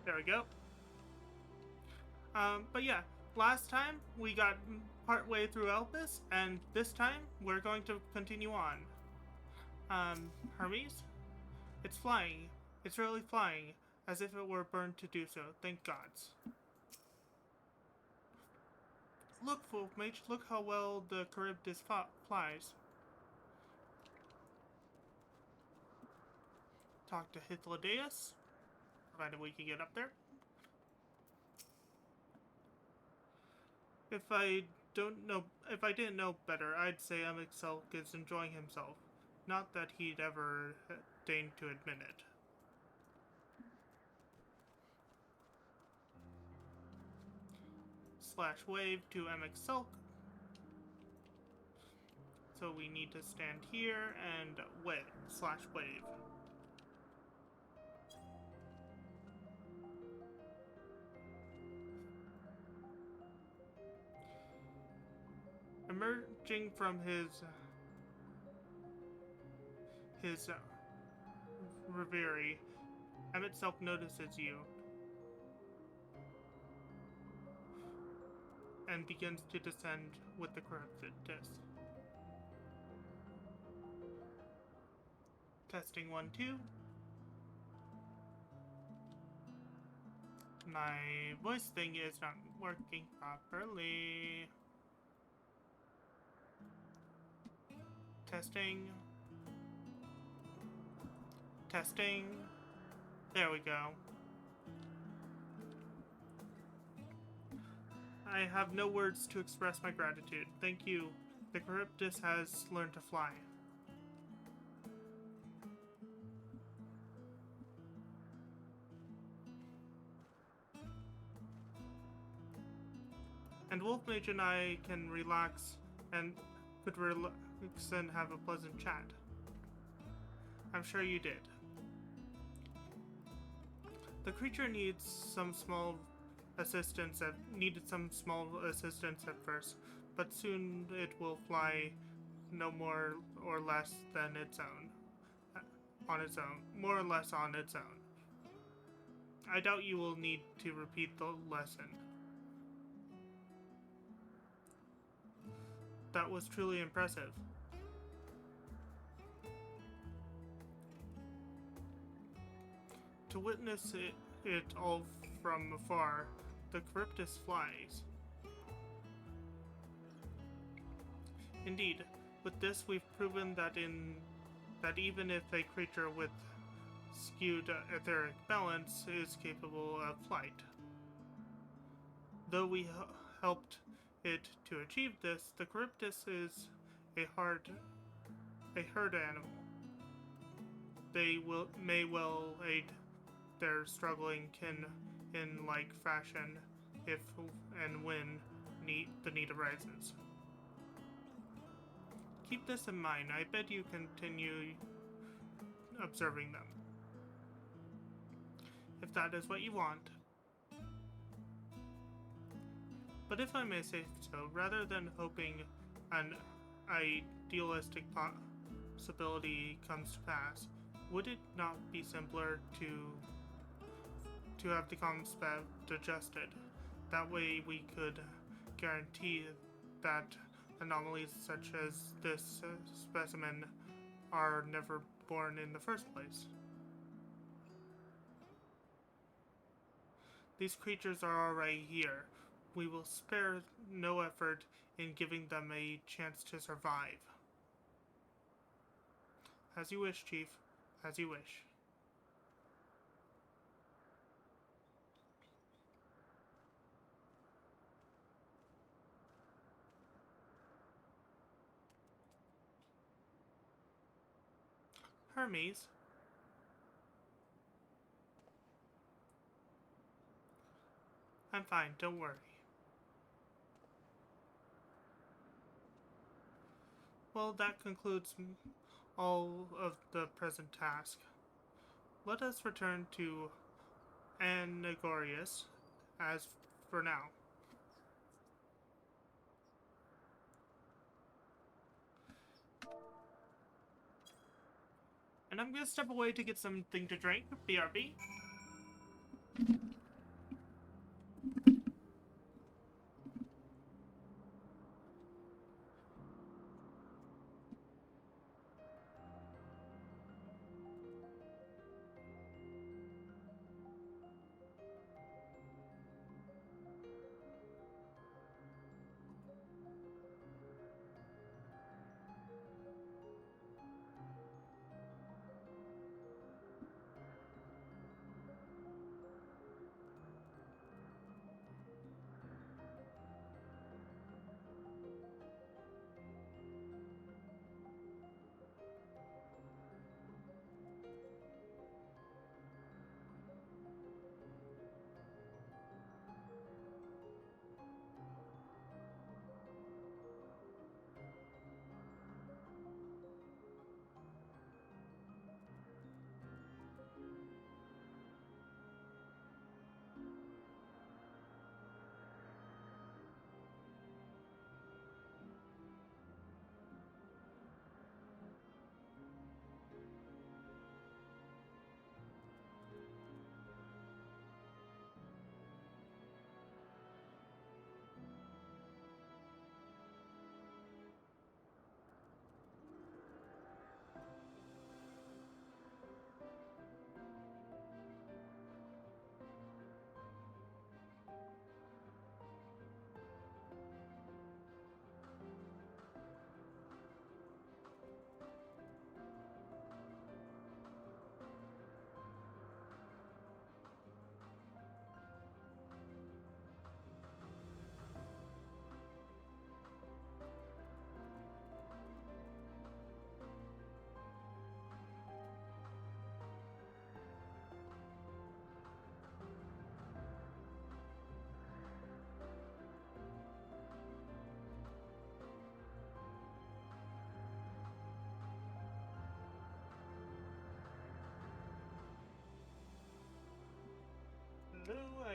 There we go. But yeah, last time we got part way through Elpis, and this time we're going to continue on. Hermes, it's flying. It's really flying, as if it were burned to do so. Thank gods. Look, Mage, look how well the Charybdis flies. Talk to Hythlodaeus, provided we can get up there. If I didn't know better, I'd say Ffxiv is enjoying himself. Not that he'd ever deign to admit it. Slash wave to Ffxiv. So we need to stand here and wave. Slash wave. Emerging from his reverie, Ffxiv notices you and begins to descend with the Charybdis. Testing 1, 2. My voice thing is not working properly. Testing. Testing. There we go. I have no words to express my gratitude. Thank you. The Charybdis has learned to fly. And Wolf Mage and I can relax and have a pleasant chat. I'm sure you did. The creature needed some small assistance at first, but soon it will fly no more or less than its own. More or less on its own. I doubt you will need to repeat the lesson. That was truly impressive. To witness it all from afar, the Charybdis flies. Indeed, with this we've proven that even if a creature with skewed etheric balance is capable of flight. Though we helped it to achieve this, the Charybdis is a herd animal. They may well aid their struggling kin in like fashion if and when the need arises. Keep this in mind. I bet you continue observing them. If that is what you want. But if I may say so, rather than hoping an idealistic possibility comes to pass, would it not be simpler to have the concept adjusted? That way we could guarantee that anomalies such as this specimen are never born in the first place. These creatures are already here. We will spare no effort in giving them a chance to survive. As you wish, Chief. As you wish. Hermes. I'm fine, don't worry. Well, that concludes all of the present task. Let us return to Anagorius as for now. And I'm gonna step away to get something to drink. BRB.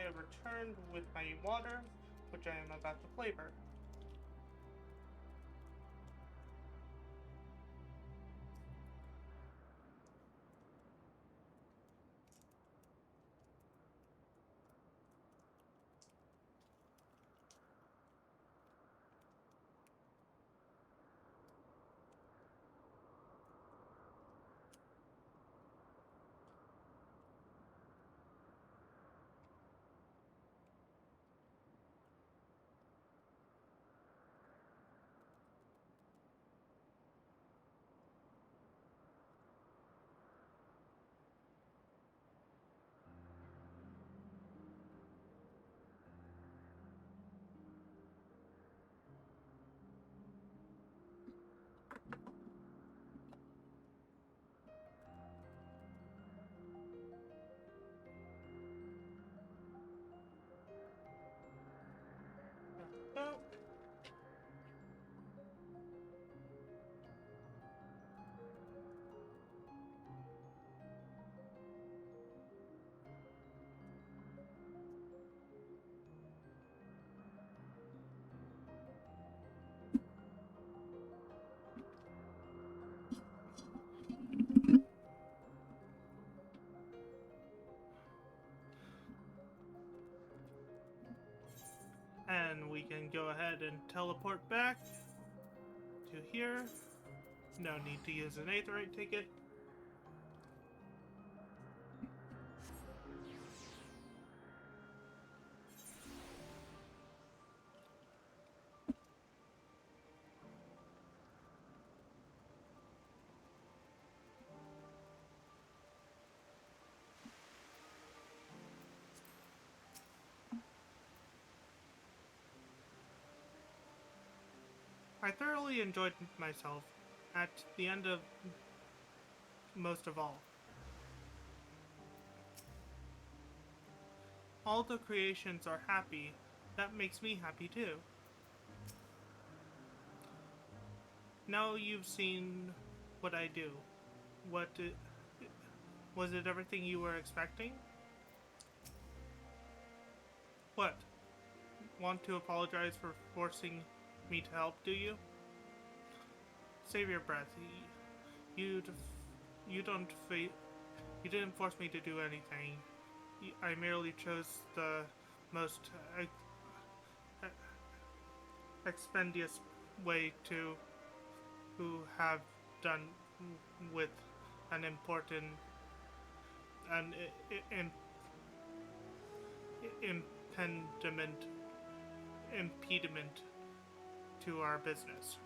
have returned with my water, which I am about to flavor. So, and we can go ahead and teleport back to here. No need to use an aetheryte ticket. I thoroughly enjoyed myself at the end of most of all. All the creations are happy. That makes me happy too. Now you've seen what I do. Was it everything you were expecting? What? Want to apologize for forcing me to help, do you? Save your breath. You didn't force me to do anything. I merely chose the most expendious way to have done with an important an impediment to our business.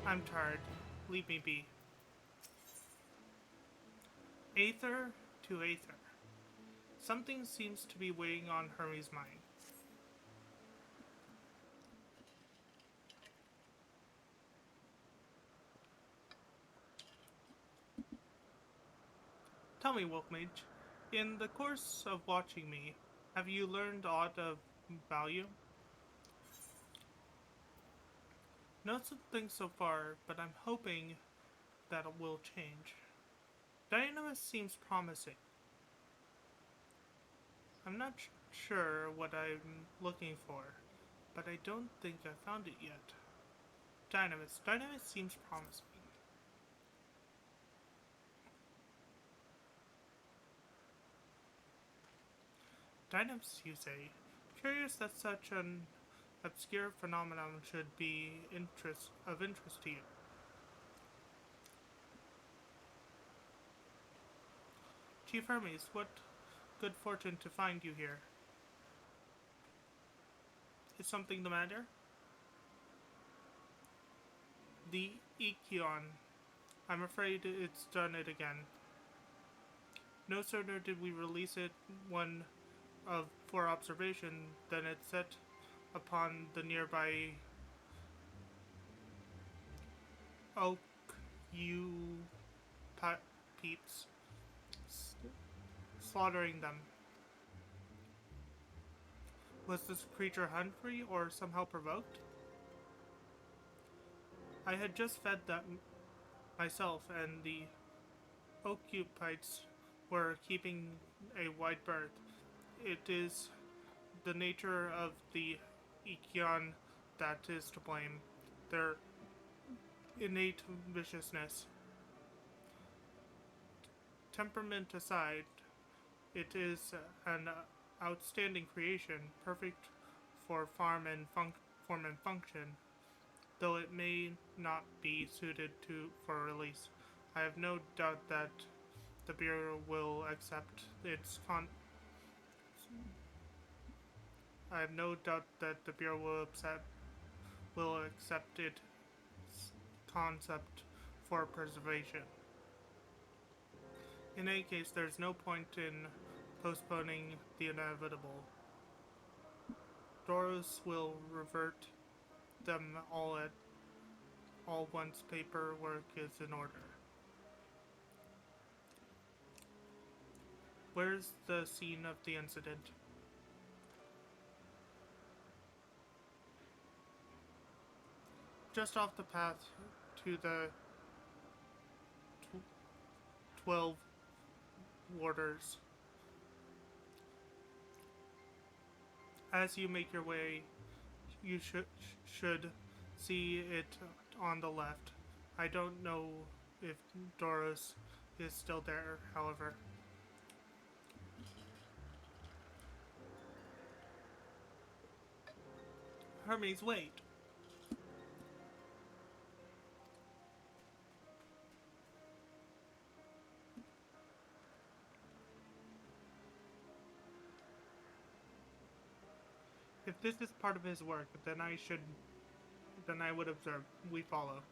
I'm tired. Leave me be. Aether to Aether. Something seems to be weighing on Hermes' mind. Tell me, Wolfmage, in the course of watching me, have you learned aught of value? No something so far, but I'm hoping that it will change. Dynamis seems promising. I'm not sure what I'm looking for, but I don't think I found it yet. Dynamis seems promising. Dynamis, you say? Curious that such an obscure phenomenon should be of interest to you. Chief Hermes, what good fortune to find you here. Is something the matter? The Ikion. I'm afraid it's done it again. No sooner did we release it for observation than it set upon the nearby oak peeps, slaughtering them. Was this creature hungry or somehow provoked? I had just fed Myself and the occupites were keeping a wide berth. It is the nature of the Ikion that is to blame. Their innate viciousness. Temperament aside, it is an outstanding creation, perfect for form and function, though it may not be suited for release. I have no doubt that the Bureau will accept its I have no doubt that the Bureau will accept its concept for preservation. In any case, there's no point in postponing the inevitable. Doros will revert them all once paperwork is in order. Where's the scene of the incident? Just off the path to the 12 warders. As you make your way, you should see it on the left. I don't know if Doros is still there, however. Hermes, wait. If this is part of his work, then I would observe. We follow.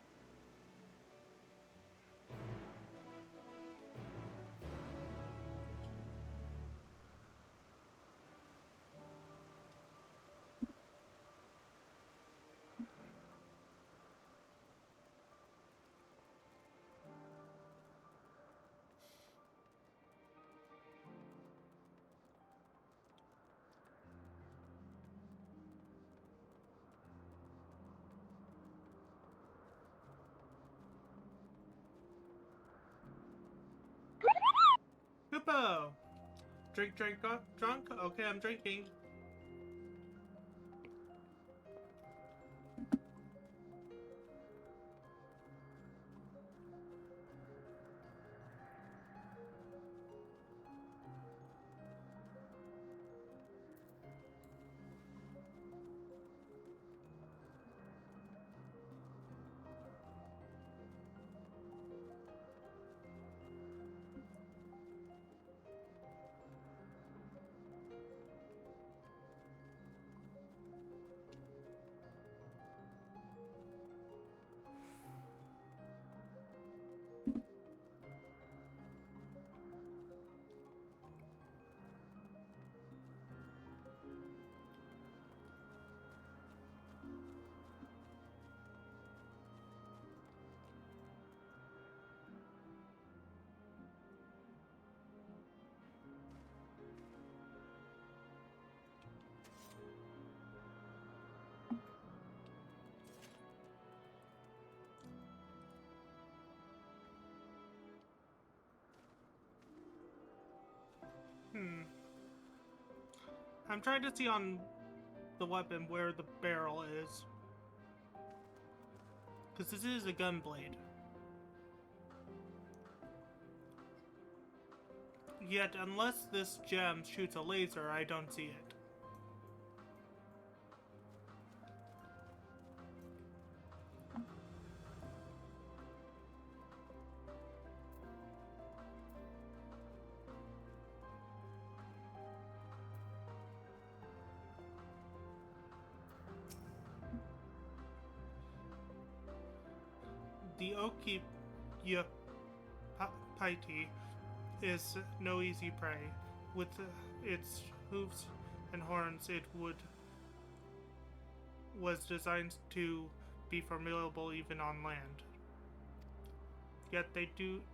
Hippo! Drink, drunk? Okay, I'm drinking. I'm trying to see on the weapon where the barrel is. Because this is a gun blade. Yet, unless this gem shoots a laser, I don't see it. The Okipaiti is no easy prey. With its hooves and horns, it was designed to be formidable even on land. Yet they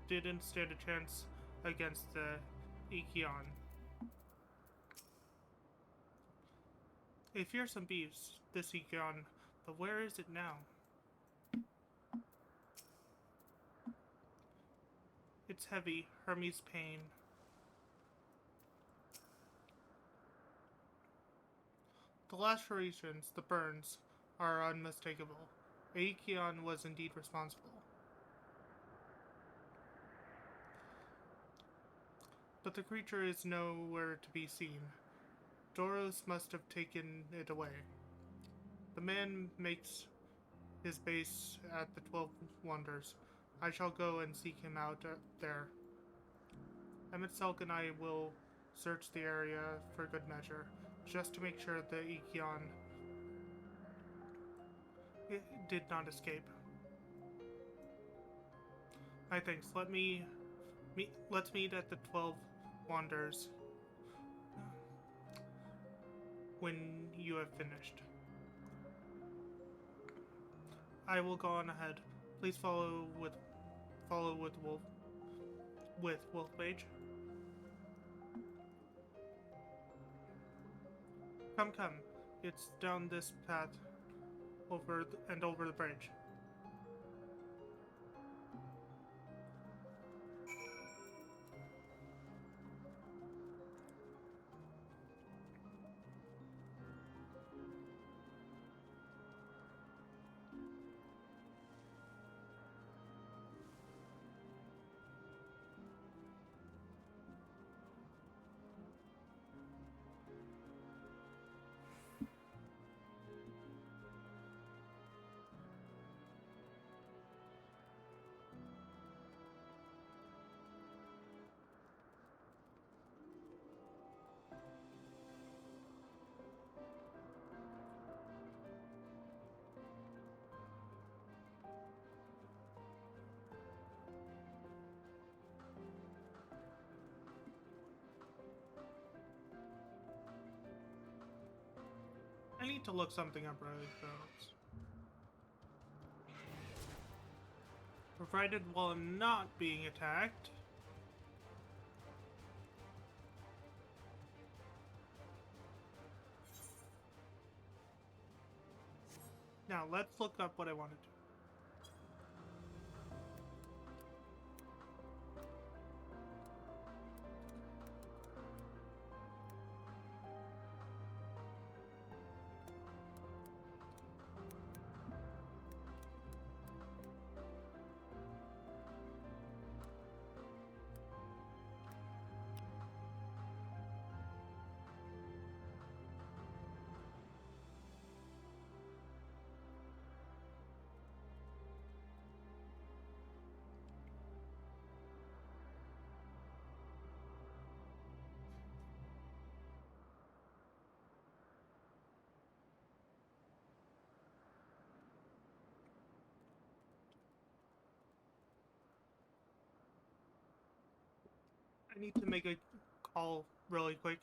didn't stand a chance against the Ikion. A fearsome beast, this Ikion, but where is it now? It's heavy. Hermes' pain. The lacerations, the burns, are unmistakable. Aikion was indeed responsible. But the creature is nowhere to be seen. Doros must have taken it away. The man makes his base at the 12 Wonders. I shall go and seek him out there. Emmett Selk and I will search the area for good measure, just to make sure the Aikion did not escape. My thanks. Let's meet at the 12 Wonders when you have finished. I will go on ahead. Please follow with Wolf Mage. Come. It's down this path over the bridge. I need to look something up really fast. Provided while I'm not being attacked. Now, let's look up what I wanted to. I need to make a call really quick.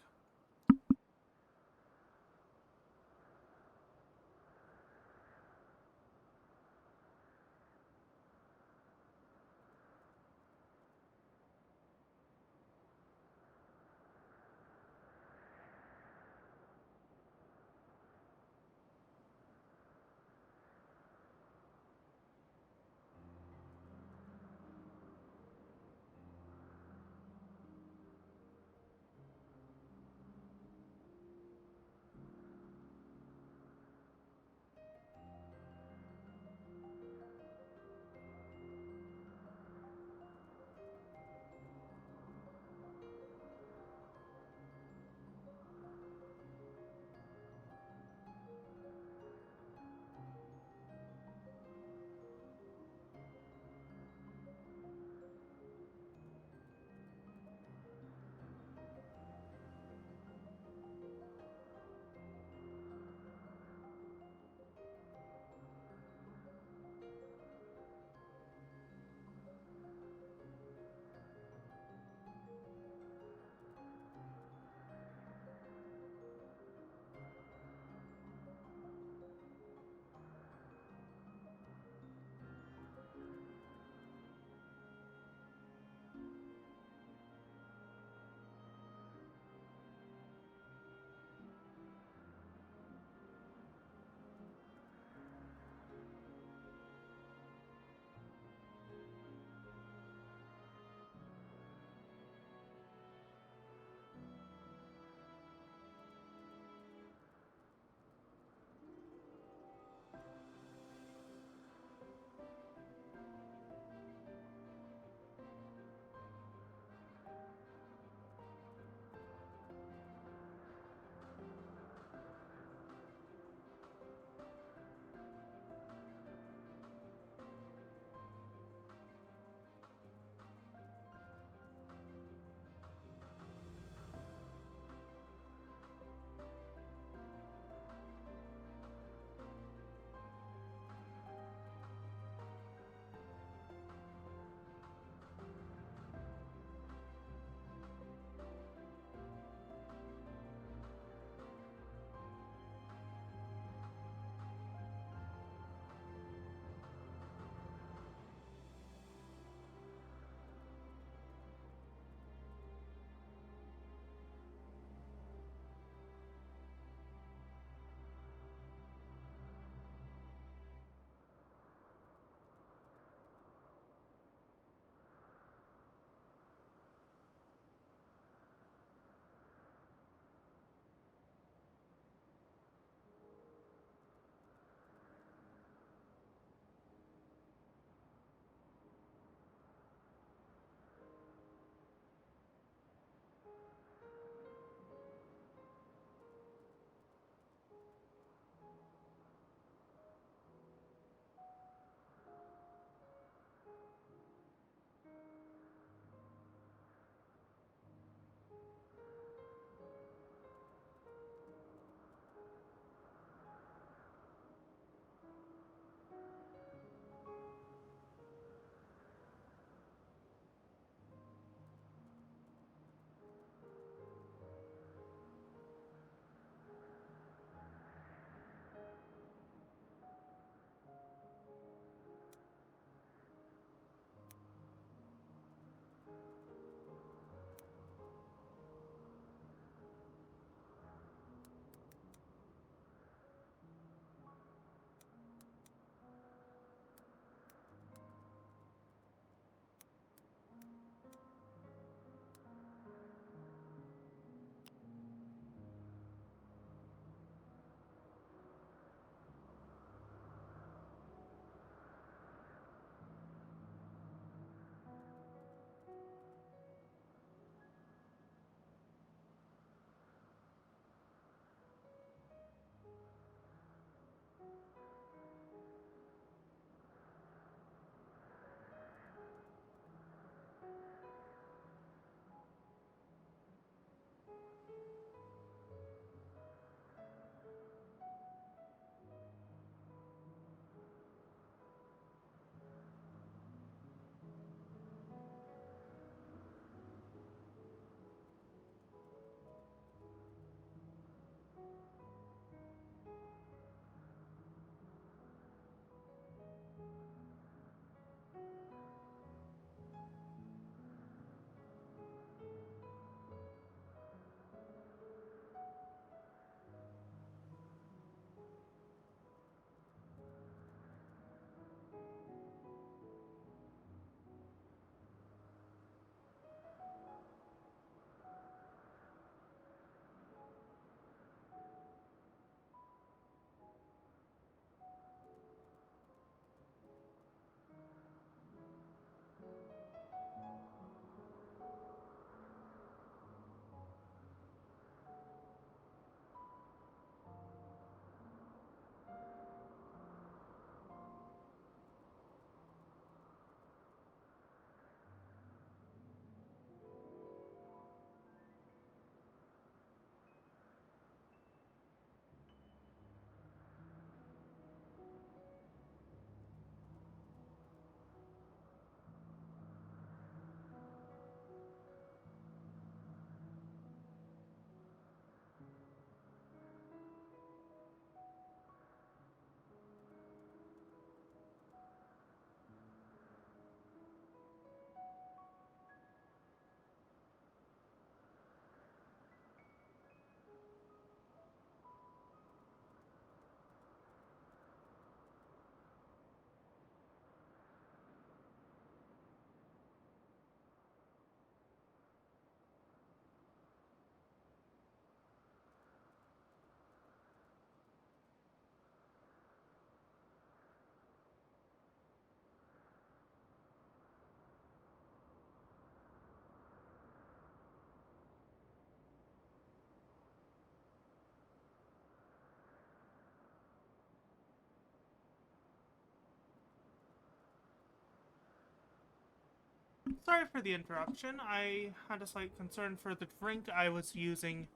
Sorry for the interruption. I had a slight concern for the drink I was using.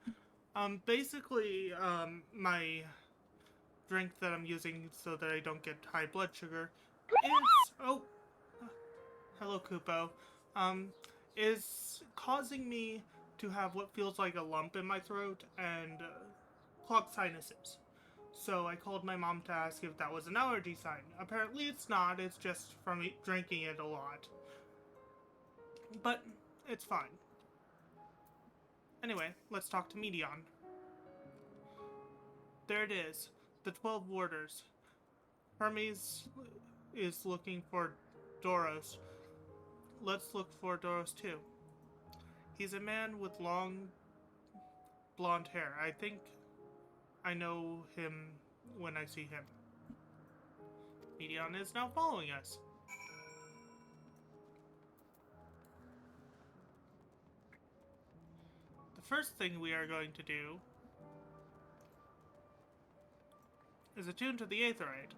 Basically, my drink that I'm using so that I don't get high blood sugar is... Oh, hello, Kupo. Um, is causing me to have what feels like a lump in my throat and clogged sinuses. So I called my mom to ask if that was an allergy sign. Apparently it's not, it's just from drinking it a lot. But it's fine. Anyway, let's talk to Medion. There it is, the 12 warders. Hermes is looking for Doros. Let's look for Doros too. He's a man with long blonde hair. I think I know him when I see him. Medion is now following us. The first thing we are going to do is attune to the Aetherite.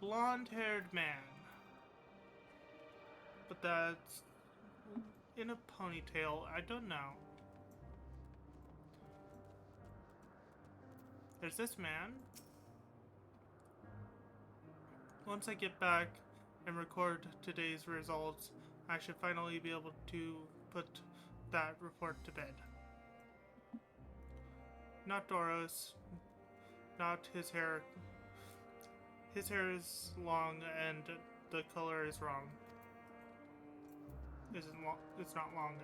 Blonde-haired man. But that's in a ponytail. I don't know. There's this man. Once I get back and record today's results, I should finally be able to put that report to bed. Not Doros. Not his hair. His hair is long and the color is wrong. It's not long.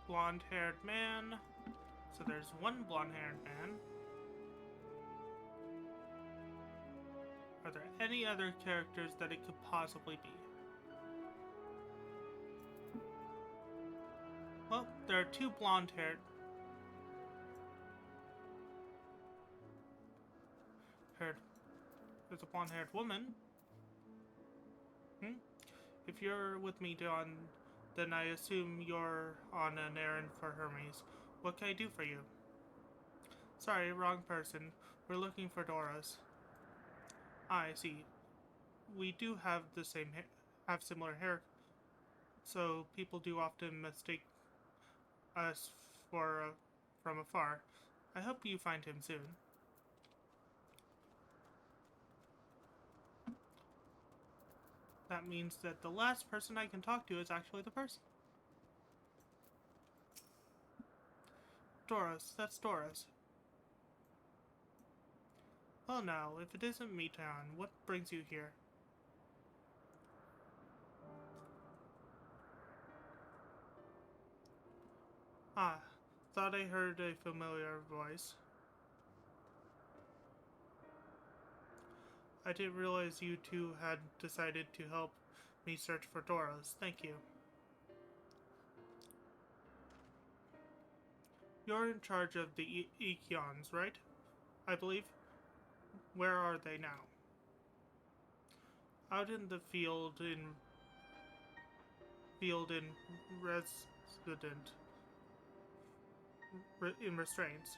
Blonde-haired man. So there's one blonde-haired man. Are there any other characters that it could possibly be? Well, there are two blonde-haired. There's a blonde-haired woman. If you're with me, Don, then I assume you're on an errand for Hermes. What can I do for you? Sorry, wrong person. We're looking for Doros. I see. We do have the same have similar hair, so people do often mistake us for from afar. I hope you find him soon. That means that the last person I can talk to is actually the person. Doros, that's Doros. Well now, if it isn't Meton, what brings you here? Ah, thought I heard a familiar voice. I didn't realize you two had decided to help me search for Doros. Thank you. You're in charge of the Ekions, right? I believe. Where are they now? Out in the field in resident in restraints.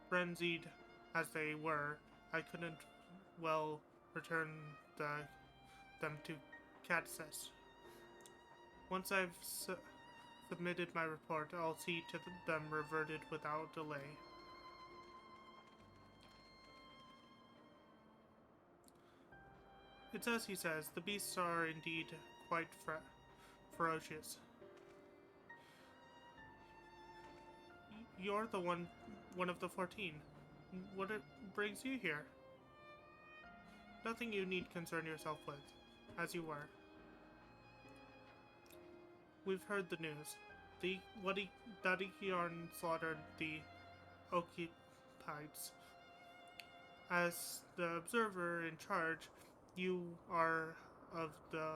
Frenzied as they were, I couldn't well return them to Catsis. Once I've submitted my report, I'll see to them reverted without delay. It's as he says, the beasts are indeed quite ferocious. You're the one of the 14. What brings you here? Nothing you need concern yourself with, as you were. We've heard the news. That Ekion slaughtered the occupieds. As the observer in charge, you are of the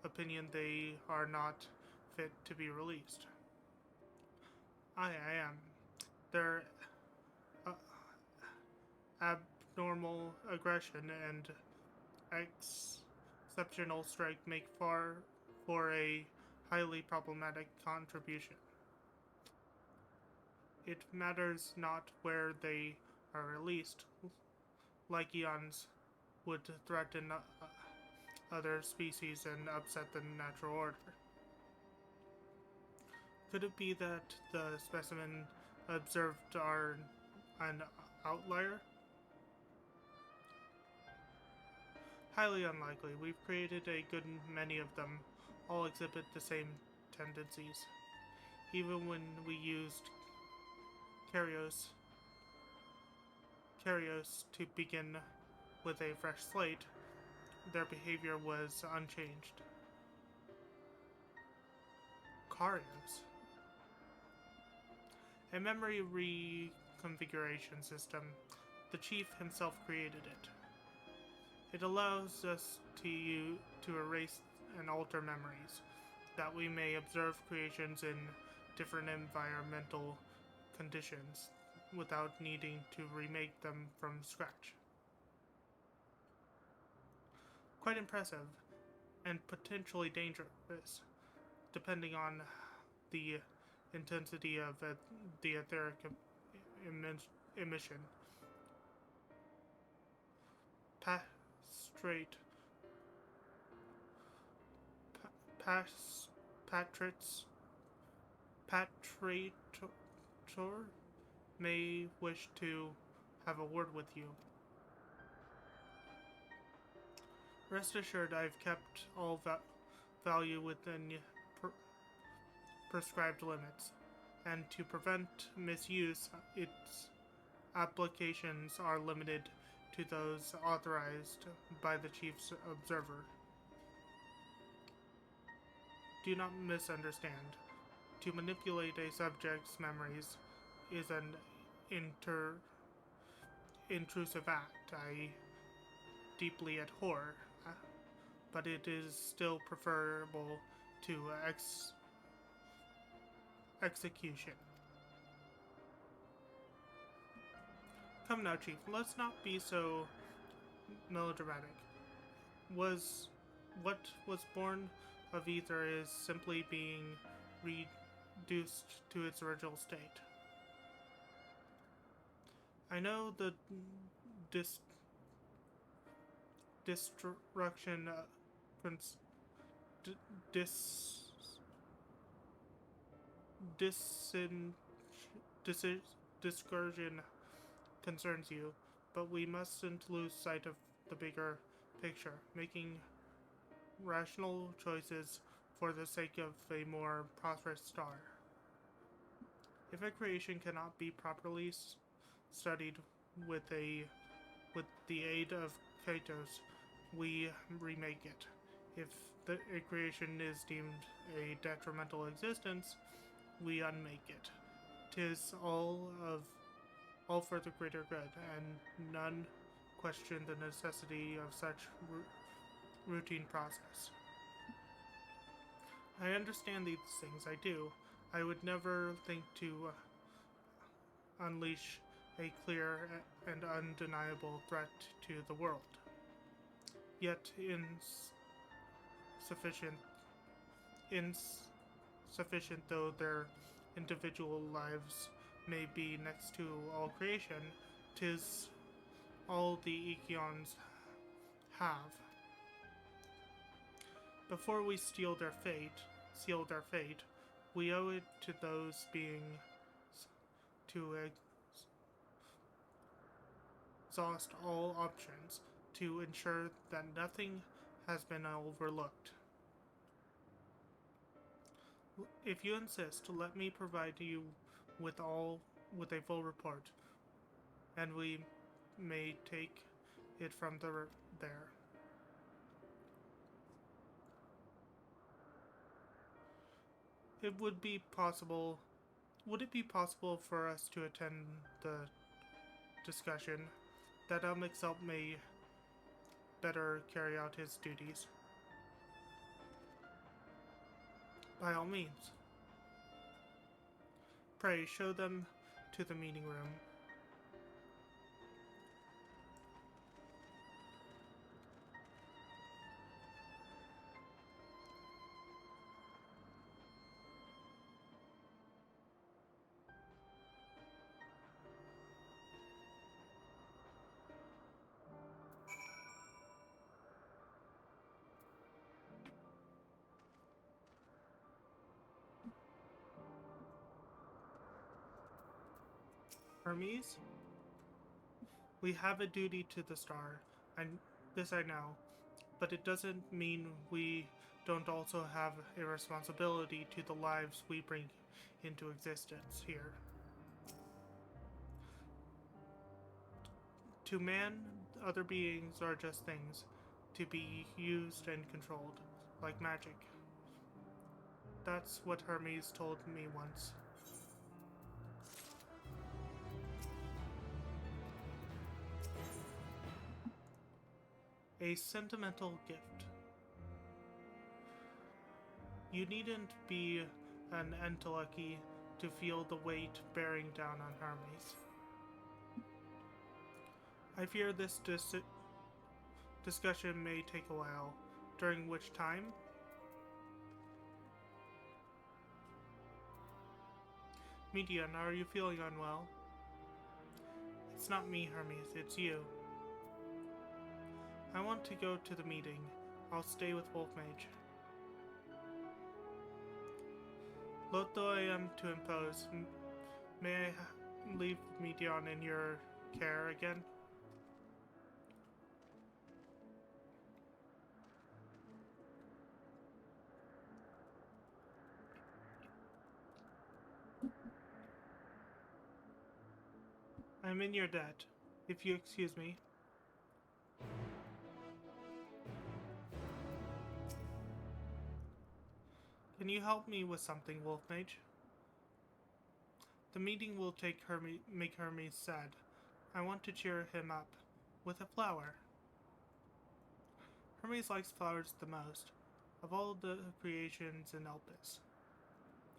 opinion they are not fit to be released. I am. Their uh, abnormal aggression and exceptional strength make for a highly problematic contribution. It matters not where they are released. Lycaons would threaten other species and upset the natural order. Could it be that the specimen observed are an outlier? Highly unlikely. We've created a good many of them. All exhibit the same tendencies. Even when we used Karyos, to begin with a fresh slate, their behavior was unchanged. Karyos? A memory reconfiguration system. The chief himself created it. It allows us to erase and alter memories, that we may observe creations in different environmental conditions without needing to remake them from scratch. Quite impressive, and potentially dangerous, depending on the intensity of the etheric emission. Pastrate, pas, patrits, patrator may wish to have a word with you. Rest assured, I've kept all value within prescribed limits, and to prevent misuse, its applications are limited to those authorized by the Chief's Observer. Do not misunderstand. To manipulate a subject's memories is an intrusive act I deeply abhor, but it is still preferable to execution. Come now, Chief, let's not be so melodramatic. What was born of ether is simply being reduced to its original state. I know the destruction, discouraging concerns you, but we mustn't lose sight of the bigger picture, making rational choices for the sake of a more prosperous star. If a creation cannot be properly studied with the aid of Katos, we remake it. If a creation is deemed a detrimental existence, we unmake it. 'Tis all for the greater good, and none question the necessity of such routine process. I understand these things, I do. I would never think to unleash a clear and undeniable threat to the world. Yet insufficient though their individual lives may be next to all creation, 'tis all the Eikons have. Before we seal their fate, we owe it to those beings to exhaust all options to ensure that nothing has been overlooked. If you insist, let me provide you with a full report, and we may take it from there. Would it be possible for us to attend the discussion, that Ffxiv may better carry out his duties? By all means. Pray, show them to the meeting room. Hermes, we have a duty to the star, and this I know, but it doesn't mean we don't also have a responsibility to the lives we bring into existence here. To man, other beings are just things to be used and controlled, like magic. That's what Hermes told me once. A sentimental gift. You needn't be an Endwalker to feel the weight bearing down on Hermes. I fear this discussion may take a while, during which time Median, are you feeling unwell? It's not me, Hermes, it's you. I want to go to the meeting. I'll stay with Mage. Loath though I am to impose, may I leave Median in your care again? I'm in your debt, if you excuse me. Can you help me with something, Mage? The meeting will make Hermes sad. I want to cheer him up with a flower. Hermes likes flowers the most of all the creations in Elpis.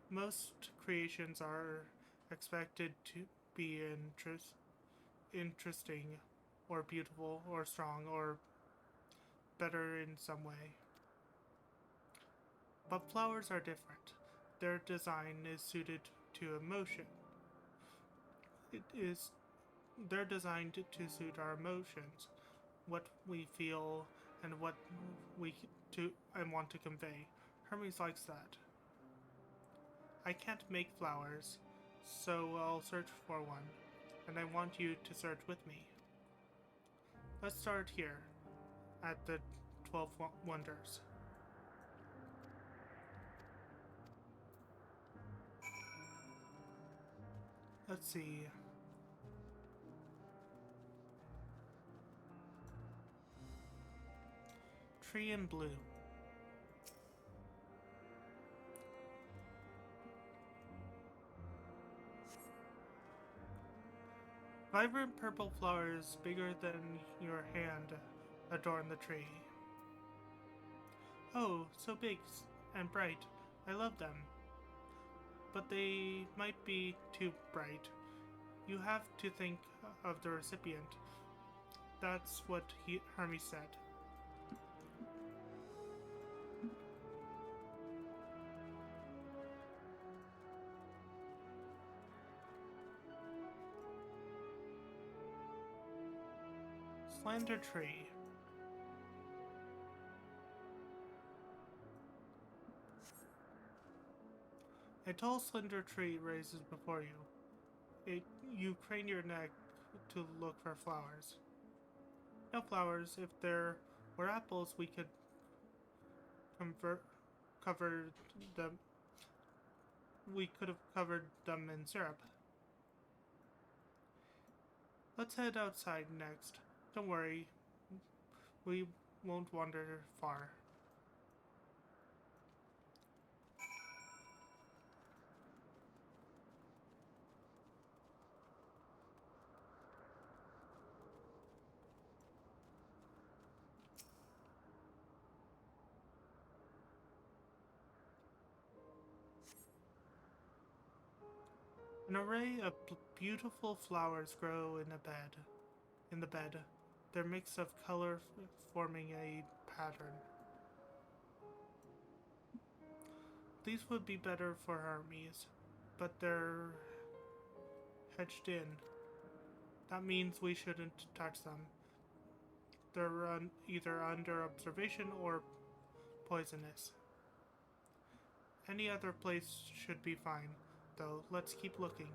Most creations are expected to be interesting or beautiful or strong or better in some way. But flowers are different. Their design is suited to emotion. They're designed to suit our emotions, what we feel, and what we want to convey. Hermes likes that. I can't make flowers, so I'll search for one, and I want you to search with me. Let's start here, at the 12 Wonders. Let's see. Tree in blue. Vibrant purple flowers bigger than your hand adorn the tree. Oh, so big and bright. I love them. But they might be too bright. You have to think of the recipient. That's what Hermes said. Slender tree. A tall, slender tree raises before you. You crane your neck to look for flowers. No flowers. If there were apples, we could cover them. We could have covered them in syrup. Let's head outside next. Don't worry, we won't wander far. An array of beautiful flowers grow in a bed. In the bed, their mix of color forming a pattern. These would be better for Hermes, but they're hedged in. That means we shouldn't touch them. They're either under observation or poisonous. Any other place should be fine, though. Let's keep looking.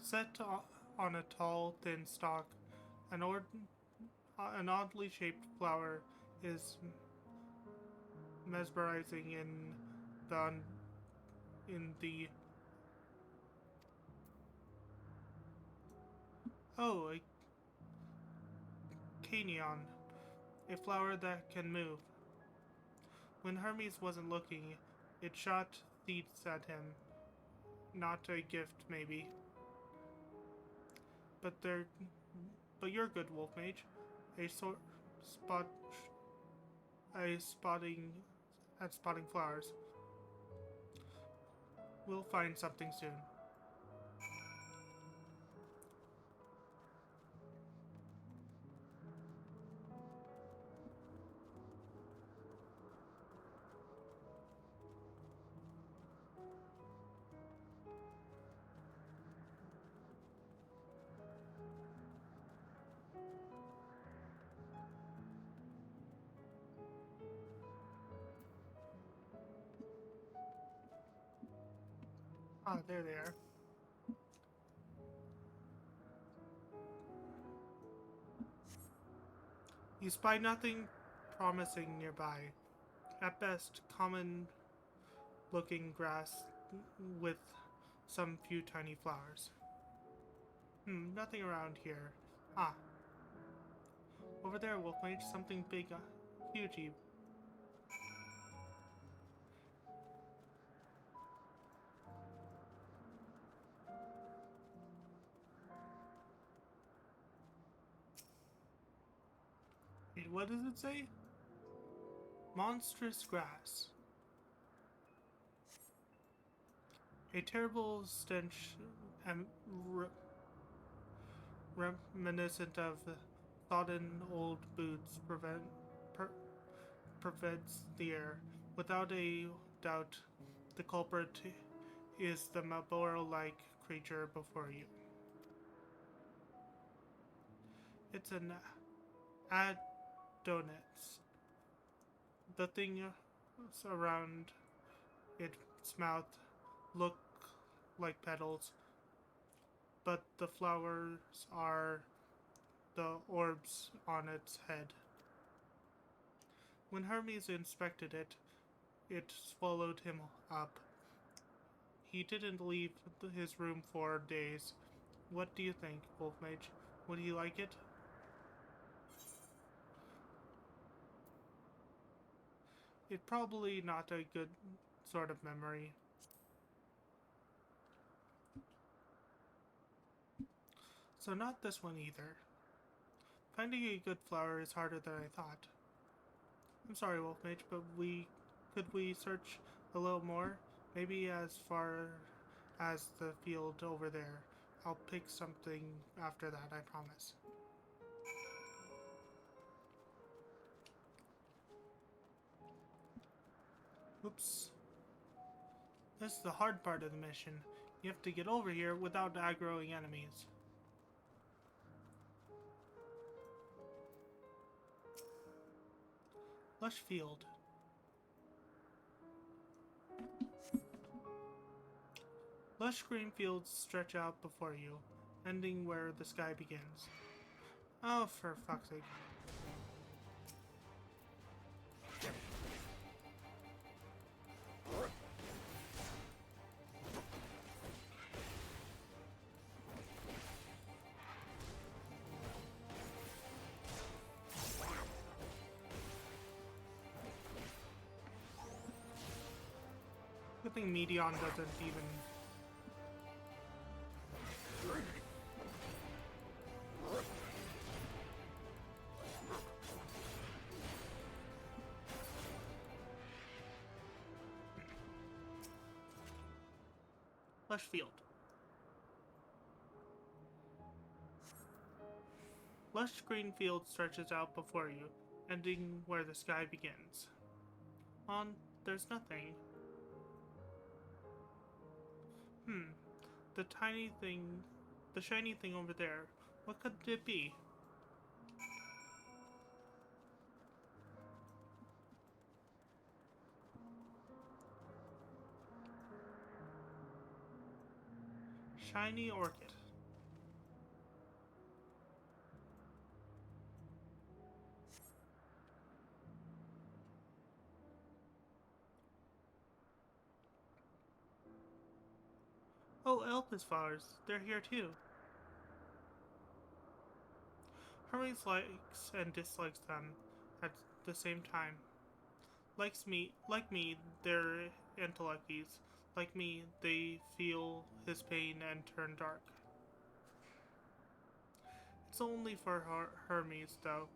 Set on a tall, thin stalk, an, an oddly shaped flower is mesmerizing the in the a canion, a flower that can move. When Hermes wasn't looking, it shot seeds at him. Not a gift, maybe. But you're good, Wolf Mage. A sort spot a spotting at spotting flowers. We'll find something soon. Ah, there they are. You spy nothing promising nearby. At best, common looking grass with some few tiny flowers. Nothing around here. Ah, over there, Wolfmage, something big, huge. Wait, what does it say? Monstrous grass. A terrible stench reminiscent of sodden old boots pervades the air. Without a doubt, the culprit is the Malboro-like creature before you. It's an Adonets. The things around its mouth look like petals, but the flowers are the orbs on its head. When Hermes inspected it, it swallowed him up. He didn't leave his room for days. What do you think, Wolfmage? Would he like it? It's probably not a good sort of memory. So not this one either. Finding a good flower is harder than I thought. I'm sorry, Wolfmage, but could we search a little more? Maybe as far as the field over there. I'll pick something after that, I promise. Oops. This is the hard part of the mission. You have to get over here without aggroing enemies. Lush field. Lush green fields stretch out before you, ending where the sky begins. Oh, for fuck's sake. Good thing Medion doesn't even... Lush field. Lush green field stretches out before you, ending where the sky begins. On, there's nothing. The shiny thing over there. What could it be? Shiny orchid. Oh, Elpis flowers. They're here too. Hermes likes and dislikes them at the same time. Like me, they're Endwalkers. Like me, they feel his pain and turn dark. It's only for Hermes, though.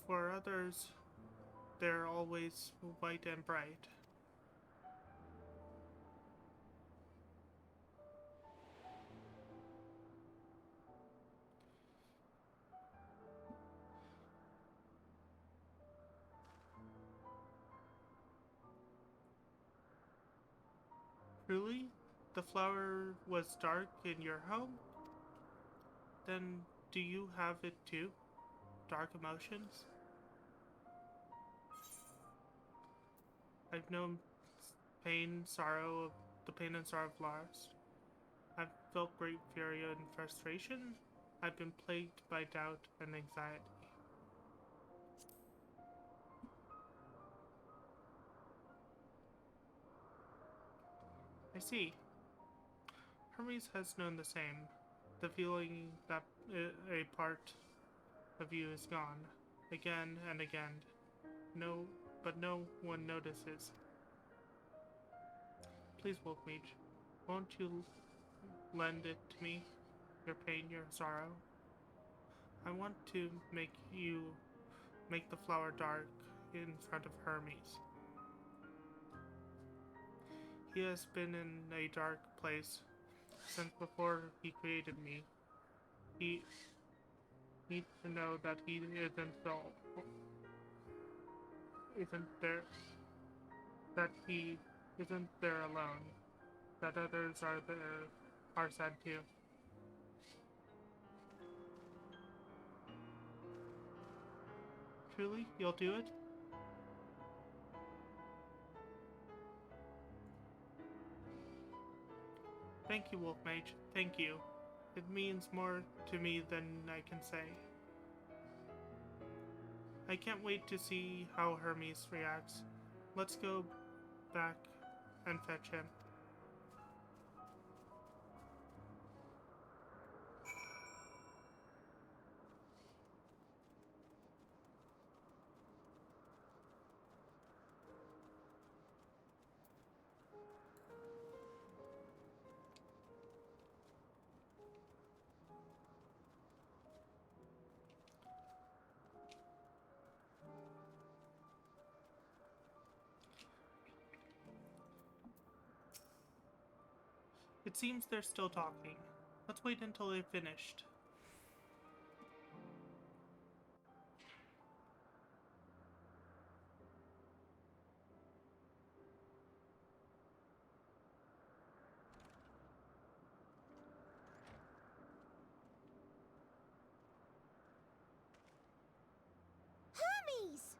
For others, they're always white and bright. Truly? The flower was dark in your home? Then do you have it too? Dark emotions? I've known pain, sorrow, the pain and sorrow of loss. I've felt great fury and frustration. I've been plagued by doubt and anxiety. I see. Hermes has known the same. The feeling that a part of you is gone. Again and again. But no one notices. Please, Wolf Mage, won't you lend it to me? Your pain, your sorrow? I want to make the flower dark in front of Hermes. He has been in a dark place since before he created me. He needs to know that he he isn't there alone, that others are sad too. Truly, you'll do it? Thank you, Wolf Mage. Thank you. It means more to me than I can say. I can't wait to see how Hermes reacts. Let's go back and fetch him. It seems they're still talking. Let's wait until they've finished. Hermes!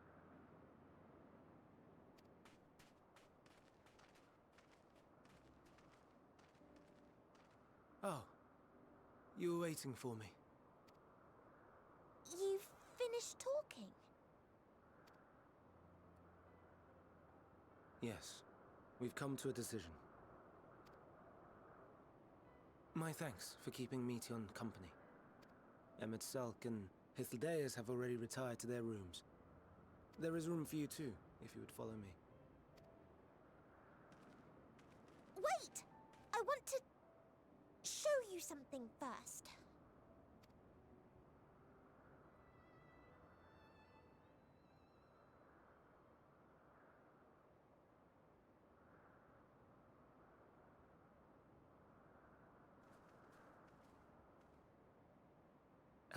Oh, you were waiting for me. You've finished talking? Yes, we've come to a decision. My thanks for keeping Meteon company. Emmett Selk and Hythlodaeus have already retired to their rooms. There is room for you too, if you would follow me. something first.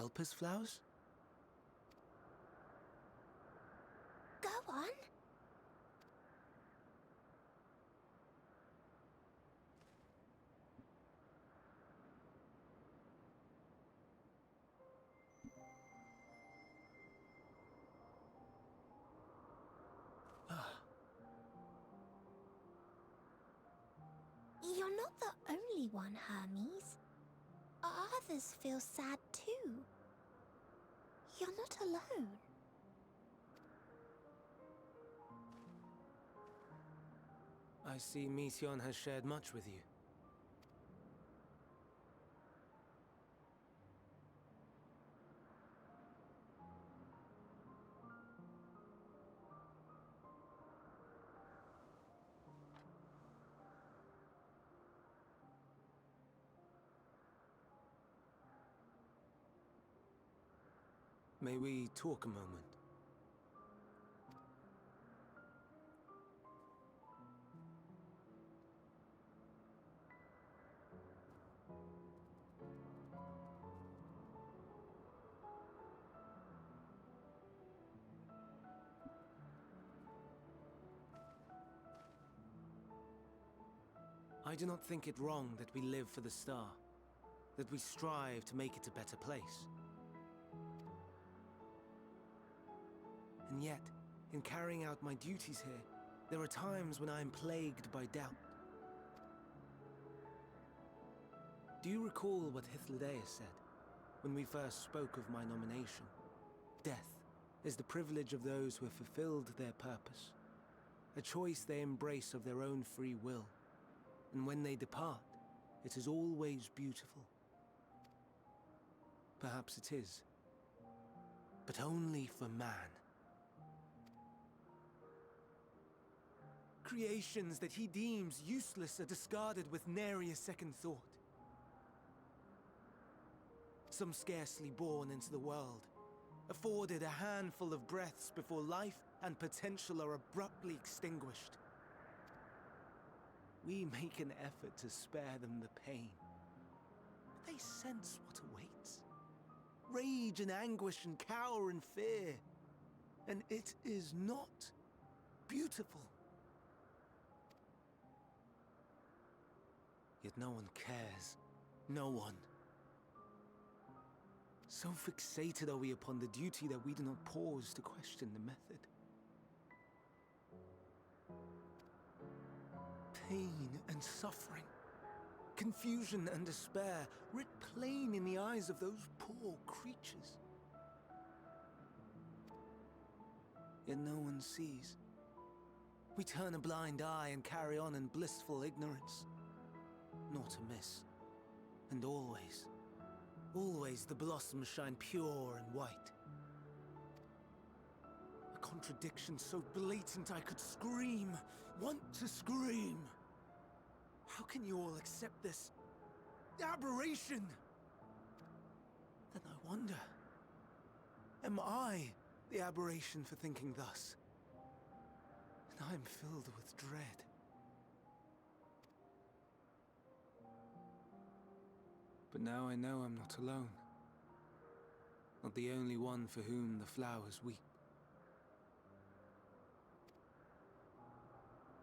Elpis flowers? Go on. You're not the only one, Hermes. Others feel sad too. You're not alone. I see Meteion has shared much with you. May we talk a moment? I do not think it wrong that we live for the star, that we strive to make it a better place. And yet, in carrying out my duties here, there are times when I am plagued by doubt. Do you recall what Ffxiv said when we first spoke of my nomination? Death is the privilege of those who have fulfilled their purpose, a choice they embrace of their own free will, and when they depart, it is always beautiful. Perhaps it is, but only for man. Creations that he deems useless are discarded with nary a second thought. Some scarcely born into the world, afforded a handful of breaths before life and potential are abruptly extinguished. We make an effort to spare them the pain, but they sense what awaits. Rage and anguish and cower and fear, and it is not beautiful. Yet no one cares. No one. So fixated are we upon the duty that we do not pause to question the method. Pain and suffering, confusion and despair, writ plain in the eyes of those poor creatures. Yet no one sees. We turn a blind eye and carry on in blissful ignorance. Not amiss. And always, always the blossoms shine pure and white. A contradiction so blatant I could scream, want to scream. How can you all accept this aberration? Then I wonder, am I the aberration for thinking thus? And I am filled with dread. But now I know I'm not alone. Not the only one for whom the flowers weep.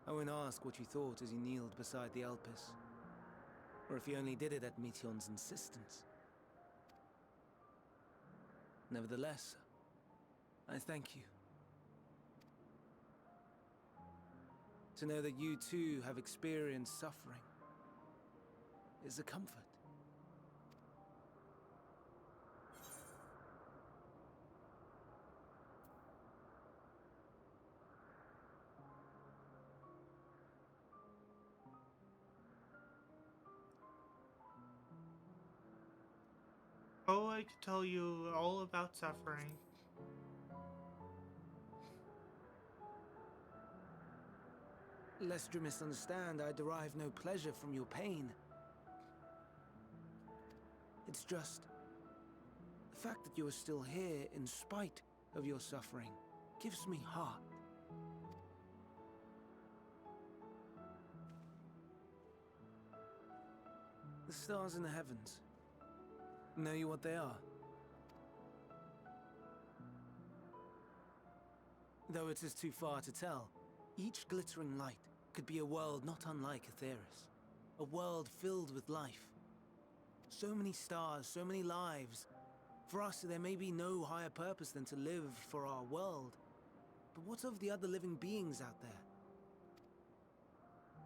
Owen asked what you thought as you kneeled beside the Elpis, or if you only did it at Meteion's insistence. Nevertheless, I thank you. To know that you too have experienced suffering is a comfort. Oh, I could tell you all about suffering. Lest you misunderstand, I derive no pleasure from your pain. It's just... the fact that you are still here in spite of your suffering gives me heart. The stars in the heavens. Know you what they are? Though it is too far to tell, each glittering light could be a world not unlike Aetheris. A world filled with life. So many stars, so many lives. For us, there may be no higher purpose than to live for our world. But what of the other living beings out there?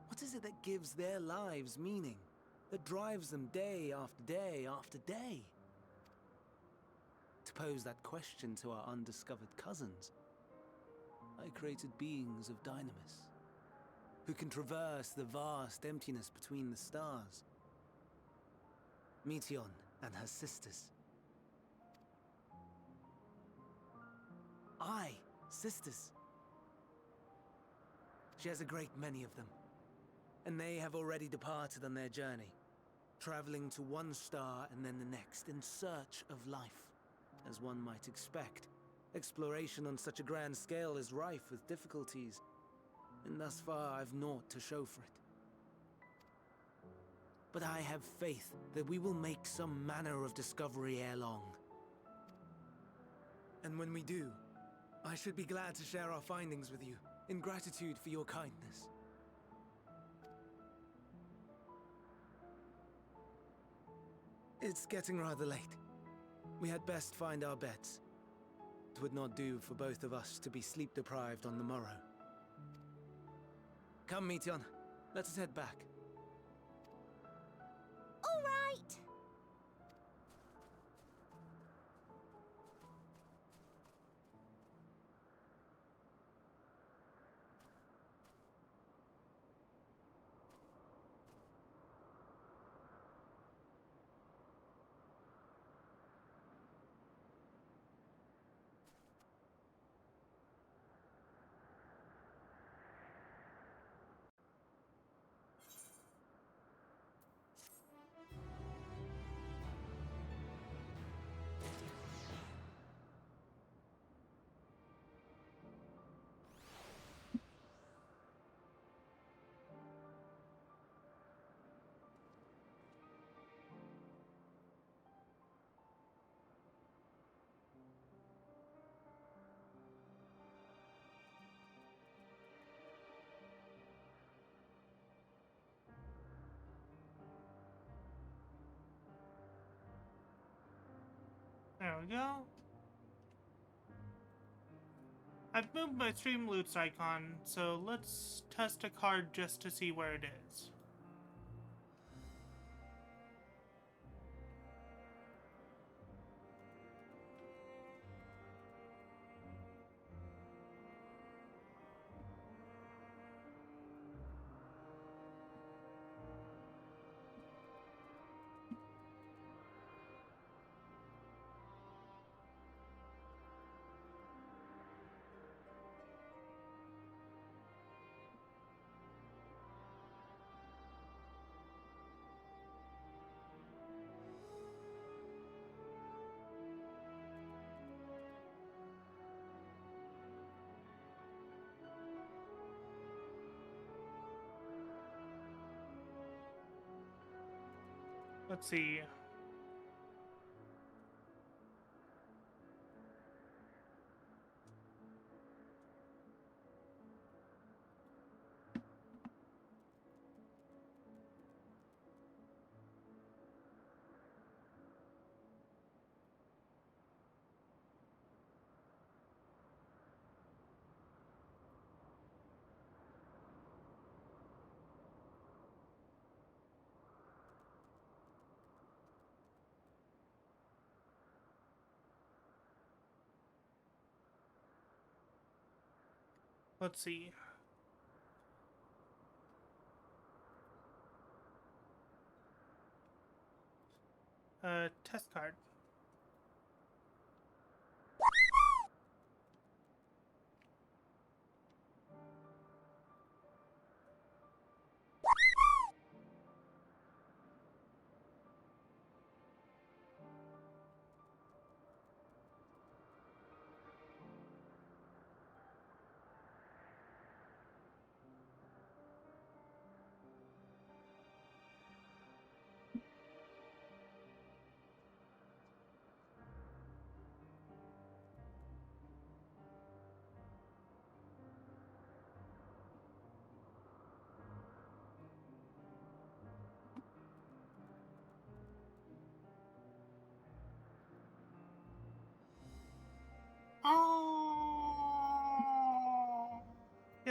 What is it that gives their lives meaning? That drives them day after day after day? To pose that question to our undiscovered cousins, I created beings of dynamis, who can traverse the vast emptiness between the stars. Meteion and her sisters. Aye, sisters. She has a great many of them, and they have already departed on their journey, traveling to one star and then the next in search of life. As one might expect, exploration on such a grand scale is rife with difficulties, and thus far I've naught to show for it. But I have faith that we will make some manner of discovery ere long. And when we do, I should be glad to share our findings with you, in gratitude for your kindness. It's getting rather late. We had best find our beds. It would not do for both of us to be sleep-deprived on the morrow. Come, Meteion. Let us head back. All right! There we go. I've moved my stream loots icon, so let's test a card just to see where it is. Let's see. Let's see. Test card.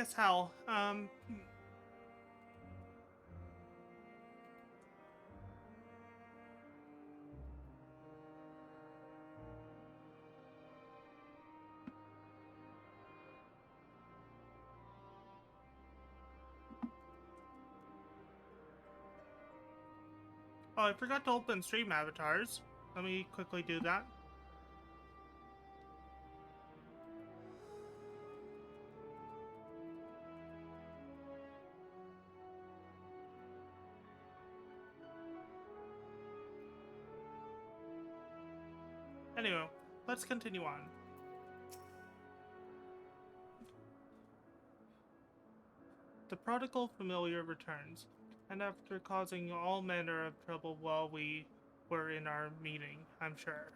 guess Hal. Oh, I forgot to open stream avatars. Let me quickly do that. Anyway, let's continue on. The prodigal familiar returns, and after causing all manner of trouble while we were in our meeting, I'm sure.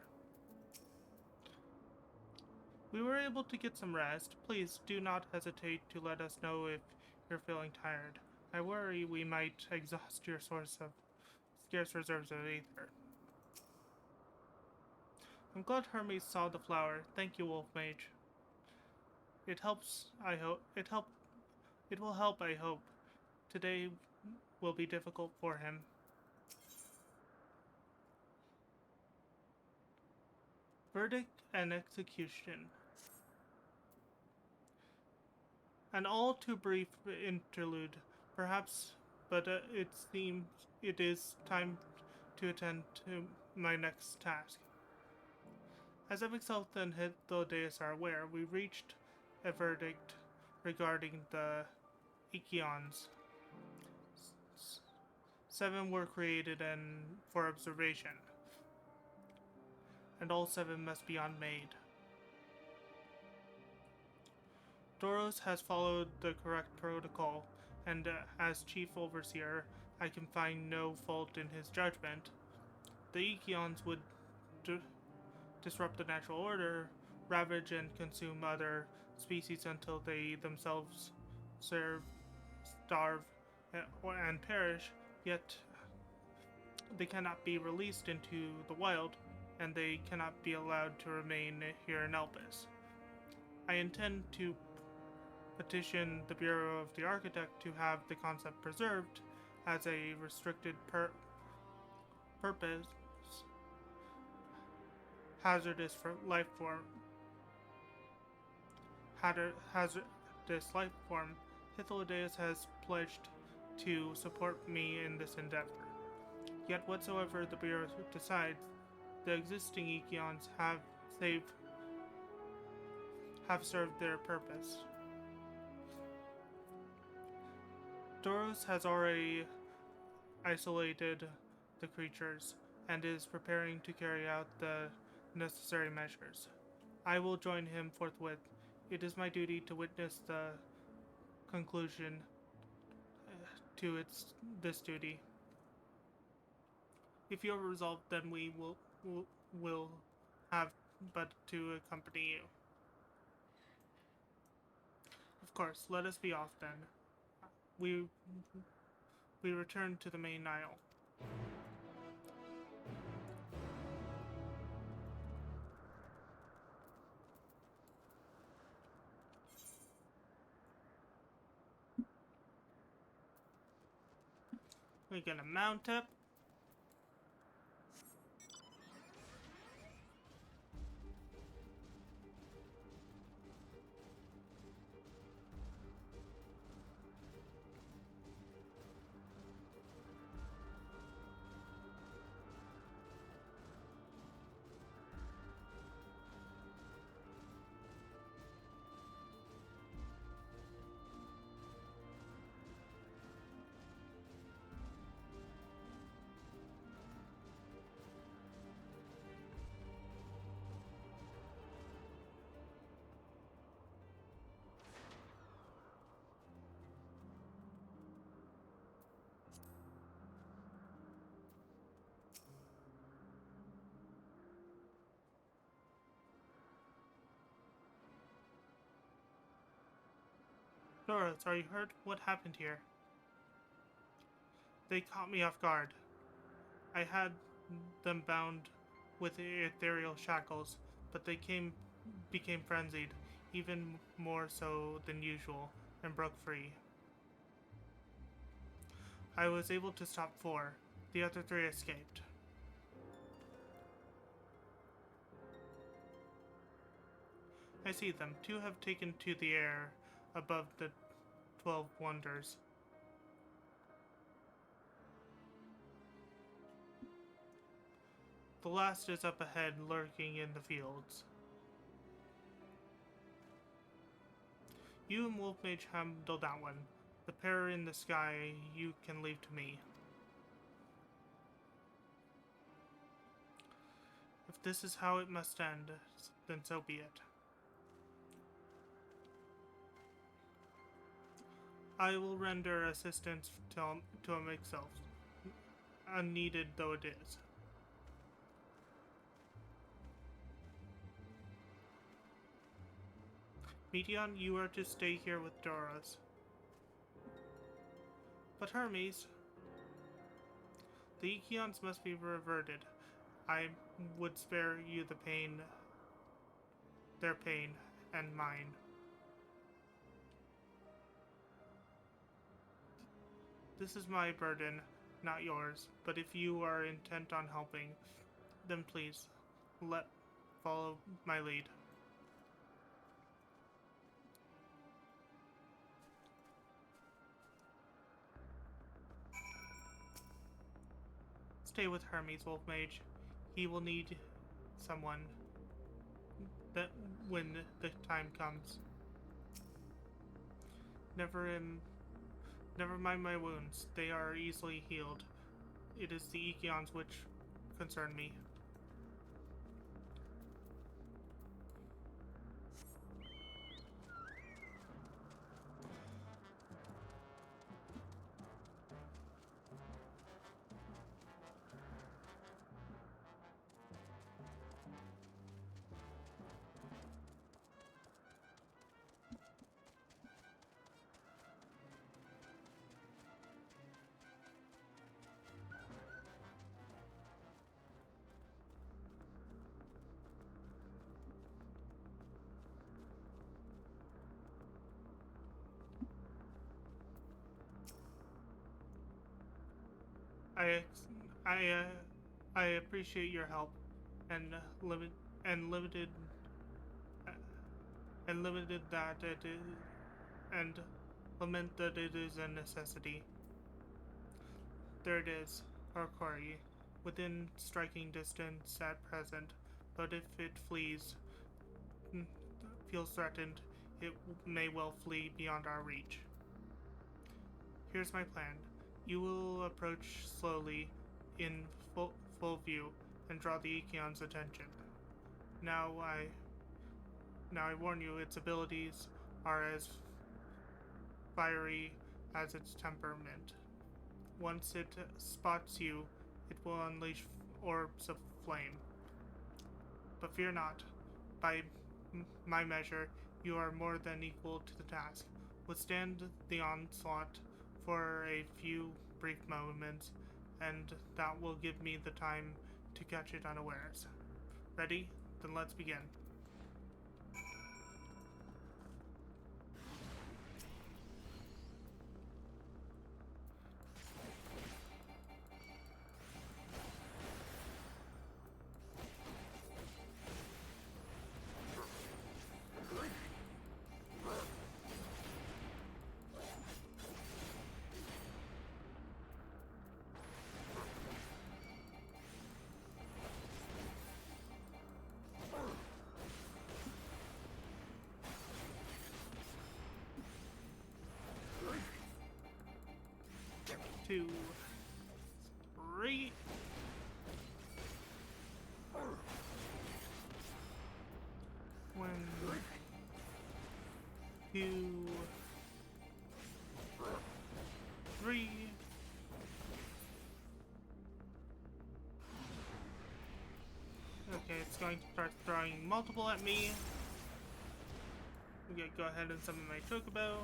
We were able to get some rest. Please do not hesitate to let us know if you're feeling tired. I worry we might exhaust your source of scarce reserves of ether. I'm glad Hermes saw the flower. Thank you, Wolf Mage. It helps, I hope. It will help, I hope. Today will be difficult for him. Verdict and execution. An all too brief interlude, perhaps, but it seems it is time to attend to my next task. As Ffxiv and Hythlodaeus are aware, we reached a verdict regarding the Ichions. 7 were created and for observation, and all 7 must be unmade. Doros has followed the correct protocol, and as chief overseer, I can find no fault in his judgment. The Ichions would disrupt the natural order, ravage and consume other species until they themselves starve, and perish, yet they cannot be released into the wild, and they cannot be allowed to remain here in Elpis. I intend to petition the Bureau of the Architect to have the concept preserved as a restricted purpose hazardous for life form. Hazardous life form. Hythlodaeus has pledged to support me in this endeavor. Yet whatsoever the Bureau decides, the existing Ichions have served their purpose. Doros has already isolated the creatures and is preparing to carry out the necessary measures. I will join him forthwith. It is my duty to witness the conclusion to this duty. If you are resolved, then we will have but to accompany you. Of course, let us be off then. We return to the main Nile. We're gonna mount up. Doros, are you hurt? What happened here? They caught me off guard. I had them bound with ethereal shackles, but they became frenzied, even more so than usual. and broke free. I was able to stop 4. The other 3 escaped. I see them. 2 have taken to the air above the 12 wonders. The last is up ahead, lurking in the fields. You and Wolf Mage handle that one. The pair in the sky you can leave to me. If this is how it must end, then so be it. I will render assistance to a myself, unneeded though it is. Meteon, you are to stay here with Doros. But Hermes, the Ikions must be reverted. I would spare you the pain, their pain, and mine. This is my burden, not yours, but if you are intent on helping, then please, follow my lead. Stay with Hermes, Wolf Mage. He will need someone that when the time comes. Never mind my wounds. They are easily healed. It is the Ikions which concern me. I appreciate your help and limited that it is, and lament that it is a necessity. There it is, our quarry, within striking distance at present, but if it feels threatened, it may well flee beyond our reach. Here's my plan. You will approach slowly in full view and draw the Ikion's attention. Now I warn you, its abilities are as fiery as its temperament. Once it spots you, it will unleash orbs of flame. But fear not. By my measure, you are more than equal to the task. Withstand the onslaught for a few brief moments, and that will give me the time to catch it unawares. Ready? Then let's begin. Two, three. One, two, three. Okay, it's going to start throwing multiple at me. I'm gonna go ahead and summon my Chocobo.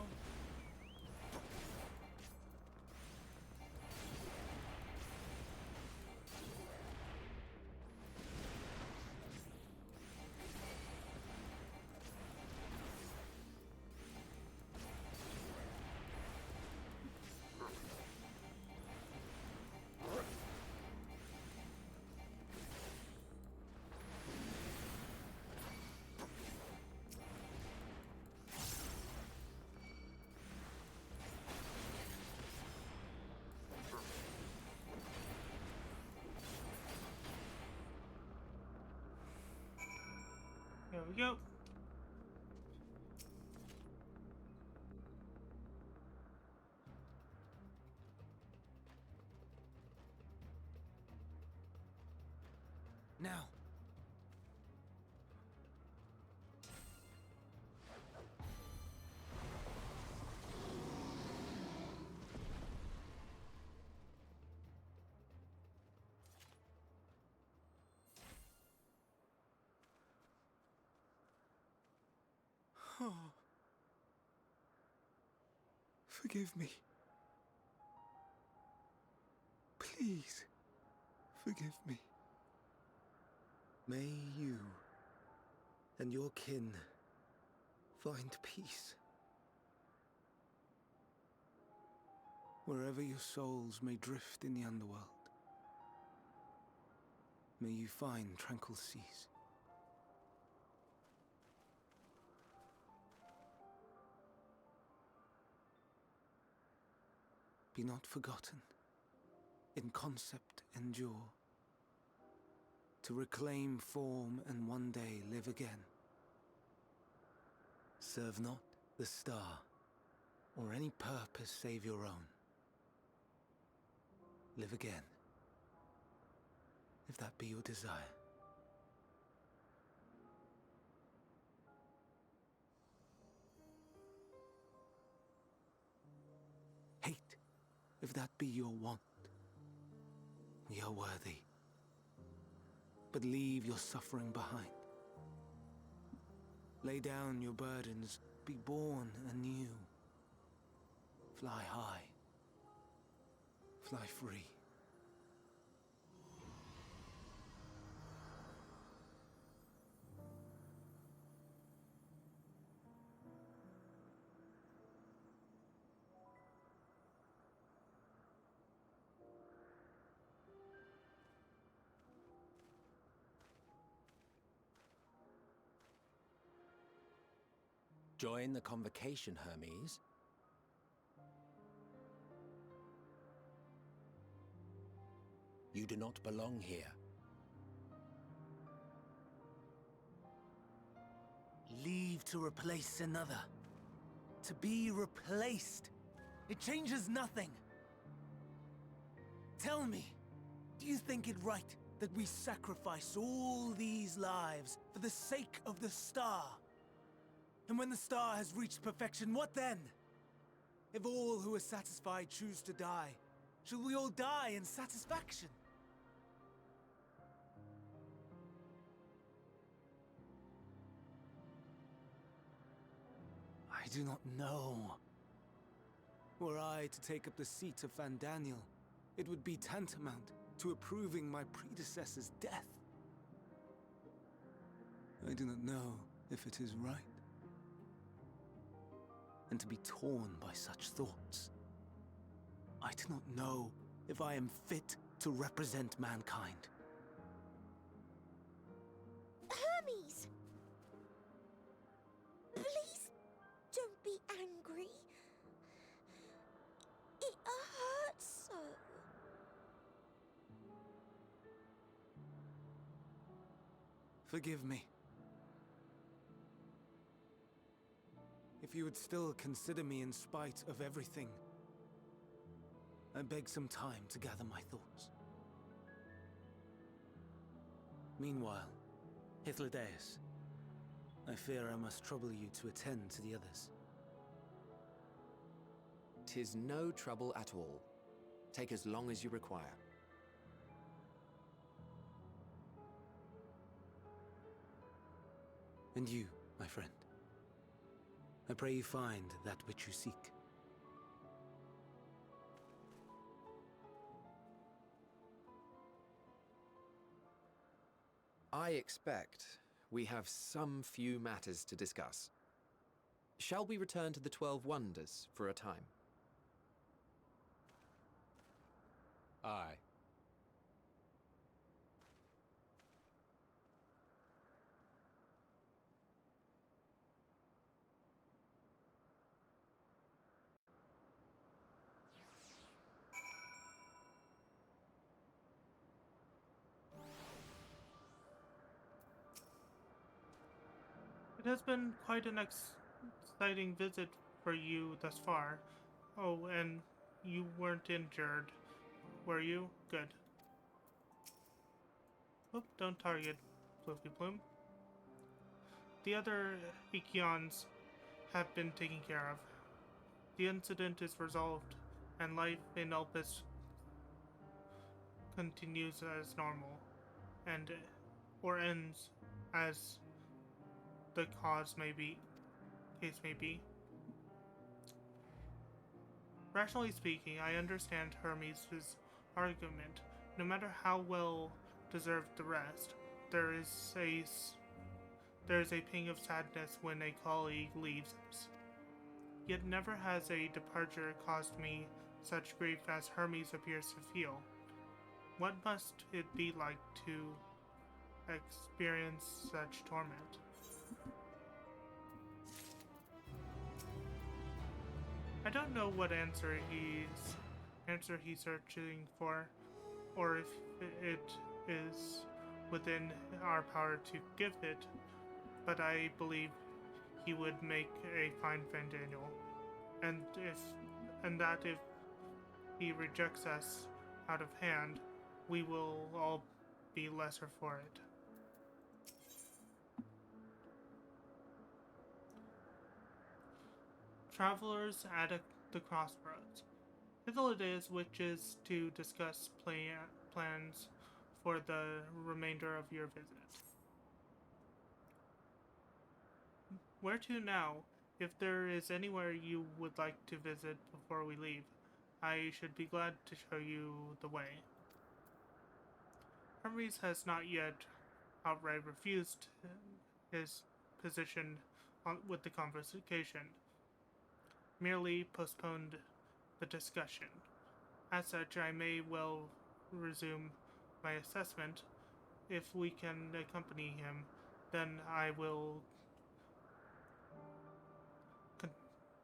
we go. Now. Oh. Forgive me. Please, forgive me. May you and your kin find peace. Wherever your souls may drift in the underworld, may you find tranquil seas. Be not forgotten, in concept endure, to reclaim form and one day live again. Serve not the star, or any purpose save your own. Live again, if that be your desire. Hate, if that be your want. We are worthy. But leave your suffering behind. Lay down your burdens, be born anew. Fly high, fly free. Join the convocation, Hermes. You do not belong here. Leave to replace another. To be replaced. It changes nothing. Tell me, do you think it right that we sacrifice all these lives for the sake of the star? And when the star has reached perfection, what then? If all who are satisfied choose to die, shall we all die in satisfaction? I do not know. Were I to take up the seat of Fandaniel, it would be tantamount to approving my predecessor's death. I do not know if it is right. And to be torn by such thoughts. I do not know if I am fit to represent mankind. Hermes! Please don't be angry. It hurts so. Forgive me. If you would still consider me in spite of everything, I beg some time to gather my thoughts. Meanwhile, Hythlodaeus, I fear I must trouble you to attend to the others. 'Tis no trouble at all. Take as long as you require. And you, my friend, I pray you find that which you seek. I expect we have some few matters to discuss. Shall we return to the 12 Wonders for a time? Aye. It has been quite an exciting visit for you thus far. Oh, and you weren't injured, were you? Good. Oop, don't target, Floofy Plume. The other Ikions have been taken care of. The incident is resolved, and life in Elpis continues as normal, and or ends as the case may be. Rationally speaking, I understand Hermes' argument. No matter how well deserved the rest, there is a pang of sadness when a colleague leaves us. Yet never has a departure caused me such grief as Hermes appears to feel. What must it be like to experience such torment? I don't know what answer he's searching for, or if it is within our power to give it, but I believe he would make a fine friend, Daniel, and that if he rejects us out of hand, we will all be lesser for it. Travelers at the crossroads. Hither it is, which is to discuss plans for the remainder of your visit. Where to now? If there is anywhere you would like to visit before we leave, I should be glad to show you the way. Hermes has not yet outright refused his position with the convocation, merely postponed the discussion. As such, I may well resume my assessment. If we can accompany him, then I will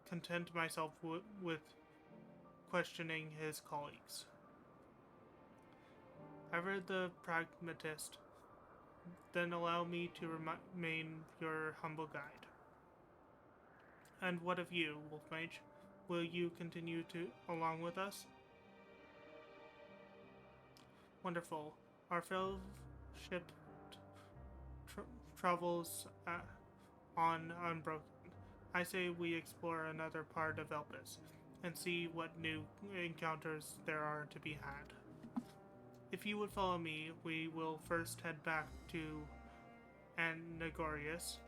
content myself with questioning his colleagues. Ever the pragmatist, then allow me to remain your humble guide. And what of you, Wolf Mage? Will you continue along with us? Wonderful. Our fellowship travels on unbroken. I say we explore another part of Elpis and see what new encounters there are to be had. If you would follow me, we will first head back to Anagorius,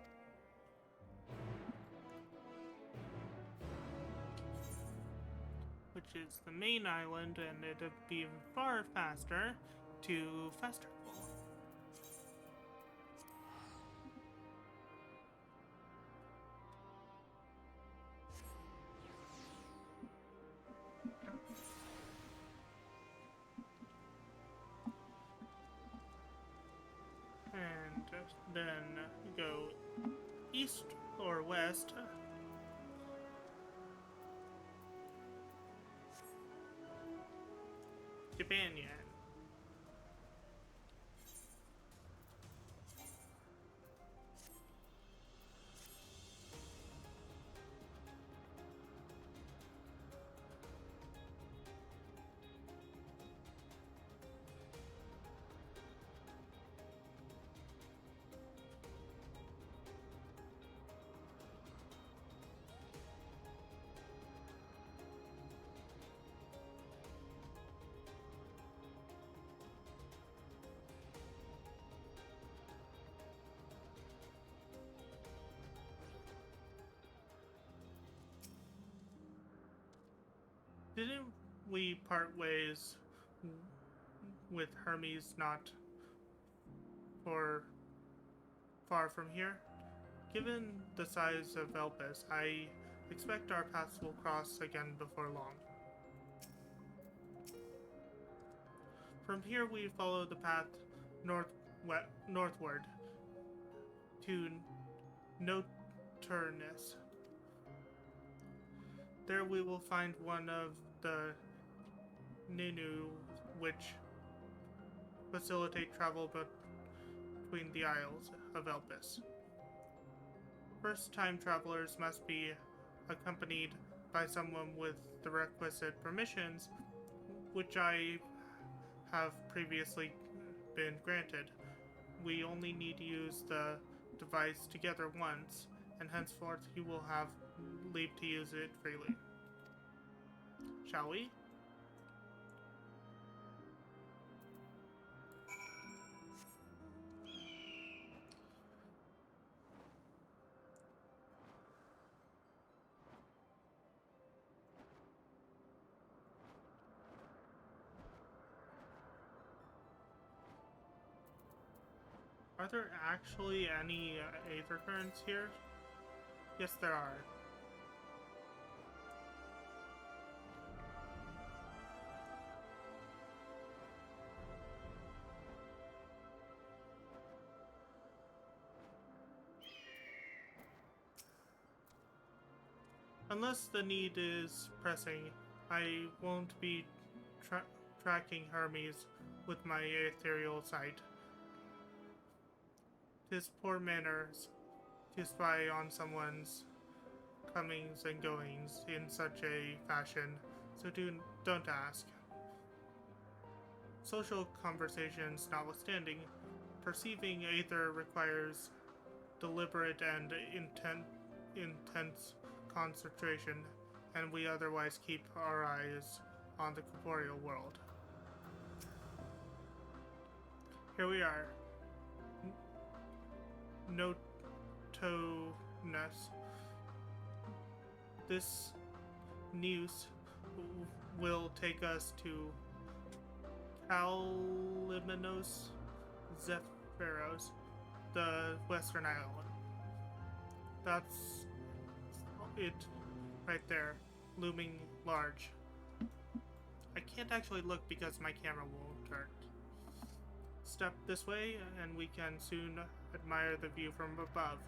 which is the main island, and it'd be far faster to fast travel. And then go east or west. To Banyan. Didn't we part ways with Hermes not far from here? Given the size of Elpis, I expect our paths will cross again before long. From here we follow the path northward to Noturnus. There we will find one of the Ninu which facilitate travel between the Isles of Elpis. First-time travelers must be accompanied by someone with the requisite permissions, which I have previously been granted. We only need to use the device together once, and henceforth you will have leave to use it freely. Shall we? Are there actually any aether currents here? Yes, there are. Unless the need is pressing, I won't be tracking Hermes with my ethereal sight. 'Tis poor manners to spy on someone's comings and goings in such a fashion, so don't ask. Social conversations notwithstanding, perceiving aether requires deliberate and intense concentration, and we otherwise keep our eyes on the corporeal world. Here we are. Notoness. This news will take us to Kaliminos Zephyros, the Western Island. That's it right there, looming large. I can't actually look because my camera won't turn. Step this way, and we can soon admire the view from above.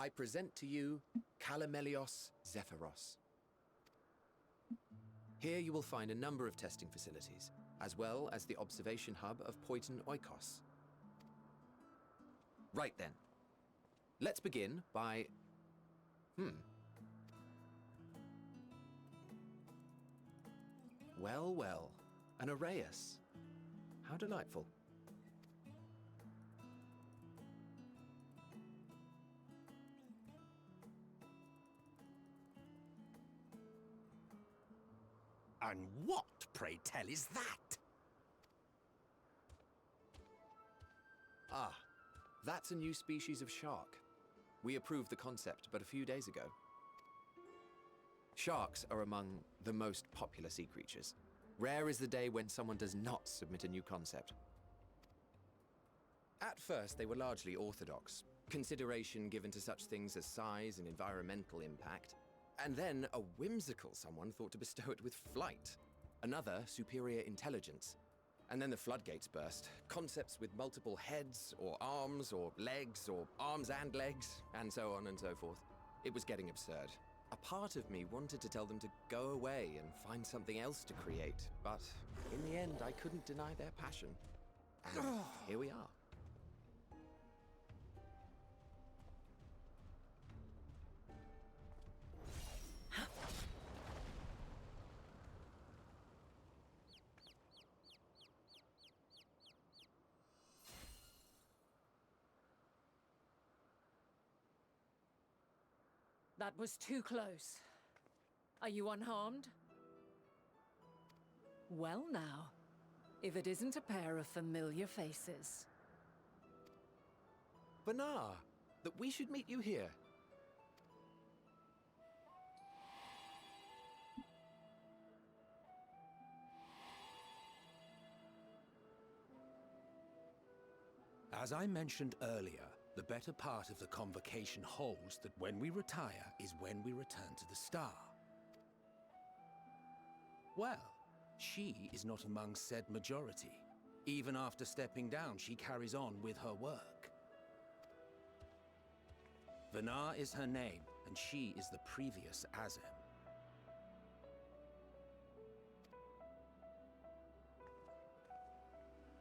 I present to you Kalimelios Zephyros. Here you will find a number of testing facilities, as well as the observation hub of Poiton Oikos. Right then. Let's begin by... Well, well. An Arrhaeus. How delightful. And what, pray tell, is that? Ah, that's a new species of shark. We approved the concept but a few days ago. Sharks are among the most popular sea creatures. Rare is the day when someone does not submit a new concept. At first, they were largely orthodox, consideration given to such things as size and environmental impact, and then a whimsical someone thought to bestow it with flight, another superior intelligence. And then the floodgates burst, concepts with multiple heads, or arms and legs, and so on and so forth. It was getting absurd. A part of me wanted to tell them to go away and find something else to create, but in the end, I couldn't deny their passion. And here we are. That was too close. Are you unharmed? Well now, if it isn't a pair of familiar faces. Banar, that we should meet you here. As I mentioned earlier, the better part of the convocation holds that when we retire is when we return to the star. Well, she is not among said majority. Even after stepping down, she carries on with her work. Vanar is her name, and she is the previous Azem.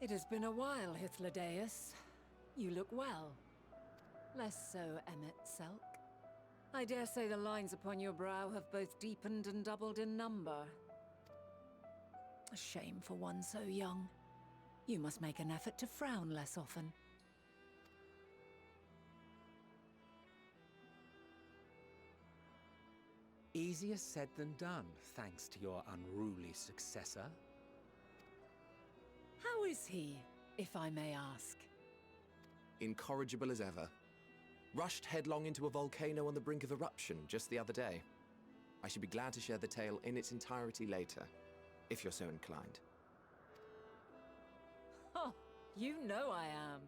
It has been a while, Hythlodaeus. You look well. Less so, Emmet Selk. I dare say the lines upon your brow have both deepened and doubled in number. A shame for one so young. You must make an effort to frown less often. Easier said than done, thanks to your unruly successor. How is he, if I may ask? Incorrigible as ever. Rushed headlong into a volcano on the brink of eruption just the other day. I should be glad to share the tale in its entirety later, if you're so inclined. Oh, you know I am.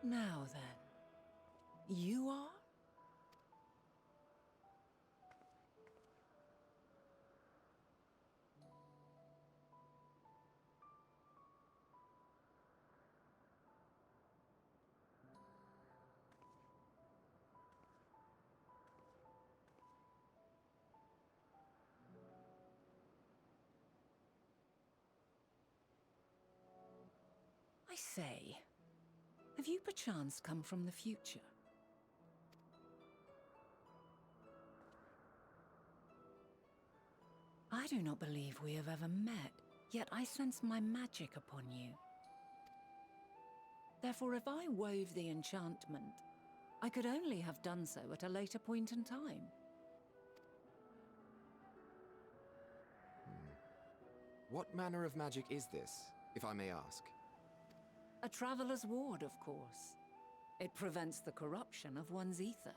Now then, you are? I say, have you perchance come from the future? I do not believe we have ever met, yet I sense my magic upon you. Therefore, if I wove the enchantment, I could only have done so at a later point in time. What manner of magic is this, if I may ask? A traveler's ward, of course. It prevents the corruption of one's ether.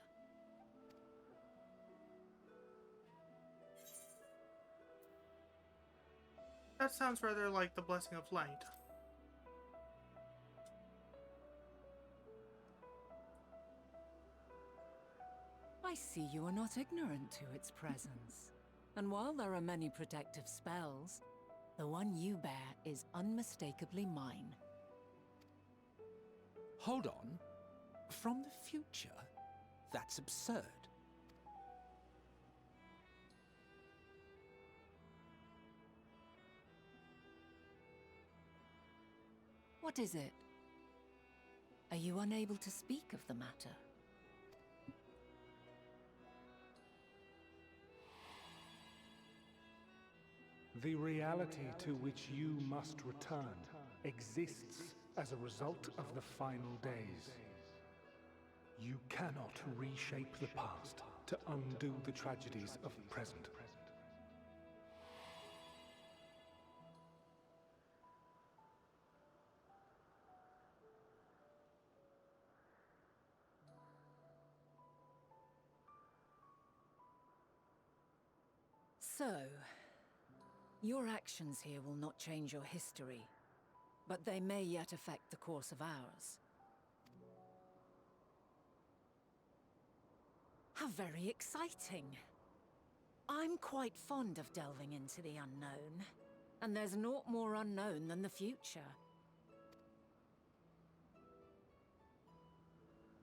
That sounds rather like the Blessing of Light. I see you are not ignorant to its presence. And while there are many protective spells, the one you bear is unmistakably mine. Hold on. From the future? That's absurd. What is it? Are you unable to speak of the matter? The reality to which you must return exists as a result of the final days. You cannot reshape the past to undo the tragedies of the present. So, your actions here will not change your history, but they may yet affect the course of ours. How very exciting! I'm quite fond of delving into the unknown, and there's naught more unknown than the future.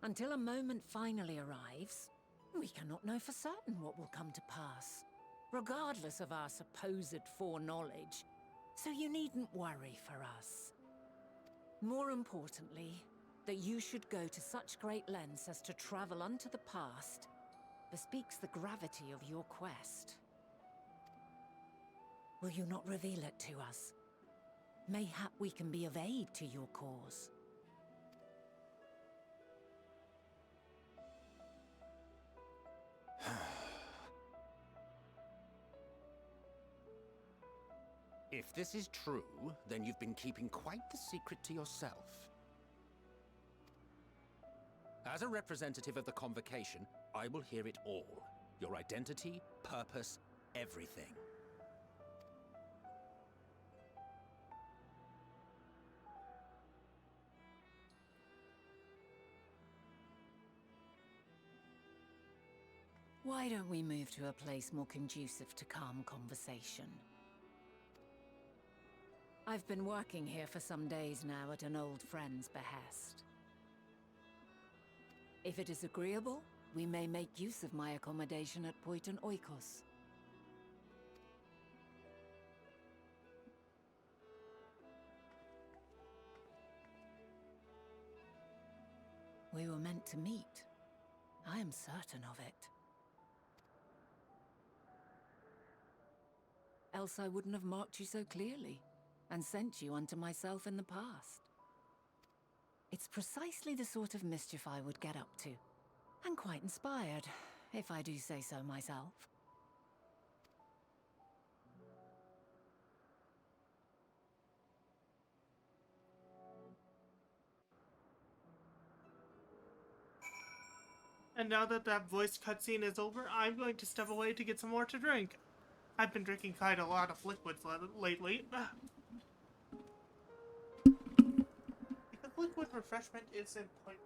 Until a moment finally arrives, we cannot know for certain what will come to pass, regardless of our supposed foreknowledge, so you needn't worry for us. More importantly, that you should go to such great lengths as to travel unto the past bespeaks the gravity of your quest. Will you not reveal it to us? Mayhap we can be of aid to your cause. If this is true, then you've been keeping quite the secret to yourself. As a representative of the Convocation, I will hear it all. Your identity, purpose, everything. Why don't we move to a place more conducive to calm conversation? I've been working here for some days now at an old friend's behest. If it is agreeable, we may make use of my accommodation at Poiton Oikos. We were meant to meet. I am certain of it. Else I wouldn't have marked you so clearly, and sent you unto myself in the past. It's precisely the sort of mischief I would get up to, and quite inspired, if I do say so myself. And now that that voice cutscene is over, I'm going to step away to get some more to drink. I've been drinking quite a lot of liquids lately. Because liquid refreshment is important.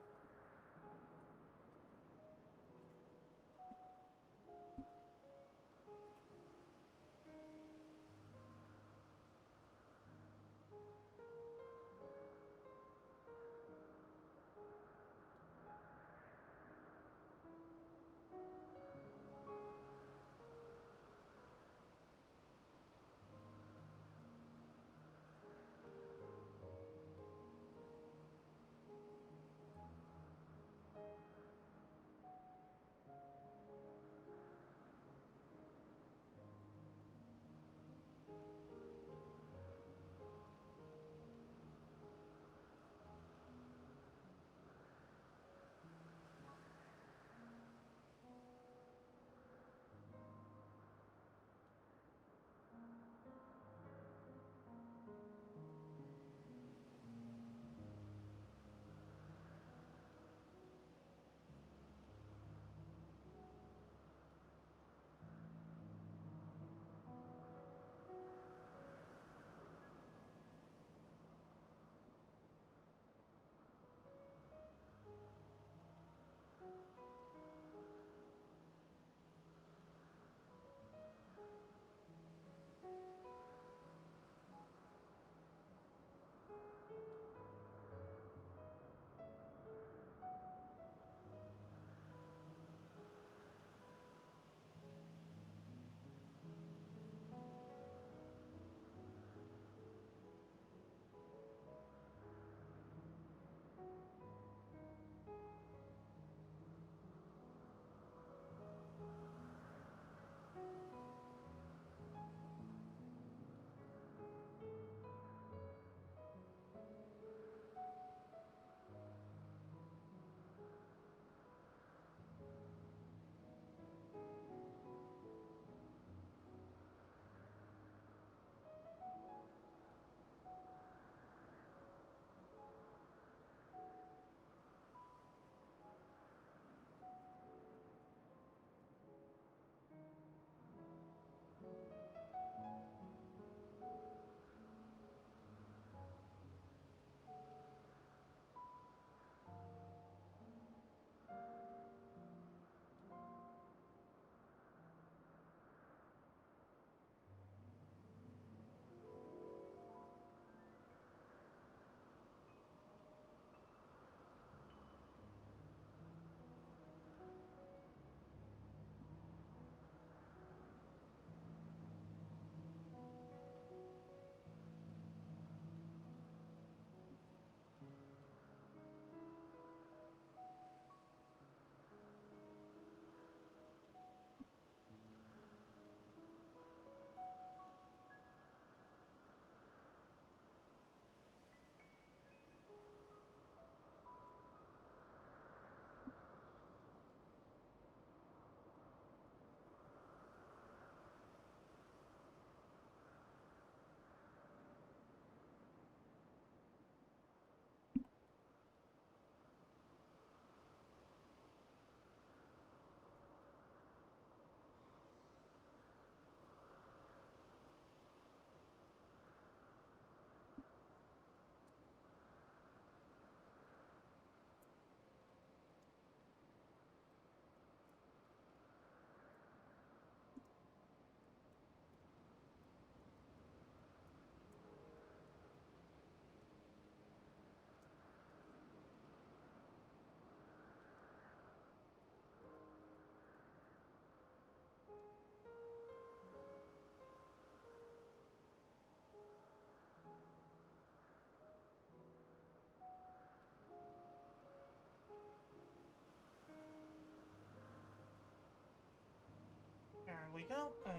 we go. I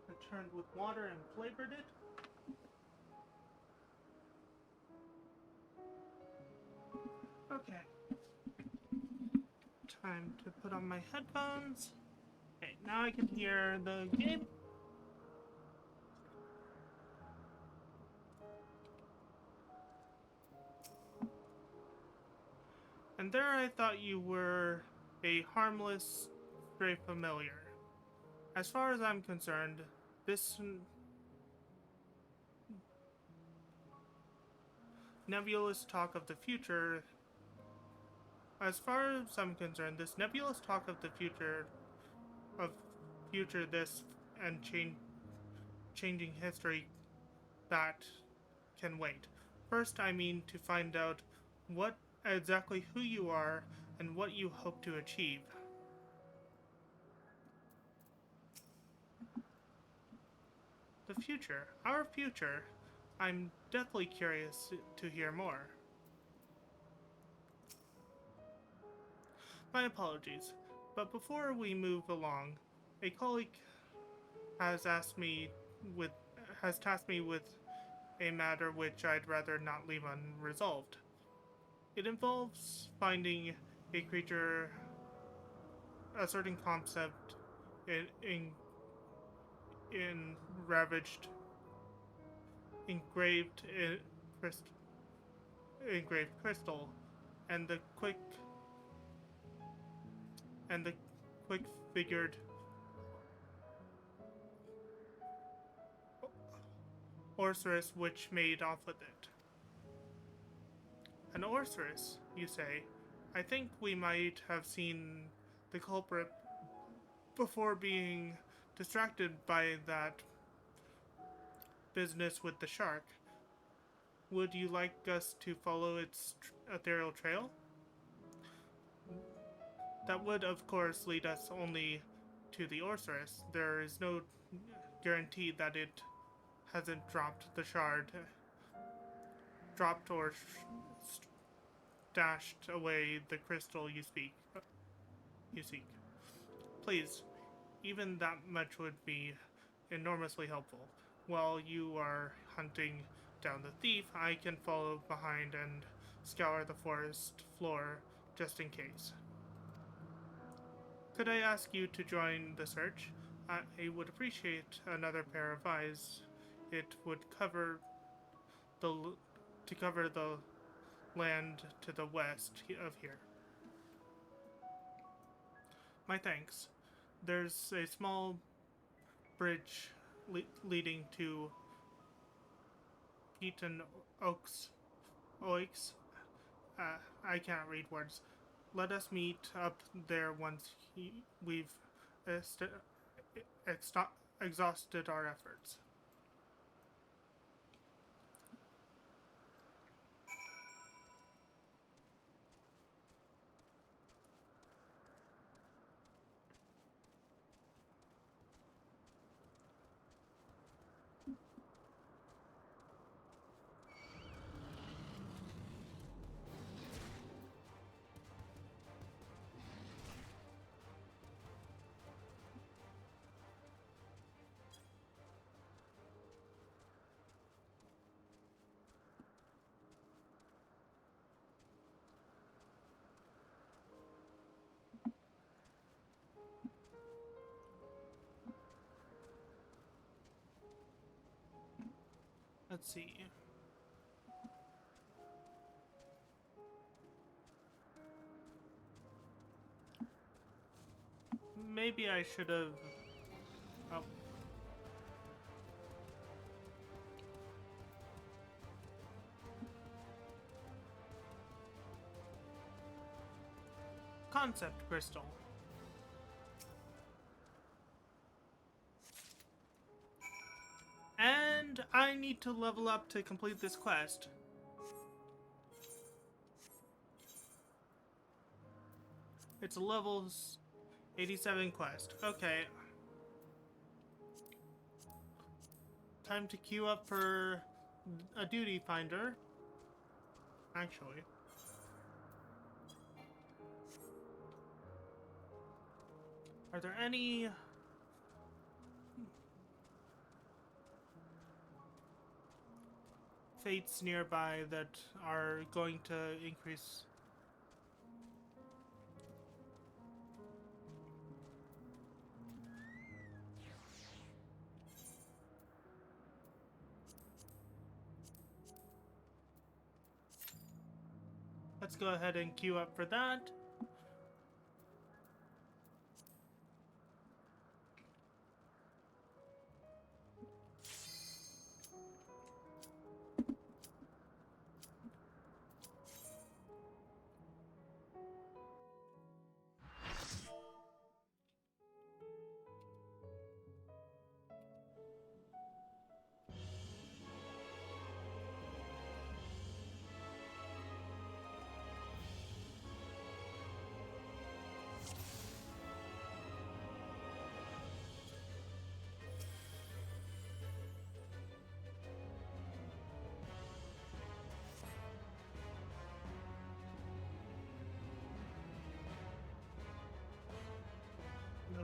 returned with water and flavored it. Okay. Time to put on my headphones. Okay, now I can hear the game. And there I thought you were a harmless, stray familiar. As far as I'm concerned, this nebulous talk of the future. As far as I'm concerned, this nebulous talk of the future, of future this and changing history, that can wait. First, I mean to find out what exactly who you are and what you hope to achieve. The future, our future. I'm deathly curious to hear more. My apologies, but before we move along, a colleague has with tasked me with a matter which I'd rather not leave unresolved. It involves finding a creature, a certain concept in in ravaged, engraved engraved crystal, and the quick figured Orcerus which made off with it. An Orcerus, you say? I think we might have seen the culprit before being distracted by that business with the shark. Would you like us to follow its ethereal trail? That would, of course, lead us only to the Orcerus. There is no guarantee that it hasn't dropped the shard, dropped or stashed away the crystal you seek. Please, even that much would be enormously helpful. While you are hunting down the thief, I can follow behind and scour the forest floor just in case. Could I ask you to join the search? I would appreciate another pair of eyes. It would cover the land to the west of here. My thanks. There's a small bridge leading to Peaton Oaks. I can't read words. Let us meet up there once we've exhausted our efforts. Let's see. Maybe I should have... Oh. Concept crystal. And I need to level up to complete this quest. It's a level 87 quest. Okay. Time to queue up for a duty finder. Actually. Are there any fates nearby that are going to increase. Let's go ahead and queue up for that.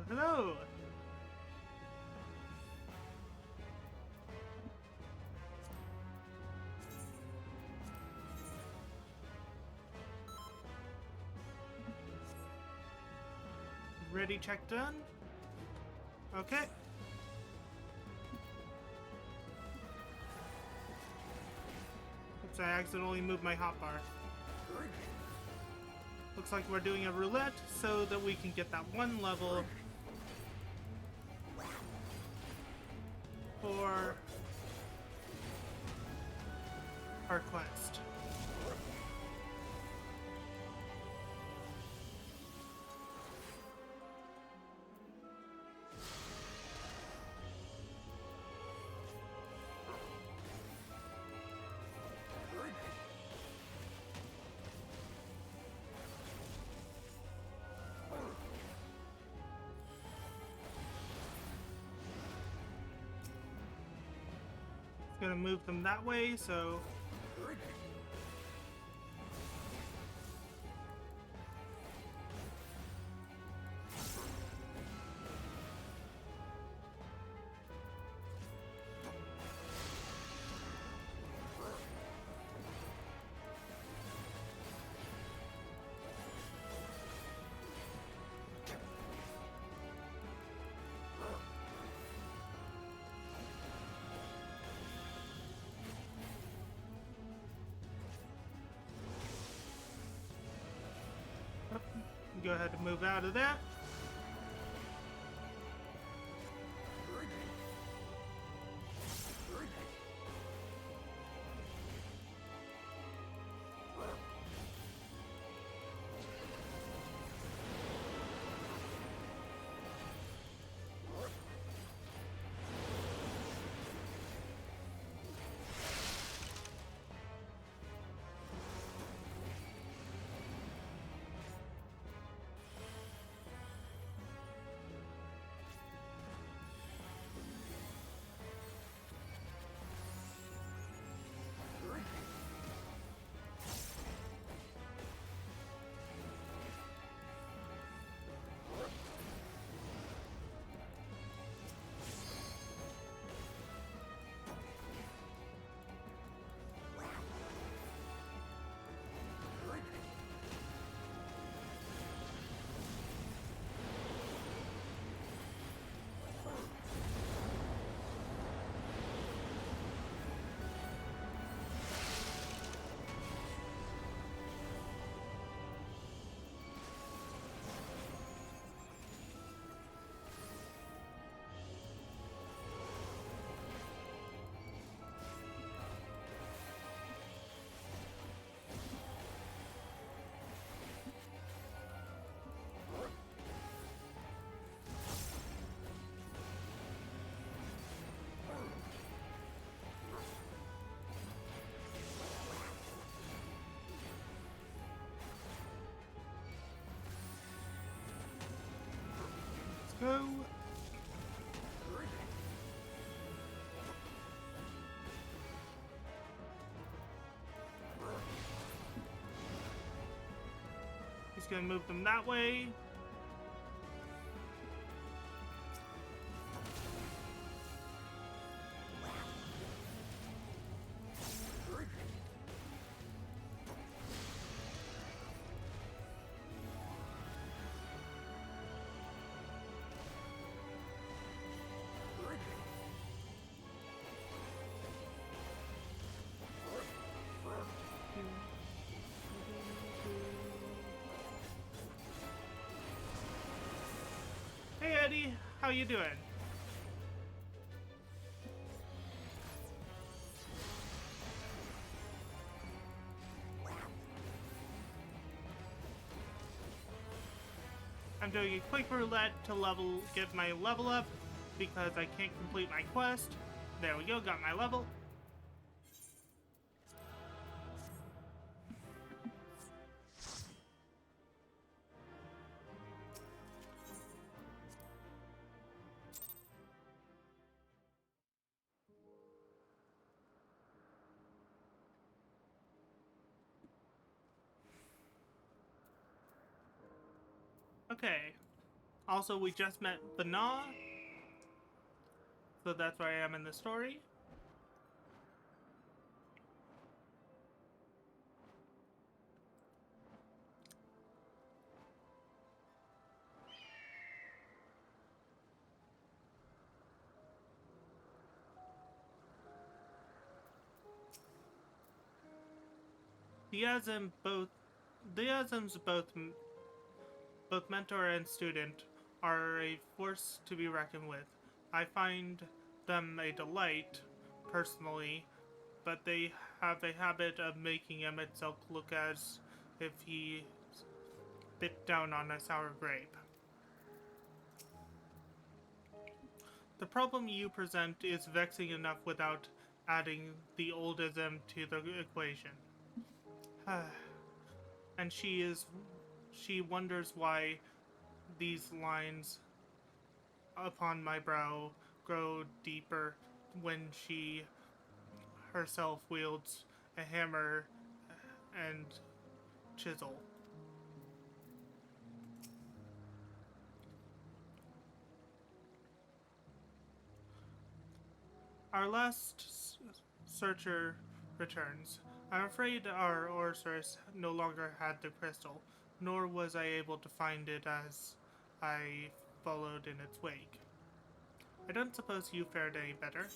Hello. Ready, check done. Okay. Oops, I accidentally moved my hotbar. Looks like we're doing a roulette so that we can get that one level for our quest. Gonna move them that way, so go ahead and move out of that. Go. He's gonna move them that way. buddy. How you doing? I'm doing a quick roulette to get my level up because I can't complete my quest. There we go, got my level. Okay. Also, we just met Bana, so that's where I am in the story. Diazim's both mentor and student are a force to be reckoned with. I find them a delight, personally, but they have a habit of making Emet-Selch look as if he bit down on a sour grape. The problem you present is vexing enough without adding the oldism to the equation. And she wonders why these lines upon my brow grow deeper when she herself wields a hammer and chisel. Our last searcher returns. I'm afraid our Orsurus no longer had the crystal, nor was I able to find it as I followed in its wake. I don't suppose you fared any better.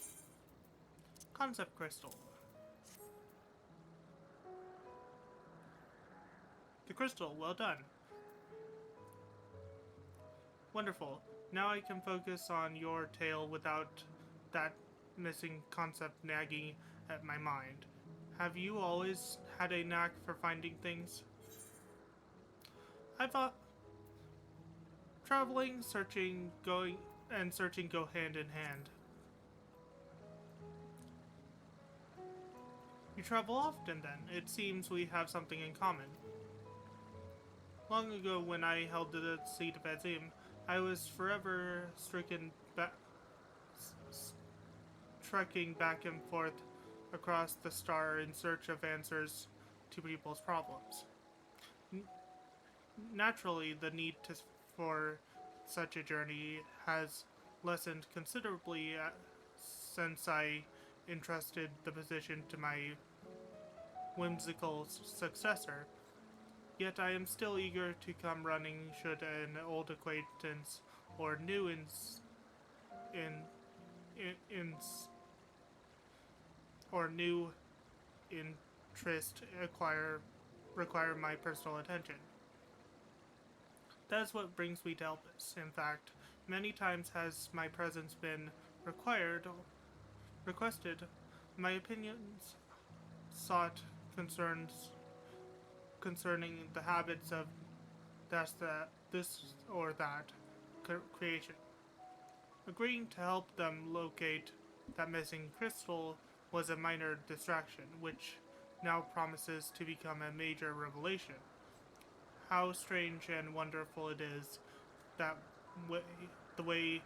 Concept crystal. The crystal, well done. Wonderful. Now I can focus on your tale without that missing concept nagging at my mind. Have you always had a knack for finding things? I thought traveling, searching, going, and searching go hand in hand. You travel often then. It seems we have something in common. Long ago, when I held the seat of Ffxiv, I was forever trekking back and forth across the star in search of answers to people's problems. Naturally, the need for such a journey has lessened considerably since I entrusted the position to my whimsical successor. Yet I am still eager to come running should an old acquaintance or new interest require my personal attention. That is what brings me to Elpis. In fact, many times has my presence been requested, my opinions sought concerning the habits of this or that creation. Agreeing to help them locate that missing crystal was a minor distraction, which now promises to become a major revelation. How strange and wonderful it is that the way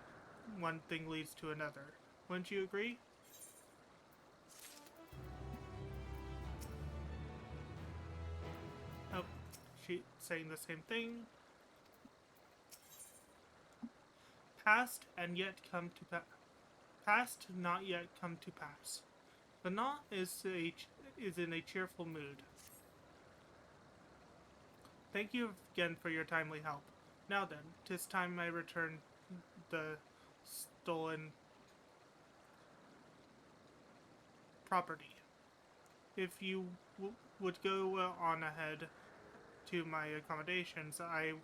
one thing leads to another. Wouldn't you agree? Oh, she's saying the same thing. Past and yet come to past not yet come to pass. The knot is in a cheerful mood. Thank you again for your timely help. Now then, 'tis time I return the stolen property. If you would go on ahead to my accommodations, I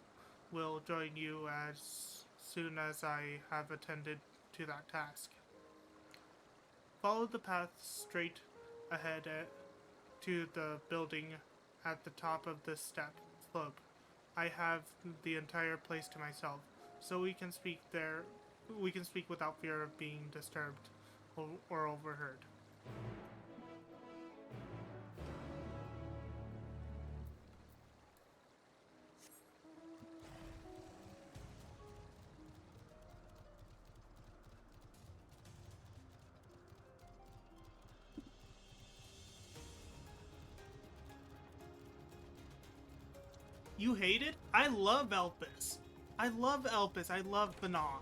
will join you as soon as I have attended to that task. Follow the path straight ahead to the building at the top of this slope. I have the entire place to myself, so we can speak there. We can speak without fear of being disturbed or overheard. You hate it? I love Elpis. I love Elpis. I love Banon.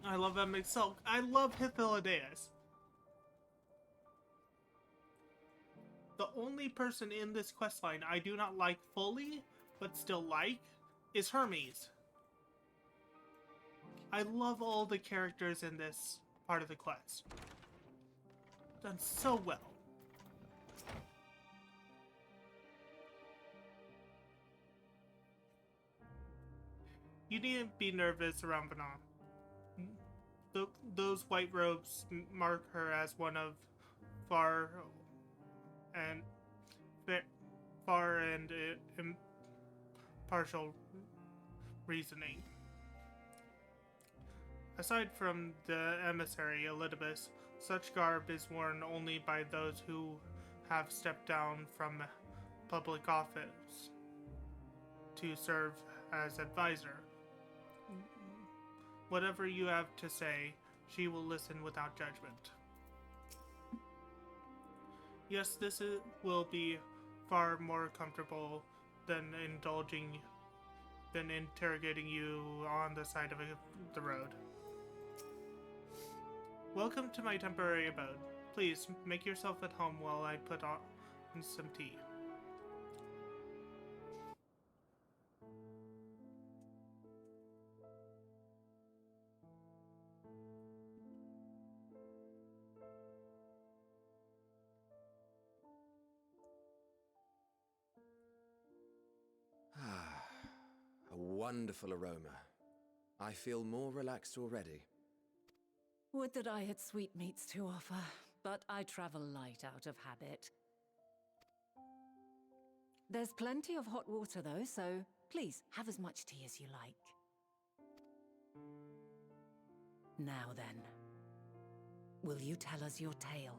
I love Emixelk. I love Hythlodaeus. The only person in this questline I do not like fully, but still like, is Hermes. I love all the characters in this part of the quest. Done so well. You needn't be nervous around Banon. Those white robes mark her as one of far and impartial reasoning. Aside from the emissary Elidibus, such garb is worn only by those who have stepped down from public office to serve as advisor. Whatever you have to say, she will listen without judgment. Yes, will be far more comfortable than interrogating you on the side of the road. Welcome to my temporary abode. Please, make yourself at home while I put on some tea. A wonderful aroma. I feel more relaxed already. Would that I had sweetmeats to offer, but I travel light out of habit. There's plenty of hot water though, so please have as much tea as you like. Now then, will you tell us your tale?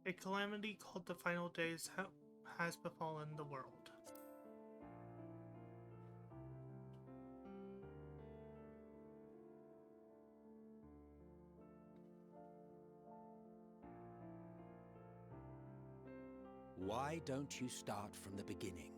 A calamity called the Final Days has befallen the world. Why don't you start from the beginning?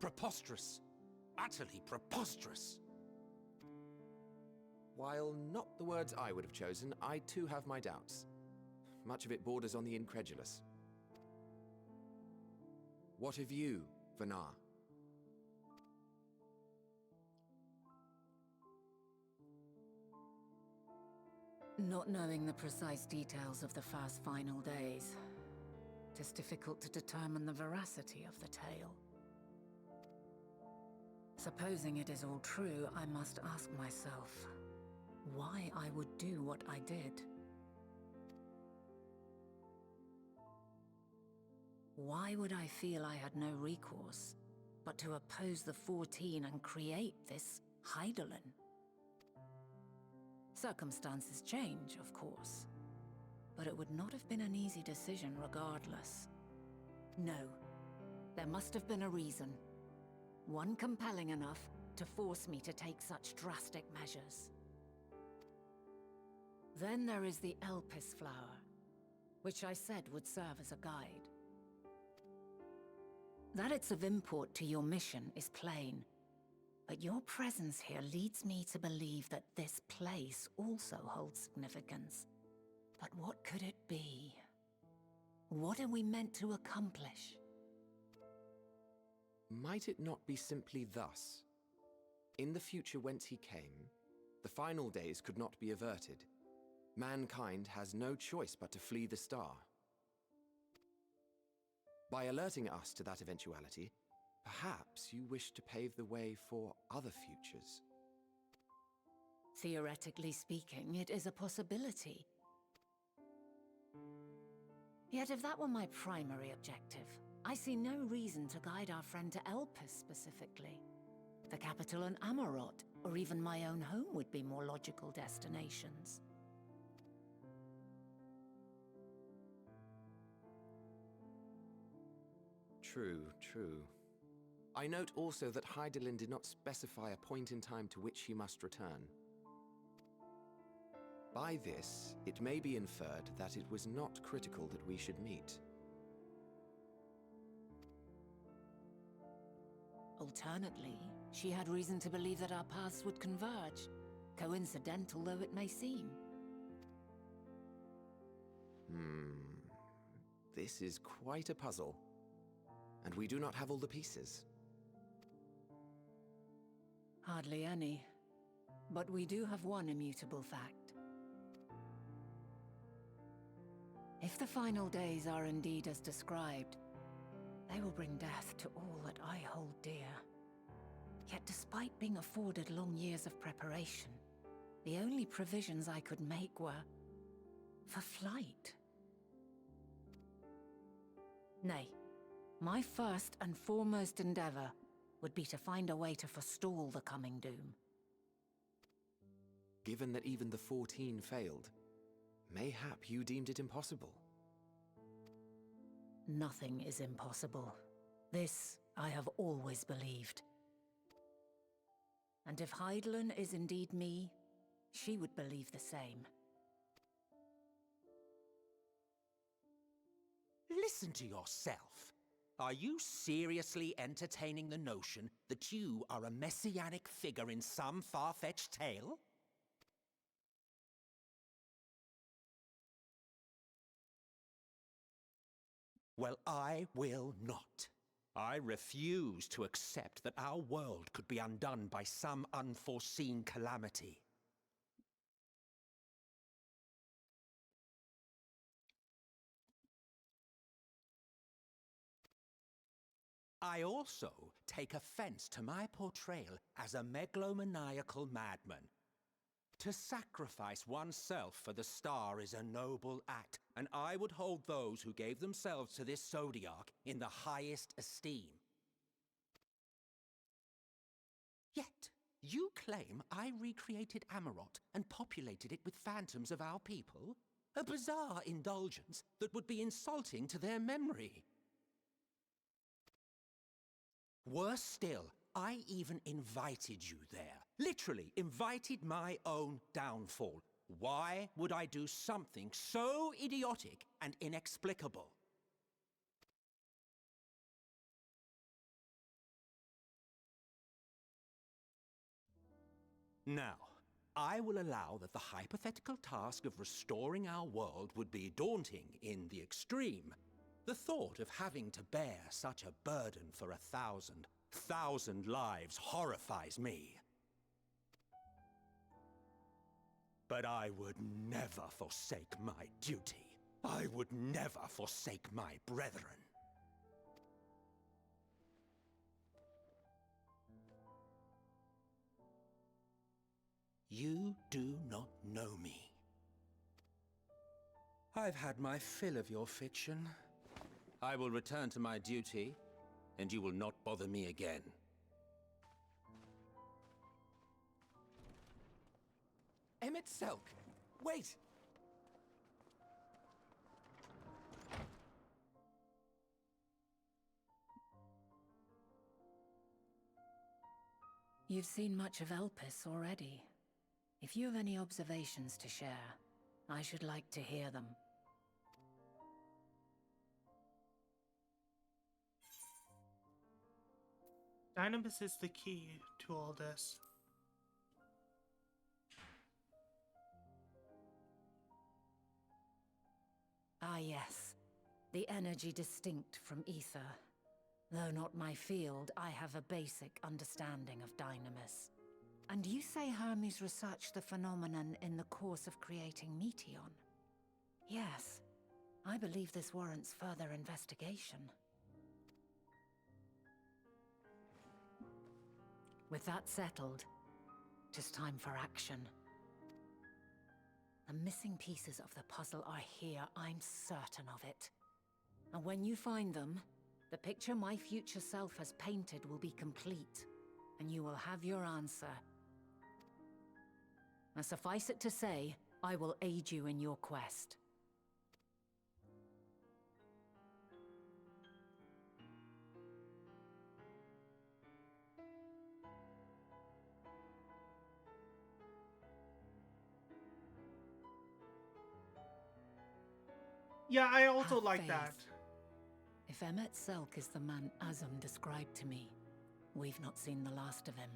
Preposterous. Utterly preposterous. While not the words I would have chosen, I too have my doubts. much of it borders on the incredulous. What of you, Vanar? Not knowing the precise details of the first final days, it is difficult to determine the veracity of the tale. Supposing it is all true, I must ask myself why I would do what I did. Why would I feel I had no recourse but to oppose the 14 and create this Hydaelyn? Circumstances change, of course, but it would not have been an easy decision regardless. No, there must have been a reason. One compelling enough to force me to take such drastic measures. Then there is the Elpis flower, which I said would serve as a guide. That it's of import to your mission is plain, but your presence here leads me to believe that this place also holds significance. But what could it be? What are we meant to accomplish? Might it not be simply thus? In the future whence he came, the final days could not be averted. Mankind has no choice but to flee the star. By alerting us to that eventuality, perhaps you wish to pave the way for other futures. Theoretically speaking, it is a possibility. Yet if that were my primary objective, I see no reason to guide our friend to Elpis specifically. The capital and Amarot, or even my own home would be more logical destinations. True, true. I note also that Hydaelyn did not specify a point in time to which he must return. By this, it may be inferred that it was not critical that we should meet. Alternately, she had reason to believe that our paths would converge, coincidental though it may seem. This is quite a puzzle, and we do not have all the pieces. Hardly any, but we do have one immutable fact. If the final days are indeed as described, they will bring death to all that I hold dear. Yet despite being afforded long years of preparation, the only provisions I could make were for flight. Nay, my first and foremost endeavor would be to find a way to forestall the coming doom. Given that even the 14 failed, mayhap you deemed it impossible. Nothing is impossible. This I have always believed. And if Hydaelyn is indeed me, she would believe the same. Listen to yourself. Are you seriously entertaining the notion that you are a messianic figure in some far-fetched tale? Well, I will not. I refuse to accept that our world could be undone by some unforeseen calamity. I also take offense to my portrayal as a megalomaniacal madman. To sacrifice oneself for the star is a noble act, and I would hold those who gave themselves to this zodiac in the highest esteem. Yet, you claim I recreated Amarot and populated it with phantoms of our people? A bizarre indulgence that would be insulting to their memory. Worse still, I even invited you there. Literally invited my own downfall. Why would I do something so idiotic and inexplicable? Now, I will allow that the hypothetical task of restoring our world would be daunting in the extreme. The thought of having to bear such a burden for 1,000 lives horrifies me. But I would never forsake my duty. I would never forsake my brethren. You do not know me. I've had my fill of your fiction. I will return to my duty, and you will not bother me again. Emmett Selk! Wait! You've seen much of Elpis already. If you have any observations to share, I should like to hear them. Dynamis is the key to all this. Ah yes, the energy distinct from ether. Though not my field, I have a basic understanding of Dynamis. And you say Hermes researched the phenomenon in the course of creating Meteon? Yes, I believe this warrants further investigation. With that settled, it is time for action. The missing pieces of the puzzle are here, I'm certain of it. And when you find them, the picture my future self has painted will be complete, and you will have your answer. Now suffice it to say, I will aid you in your quest. Yeah, I also Have like faith. that. If Emmett Selk is the man Azum described to me, we've not seen the last of him.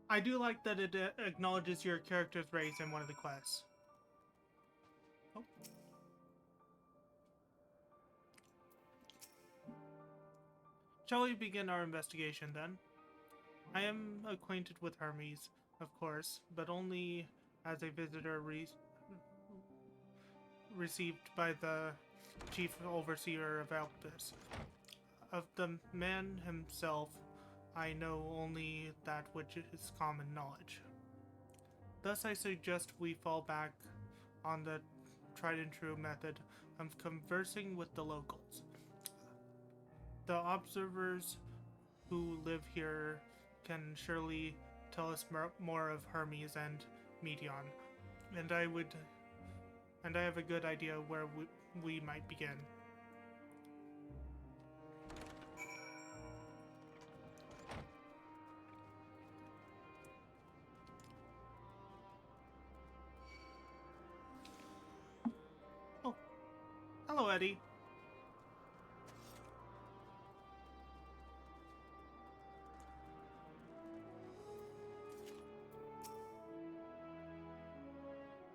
I do like that it acknowledges your character's race in one of the quests. Oh. Shall we begin our investigation then? I am acquainted with Hermes, of course, but only as a visitor received by the chief overseer of Elpis. Of the man himself, I know only that which is common knowledge. Thus I suggest we fall back on the tried and true method of conversing with the locals. The observers who live here can surely tell us more of Hermes and Meteon, and I have a good idea where we might begin. Oh, hello, Eddie.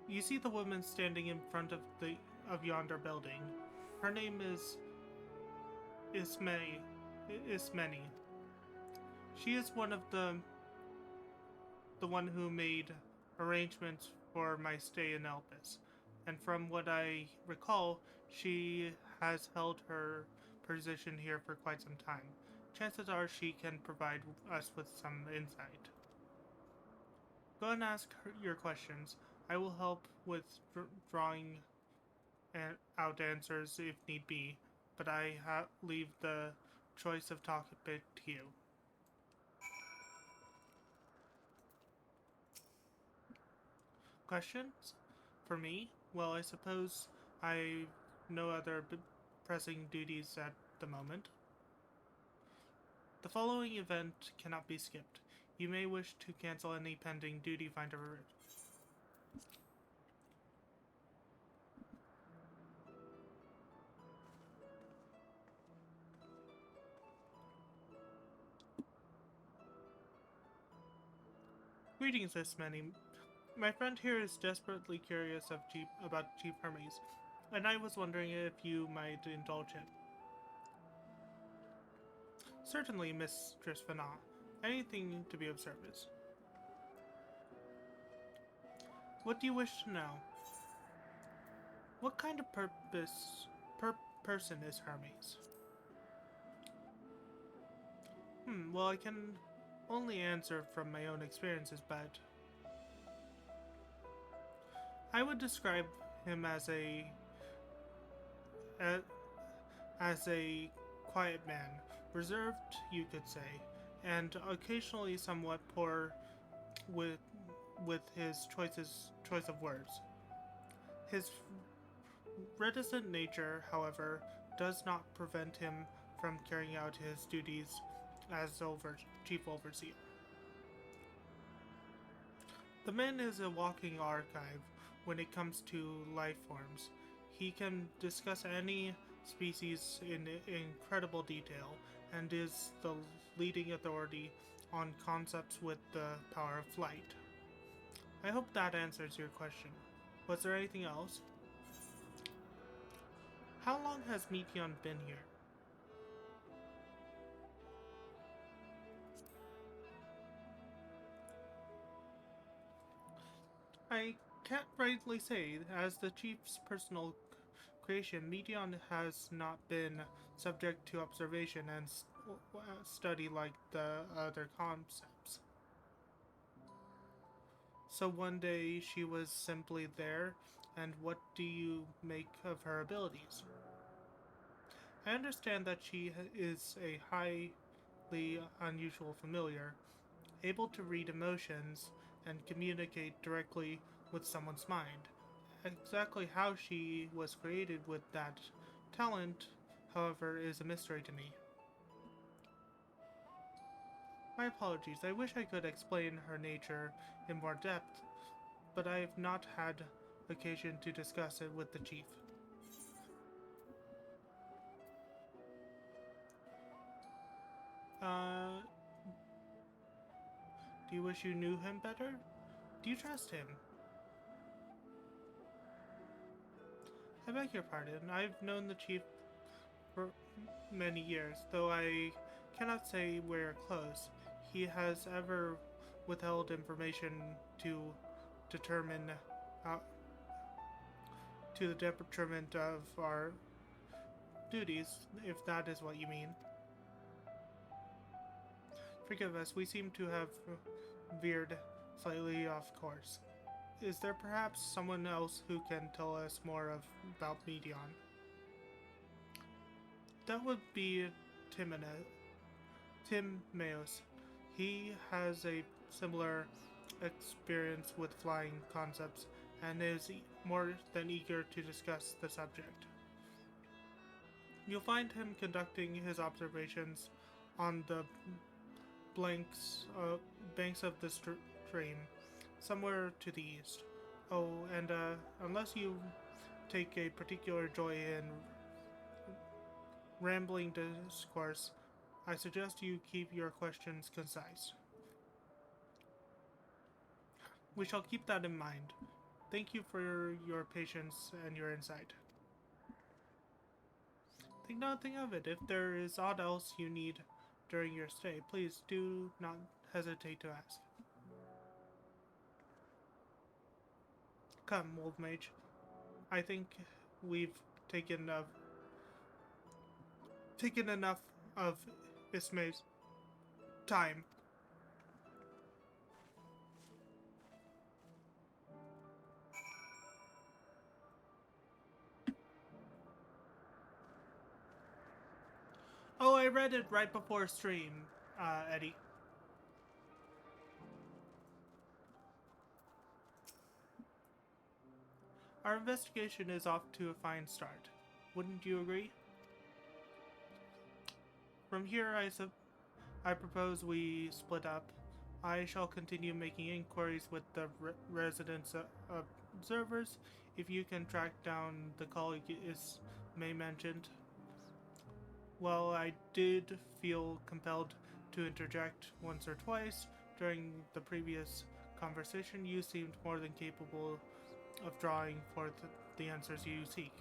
You see the woman standing in front of yonder building. Her name is Ismeni. She is one of the one who made arrangements for my stay in Elpis, and from what I recall, she has held her position here for quite some time. Chances are she can provide us with some insight. Go and ask her your questions. I will help with drawing out answers if need be, but I leave the choice of topic to you. Questions? For me? Well, I suppose I've no other pressing duties at the moment. The following event cannot be skipped. You may wish to cancel any pending duty finder. Greetings, Miss Many. My friend here is desperately curious about Chief Hermes, and I was wondering if you might indulge him. Certainly, Mistress Fana. Anything to be of service. What do you wish to know? What kind of person is Hermes? Well, I can only answer from my own experiences, but I would describe him as a quiet man, reserved, you could say, and occasionally somewhat poor with his choice of words. His reticent nature, however, does not prevent him from carrying out his duties as chief overseer. The man is a walking archive when it comes to life forms. He can discuss any species in incredible detail and is the leading authority on concepts with the power of flight. I hope that answers your question. Was there anything else? How long has Meteon been here? I can't rightly say, as the chief's personal creation, Meteon has not been subject to observation and study like the other concepts. So one day she was simply there, and what do you make of her abilities? I understand that she is a highly unusual familiar, able to read emotions and communicate directly with someone's mind. Exactly how she was created with that talent, however, is a mystery to me. My apologies, I wish I could explain her nature in more depth, but I have not had occasion to discuss it with the chief. Do you wish you knew him better? Do you trust him? I beg your pardon, I've known the chief for many years, though I cannot say we're close. He has ever withheld information to determine to the detriment of our duties, if that is what you mean. Forgive us, we seem to have veered slightly off course. Is there perhaps someone else who can tell us more about Meteon? That would be Tim Meos. He has a similar experience with flying concepts and is more than eager to discuss the subject. You'll find him conducting his observations on the banks of the stream, somewhere to the east. Oh, and unless you take a particular joy in rambling discourse, I suggest you keep your questions concise. We shall keep that in mind. Thank you for your patience and your insight. Think nothing of it. If there is aught else you need during your stay, please do not hesitate to ask. Come, Wolf Mage. I think we've taken enough of Ismay's time. Oh, I read it right before stream, Eddie. Our investigation is off to a fine start. Wouldn't you agree? From here, I propose we split up. I shall continue making inquiries with the residents' observers. If you can track down the colleague May mentioned. Well, I did feel compelled to interject once or twice during the previous conversation, you seemed more than capable of drawing forth the answers you seek.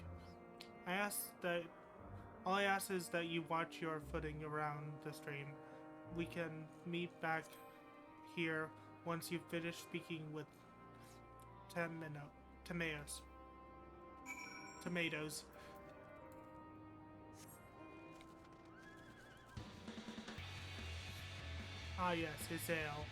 All I ask is that you watch your footing around the stream. We can meet back here once you've finished speaking with Tomatoes. Ah yes, his ale.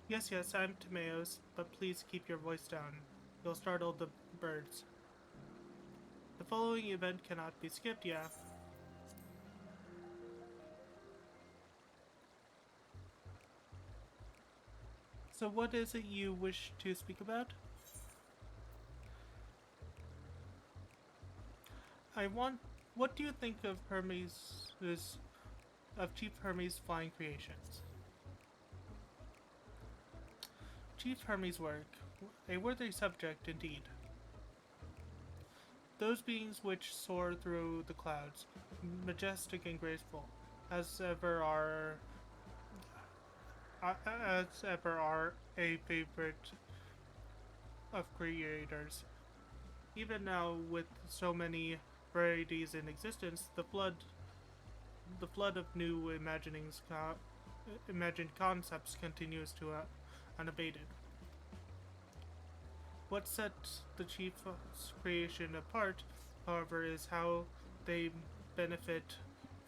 Yes, I'm Tomatoes, but please keep your voice down. You'll startle the birds. The following event cannot be skipped, yeah. So what is it you wish to speak about? What do you think of Chief Hermes' flying creations? Chief Hermes' work, a worthy subject indeed. Those beings which soar through the clouds, majestic and graceful, as ever are a favorite of creators. Even now, with so many varieties in existence, the flood of new imagined concepts continues to unabated. What sets the Chief's creation apart, however, is how they benefit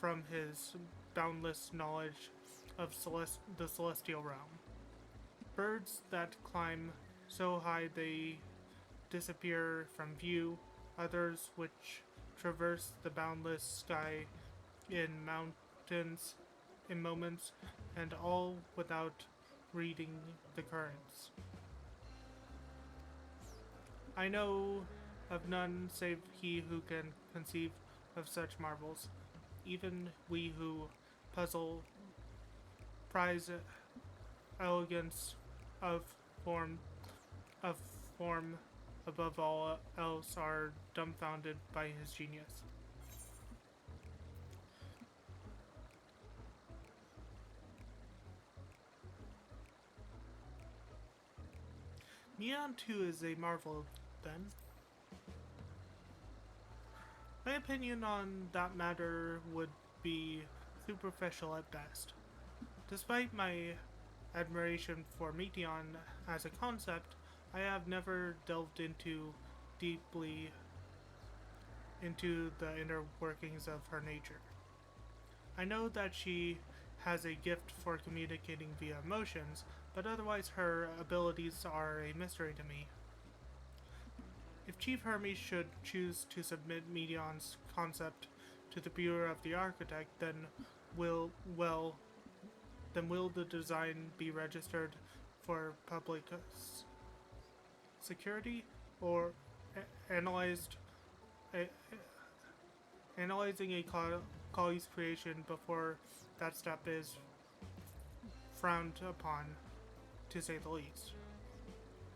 from his boundless knowledge of the celestial realm. Birds that climb so high they disappear from view, others which traverse the boundless sky in moments, and all without reading the currents. I know of none save he who can conceive of such marvels. Even we who puzzle prize elegance of form of form above all else are dumbfounded by his genius. Neon too is a marvel, then. My opinion on that matter would be superficial at best. Despite my admiration for Meteon as a concept, I have never delved deeply into the inner workings of her nature. I know that she has a gift for communicating via emotions, but otherwise her abilities are a mystery to me. If Chief Hermes should choose to submit Meteon's concept to the Bureau of the Architect, then will the design be registered for public security or analyzing a collie's creation before that step is frowned upon, to say the least?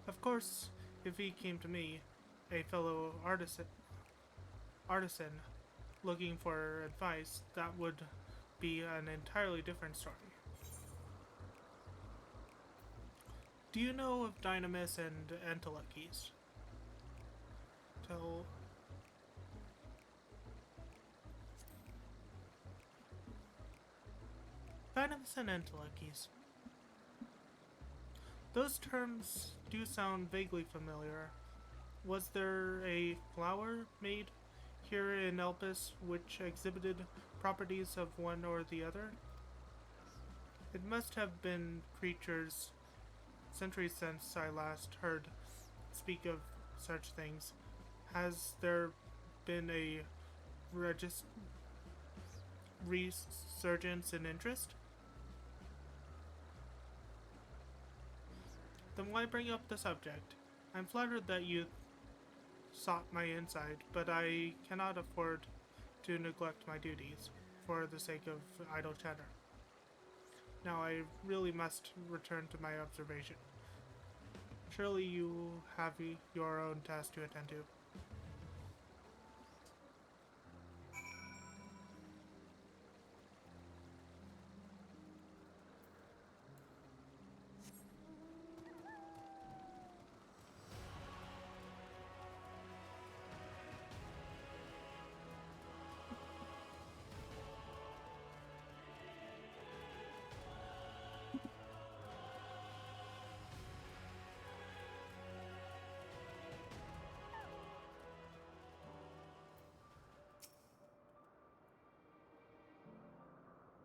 Of course, if he came to me, a fellow artisan looking for advice, that would be an entirely different story. Do you know of Dynamis and Entelekes? Dynamis and Entelekes. Those terms do sound vaguely familiar. Was there a flower made here in Elpis which exhibited properties of one or the other? It must have been creatures centuries since I last heard speak of such things. Has there been a resurgence in interest? Then why bring up the subject? I'm flattered that you sought my insight, but I cannot afford to neglect my duties for the sake of idle chatter. Now I really must return to my observation. Surely you have your own task to attend to.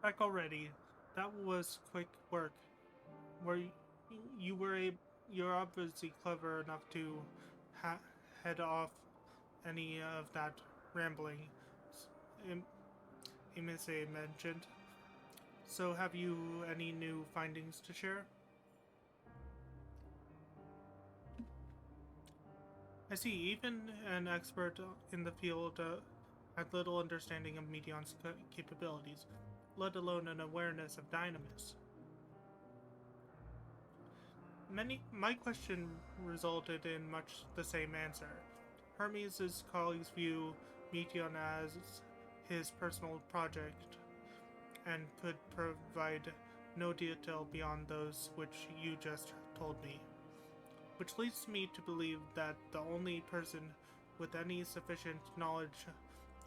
Back already. That was quick work. Were you're obviously clever enough to head off any of that rambling Imise mentioned. So have you any new findings to share? I see, even an expert in the field had little understanding of Medion's capabilities, let alone an awareness of Dynamis. My question resulted in much the same answer. Hermes' colleagues view Meteon as his personal project and could provide no detail beyond those which you just told me. Which leads me to believe that the only person with any sufficient knowledge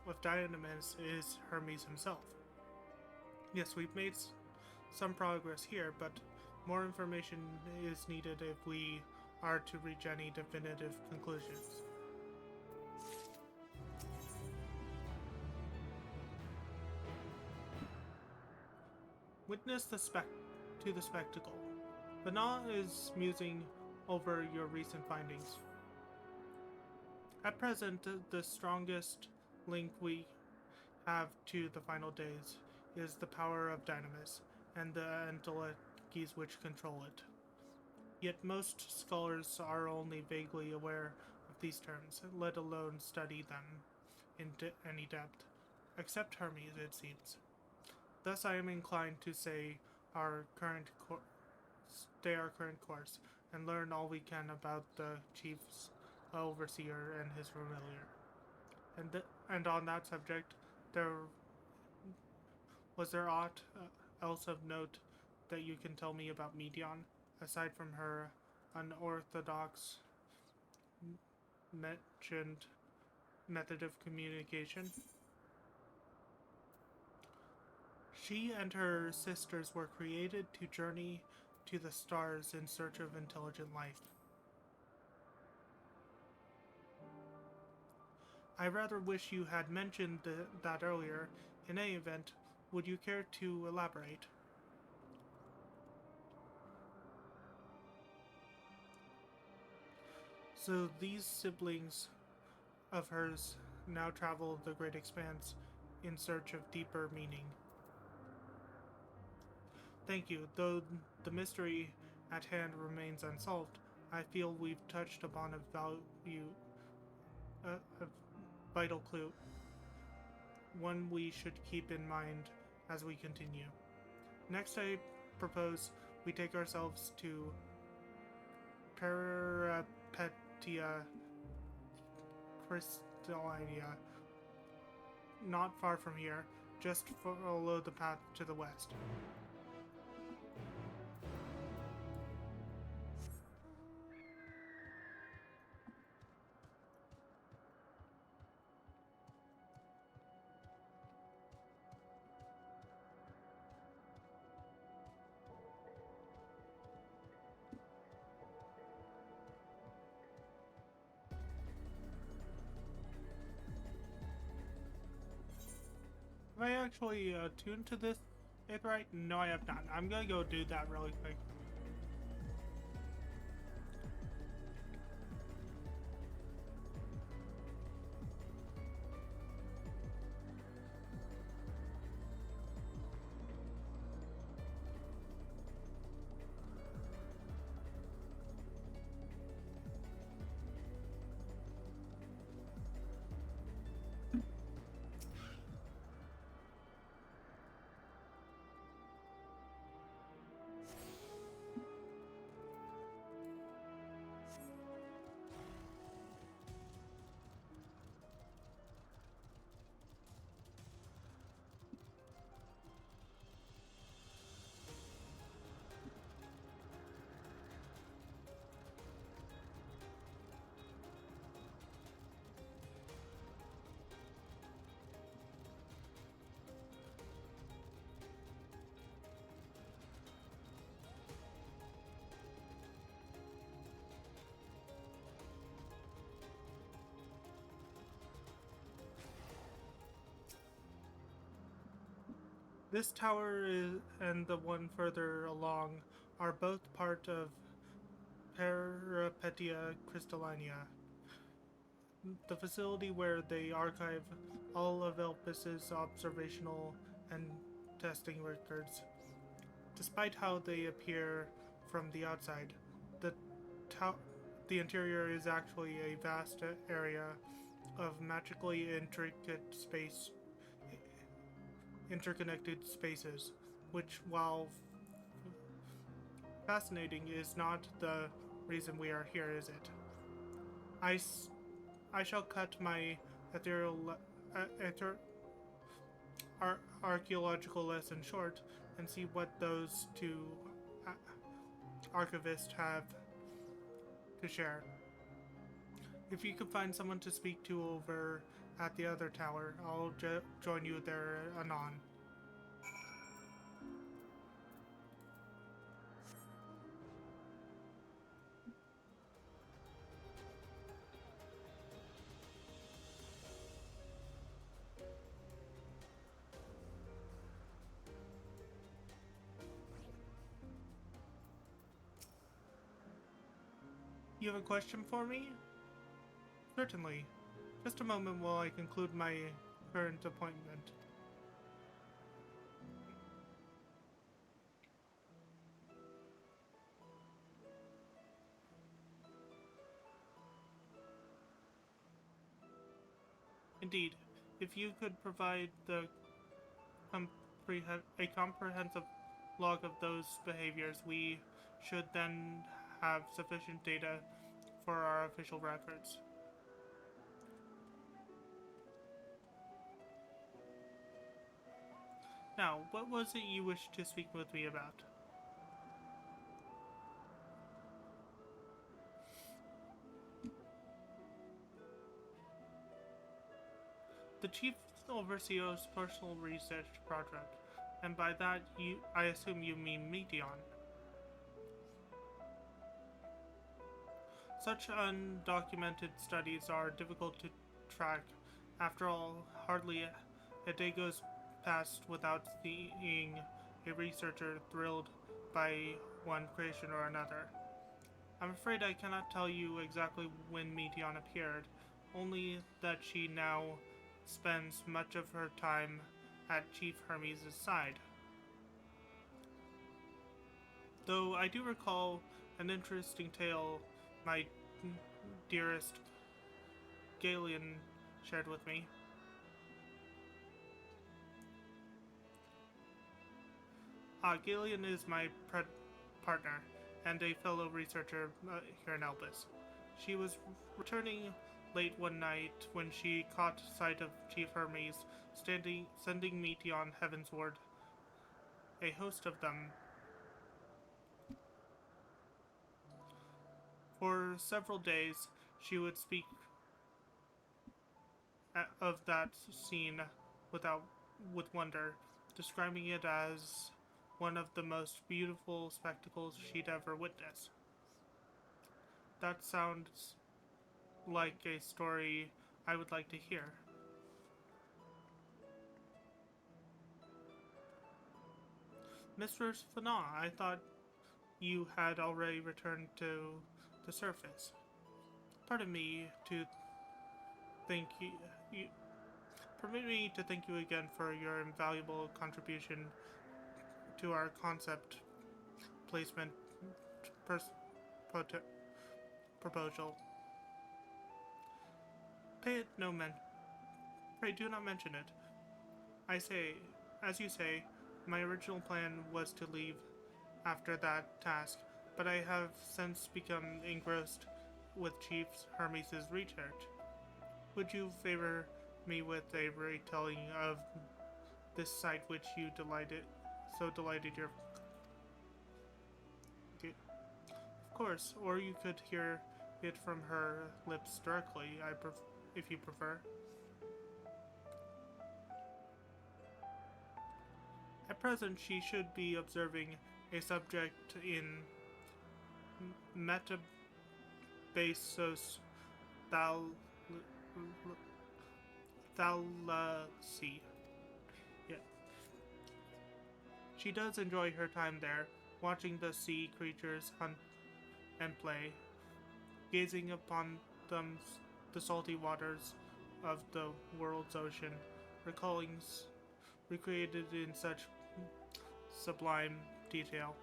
of Dynamis is Hermes himself. Yes, we've made some progress here, but more information is needed if we are to reach any definitive conclusions. Witness the spectacle. Bana is musing over your recent findings. At present, the strongest link we have to the final days is the power of Dynamis and the entities which control it. Yet most scholars are only vaguely aware of these terms, let alone study them in any depth, except Hermes, it seems. Thus I am inclined to say stay our current course, and learn all we can about the chief's overseer and his familiar. And on that subject, was there aught else of note that you can tell me about Medion, aside from her unorthodox mentioned method of communication? She and her sisters were created to journey to the stars in search of intelligent life. I rather wish you had mentioned that earlier. In any event, would you care to elaborate? So these siblings of hers now travel the great expanse in search of deeper meaning. Thank you. Though the mystery at hand remains unsolved, I feel we've touched upon a vital clue, one we should keep in mind as we continue. Next, I propose we take ourselves to Peripetia Crystallia, not far from here, just follow the path to the west. Have I actually tuned to this right? No, I have not. I'm gonna go do that really quick. This tower and the one further along are both part of Peripetia Crystallinia, the facility where they archive all of Elpis's observational and testing records. Despite how they appear from the outside, the the interior is actually a vast area of magically interconnected spaces, which, while fascinating, is not the reason we are here, is it? I shall cut my archaeological lesson short and see what those two archivists have to share. If you could find someone to speak to over at the other tower, I'll join you there anon. You have a question for me? Certainly. Just a moment while I conclude my current appointment. Indeed, if you could provide a comprehensive log of those behaviors, we should then have sufficient data for our official records. Now, what was it you wished to speak with me about? The Chief Overseer's personal research project, and by that I assume you mean Meteon. Such undocumented studies are difficult to track. After all, hardly a day goes past without seeing a researcher thrilled by one creation or another. I'm afraid I cannot tell you exactly when Meteon appeared, only that she now spends much of her time at Chief Hermes' side. Though I do recall an interesting tale my dearest Galen shared with me. Galen is my partner and a fellow researcher here in Elpis. She was returning late one night when she caught sight of Chief Hermes sending Meteon heavensward. A host of them. For several days, she would speak of that scene with wonder, describing it as one of the most beautiful spectacles she'd ever witnessed. That sounds like a story I would like to hear. Mistress Fana, I thought you had already returned to the surface. Pardon me to thank you. Permit me to thank you again for your invaluable contribution to our concept placement proposal. Pray do not mention it. As you say, my original plan was to leave after that task, but I have since become engrossed with Chief Hermes' research. Would you favor me with a retelling of this sight which you so delighted your... Of course, or you could hear it from her lips directly, if you prefer. At present, she should be observing a subject in metabasos thalassae. Yeah. She does enjoy her time there, watching the sea creatures hunt and play, gazing upon them, the salty waters of the world's ocean, recreated in such sublime detail.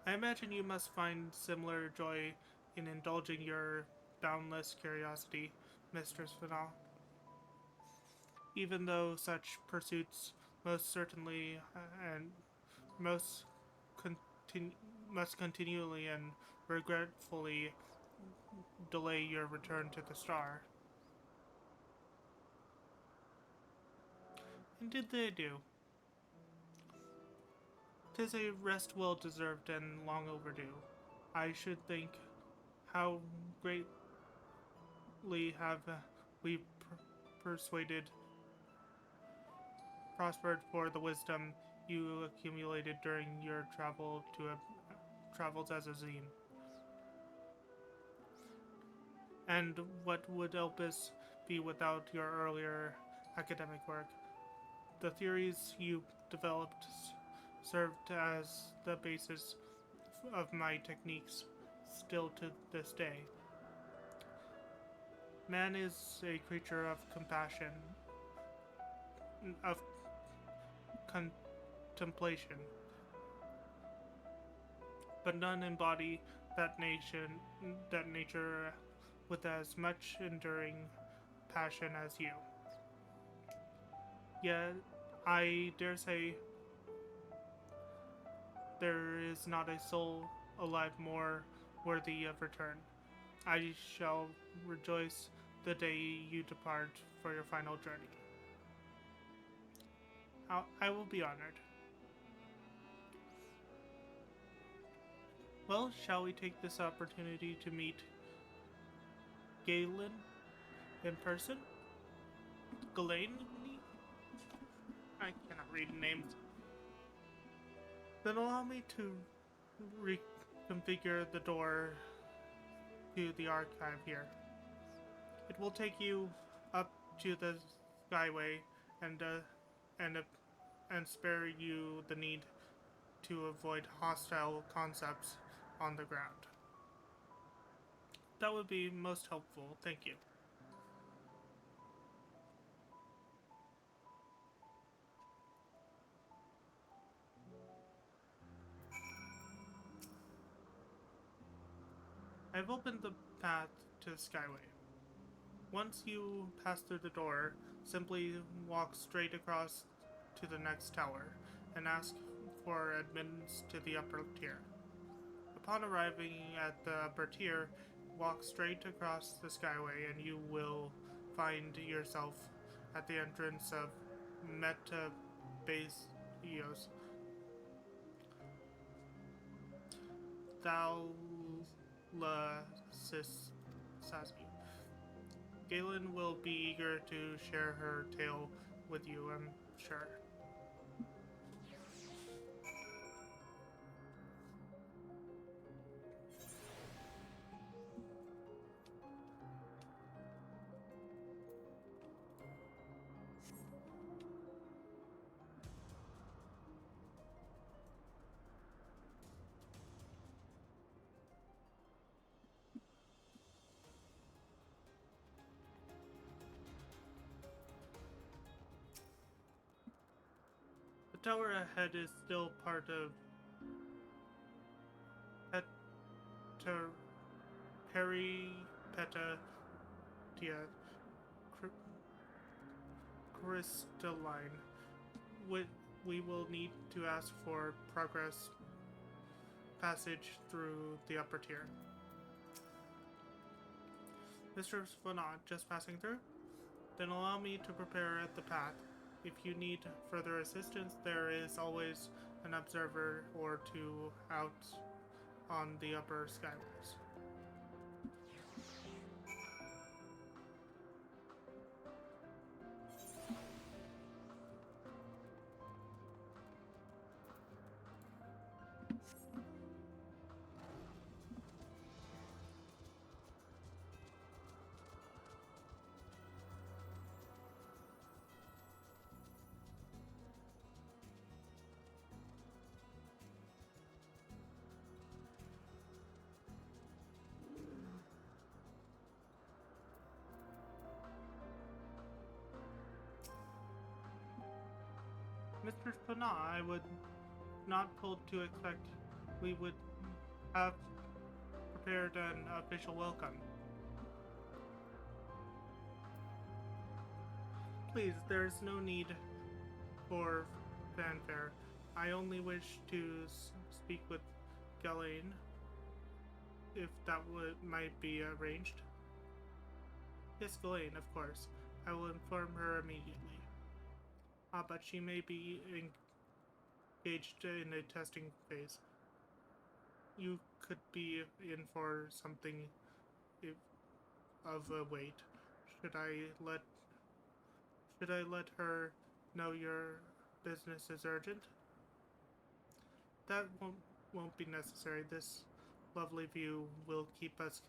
I imagine you must find similar joy in indulging your boundless curiosity, Mistress Vanal. Even though such pursuits most certainly and most must continually and regretfully delay your return to the star. And did they do? 'Tis a rest well deserved and long overdue. I should think how greatly have we persuaded, prospered for the wisdom you accumulated during your travels as a zine. And what would Elpis be without your earlier academic work? The theories you developed served as the basis of my techniques still to this day. Man is a creature of compassion, of contemplation, but none embody that nature with as much enduring passion as you. Yet, I dare say there is not a soul alive more worthy of return. I shall rejoice the day you depart for your final journey. I will be honored. Well, shall we take this opportunity to meet Galen in person? Galen? I cannot read names. Then allow me to reconfigure the door to the archive here. It will take you up to the skyway and spare you the need to avoid hostile concepts on the ground. That would be most helpful, thank you. I've opened the path to the skyway. Once you pass through the door, simply walk straight across to the next tower and ask for admittance to the upper tier. Upon arriving at the upper tier, walk straight across the skyway and you will find yourself at the entrance of Metabaseos. Thalassassi. Galen will be eager to share her tale with you, I'm sure. The tower ahead is still part of Peripeta crystalline. We will need to ask for progress passage through the upper tier. Mr. Svanot, just passing through? Then allow me to prepare the path. If you need further assistance, there is always an observer or two out on the upper skyways. Mr. Spana, I would not told to expect we would have prepared an official welcome. Please, there is no need for fanfare. I only wish to speak with Ghislaine, if that might be arranged. Yes, Ghislaine, of course. I will inform her immediately. But she may be engaged in a testing phase. You could be in for something of a wait. Should I let her know your business is urgent? That won't be necessary. This lovely view will keep us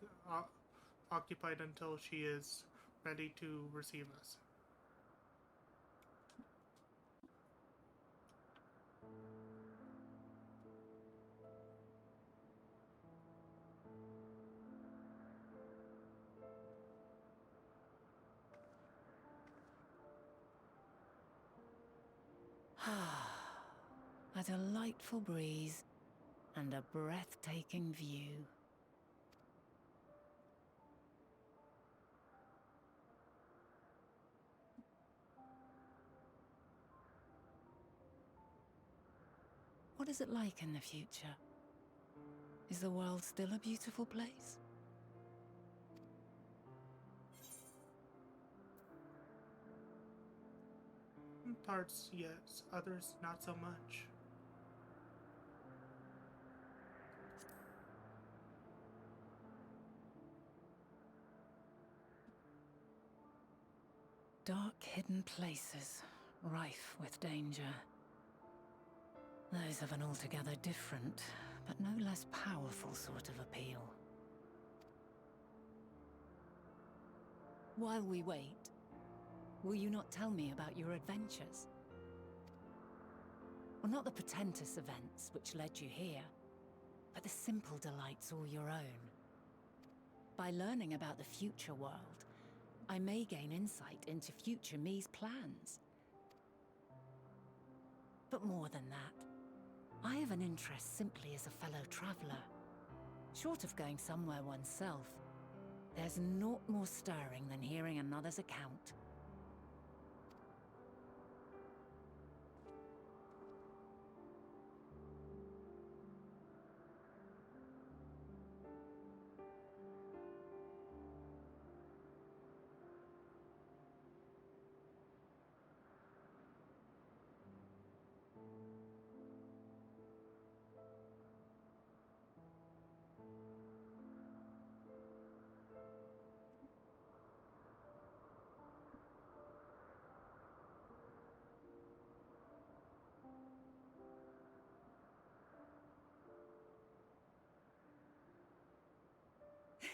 occupied until she is ready to receive us. A delightful breeze and a breathtaking view. What is it like in the future? Is the world still a beautiful place? Parts, yes. Others, not so much. Dark, hidden places, rife with danger. Those have an altogether different, but no less powerful sort of appeal. While we wait, will you not tell me about your adventures? Well, not the portentous events which led you here, but the simple delights all your own. By learning about the future world, I may gain insight into future me's plans. But more than that, I have an interest simply as a fellow traveler. Short of going somewhere oneself, there's naught more stirring than hearing another's account.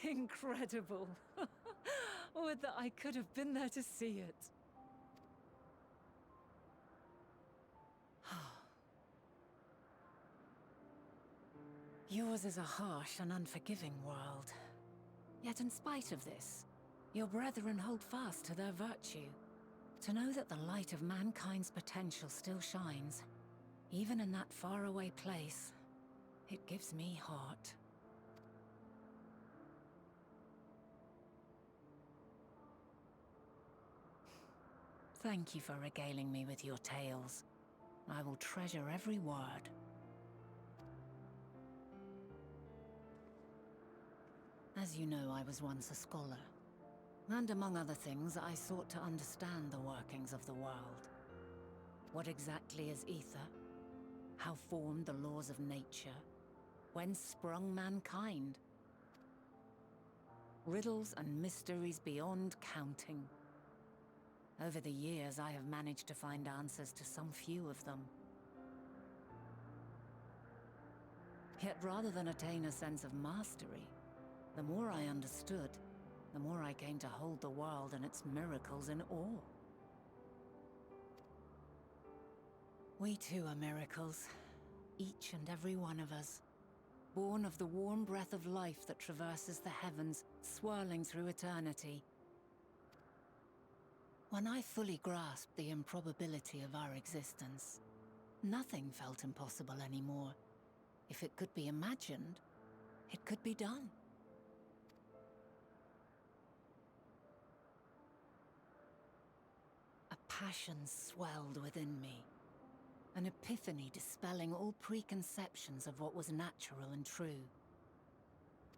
Incredible! Would that I could have been there to see it. Yours is a harsh and unforgiving world. Yet in spite of this, your brethren hold fast to their virtue. To know that the light of mankind's potential still shines, even in that faraway place, it gives me heart. Thank you for regaling me with your tales. I will treasure every word. As you know, I was once a scholar. And among other things, I sought to understand the workings of the world. What exactly is ether? How formed the laws of nature? Whence sprung mankind? Riddles and mysteries beyond counting. Over the years, I have managed to find answers to some few of them. Yet rather than attain a sense of mastery, the more I understood, the more I came to hold the world and its miracles in awe. We too are miracles, each and every one of us, born of the warm breath of life that traverses the heavens, swirling through eternity. When I fully grasped the improbability of our existence, Nothing felt impossible anymore. If it could be imagined, it could be done. A passion swelled within me. An epiphany dispelling all preconceptions of what was natural and true.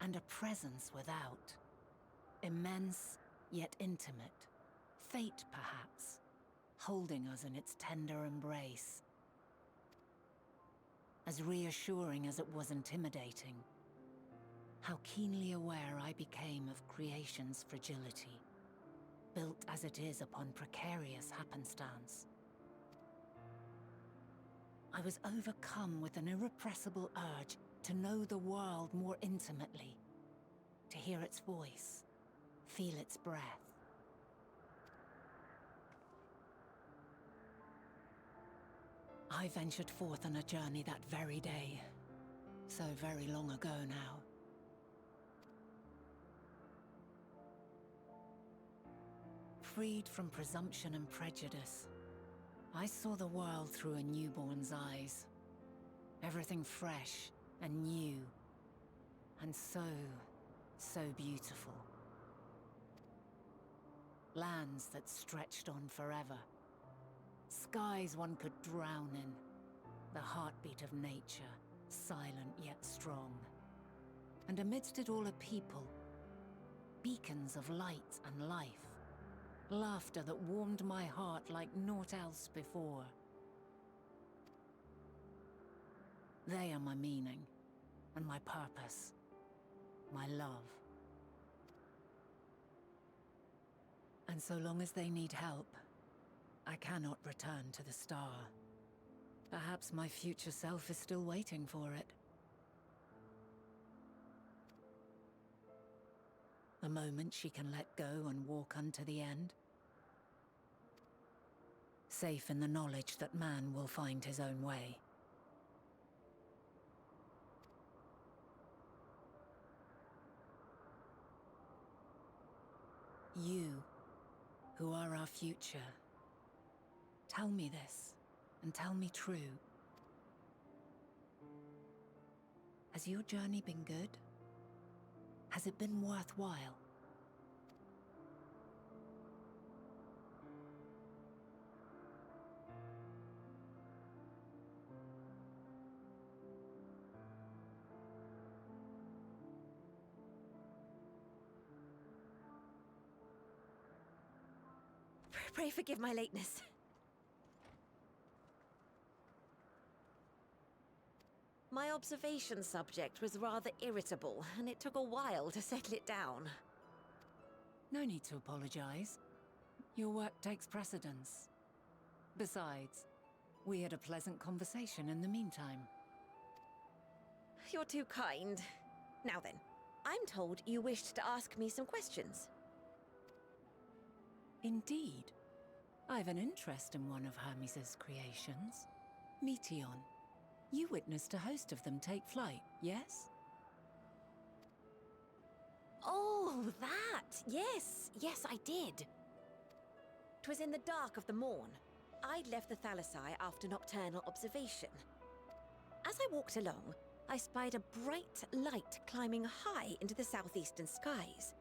And a presence without. Immense, yet intimate. Fate, perhaps, holding us in its tender embrace. As reassuring as it was intimidating. How keenly aware I became of creation's fragility, built as it is upon precarious happenstance. I was overcome with an irrepressible urge to know the world more intimately, to hear its voice, feel its breath. I ventured forth on a journey that very day, so very long ago now. Freed from presumption and prejudice, I saw the world through a newborn's eyes. Everything fresh and new, and so beautiful. Lands that stretched on forever. Skies one could drown in. The heartbeat of nature, silent yet strong. And amidst it all a people. Beacons of light and life. Laughter that warmed my heart like naught else before. They are my meaning, and my purpose, my love. And so long as they need help, I cannot return to the star. Perhaps my future self is still waiting for it. The moment she can let go and walk unto the end. Safe in the knowledge that man will find his own way. You, who are our future, tell me this, and tell me true. Has your journey been good? Has it been worthwhile? Pray forgive my lateness. My observation subject was rather irritable, and it took a while to settle it down. No need to apologize. Your work takes precedence. Besides, we had a pleasant conversation in the meantime. You're too kind. Now then, I'm told you wished to ask me some questions. Indeed. I've an interest in one of Hermes' creations. Meteon. You witnessed a host of them take flight, yes? Oh, that! Yes, I did. 'Twas in the dark of the morn. I'd left the Thalassai after nocturnal observation. As I walked along, I spied a bright light climbing high into the southeastern skies.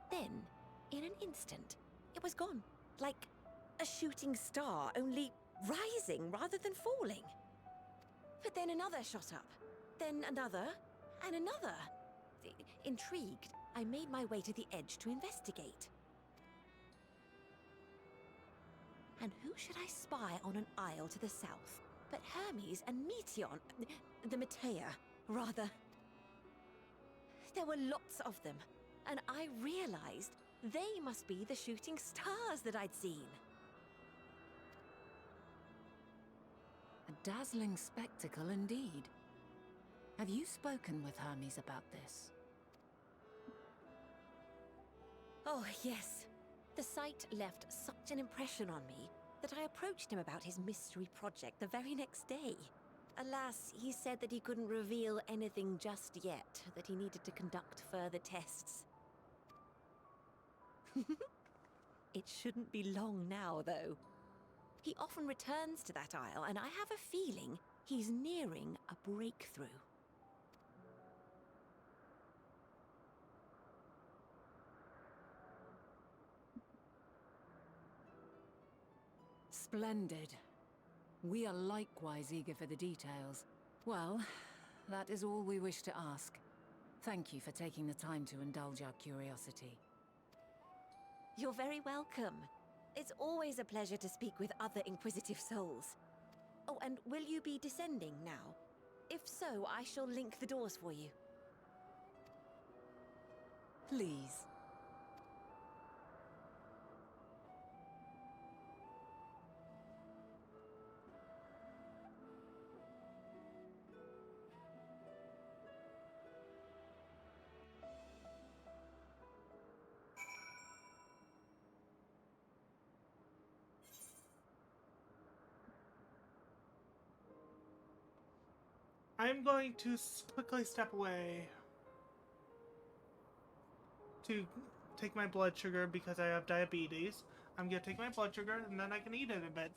Then, in an instant, it was gone, like a shooting star, only rising rather than falling. But then another shot up, then another, and another. Intrigued, I made my way to the edge to investigate. And who should I spy on an isle to the south but Hermes and Meteon, the Metea, rather. There were lots of them, and I realized they must be the shooting stars that I'd seen. A dazzling spectacle indeed. Have you spoken with Hermes about this? Oh, yes. The sight left such an impression on me that I approached him about his mystery project the very next day. Alas, he said that he couldn't reveal anything just yet, that he needed to conduct further tests. It shouldn't be long now, though. He often returns to that isle, and I have a feeling he's nearing a breakthrough. Splendid. We are likewise eager for the details. Well, that is all we wish to ask. Thank you for taking the time to indulge our curiosity. You're very welcome. It's always a pleasure to speak with other inquisitive souls. Oh, and will you be descending now? If so, I shall link the doors for you. Please. I'm going to quickly step away to take my blood sugar because I have diabetes. I'm gonna take my blood sugar and then I can eat it a bit.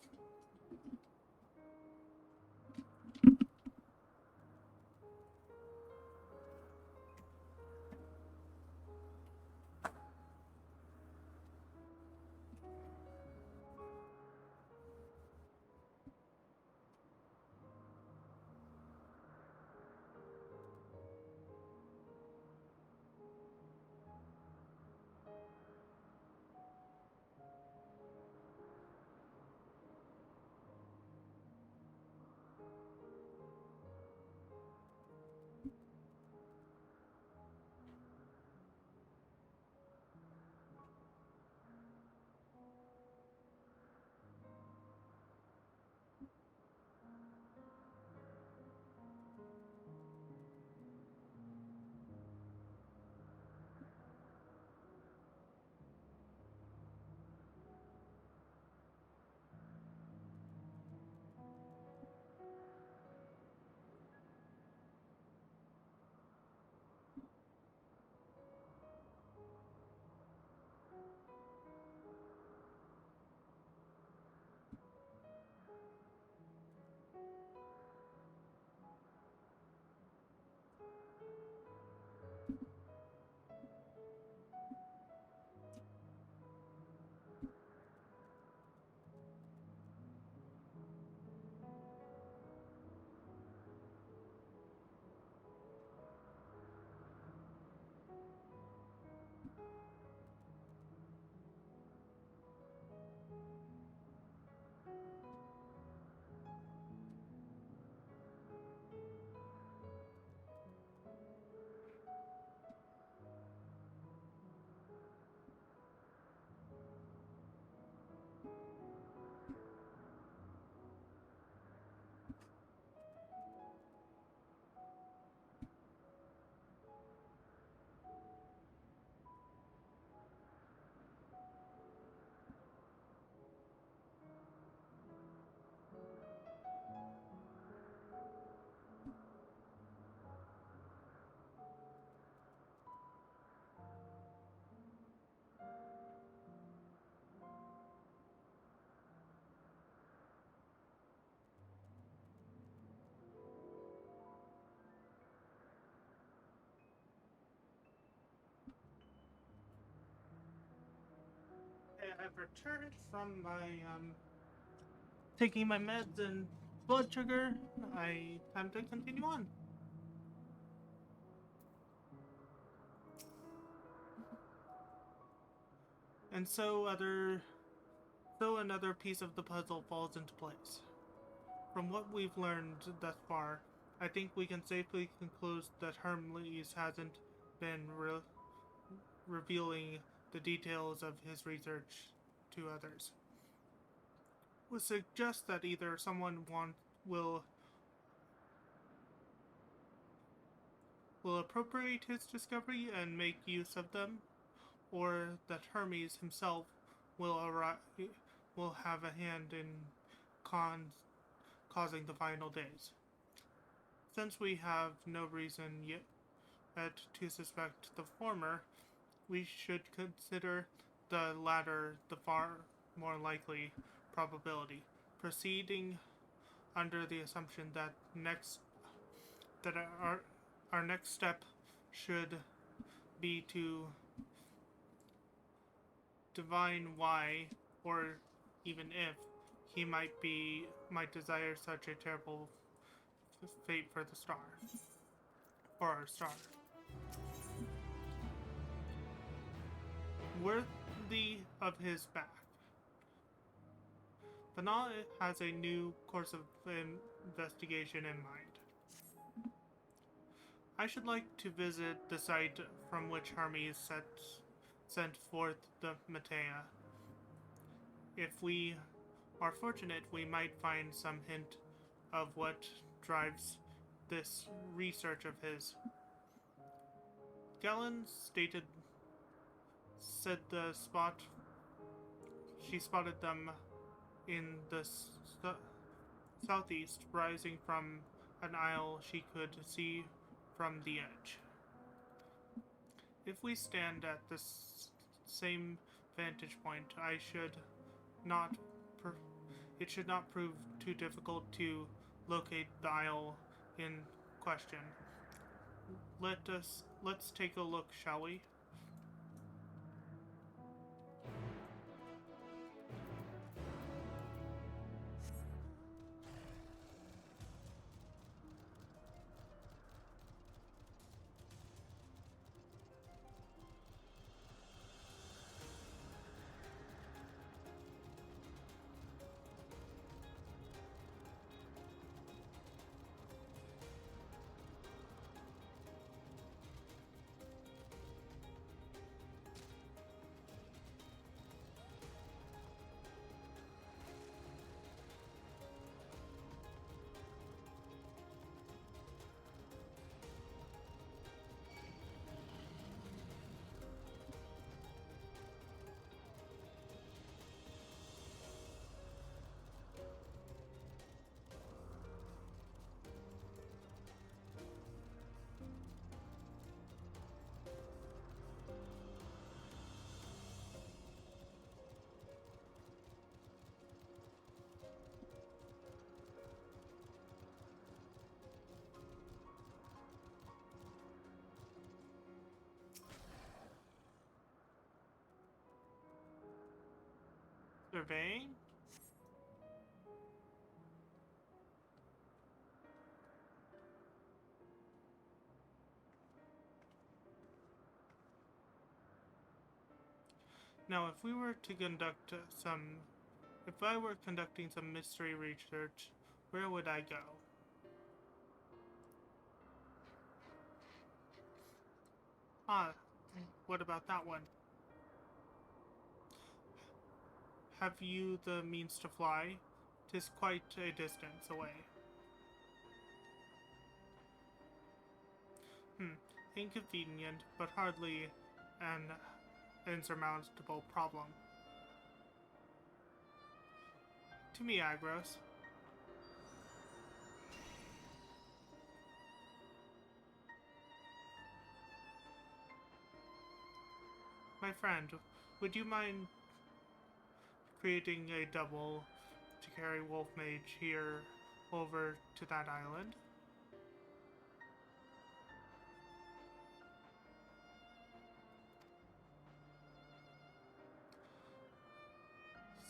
Okay, I've returned from my taking my meds and blood sugar. Time to continue on. And so another piece of the puzzle falls into place. From what we've learned thus far, I think we can safely conclude that Hermes hasn't been revealing the details of his research to others. Would suggest that either someone will appropriate his discovery and make use of them, or that Hermes himself will have a hand in causing the final days. Since we have no reason yet to suspect the former, we should consider the latter the far more likely probability. proceeding under the assumption that our next step should be to divine why, or even if, he might desire such a terrible fate for the star, for our star. Worthy of his back, Banal has a new course of investigation in mind. I should like to visit the site from which Hermes sent forth the Matea. If we are fortunate, we might find some hint of what drives this research of his. Galen said she spotted them in the southeast, rising from an isle she could see from the edge. If we stand at the same vantage point, it should not prove too difficult to locate the isle in question. Let's take a look, shall we? Surveying? Now, if I were conducting some mystery research, where would I go? Ah, what about that one? Have you the means to fly? 'Tis quite a distance away. Inconvenient, but hardly an insurmountable problem. To me, Agros. My friend, would you mind creating a double to carry Wolf Mage here over to that island?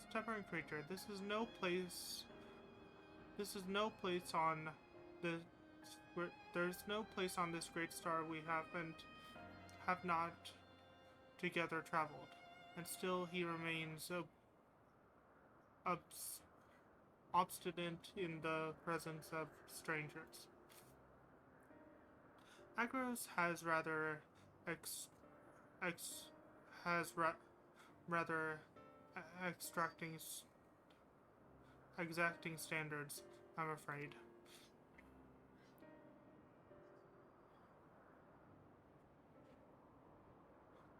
Stubborn creature, there's no place on this great star we have not together traveled, and still he remains obstinate in the presence of strangers. Agros has rather exacting standards, I'm afraid.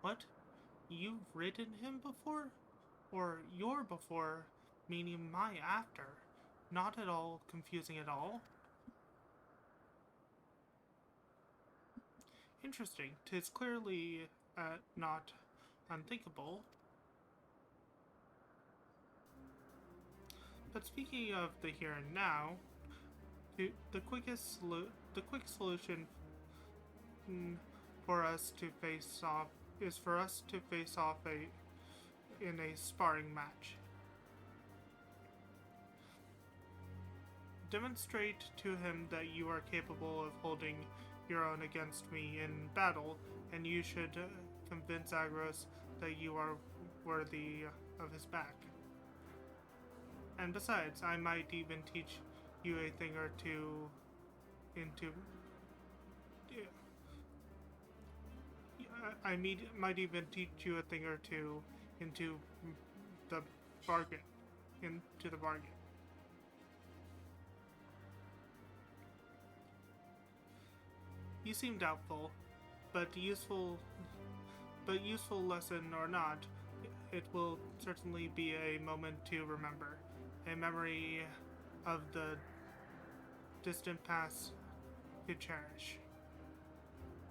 What? You've ridden him before? Or you're before, meaning my after. Not at all confusing at all. Interesting. 'Tis clearly not unthinkable. But speaking of the here and now, the quick solution for us to face off is for us to face off in a sparring match. Demonstrate to him that you are capable of holding your own against me in battle, and you should convince Agros that you are worthy of his back. And besides, I might even teach you a thing or two might even teach you a thing or two into the bargain. Into the bargain. You seem doubtful, but useful lesson or not, it will certainly be a moment to remember. A memory of the distant past to cherish.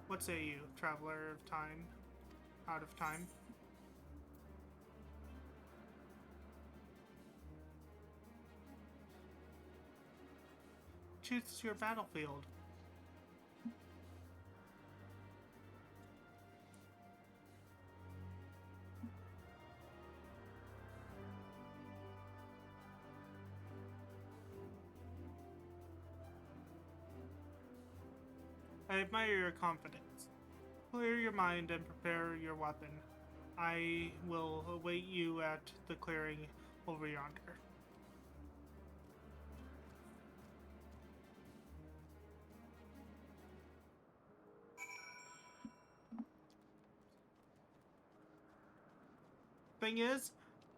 What say you, traveler of time, out of time? Choose your battlefield. I admire your confidence. Clear your mind and prepare your weapon. I will await you at the clearing over yonder. Thing is,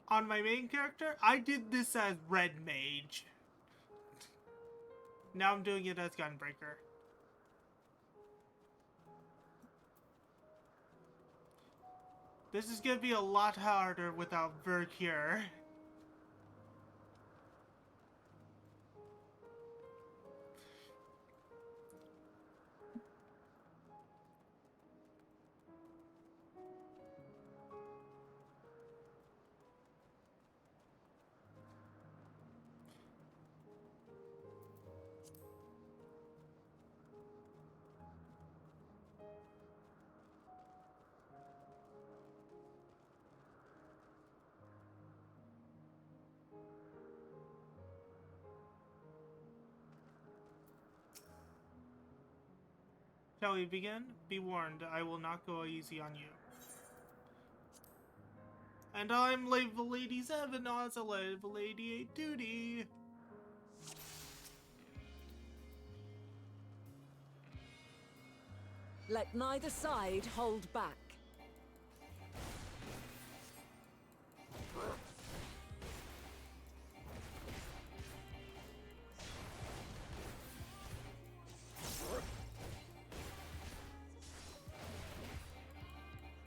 on my main character, I did this as Red Mage. Now I'm doing it as Gunbreaker. This is gonna be a lot harder without Vercure. Shall we begin? Be warned, I will not go easy on you. And I'm level 87 on a level 88 duty. Let neither side hold back.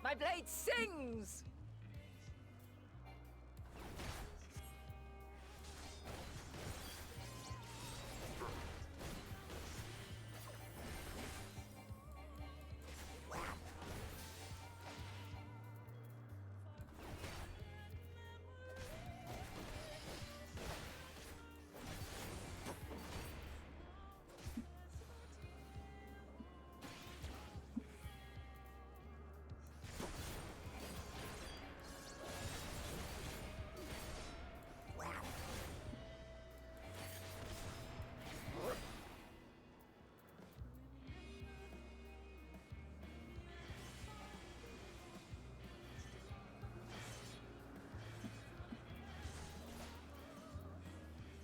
My blade sings!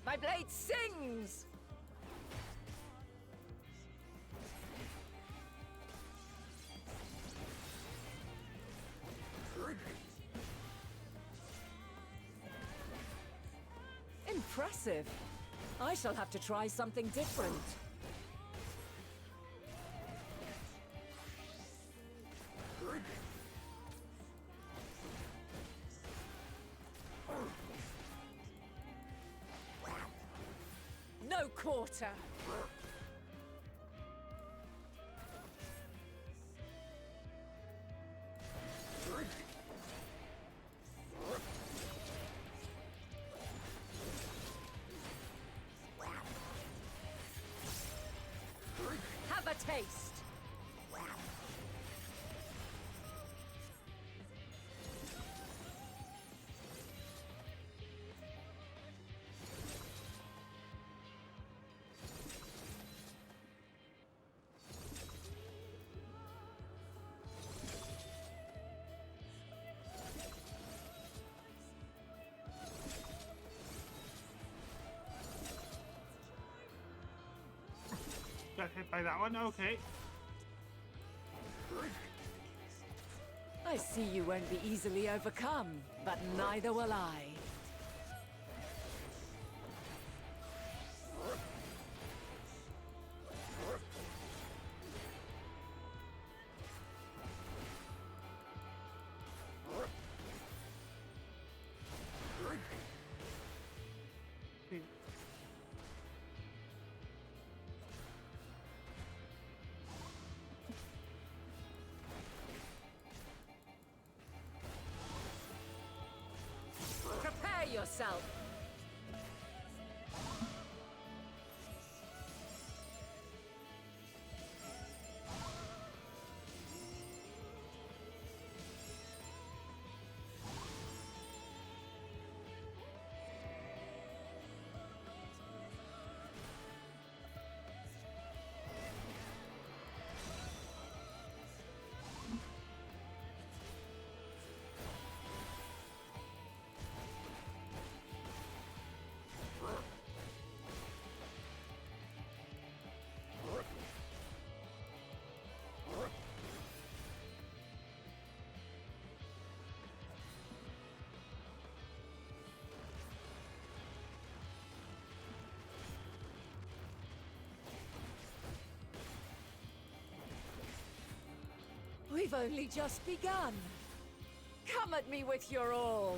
My blade sings! Impressive. I shall have to try something different. No quarter. taste. Got hit by that one. Okay. I see you won't be easily overcome, but neither will I. Prepare yourself. We've only just begun. Come at me with your all.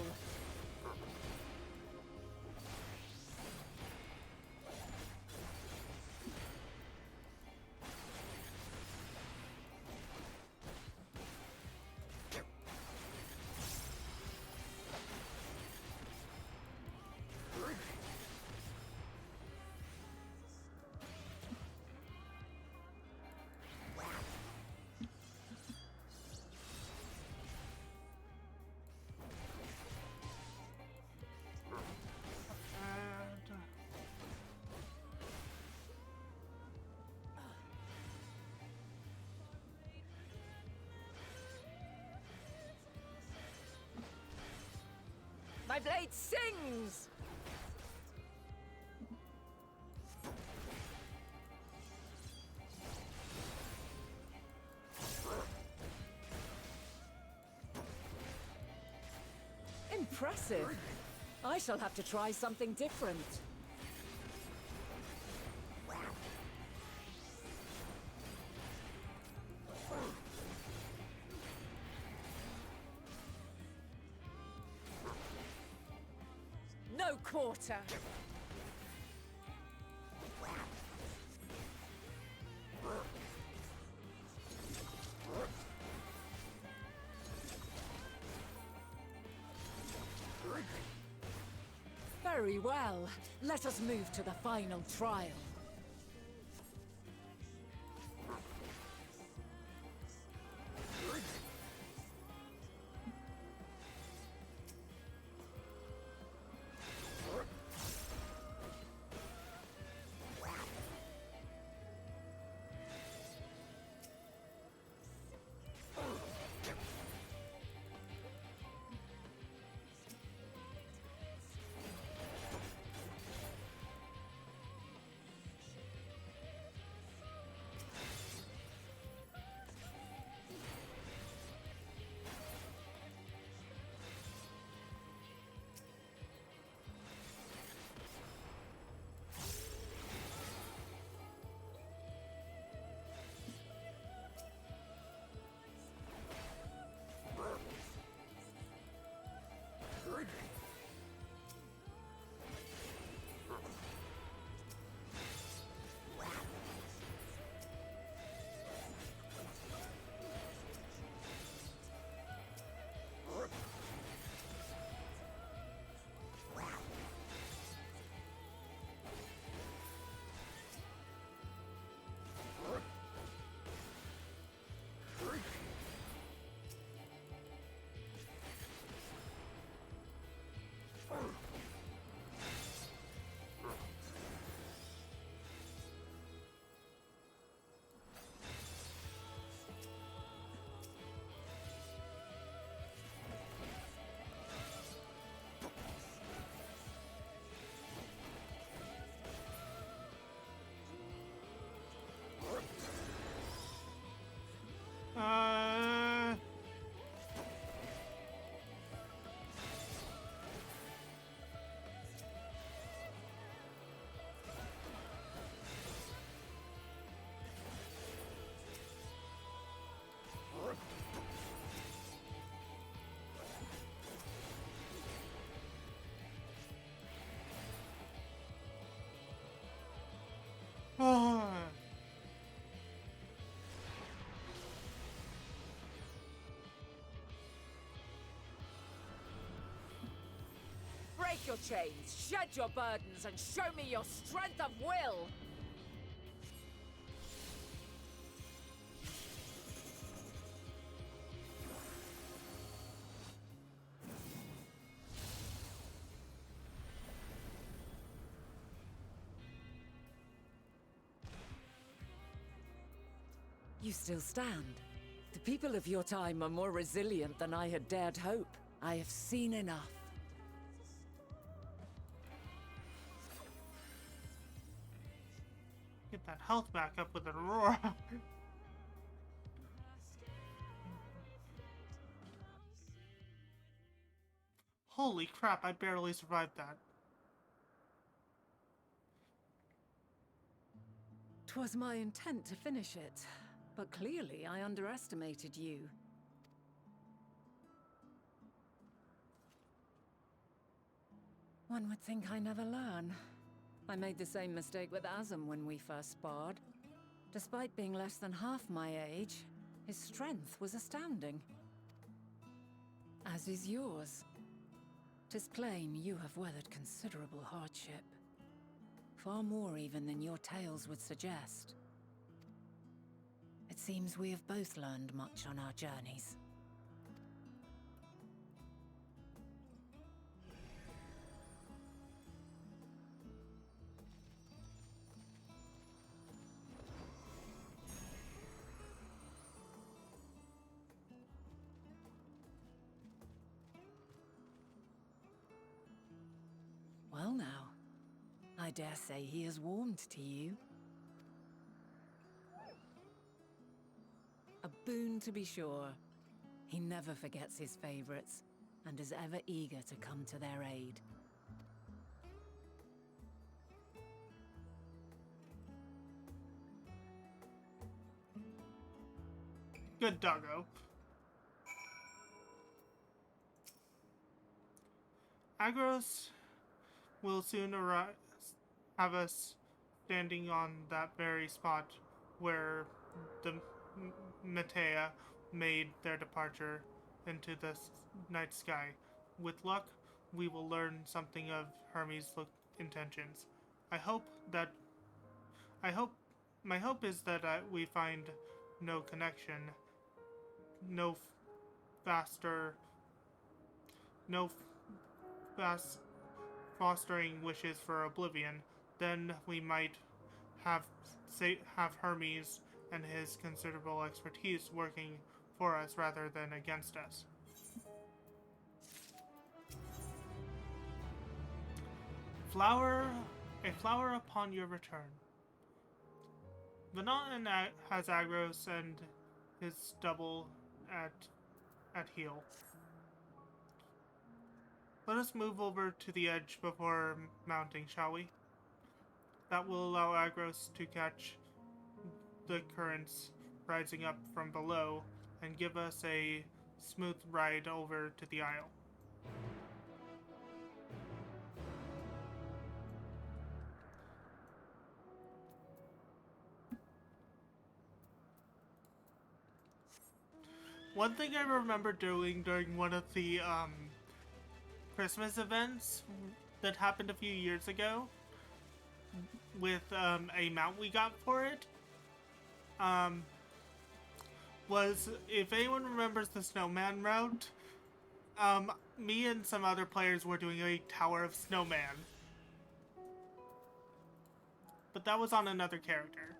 My blade sings! Impressive. I shall have to try something different. No quarter. Very well. Let us move to the final trial. your chains, shed your burdens, and show me your strength of will! You still stand. The people of your time are more resilient than I had dared hope. I have seen enough. Get that health back up with an aurora. Holy crap, I barely survived that. 'Twas my intent to finish it, but clearly I underestimated you. One would think I never learn. I made the same mistake with Azam when we first sparred. Despite being less than half my age, his strength was astounding. As is yours. 'Tis plain you have weathered considerable hardship. Far more even than your tales would suggest. It seems we have both learned much on our journeys. Well now, I dare say he has warmed to you. A boon to be sure. He never forgets his favorites, and is ever eager to come to their aid. Good doggo. Agros will soon have us standing on that very spot where the Metea made their departure into the night sky. With luck, we will learn something of Hermes' intentions. I hope my hope is that we find no connection, no faster, no fast fostering wishes for oblivion. Then we might have Hermes and his considerable expertise working for us rather than against us. A flower upon your return. Venan has Agros and his double at heel. Let us move over to the edge before mounting, shall we? That will allow Agros to catch the currents rising up from below and give us a smooth ride over to the isle. One thing I remember doing during one of the Christmas events that happened a few years ago with a mount we got for it was, if anyone remembers the snowman route, me and some other players were doing a Tower of Snowman. But that was on another character.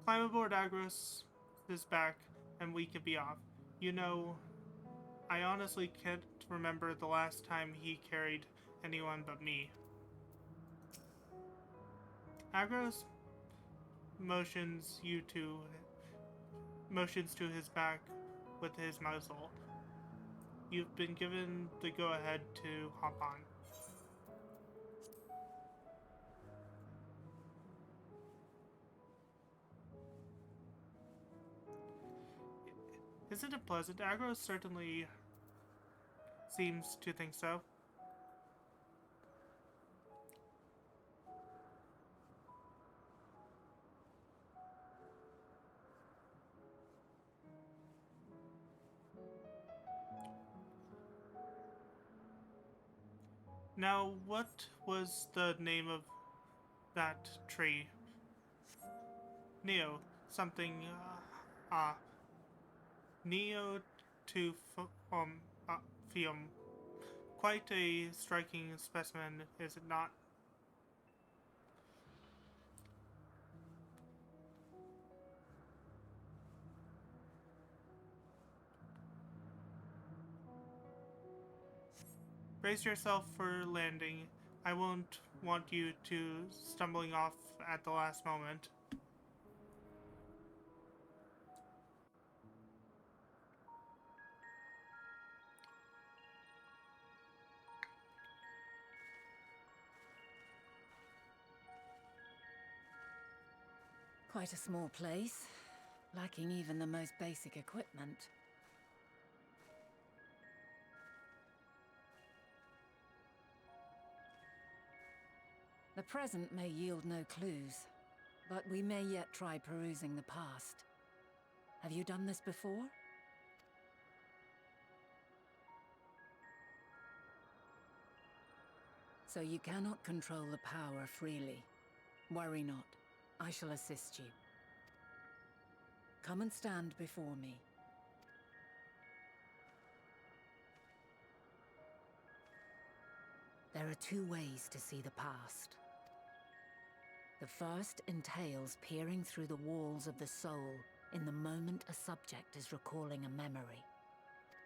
Climb aboard Agros' back, and we could be off. You know, I honestly can't remember the last time he carried anyone but me. Agros motions to his back with his muzzle. You've been given the go-ahead to hop on. Isn't it pleasant? Agros certainly seems to think so. Now, what was the name of that tree? Neo. Something, Neo to Fium. Quite a striking specimen, is it not? Brace yourself for landing. I won't want you to stumbling off at the last moment. Quite a small place, lacking even the most basic equipment. The present may yield no clues, but we may yet try perusing the past. Have you done this before? So you cannot control the power freely. Worry not. I shall assist you. Come and stand before me. There are two ways to see the past. The first entails peering through the walls of the soul in the moment a subject is recalling a memory.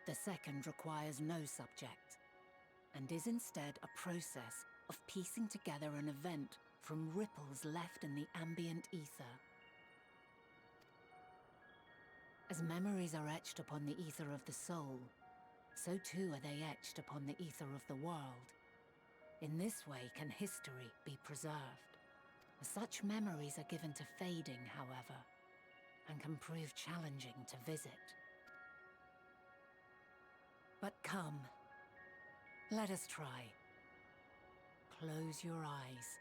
The second requires no subject, and is instead a process of piecing together an event from ripples left in the ambient ether. As memories are etched upon the ether of the soul, so too are they etched upon the ether of the world. In this way can history be preserved. Such memories are given to fading, however, and can prove challenging to visit. But come, let us try. Close your eyes.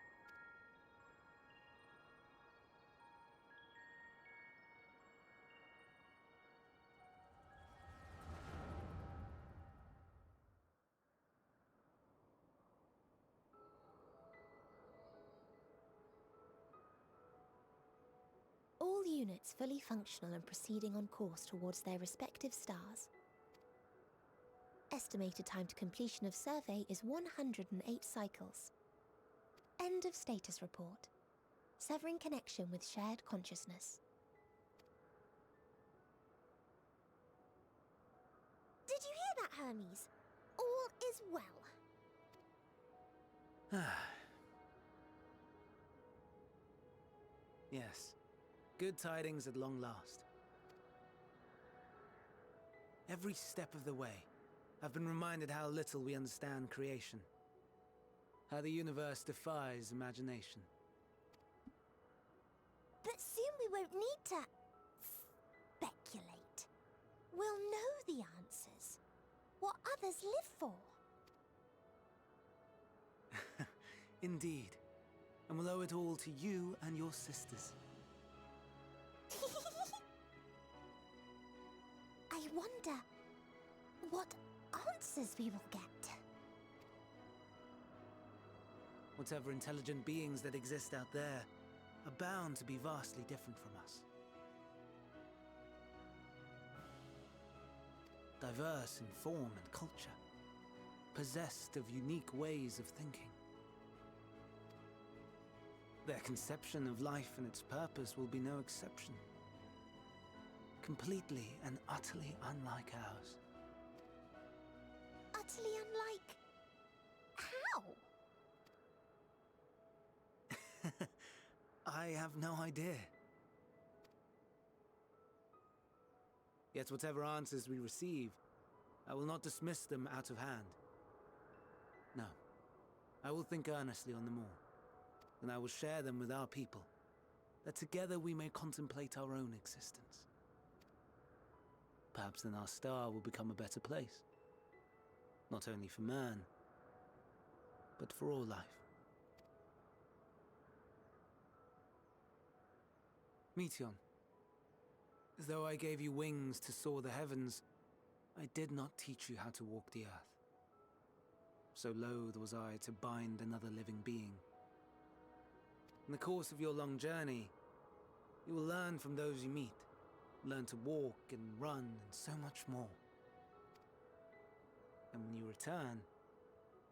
All units fully functional and proceeding on course towards their respective stars. Estimated time to completion of survey is 108 cycles. End of status report. Severing connection with shared consciousness. Did you hear that, Hermes? All is well. Yes. Good tidings at long last. Every step of the way, I've been reminded how little we understand creation. How the universe defies imagination. But soon we won't need to speculate. We'll know the answers. What others live for. Indeed. And we'll owe it all to you and your sisters. I wonder what answers we will get. Whatever intelligent beings that exist out there are bound to be vastly different from us. Diverse in form and culture, possessed of unique ways of thinking. Their conception of life and its purpose will be no exception. Completely and utterly unlike ours. Utterly unlike... how? I have no idea. Yet whatever answers we receive, I will not dismiss them out of hand. No, I will think earnestly on them all, and I will share them with our people, that together we may contemplate our own existence. Perhaps then our star will become a better place, not only for man, but for all life. Meteion, though I gave you wings to soar the heavens, I did not teach you how to walk the earth. so loath was I to bind another living being. In the course of your long journey, you will learn from those you meet, learn to walk and run and so much more. And when you return,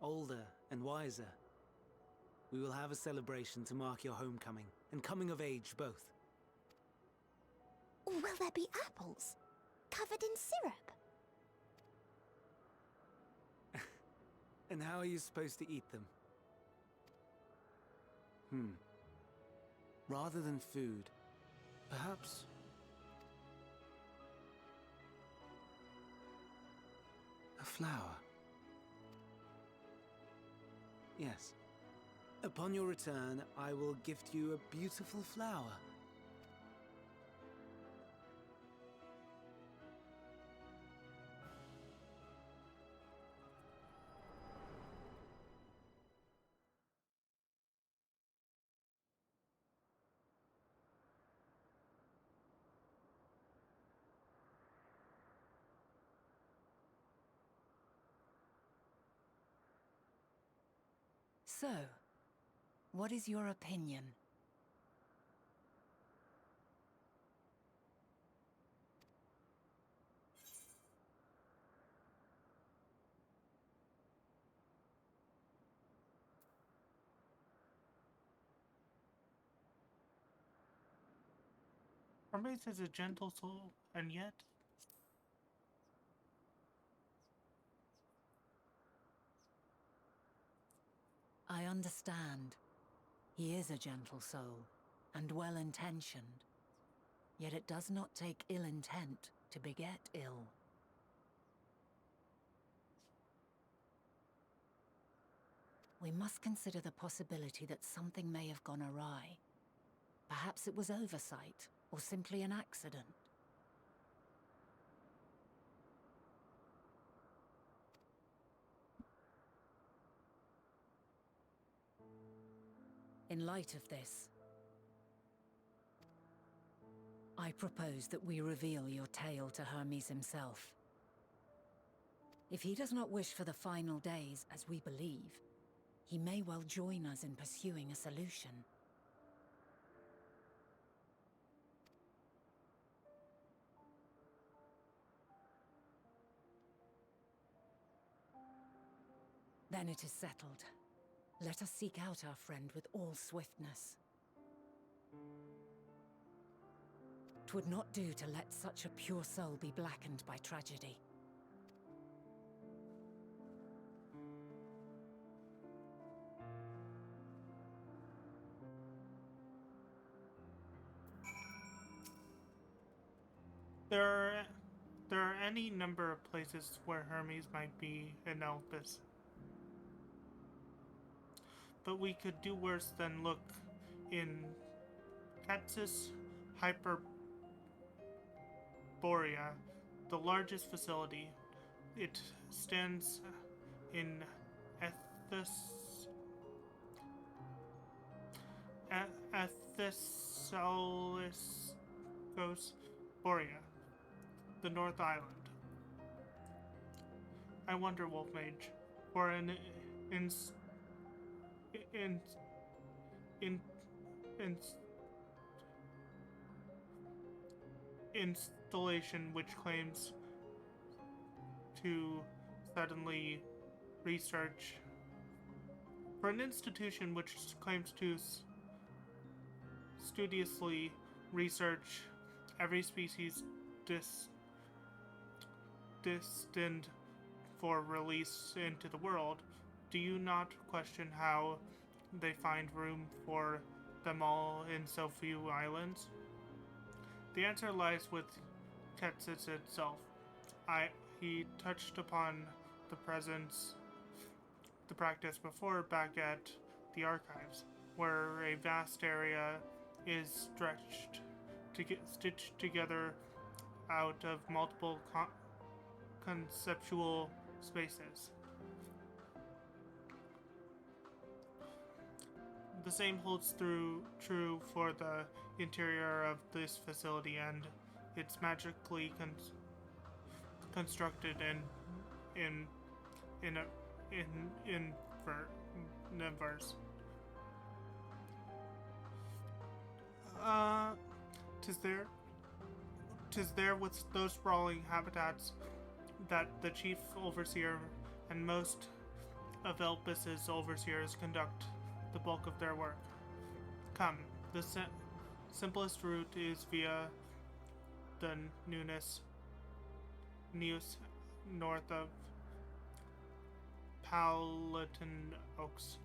older and wiser, we will have a celebration to mark your homecoming and coming of age both. Will there be apples? Covered in syrup? And how are you supposed to eat them? Rather than food, perhaps... a flower. Yes. Upon your return, I will gift you a beautiful flower. So, what is your opinion? Hermes is a gentle soul, and yet... I understand. He is a gentle soul, and well-intentioned. Yet it does not take ill intent to beget ill. We must consider the possibility that something may have gone awry. Perhaps it was oversight, or simply an accident. In light of this, I propose that we reveal your tale to Hermes himself. If he does not wish for the final days, as we believe, he may well join us in pursuing a solution. Then it is settled. Let us seek out our friend with all swiftness. 'Twould not do to let such a pure soul be blackened by tragedy. There are any number of places where Hermes might be in Elpis. But we could do worse than look in Katsis Hyperborea, the largest facility. It stands in Ethesaliskos Borea, the North Island. I wonder, Wolf Mage, for an installation which claims to suddenly research, for an institution which claims to studiously research every species destined for release into the world, do you not question how they find room for them all in so few islands? The answer lies with Ketsis itself. He touched upon the practice before back at the archives, where a vast area is stitched together out of multiple conceptual spaces. The same holds true for the interior of this facility, and it's magically constructed in in Nevers. Tis there with those sprawling habitats that the chief overseer and most of Elpis's overseers conduct the bulk of their work. Come, the simplest route is via the Neus north of Palatine Oaks.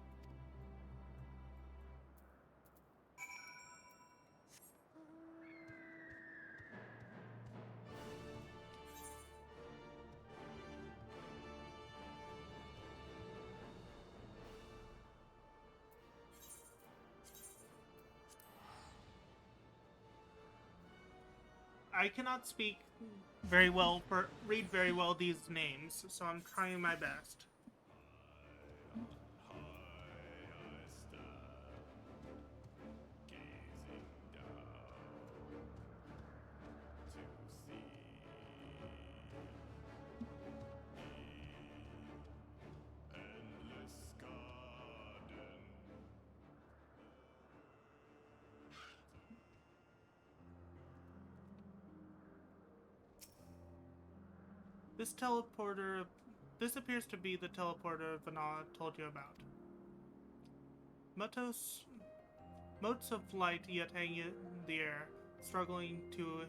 I cannot speak very well or read very well these names, so I'm trying my best. This appears to be the teleporter Vana told you about. Motes of light yet hang in the air, struggling to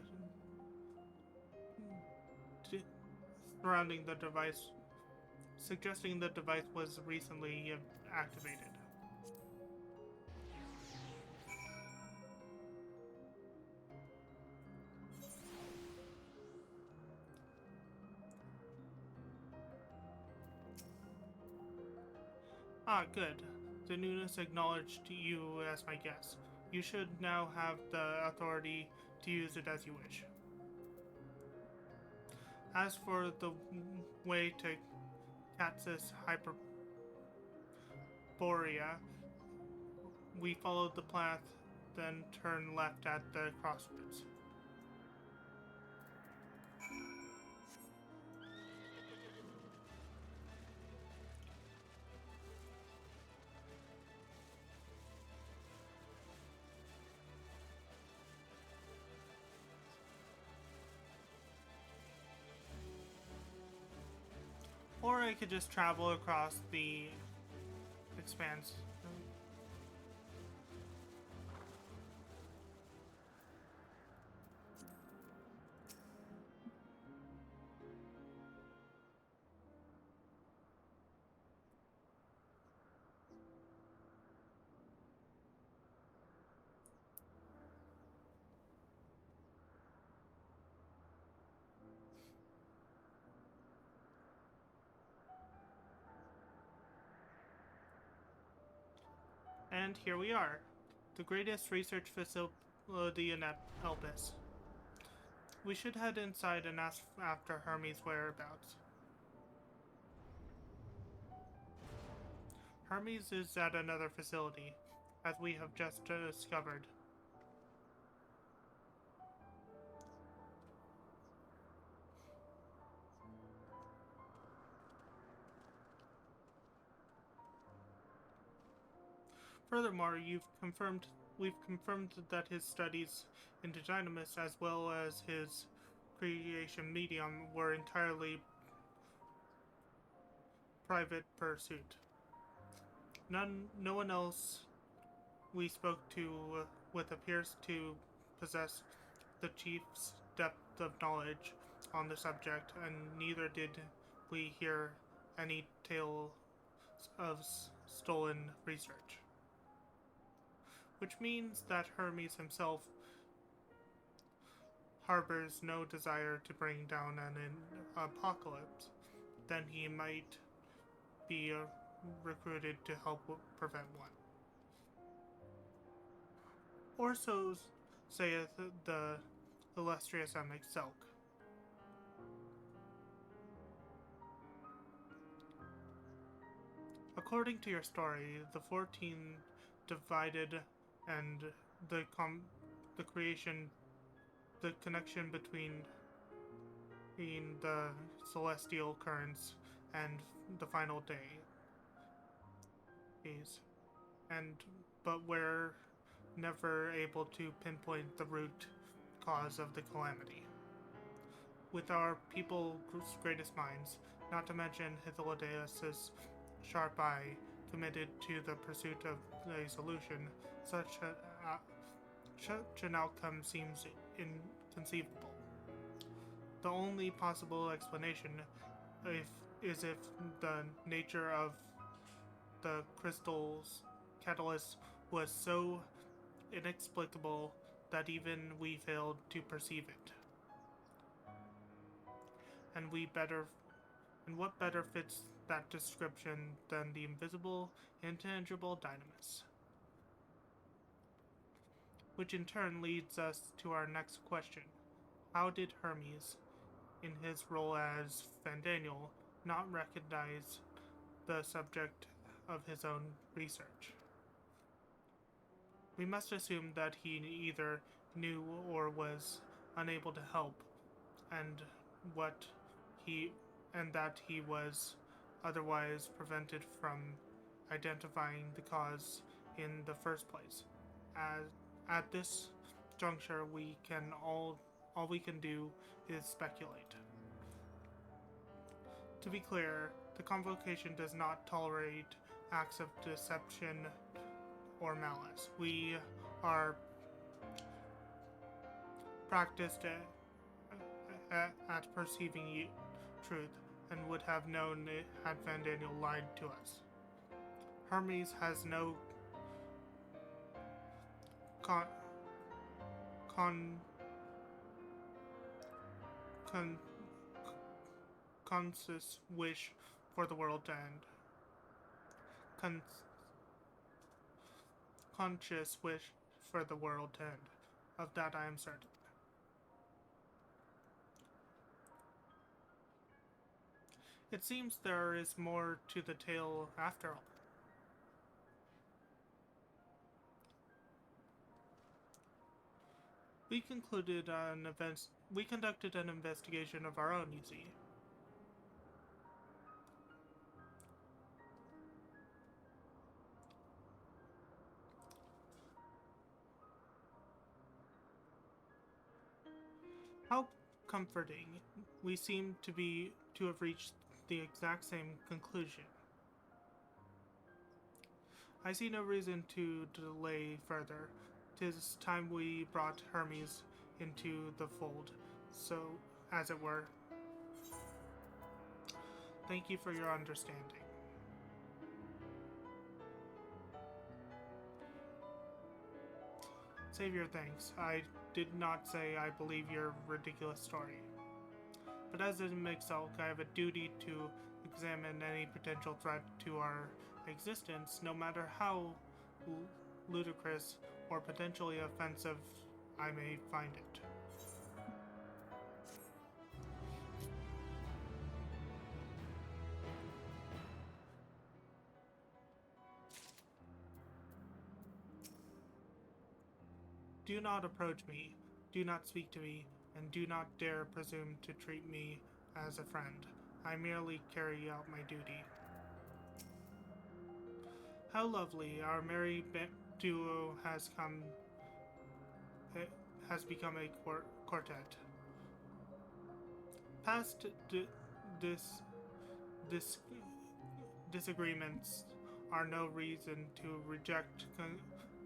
surrounding the device, suggesting the device was recently activated. Ah, good. The newness acknowledged you as my guest. You should now have the authority to use it as you wish. As for the way to Catsis Hyperborea, we followed the path, then turned left at the crossroads. Or I could just travel across the expanse. And here we are, the greatest research facility in Elpis. We should head inside and ask after Hermes' whereabouts. Hermes is at another facility, as we have just discovered. Furthermore, we've confirmed that his studies into Dynamis as well as his creation medium were entirely private pursuit. No one else we spoke to with appears to possess the chief's depth of knowledge on the subject, and neither did we hear any tale of stolen research. Which means that Hermes himself harbors no desire to bring down an apocalypse. Then he might be recruited to help prevent one. Or so saith the illustrious Emic Selk. According to your story, the 14 divided and the creation, the connection between the celestial currents and the final day is, but we're never able to pinpoint the root cause of the calamity. With our people's greatest minds, not to mention Hythlodaeus' sharp eye, committed to the pursuit of a solution, such an outcome seems inconceivable. The only possible explanation is if the nature of the crystal's catalyst was so inexplicable that even we failed to perceive it. And what better fits that description than the invisible, intangible dynamis? Which in turn leads us to our next question. How did Hermes, in his role as Fandaniel, not recognize the subject of his own research? We must assume that he either knew or was unable to help, and that he was otherwise prevented from identifying the cause in the first place. At this juncture, all we can do is speculate. To be clear, the convocation does not tolerate acts of deception or malice. We are practiced at perceiving truth, and would have known it had Fandaniel lied to us. Hermes has no conscious wish for the world to end. Conscious wish for the world to end. Of that I am certain. It seems there is more to the tale after all. We conducted an investigation of our own, you see. How comforting. We seem to have reached the exact same conclusion. I see no reason to delay further. 'Tis time we brought Hermes into the fold, so, as it were. Thank you for your understanding. Save your thanks. I did not say I believe your ridiculous story. But as a Mage-Elk, I have a duty to examine any potential threat to our existence, no matter how ludicrous or potentially offensive I may find it. Do not approach me, do not speak to me, and do not dare presume to treat me as a friend. I merely carry out my duty. How lovely, our merry duo has become a quartet. Past disagreements are no reason to reject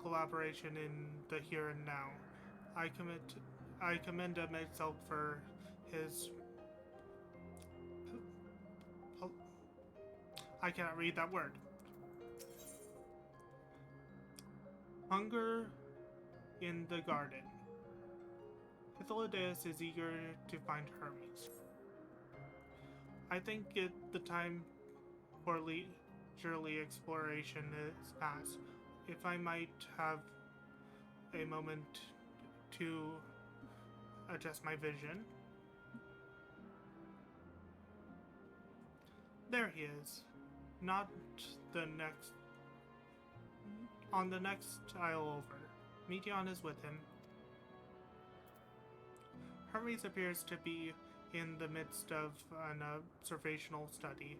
collaboration in the here and now. I commend myself for his. I cannot read that word. Hunger in the garden. Hythlodaeus is eager to find Hermes. I think the time for leisurely exploration is past. If I might have a moment to adjust my vision. There he is. Not the next. On the next aisle over. Meteon is with him. Hermes appears to be in the midst of an observational study,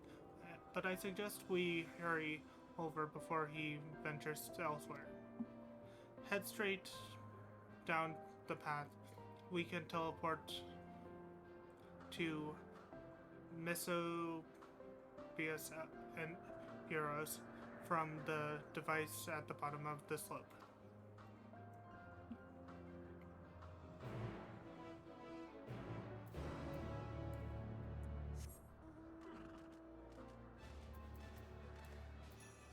but I suggest we hurry over before he ventures elsewhere. Head straight down the path. We can teleport to Mesobius and Euros from the device at the bottom of the slope.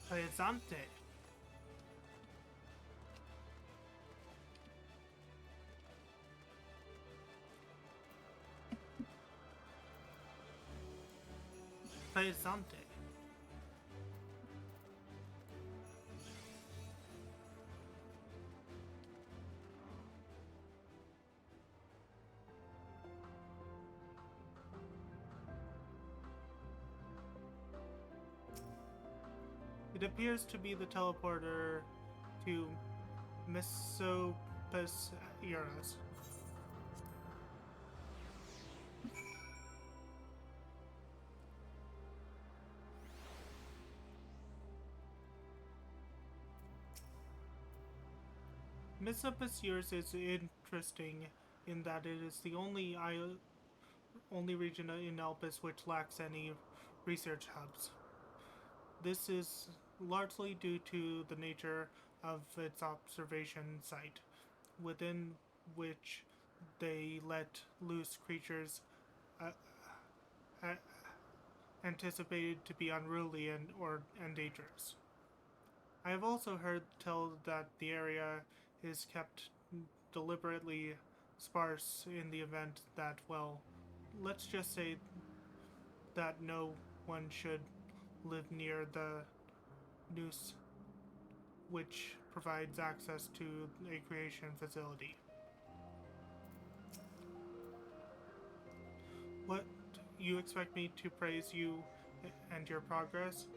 Presente. Presente. It appears to be the teleporter to Mesopus Euros. Mesopus Euros is interesting in that it is the only region in Elpis which lacks any research hubs. This is largely due to the nature of its observation site, within which they let loose creatures anticipated to be unruly and dangerous. I have also heard tell that the area is kept deliberately sparse in the event that, well, let's just say that no one should live near the noose, which provides access to a creation facility. What, you expect me to praise you and your progress?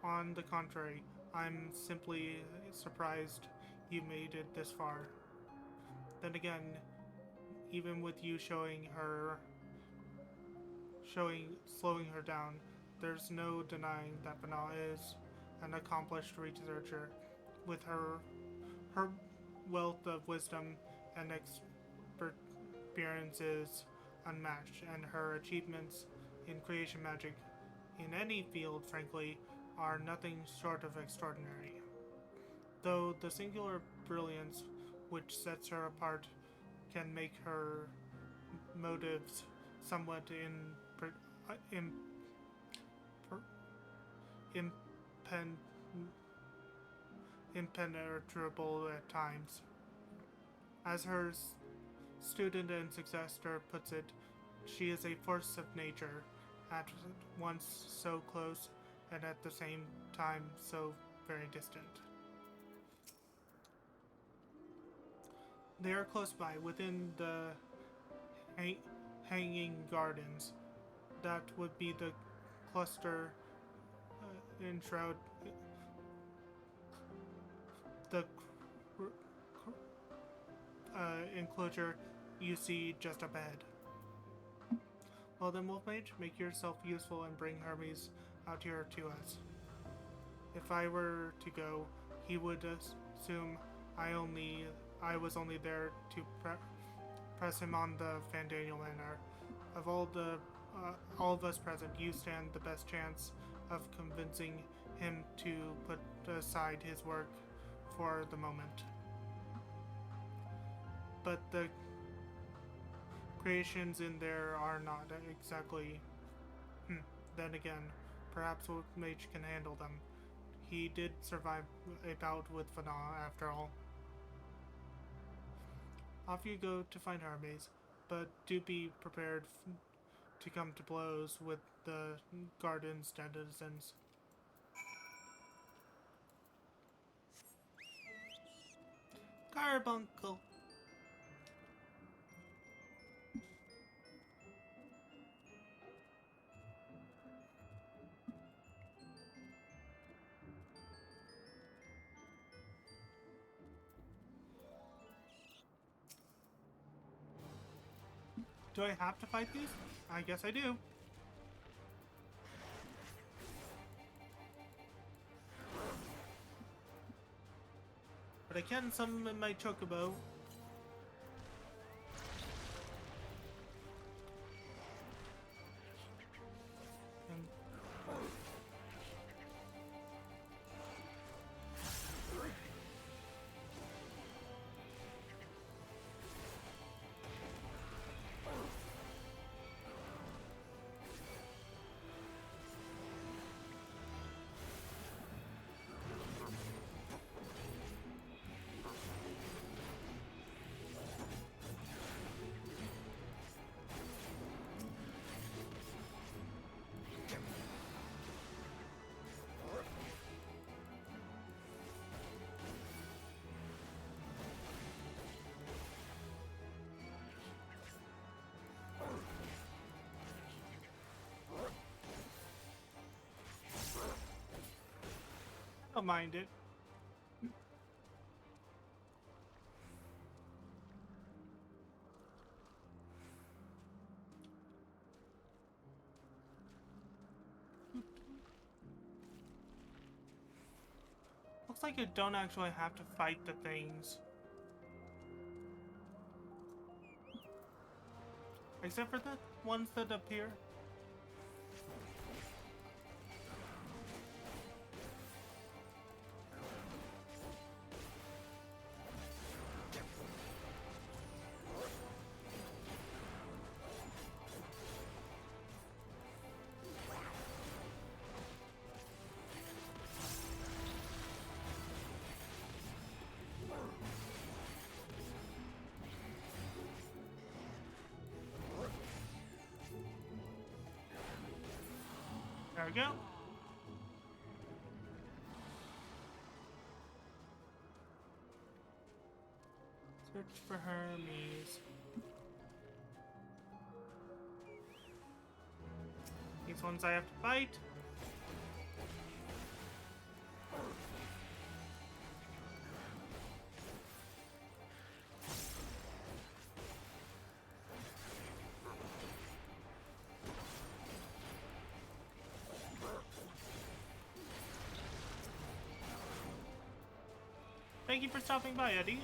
On the contrary, I'm simply surprised you made it this far. Then again, even with you slowing her down, there's no denying that Banal is an accomplished researcher. With her wealth of wisdom and experience is unmatched, and her achievements in creation magic in any field, frankly, are nothing short of extraordinary. Though the singular brilliance which sets her apart can make her motives somewhat impenetrable at times. As her student and successor puts it, she is a force of nature, at once so close and at the same time so very distant. They are close by, within the hanging gardens. That would be the cluster enshroud the enclosure you see just up ahead. Well then, Wolf Mage, make yourself useful and bring Hermes out here to us. If I were to go, he would assume I was only there to press him on the Fandaniel manor. Of all of us present, you stand the best chance of convincing him to put aside his work for the moment. But the creations in there are not exactly... Then again, perhaps Wolf Mage can handle them. He did survive a bout with Vana, after all. Off you go to find Hermes, but do be prepared to come to blows with the garden's denizens. Carbuncle! Do I have to fight these? I guess I do. But I can summon my chocobo. And I don't mind it. Looks like you don't actually have to fight the things. Except for the ones that appear. There we go. Search for Hermes. These ones I have to fight. Thank you for stopping by, Eddie.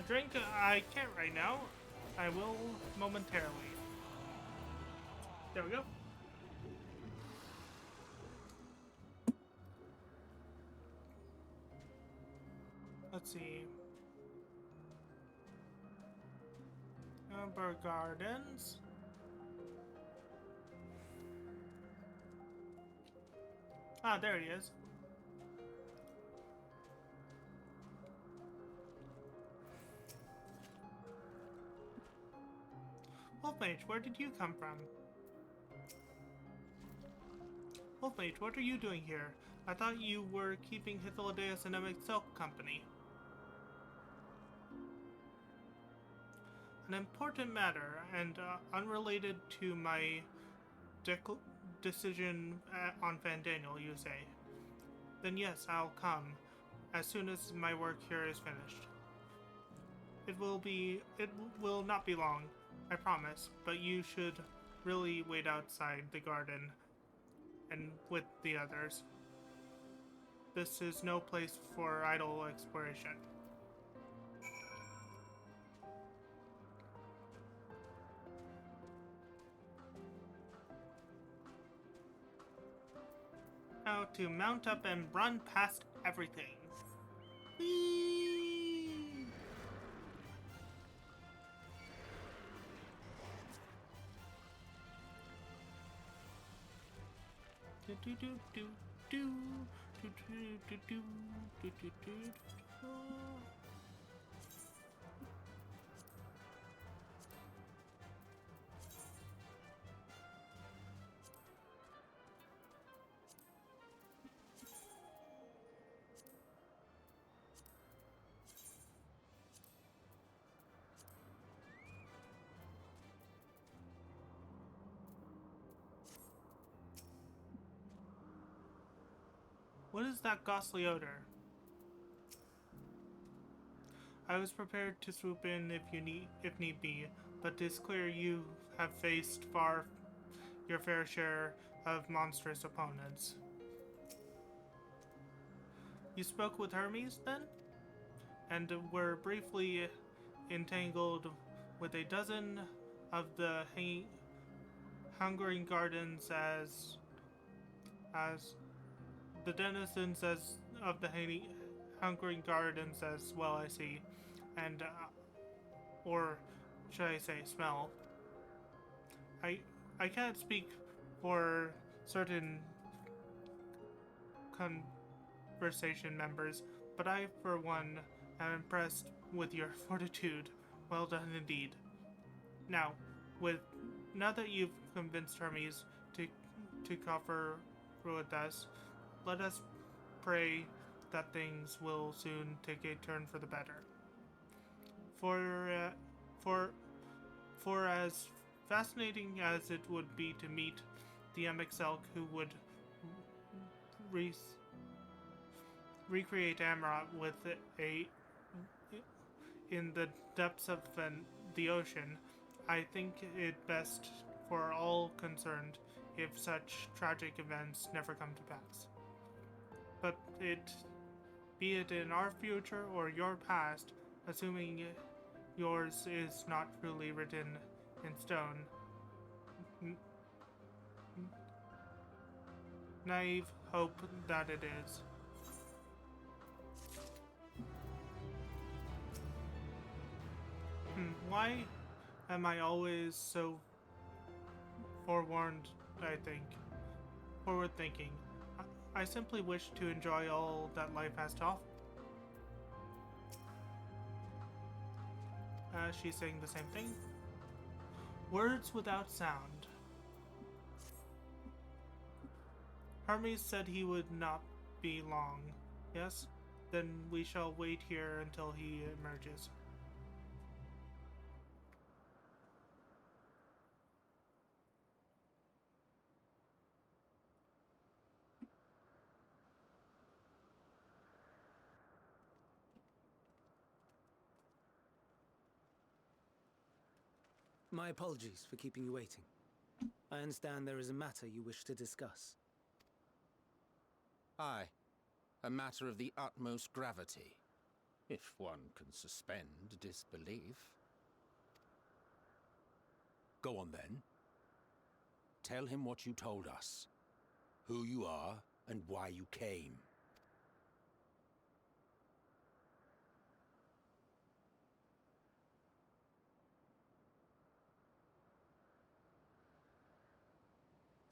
Drink, I can't right now. I will momentarily. There we go. Let's see. Amber Gardens. Ah, there he is. Wolfmage, where did you come from? Wolfmage, what are you doing here? I thought you were keeping Hythlodaeus and Silk company. An important matter, and unrelated to my decision on Fandaniel, you say? Then yes, I'll come, as soon as my work here is finished. It will not be long, I promise, but you should really wait outside the garden and with the others. This is no place for idle exploration. How to mount up and run past everything. Whee! Do do do do do do do do do do do. What is that ghastly odor? I was prepared to swoop in if need be, but 'tis clear you have faced far your fair share of monstrous opponents. You spoke with Hermes, then? And were briefly entangled with a dozen of the hungering gardens as the denizens as of the hungering gardens as well, I see, and or should I say smell. I I can't speak for certain conversation members, but I, for one, am impressed with your fortitude. Well done indeed. Now, now that you've convinced Hermes to cooperate with us, let us pray that things will soon take a turn for the better. For for as fascinating as it would be to meet the Elk who would recreate Amarat with in the depths of the ocean, I think it best for all concerned if such tragic events never come to pass. But be it in our future or your past, assuming yours is not truly written in stone, naive hope that it is. Why am I always so forewarned, I think? Forward thinking. I simply wish to enjoy all that life has to offer. She's saying the same thing. Words without sound. Hermes said he would not be long. Yes? Then we shall wait here until he emerges. My apologies for keeping you waiting. I understand there is a matter you wish to discuss. Aye. A matter of the utmost gravity, if one can suspend disbelief. Go on then. Tell him what you told us. Who you are and why you came.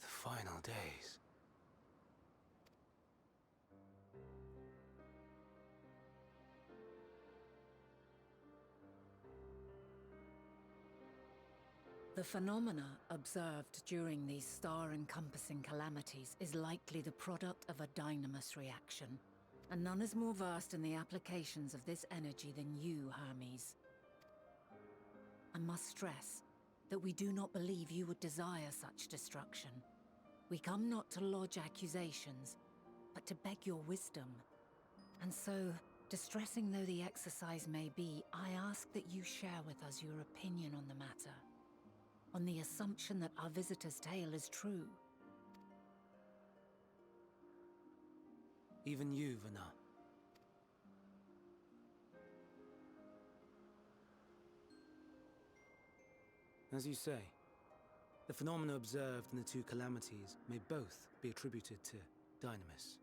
The final days. The phenomena observed during these star-encompassing calamities is likely the product of a dynamis reaction, and none is more versed in the applications of this energy than you, Hermes. I must stress that we do not believe you would desire such destruction. We come not to lodge accusations, but to beg your wisdom. And so, distressing though the exercise may be, I ask that you share with us your opinion on the matter, on the assumption that our visitor's tale is true. Even you, Vana. As you say, the phenomena observed in the two calamities may both be attributed to dynamis.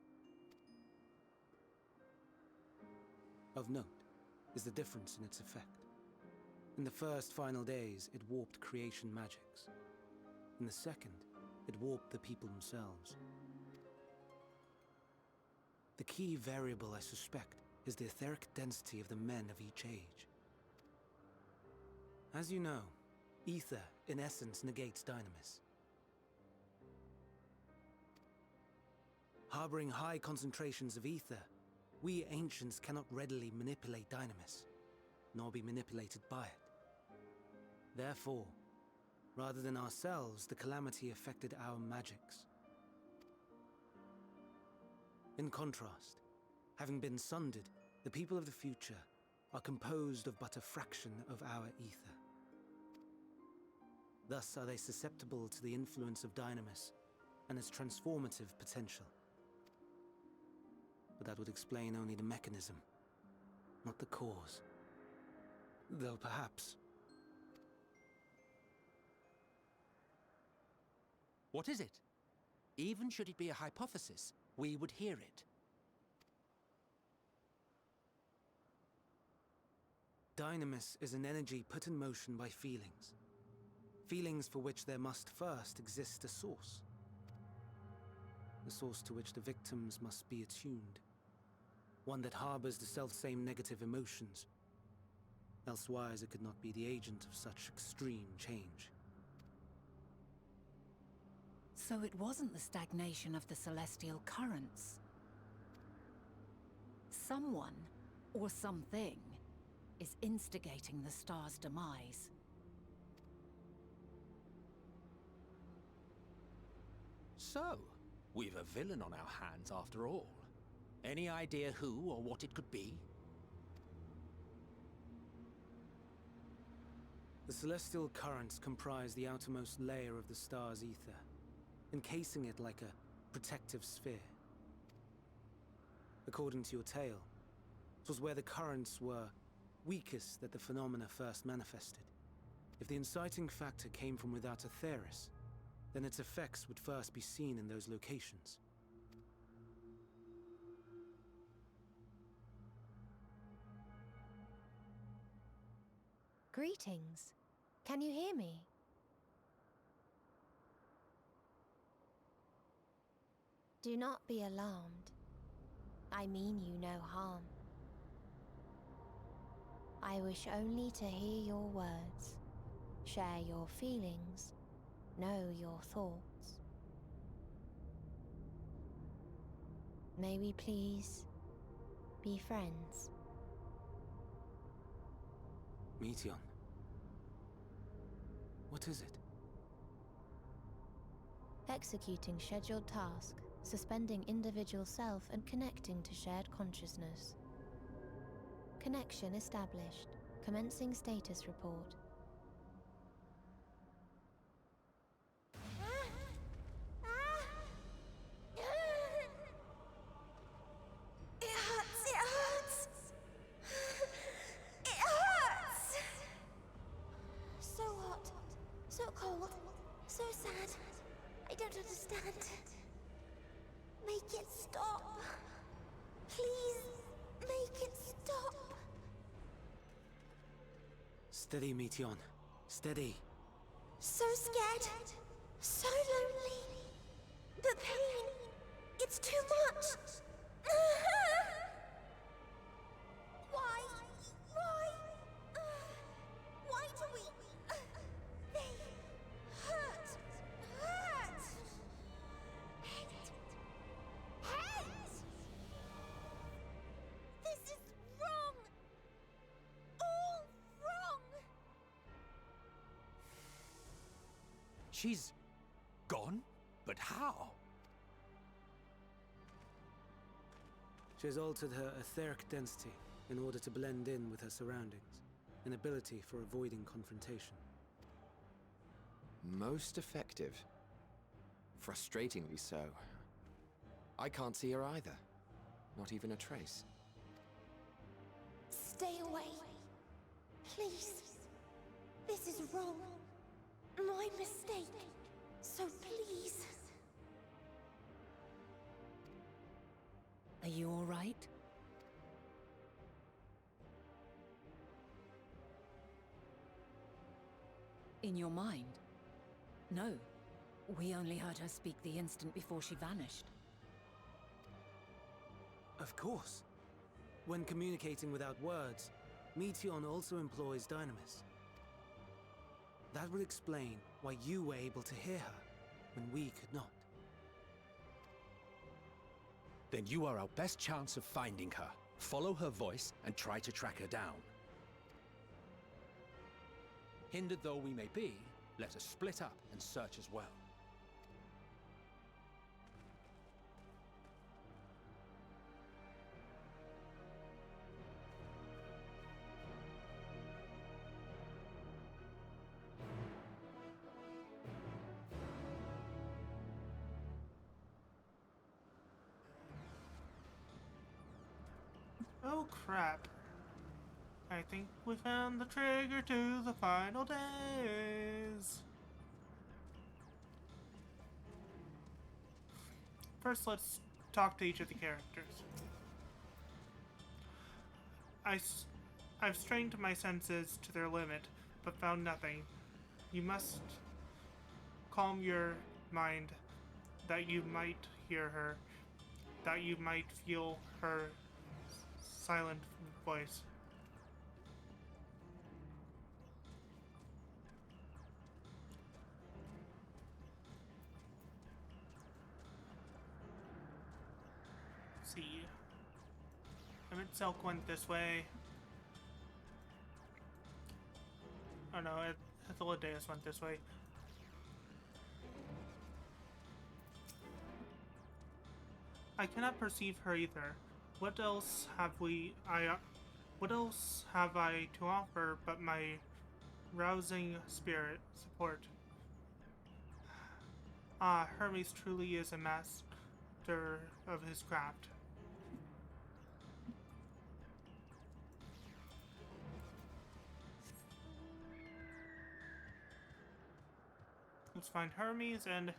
Of note is the difference in its effect. In the first final days, it warped creation magics. In the second, it warped the people themselves. The key variable, I suspect, is the etheric density of the men of each age. As you know, ether, in essence, negates dynamis. Harboring high concentrations of ether, we ancients cannot readily manipulate dynamis, nor be manipulated by it. Therefore, rather than ourselves, the calamity affected our magics. In contrast, having been sundered, the people of the future are composed of but a fraction of our ether. Thus are they susceptible to the influence of Dynamis and its transformative potential. But that would explain only the mechanism, not the cause. Though perhaps... What is it? Even should it be a hypothesis, we would hear it. Dynamis is an energy put in motion by feelings. Feelings for which there must first exist a source. The source to which the victims must be attuned. One that harbors the selfsame negative emotions. Elsewise it could not be the agent of such extreme change. So it wasn't the stagnation of the celestial currents. Someone, or something, is instigating the star's demise. So, we've a villain on our hands after all. Any idea who or what it could be? The celestial currents comprise the outermost layer of the star's ether, encasing it like a protective sphere. According to your tale, it was where the currents were weakest that the phenomena first manifested. If the inciting factor came from without Aetheris, then its effects would first be seen in those locations. Greetings. Can you hear me? Do not be alarmed. I mean you no harm. I wish only to hear your words, share your feelings, know your thoughts. May we please be friends? Meteion. What is it? Executing scheduled task, suspending individual self and connecting to shared consciousness. Connection established. Commencing status report. It hurts! It hurts! So hot, so cold, so sad. I don't understand. Make it stop. Please, make it stop. Steady, Meteion. Steady. So scared, so lonely. The pain, it's too much. Why? Why do we? They hurt. Hate. This is wrong. All wrong. She's gone? But how? She has altered her etheric density in order to blend in with her surroundings, an ability for avoiding confrontation. Most effective. Frustratingly so. I can't see her either. Not even a trace. Stay away. Please. This is wrong. My mistake. So please. Are you all right? In your mind? No. We only heard her speak the instant before she vanished. Of course. When communicating without words, Meteion also employs Dynamis. That would explain why you were able to hear her, when we could not. Then you are our best chance of finding her. Follow her voice and try to track her down. Hindered though we may be, let us split up and search as well. Oh crap. I think we found the trigger to the final days. First, let's talk to each of the characters. I've strained my senses to their limit, but found nothing. You must calm your mind, that you might hear her, that you might feel her silent voice. Let's see. Emmett Silk went this way. Oh no, Etheladeus went this way. I cannot perceive her either. What else have what else have I to offer but my rousing spirit support? Ah, Hermes truly is a master of his craft. Let's find Hermes and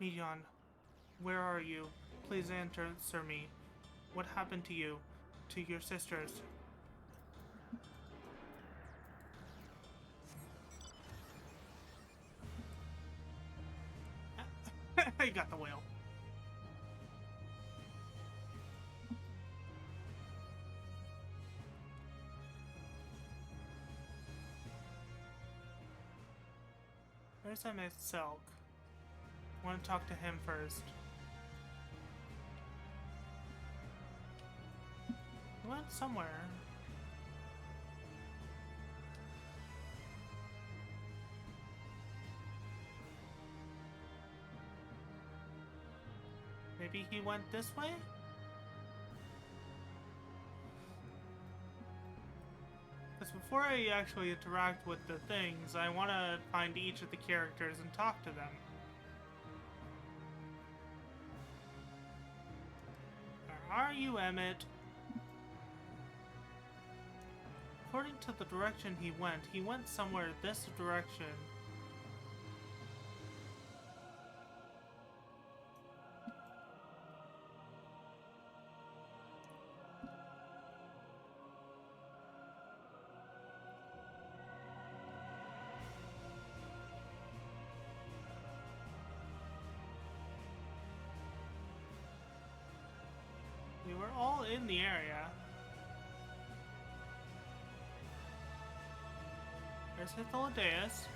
Medion, where are you? Please answer me. What happened to you? To your sisters? I got the whale. Where's Emmett Silk? I want to talk to him first. He went somewhere. Maybe he went this way? Because before I actually interact with the things, I want to find each of the characters and talk to them. Where are you, Emmett? According to the direction he went somewhere this direction. We were all in the area. There's Etheladeus.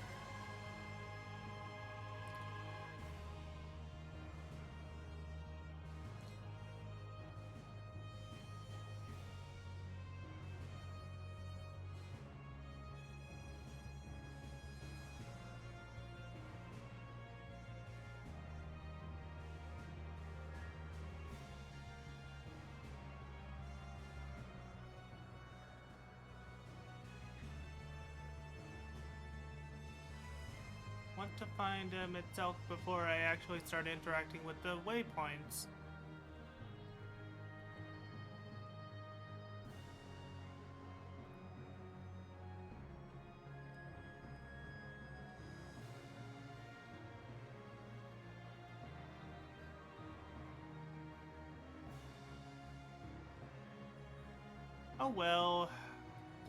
Want to find him itself before I actually start interacting with the waypoints. Oh well,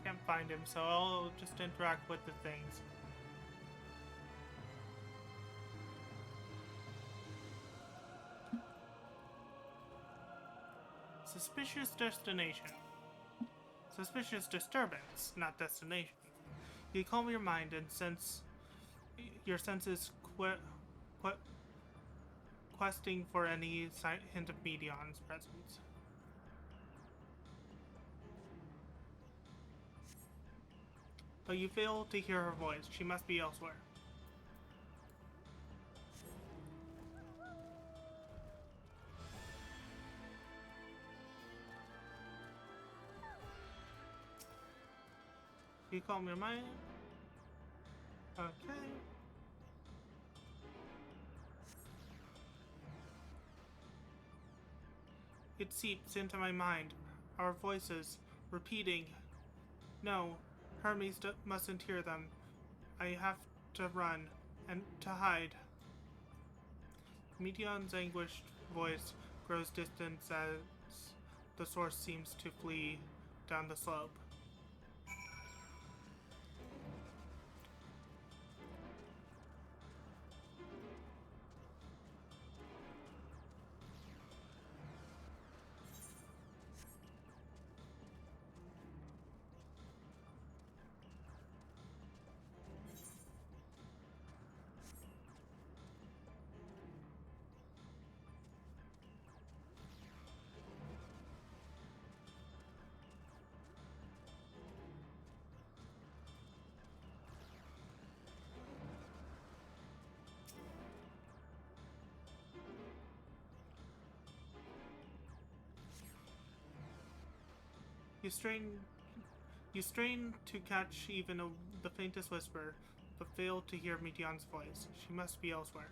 can't find him, so I'll just interact with the things. Suspicious destination. Suspicious disturbance, not destination. You calm your mind and sense your senses questing for any hint of Medion's presence. But you fail to hear her voice. She must be elsewhere. You calm your mind. Okay. It seeps into my mind, our voices, repeating. No, Hermes mustn't hear them. I have to run, and to hide. Medion's anguished voice grows distant as the source seems to flee down the slope. You strain to catch even the faintest whisper, but fail to hear Medion's voice. She must be elsewhere.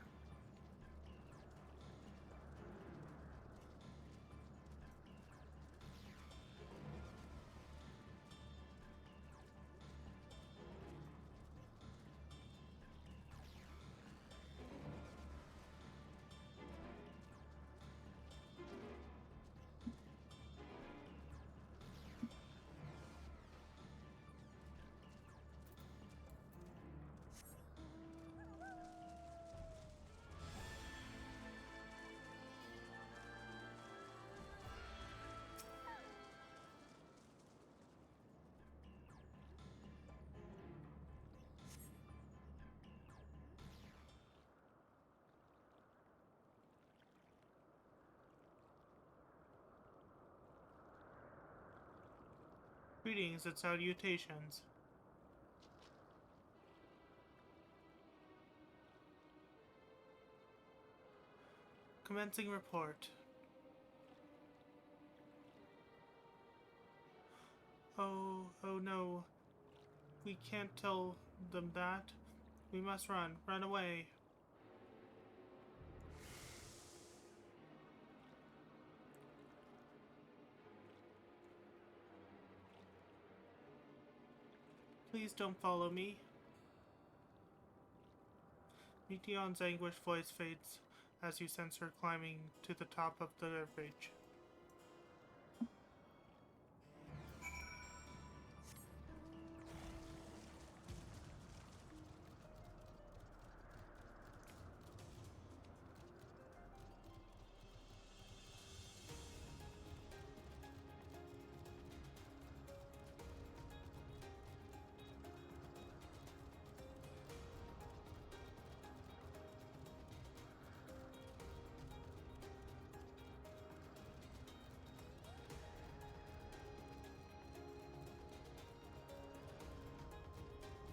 Greetings and salutations. Commencing report. Oh no. We can't tell them that. We must run away. Please don't follow me. Medion's anguished voice fades as you sense her climbing to the top of the ridge.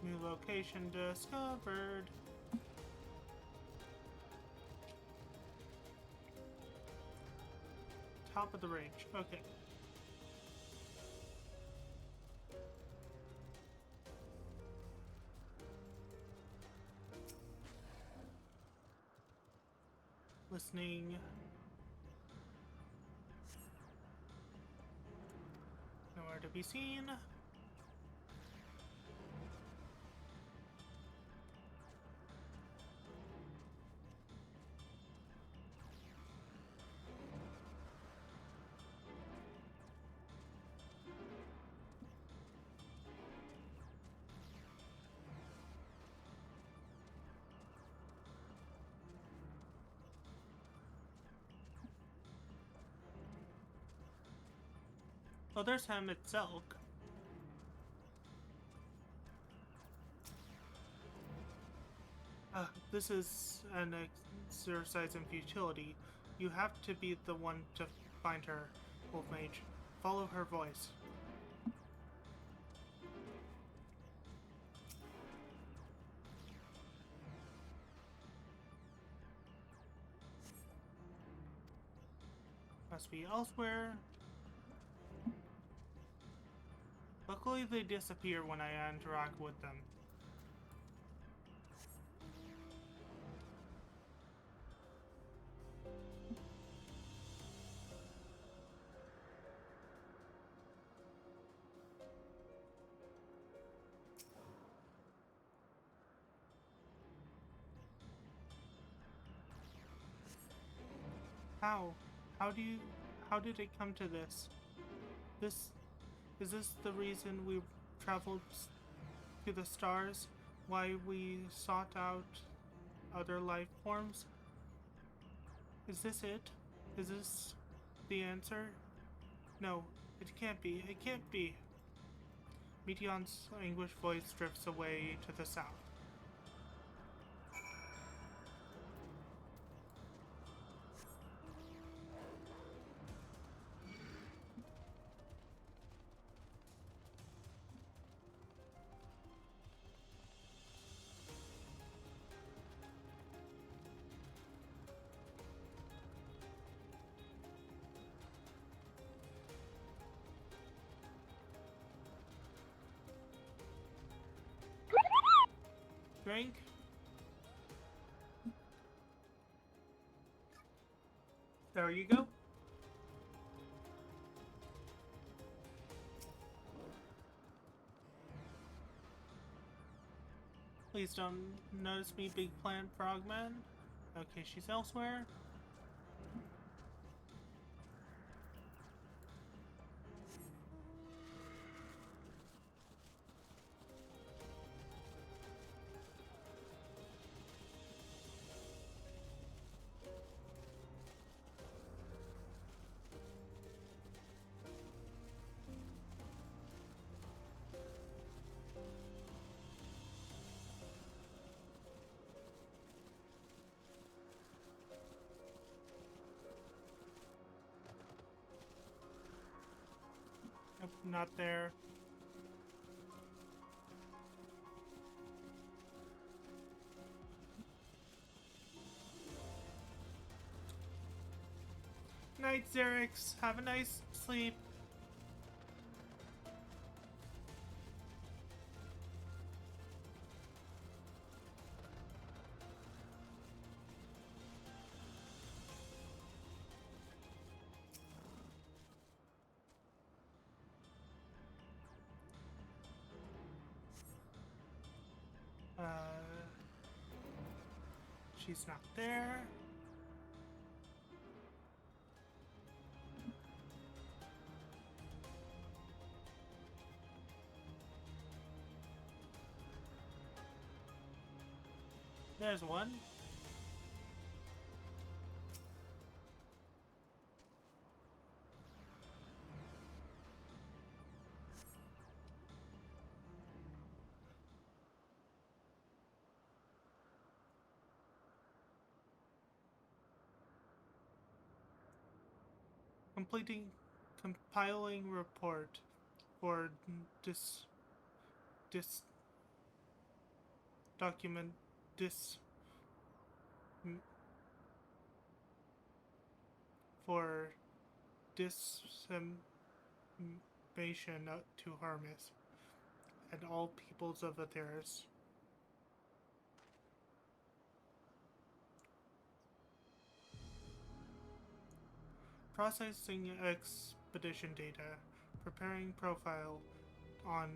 New location discovered. Top of the range. Okay. Listening. Nowhere to be seen. Oh, there's him itself. This is an exercise in futility. You have to be the one to find her, Wolf Mage. Follow her voice. Must be elsewhere. Luckily, they disappear when I interact with them. How? How do you... How did it come to this? Is this the reason we traveled to the stars? Why we sought out other life forms? Is this it? Is this the answer? No, it can't be. It can't be. Meteon's anguished voice drifts away to the south. Drink? There you go. Please don't notice me, big plant frogman. Okay, she's elsewhere. Nope, not there. Night, Xerix. Have a nice sleep. She's not there. There's one. Compiling report for for dissemination to Hermes and all peoples of Atheris. Processing expedition data. Preparing profile on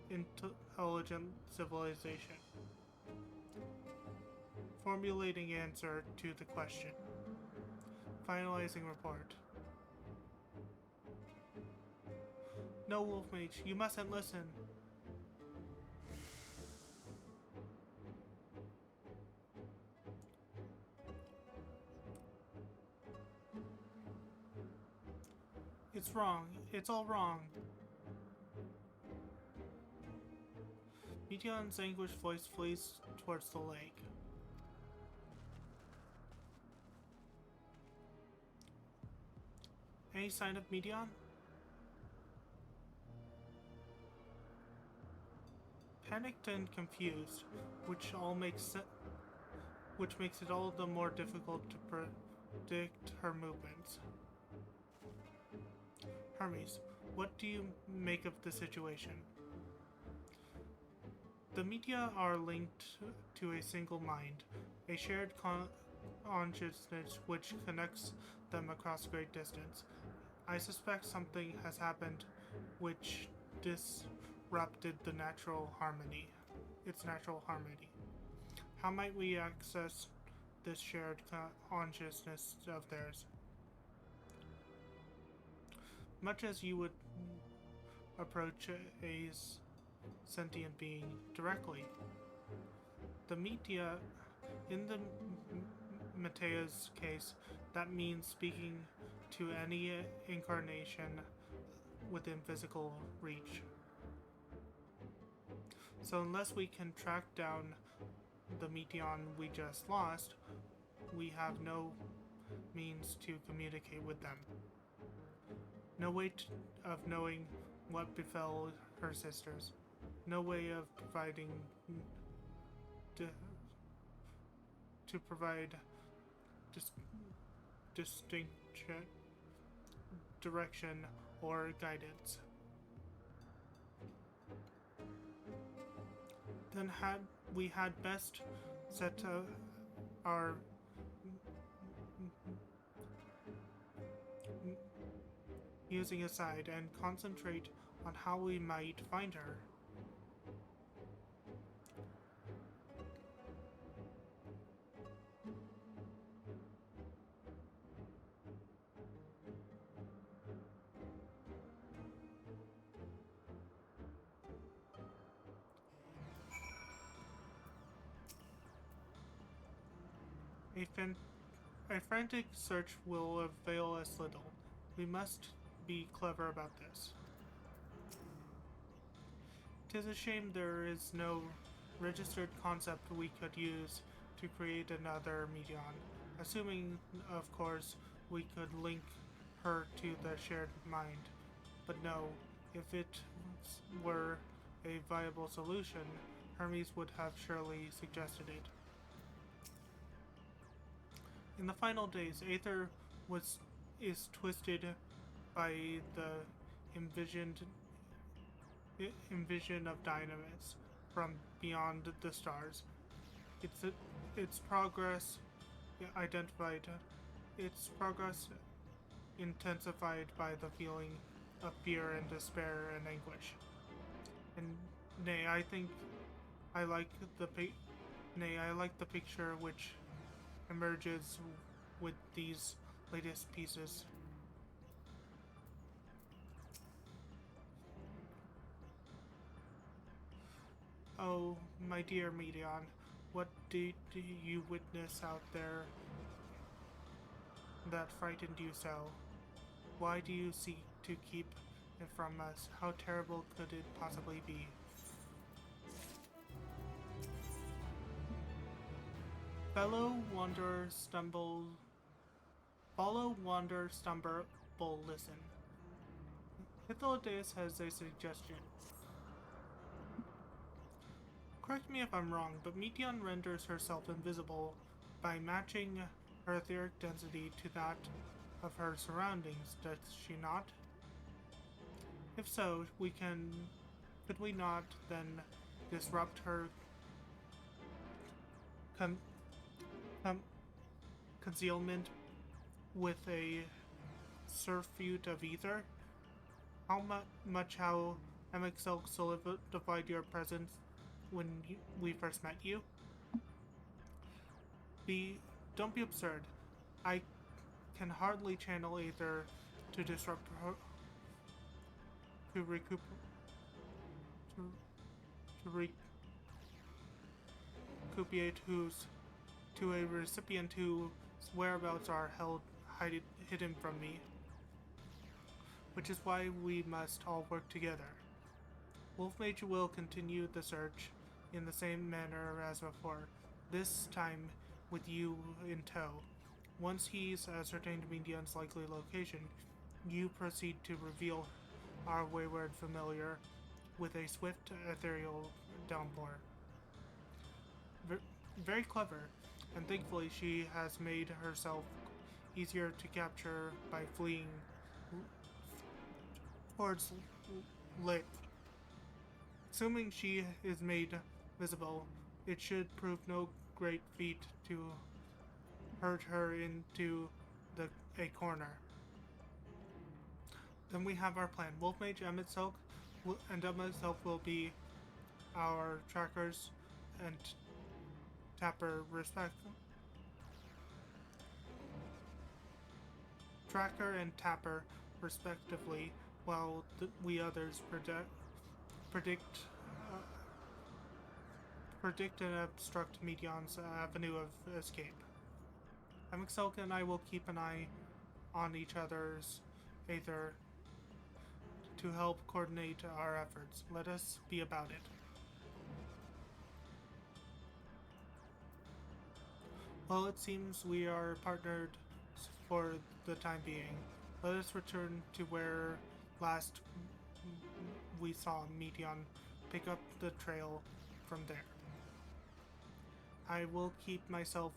intelligent civilization. Formulating answer to the question. Finalizing report. No, Wolf Mage, you mustn't listen. It's wrong. It's all wrong. Meteon's anguished voice flees towards the lake. Any sign of Meteon? Panicked and confused, which makes it all the more difficult to predict her movements. Hermes, what do you make of the situation? The media are linked to a single mind, a shared consciousness which connects them across great distance. I suspect something has happened which disrupted its natural harmony. How might we access this shared consciousness of theirs. Much as you would approach a sentient being directly. The media, in the Matea's case, that means speaking to any incarnation within physical reach. So unless we can track down the Meteon we just lost, we have no means to communicate with them. No way of knowing what befell her sisters. No way of providing to provide distinct direction or guidance. Then we had best set our musing aside and concentrate on how we might find her. A frantic search will avail us little. We must be clever about this. 'Tis a shame there is no registered concept we could use to create another Meteon, assuming, of course, we could link her to the shared mind. But no, if it were a viable solution, Hermes would have surely suggested it. In the final days, Aether is twisted by the envision of dynamis from beyond the stars. Its progress intensified by the feeling of fear and despair and anguish. And nay, I like the picture which emerges with these latest pieces. Oh, my dear Meteon, what did you witness out there that frightened you so? Why do you seek to keep it from us? How terrible could it possibly be? Follow, wander, stumble, listen. Hythlodaeus has a suggestion. Correct me if I'm wrong, but Meteon renders herself invisible by matching her etheric density to that of her surroundings, does she not? If so, could we not then disrupt her concealment with a surfeit of ether? How Ffxiv solidified your presence when we first met you? Don't be absurd. I can hardly channel Aether to disrupt her, to recuperate to a recipient whose whereabouts are hidden from me. Which is why we must all work together. Wolfmage will continue the search in the same manner as before, this time with you in tow. Once he's ascertained Meteon's likely location, you proceed to reveal our wayward familiar with a swift ethereal downpour. Very clever, and thankfully she has made herself easier to capture by fleeing towards Lake. Assuming she is made visible, it should prove no great feat to herd her into a corner. Then we have our plan. Wolfmage and Emmet will be our trackers and Tapper Tracker and Tapper, respectively, while we others predict and obstruct Medion's avenue of escape. Ffxiv and I will keep an eye on each other's aether to help coordinate our efforts. Let us be about it. Well, it seems we are partnered for the time being. Let us return to where last we saw Medion, pick up the trail from there. I will keep myself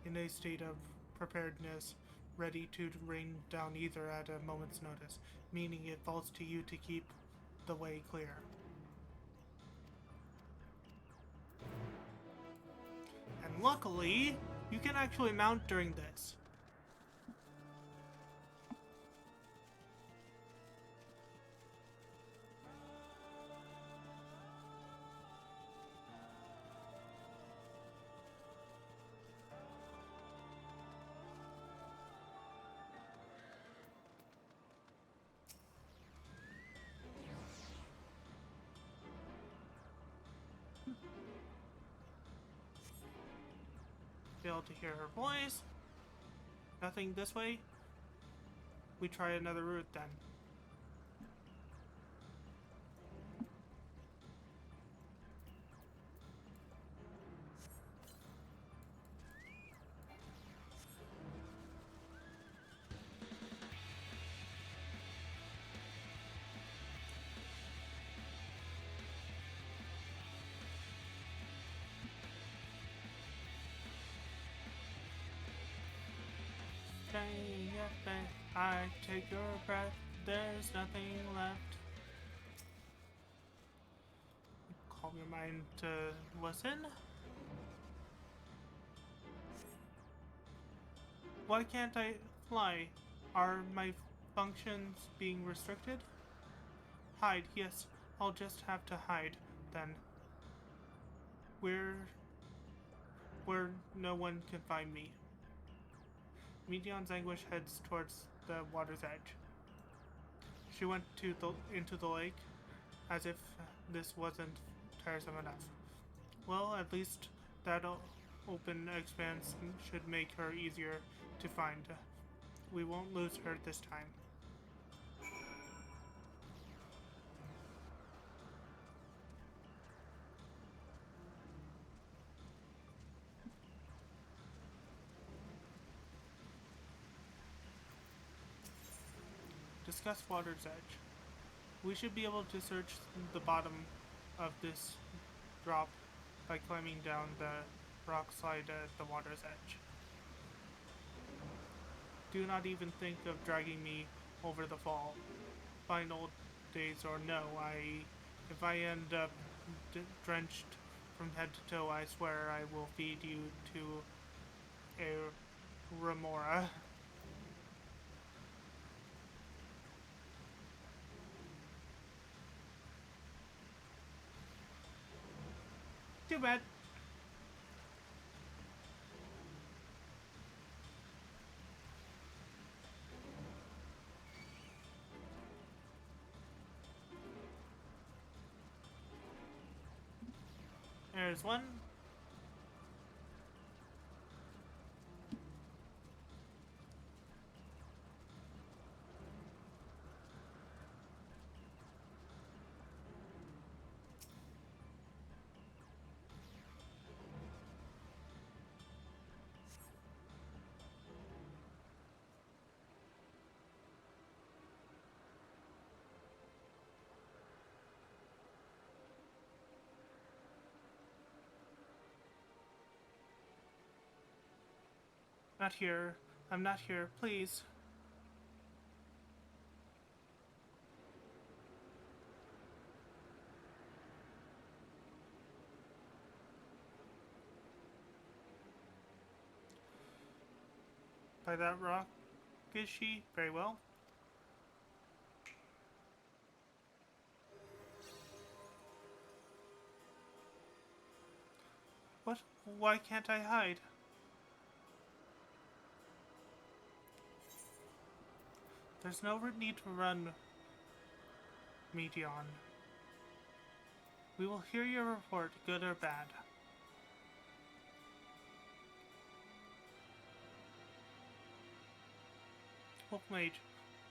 in a state of preparedness, ready to rain down either at a moment's notice, meaning it falls to you to keep the way clear. And luckily, you can actually mount during this. Failed to hear her voice. Nothing this way? We try another route then. I take your breath, there's nothing left. Calm your mind to listen. Why can't I fly? Are my functions being restricted? Hide, yes, I'll just have to hide, then. Where no one can find me. Medion's anguish heads towards the water's edge. She went into the lake, as if this wasn't tiresome enough. Well, at least that open expanse should make her easier to find. We won't lose her this time. Discuss water's edge. We should be able to search the bottom of this drop by climbing down the rock slide at the water's edge. Do not even think of dragging me over the fall. Fine old days or no, if I end up drenched from head to toe, I swear I will feed you to a remora. Too bad. There's one. Not here. I'm not here. Please. By that rock, is she? Very well. What? Why can't I hide? There's no need to run, Medion. We will hear your report, good or bad. Wolf Mage,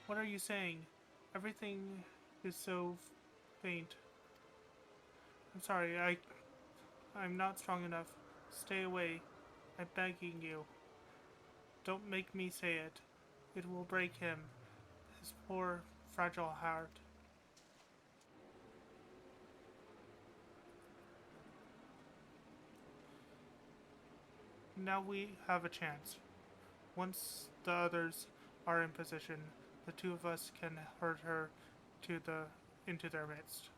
what are you saying? Everything is so faint. I'm sorry, I'm not strong enough. Stay away. I'm begging you. Don't make me say it. It will break him. His poor, fragile heart. Now we have a chance. Once the others are in position, the two of us can herd her into their midst.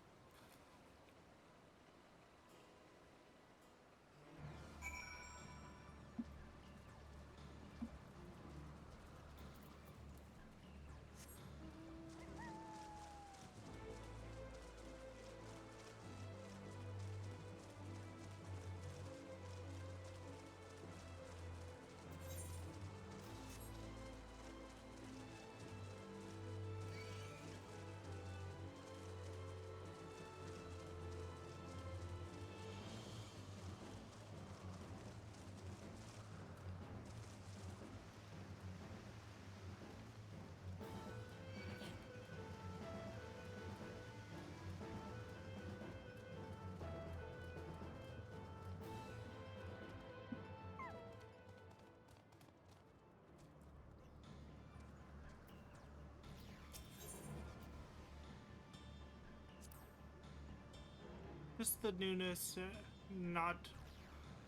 Just the newness not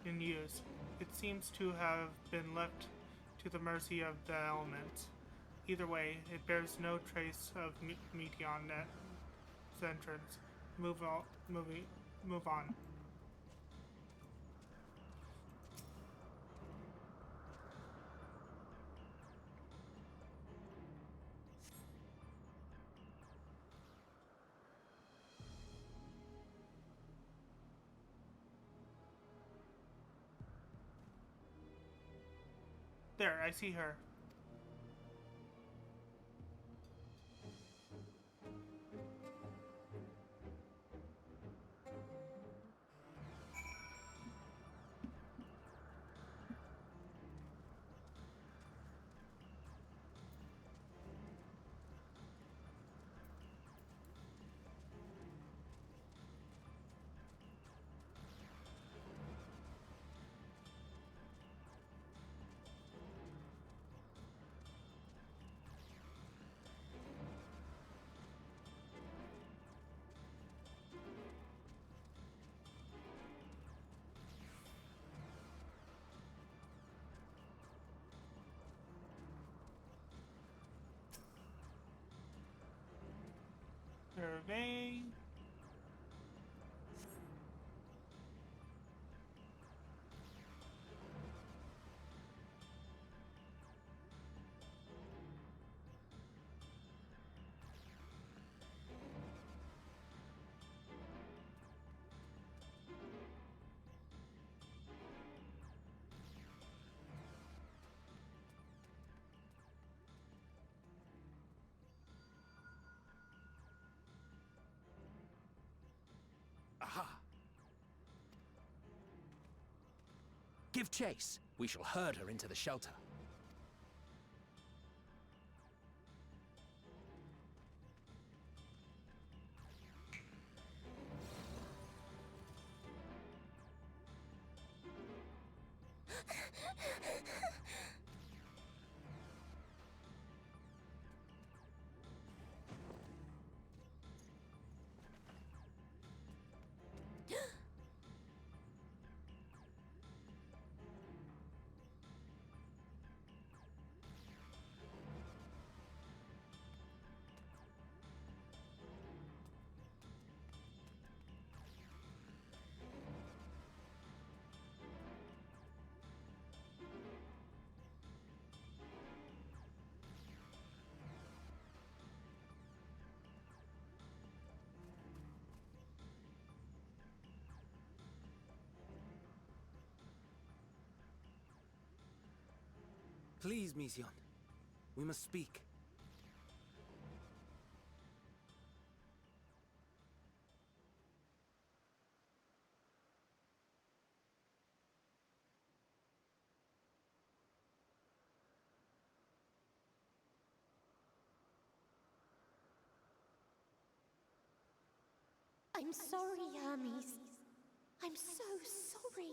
in use. It seems to have been left to the mercy of the elements. Either way, it bears no trace of Meteon's entrance. Move on. There, I see her. Survey. Aha! Give chase. We shall herd her into the shelter. Please, Mission. We must speak. I'm sorry, Hermes. I'm so sorry.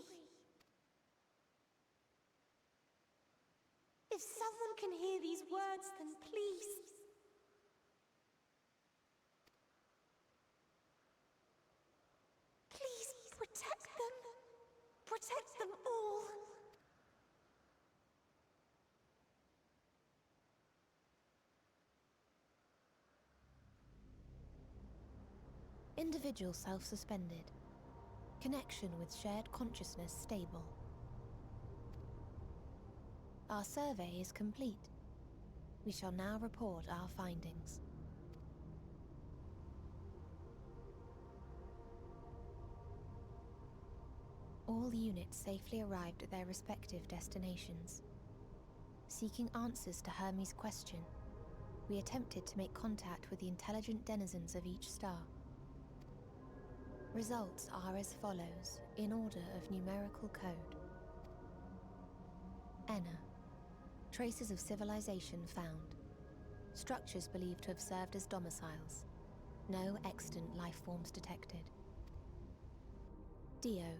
If someone can hear these words, then please. Please protect them. Protect them all. Individual self-suspended. Connection with shared consciousness stable. Our survey is complete. We shall now report our findings. All units safely arrived at their respective destinations. Seeking answers to Hermes' question, we attempted to make contact with the intelligent denizens of each star. Results are as follows, in order of numerical code. Enna. Traces of civilization found. Structures believed to have served as domiciles. No extant life forms detected. Dio.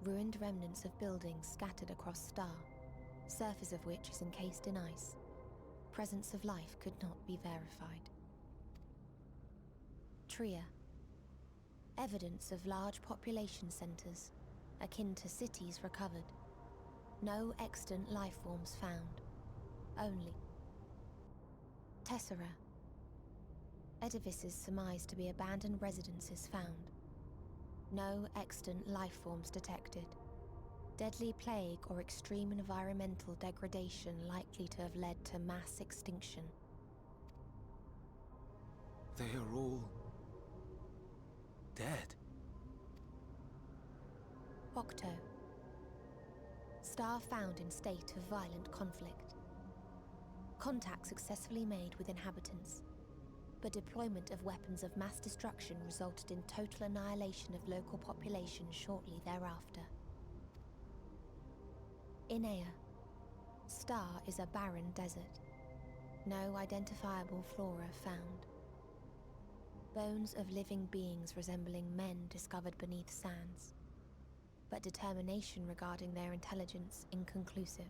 Ruined remnants of buildings scattered across star, surface of which is encased in ice. Presence of life could not be verified. Tria. Evidence of large population centers, akin to cities recovered. No extant life forms found. Only. Tessera. Edifices surmised to be abandoned residences found. No extant life forms detected. Deadly plague or extreme environmental degradation likely to have led to mass extinction. They are all dead. Octo. Star found in state of violent conflict. Contact successfully made with inhabitants, but deployment of weapons of mass destruction resulted in total annihilation of local population shortly thereafter. Inea. Star is a barren desert. No identifiable flora found. Bones of living beings resembling men discovered beneath sands, but determination regarding their intelligence inconclusive.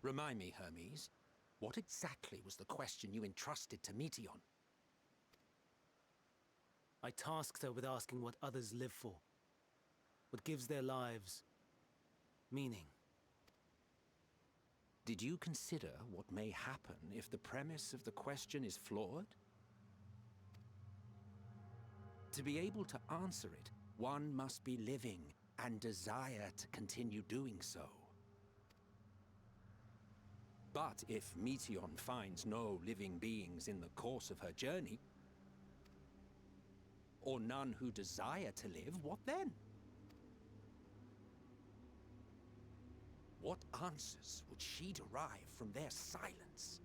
Remind me, Hermes, what exactly was the question you entrusted to Meteion? I tasked her with asking what others live for, what gives their lives meaning. Did you consider what may happen if the premise of the question is flawed? To be able to answer it, one must be living and desire to continue doing so. But if Meteion finds no living beings in the course of her journey, or none who desire to live, what then? What answers would she derive from their silence?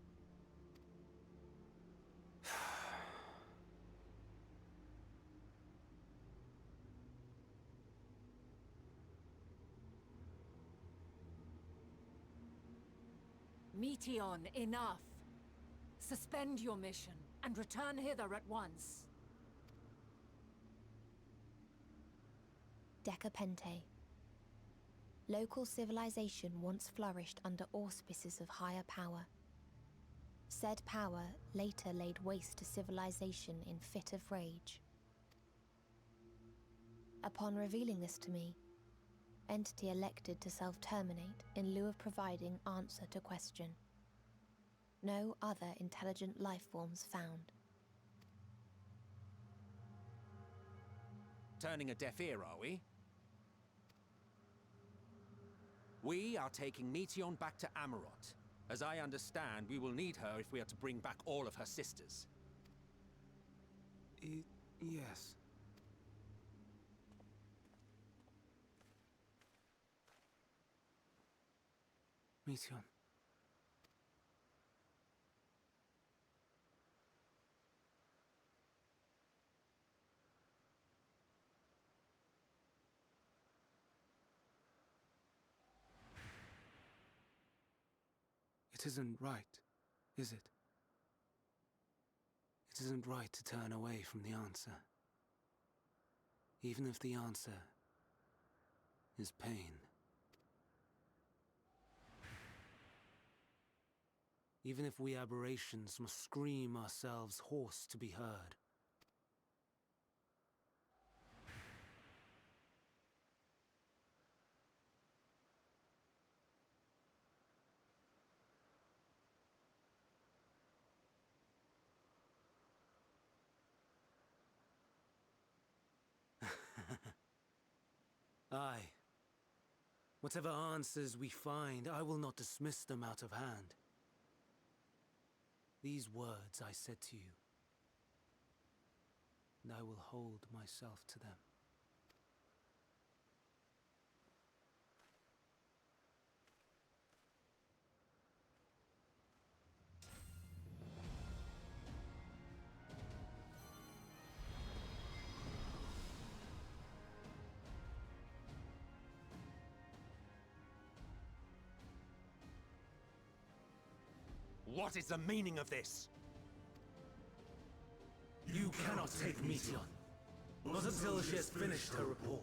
Meteion, enough! Suspend your mission and return hither at once. Decapente. Local civilization once flourished under auspices of higher power. Said power later laid waste to civilization in fit of rage. Upon revealing this to me, entity elected to self-terminate in lieu of providing answer to question. No other intelligent life forms found. Turning a deaf ear, are we? We are taking Meteion back to Amarot. As I understand, we will need her if we are to bring back all of her sisters. Yes. Meteion. It isn't right, is it? isn't right to turn away from the answer. Even if the answer is pain. Even if we aberrations must scream ourselves hoarse to be heard. Aye. Whatever answers we find, I will not dismiss them out of hand. These words I said to you, and I will hold myself to them. What is the meaning of this? You cannot take Meteon, not until she has finished her report.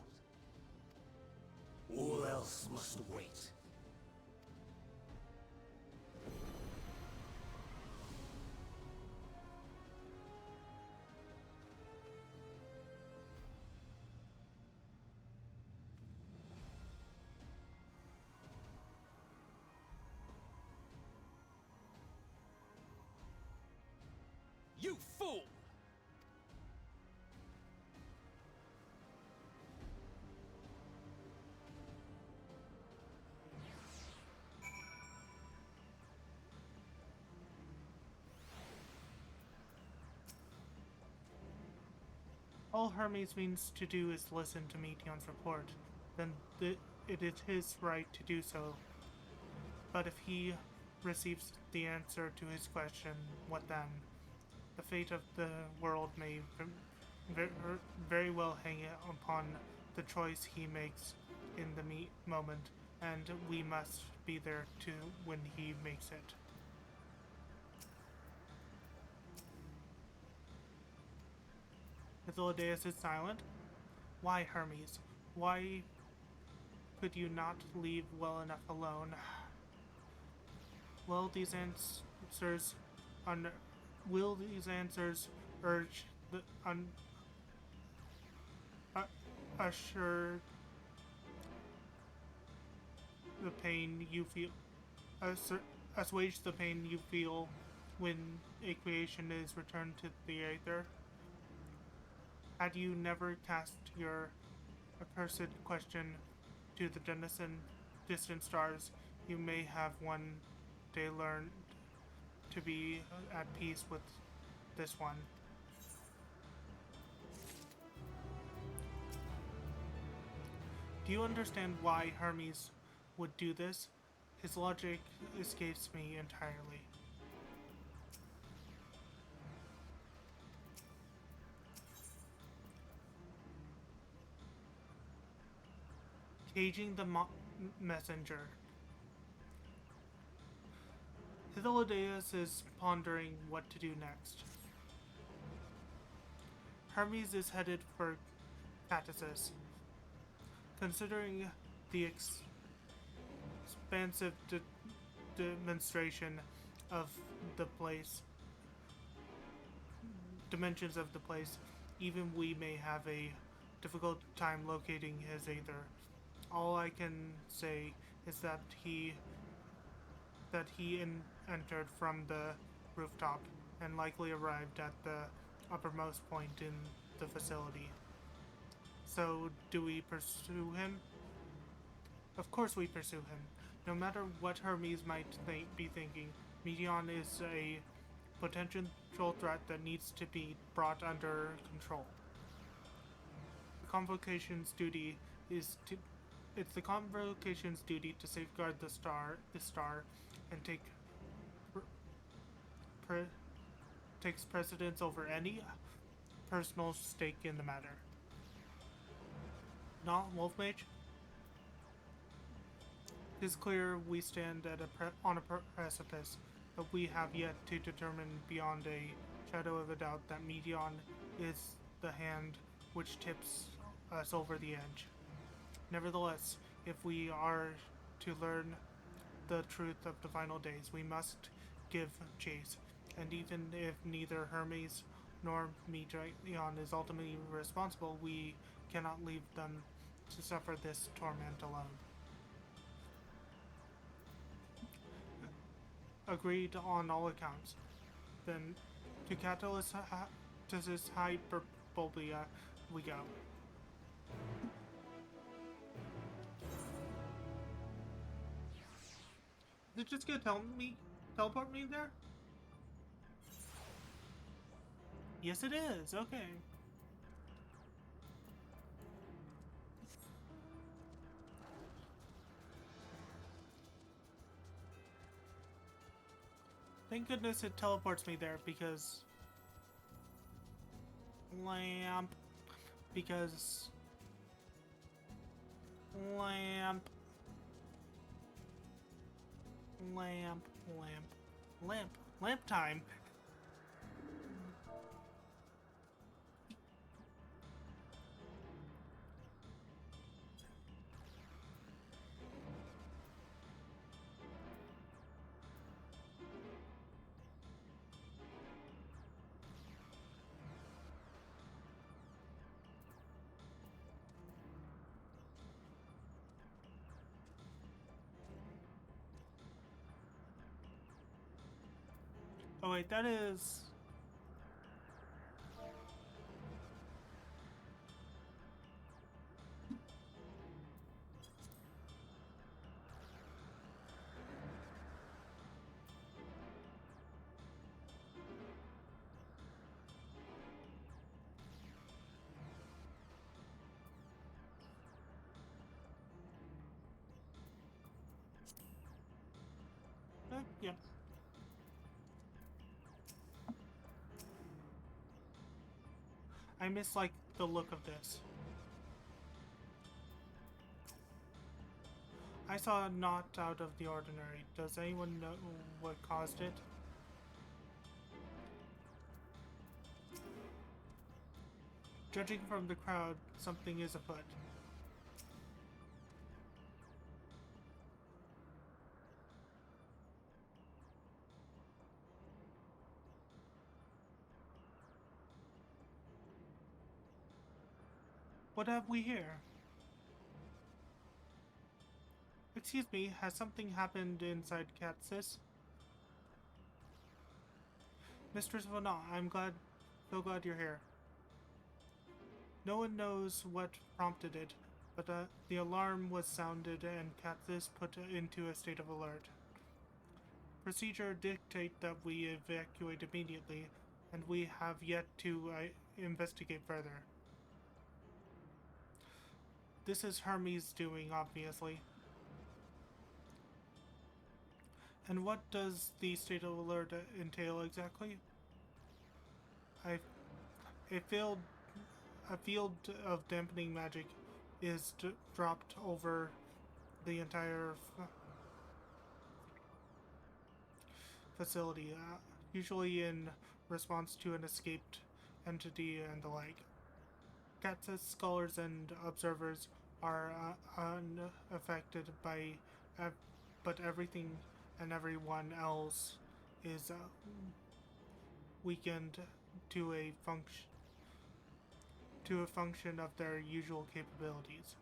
All else must wait. You fool! All Hermes means to do is listen to Meteon's report. Then it is his right to do so. But if he receives the answer to his question, what then? The fate of the world may very well hang upon the choice he makes in the moment, and we must be there to when he makes it. Hythlodaeus is silent. Why, Hermes? Why could you not leave well enough alone? Will these answers urge the assure the pain you feel, assuage the pain you feel when a creation is returned to the Aether? Had you never cast your accursed question to the distant stars, you may have one day learned to be at peace with this one. Do you understand why Hermes would do this? His logic escapes me entirely. Caging the messenger. Hythlodaeus is pondering what to do next. Hermes is headed for Catasis. Considering the expansive demonstration of the place, dimensions of the place, even we may have a difficult time locating his Aether. All I can say is that he entered from the rooftop and likely arrived at the uppermost point in the facility. So, do we pursue him? Of course we pursue him. No matter what Hermes might be thinking, Meteon is a potential threat that needs to be brought under control. The Convocation's duty is to It's the Convocation's duty to safeguard the star, and takes precedence over any personal stake in the matter. Not Wolfmage? It is clear we stand at on a precipice, but we have yet to determine beyond a shadow of a doubt that Medion is the hand which tips us over the edge. Nevertheless, if we are to learn the truth of the final days, we must give chase, and even if neither Hermes nor Medion is ultimately responsible, we cannot leave them to suffer this torment alone. Agreed on all accounts. Then, to Catalys's Hyperbolia we go. Is it just gonna teleport me there? Yes, it is. Okay. Thank goodness it teleports me there because lamp. Lamp time. Oh wait, that is... yeah. I miss, like, the look of this. I saw not out of the ordinary. Does anyone know what caused it? Judging from the crowd, something is afoot. What have we here? Excuse me, has something happened inside Catsis? Mistress Vona, so glad you're here. No one knows what prompted it, but the alarm was sounded and Catsis put into a state of alert. Procedure dictate that we evacuate immediately, and we have yet to investigate further. This is Hermes' doing, obviously. And what does the state of alert entail exactly? A field of dampening magic is dropped over the entire facility, usually in response to an escaped entity and the like. Catsis scholars and observers are unaffected by, but everything and everyone else is weakened to a function of their usual capabilities.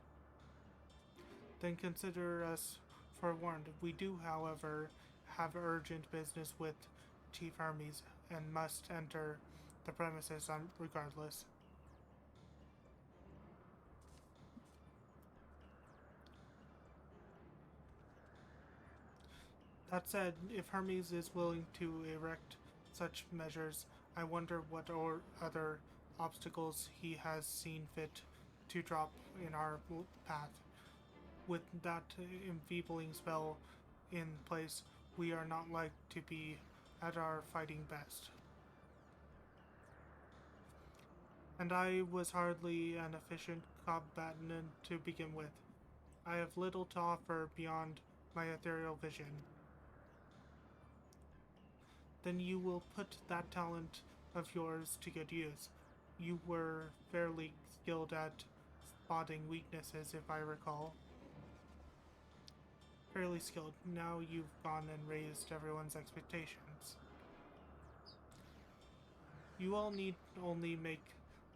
Then consider us forewarned. We do, however, have urgent business with Chief Hermes and must enter the premises regardless. That said, if Hermes is willing to erect such measures, I wonder what other obstacles he has seen fit to drop in our path. With that enfeebling spell in place, we are not like to be at our fighting best. And I was hardly an efficient combatant to begin with. I have little to offer beyond my ethereal vision. Then you will put that talent of yours to good use. You were fairly skilled at spotting weaknesses, if I recall. Fairly skilled. Now you've gone and raised everyone's expectations. You all need only make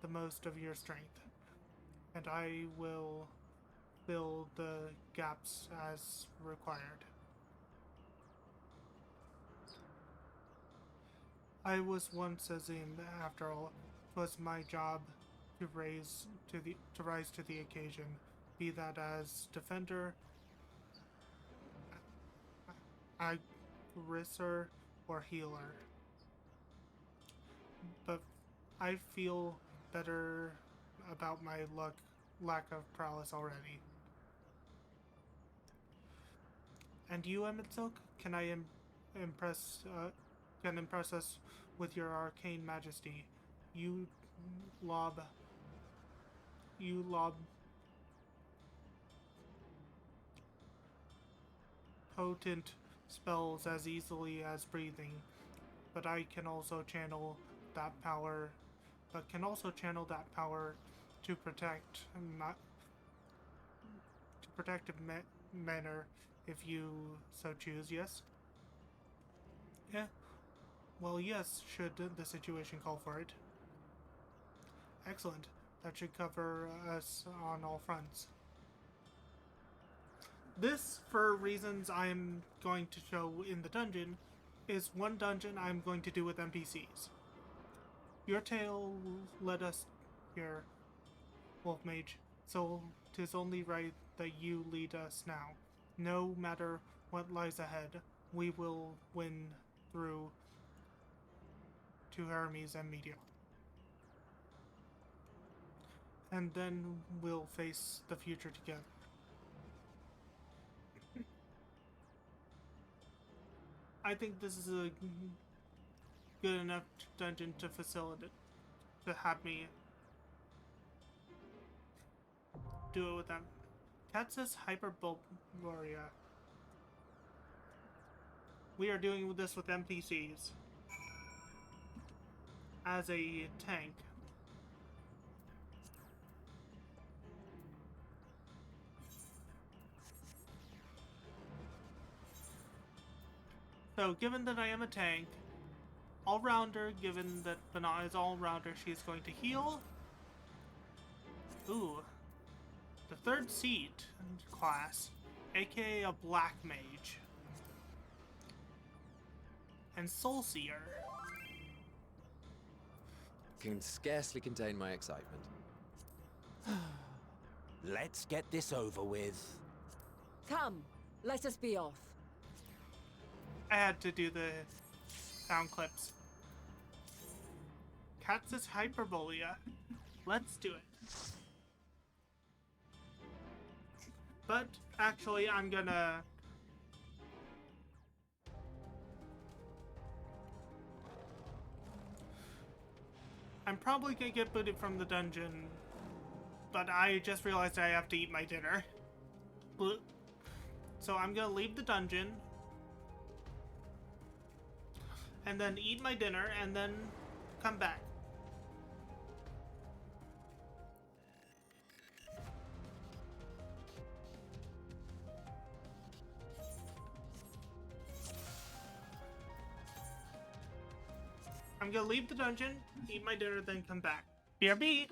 the most of your strength, and I will fill the gaps as required. I was once a Zim, after all. 'Twas my job to rise to the occasion, be that as defender, aggressor, or healer. But I feel better about my lack of prowess already. And you, Emmett Silk, can I impress us with your arcane majesty? You lob potent spells as easily as breathing, but I can also channel that power. To protect protective manner, if you so choose. Yes. Yeah. Well, yes. Should the situation call for it. Excellent. That should cover us on all fronts. This, for reasons I'm going to show in the dungeon, is one dungeon I'm going to do with NPCs. Your tale led us here, Wolf Mage, so 'tis only right that you lead us now. No matter what lies ahead, we will win through to Hermes and Meteor. And then we'll face the future together. I think this is a good enough dungeon to facilitate, to have me do it with them. Cat says Hyperborea. We are doing this with NPCs. As a tank. So, given that I am a tank, all-rounder, given that Banana is all-rounder, she is going to heal. Ooh. The third seat class, aka a Black Mage. And Soul Seer. Can scarcely contain my excitement. Let's get this over with. Come, let us be off. I had to do the sound clips. Cat says Hyperborea. Let's do it. But actually, I'm probably gonna get booted from the dungeon, but I just realized I have to eat my dinner. So I'm gonna leave the dungeon, and then eat my dinner, and then come back. I'm gonna leave the dungeon, eat my dinner, then come back. BRB!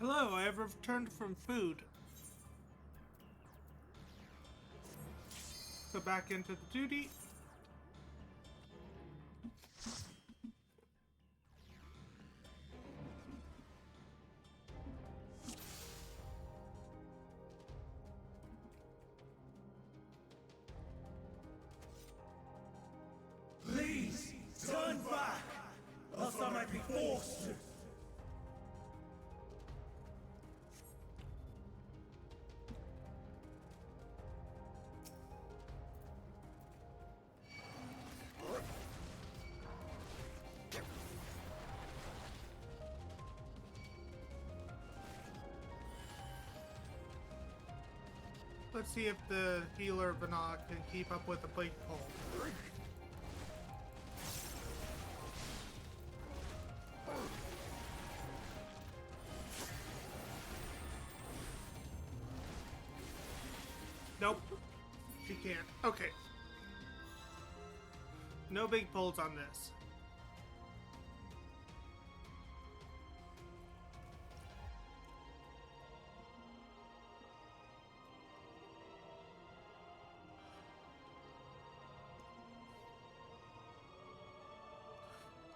Hello, I have returned from food. Go back into the duty. Please, turn back, else I might be forced to. Let's see if the healer Vanna can keep up with the blade pole. Nope. She can't. Okay. No big pulls on this.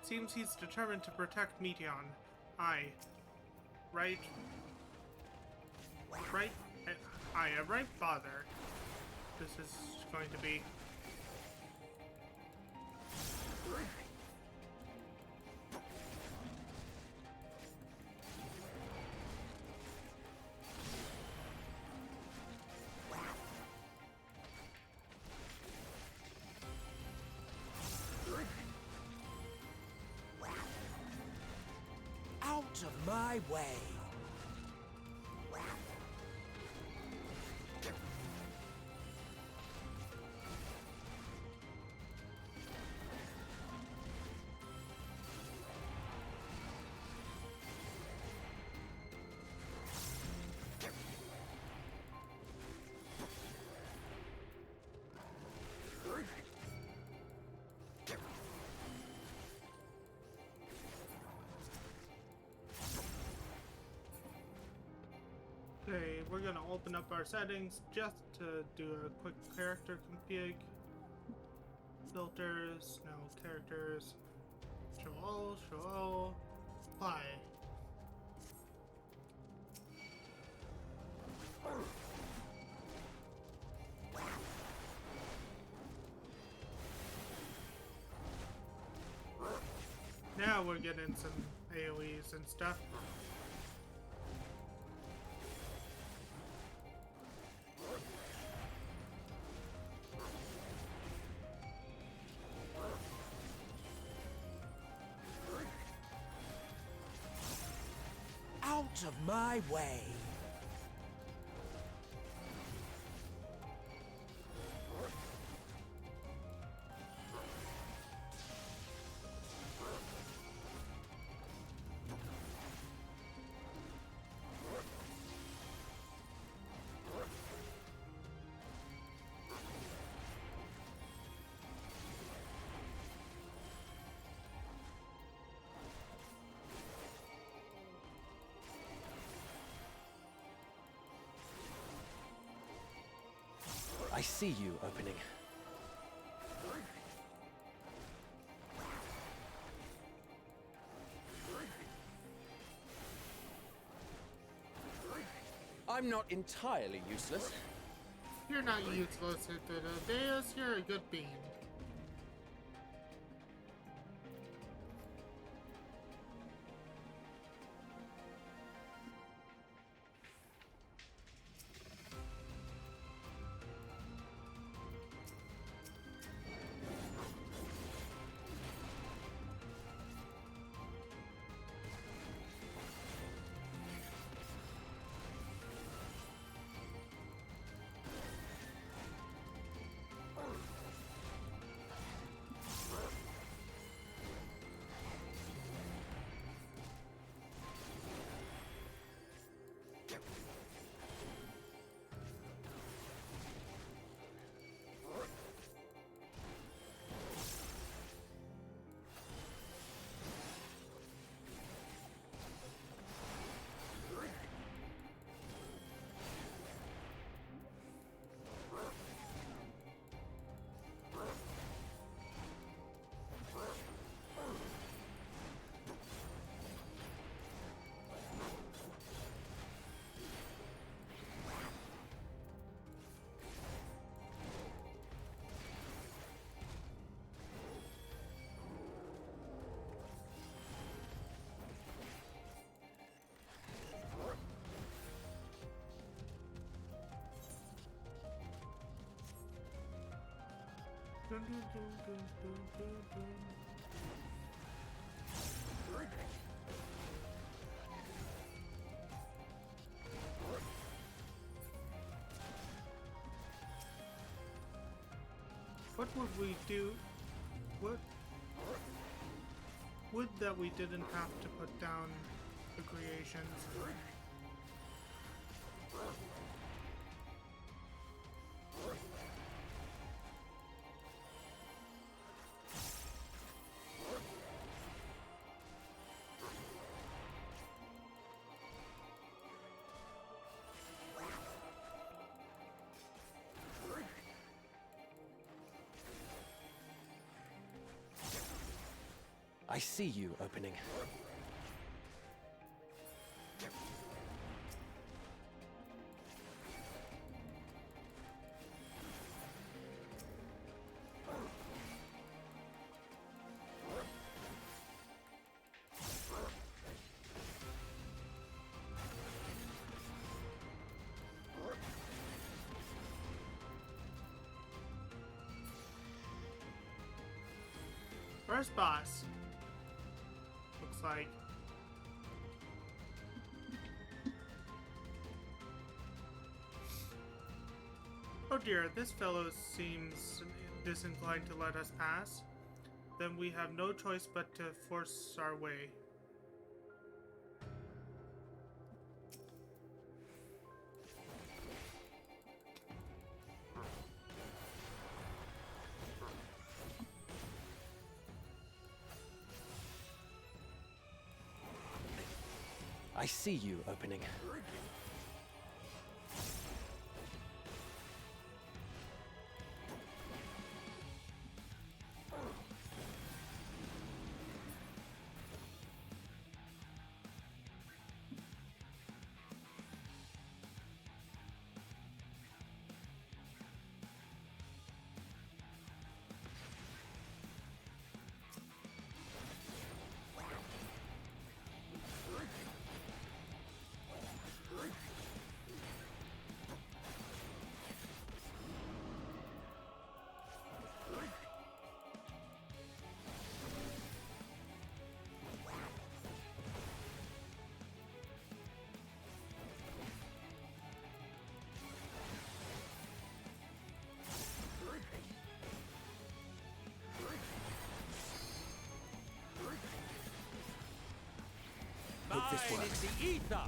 Seems he's determined to protect Meteon. Aye. Right? Right? Aye, a right father. This is going to be. Out of my way! Okay, we're gonna open up our settings just to do a quick character config. Filters, no characters. Show all, apply. Now we're getting some AoEs and stuff. Out of my way! I see you opening. I'm not entirely useless. You're not useless at the dais, you're a good being. Dun, dun, dun, dun, dun, dun, dun. What would we do? What would that we didn't have to put down the creations? I see you opening. First boss. Looks like. Oh dear, this fellow seems disinclined to let us pass. Then we have no choice but to force our way. I see you opening. Hope this works. The ether!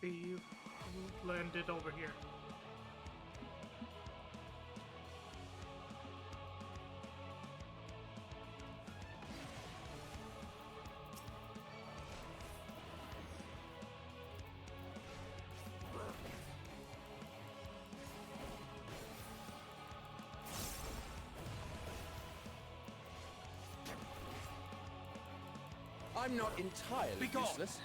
You landed over here. I'm not entirely useless.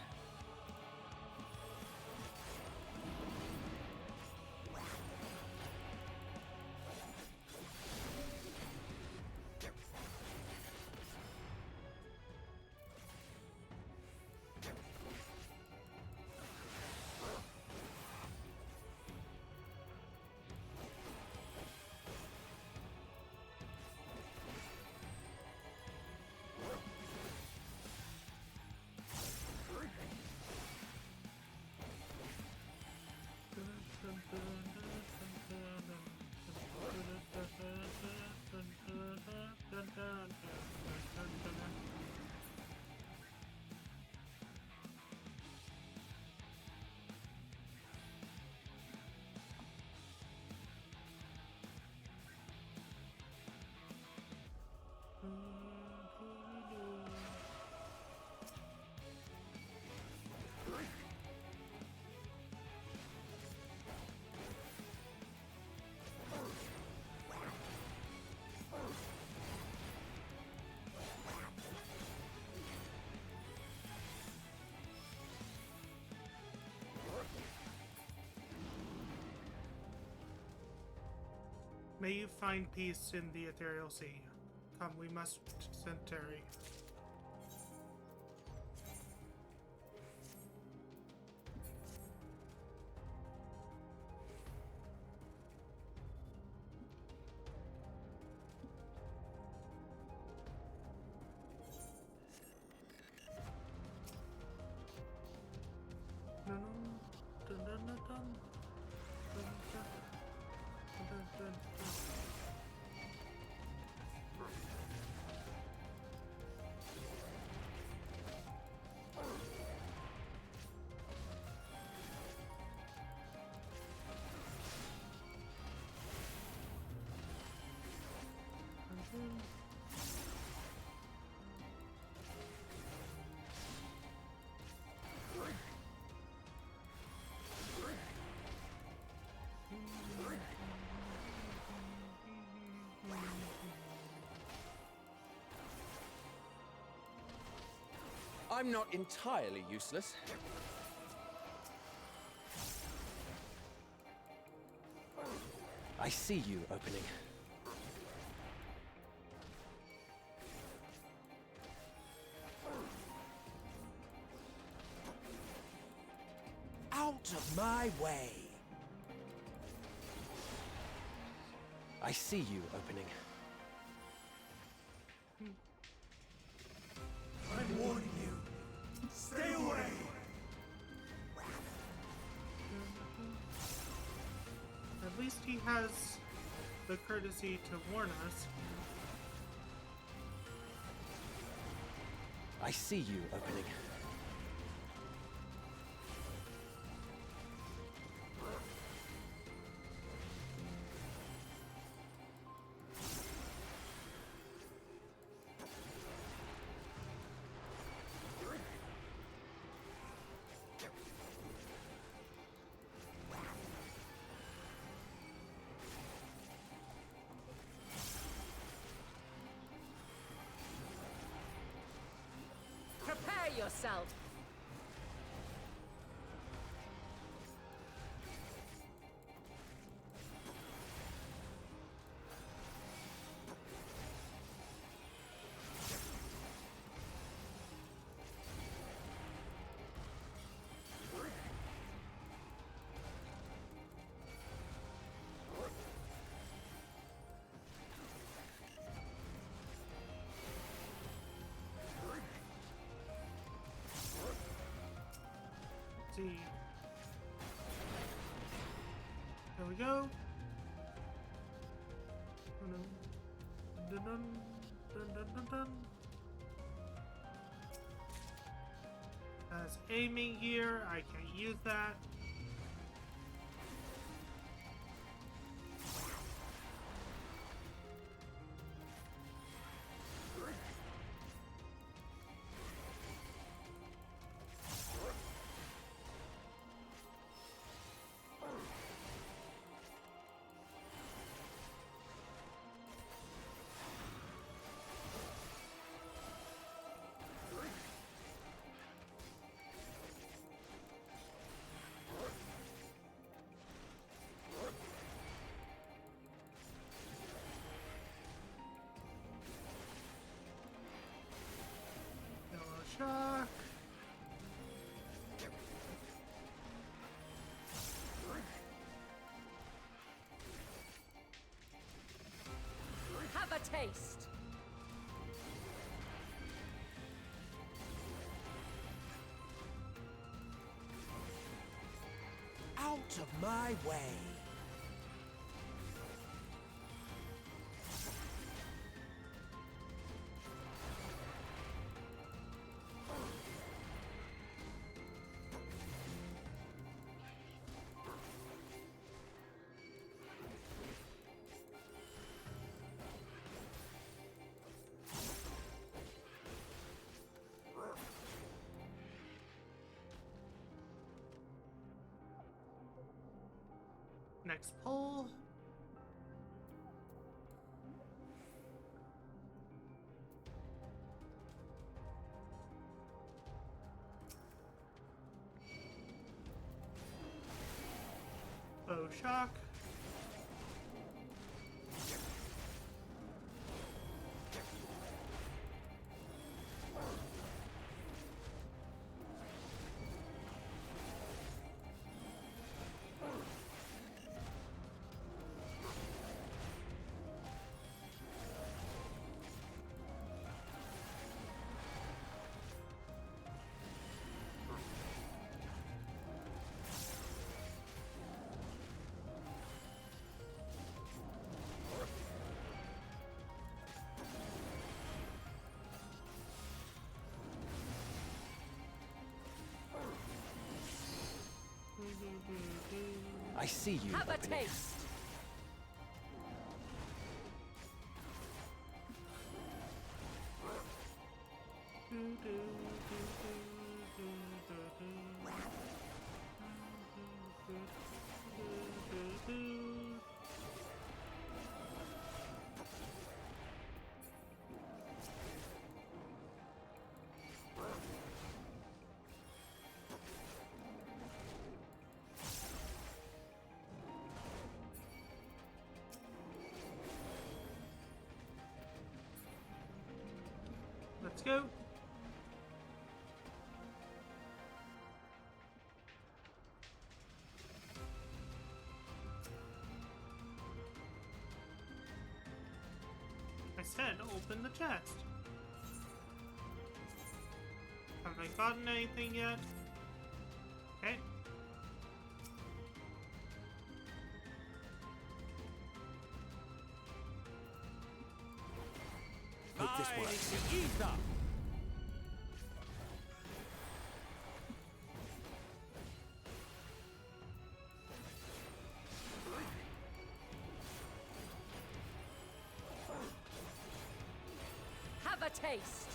May you find peace in the ethereal sea. Come, we must tarry. I'm not entirely useless. I see you opening. Out of my way! I see you opening. I'm warning you. Stay away! At least he has the courtesy to warn us. I see you opening. Prepare yourself! See. There we go. Dun, dun, dun, dun, dun, dun. As aiming here, I can't use that. Shock. Have a taste! Out of my way! Next pull. Bow shock. I see you Have a opening. taste. Let's go. I said open the chest. Have I gotten anything yet? Okay. Hope this works. Ether! Have a taste.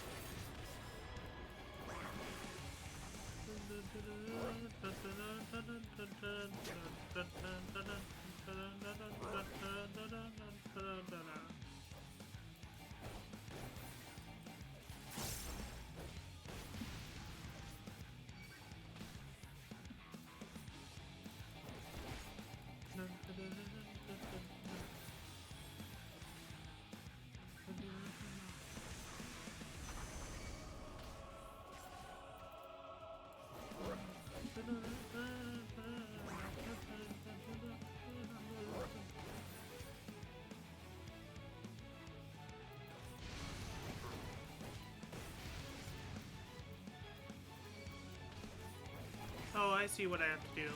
Oh, I see what I have to do.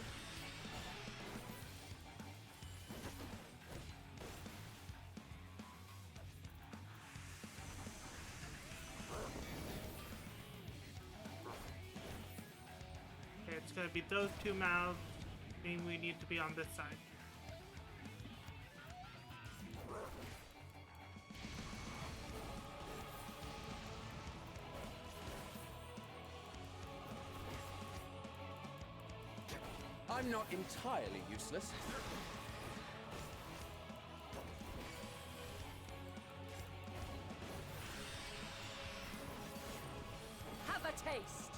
Okay, it's gonna be those two mouths, meaning we need to be on this side. I'm not entirely useless. Have a taste.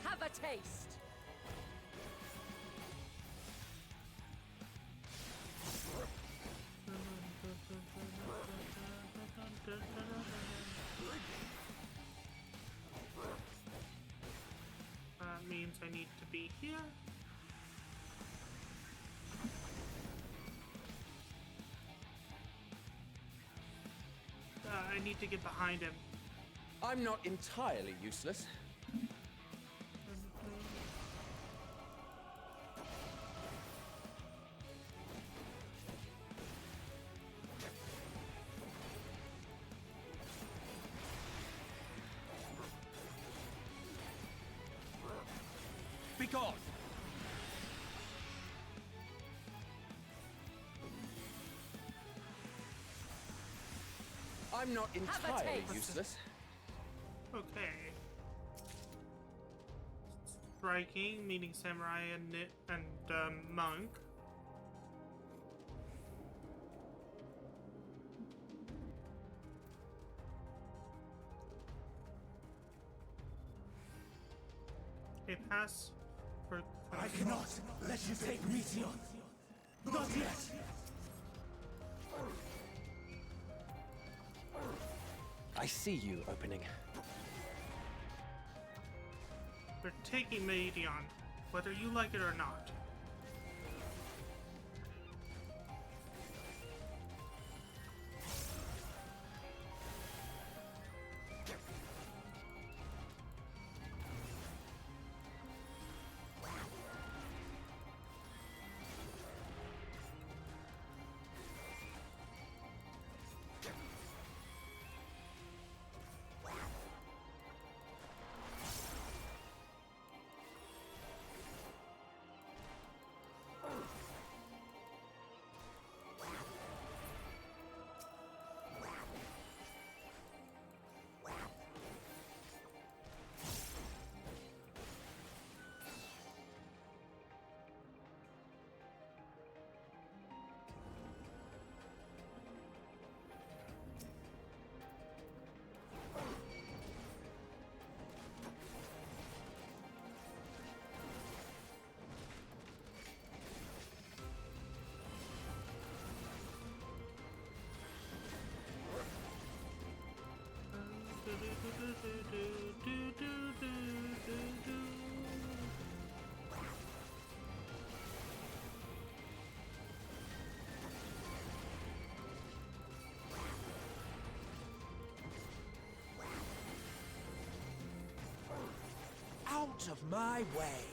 Have a taste. That means I need to be here. I need to get behind him. I'm not entirely useless. Be gone! I'm not entirely taste. useless. Okay. Striking, meaning samurai and monk. A pass for. I cannot let you take Meteon. Not yet. I see you opening. We're taking Meridian, whether you like it or not. Out of my way!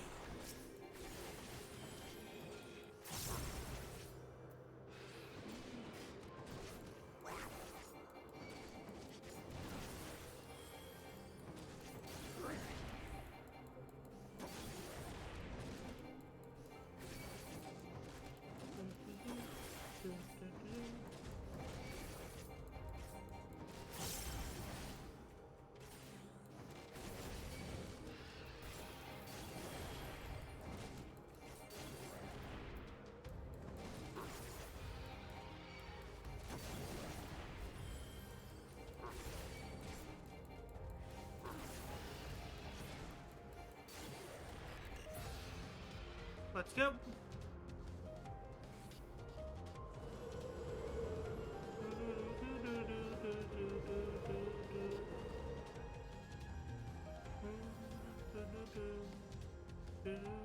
Let's go.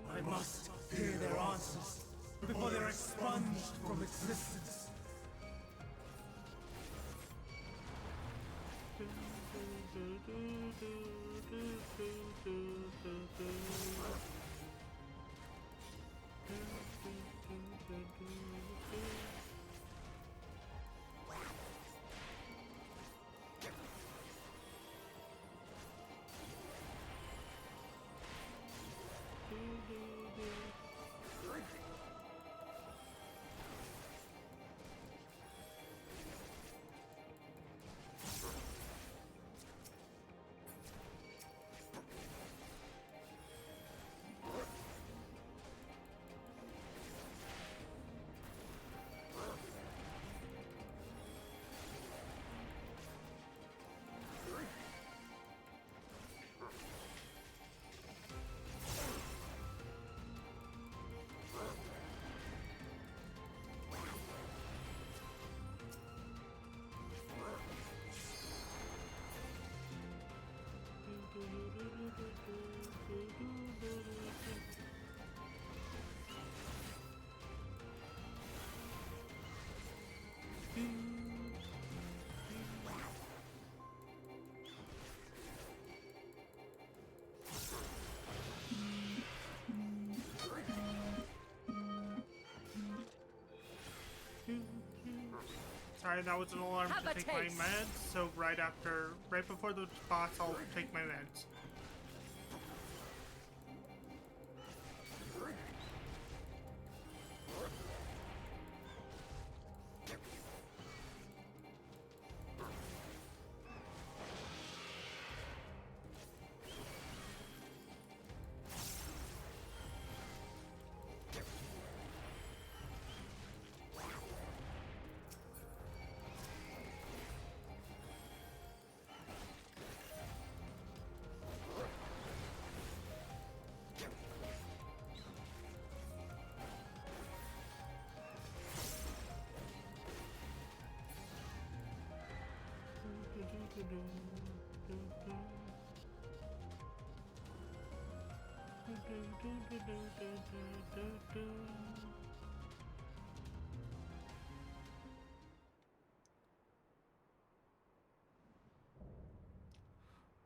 I must hear their answers before they're expunged from existence. Sorry, that was an alarm Have to a take my taste. meds, so right before the boss, I'll take my meds.